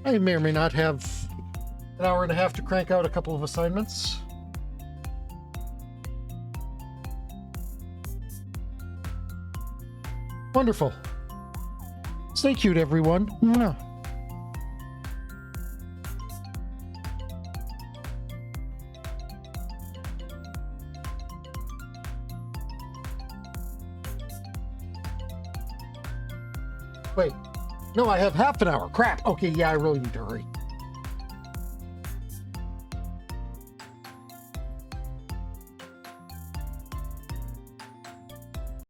I may or may not have an hour and a half to crank out a couple of assignments. Wonderful. Stay cute, everyone. Mwah. Wait. No, I have half an hour. Crap. Okay, yeah, I really need to hurry.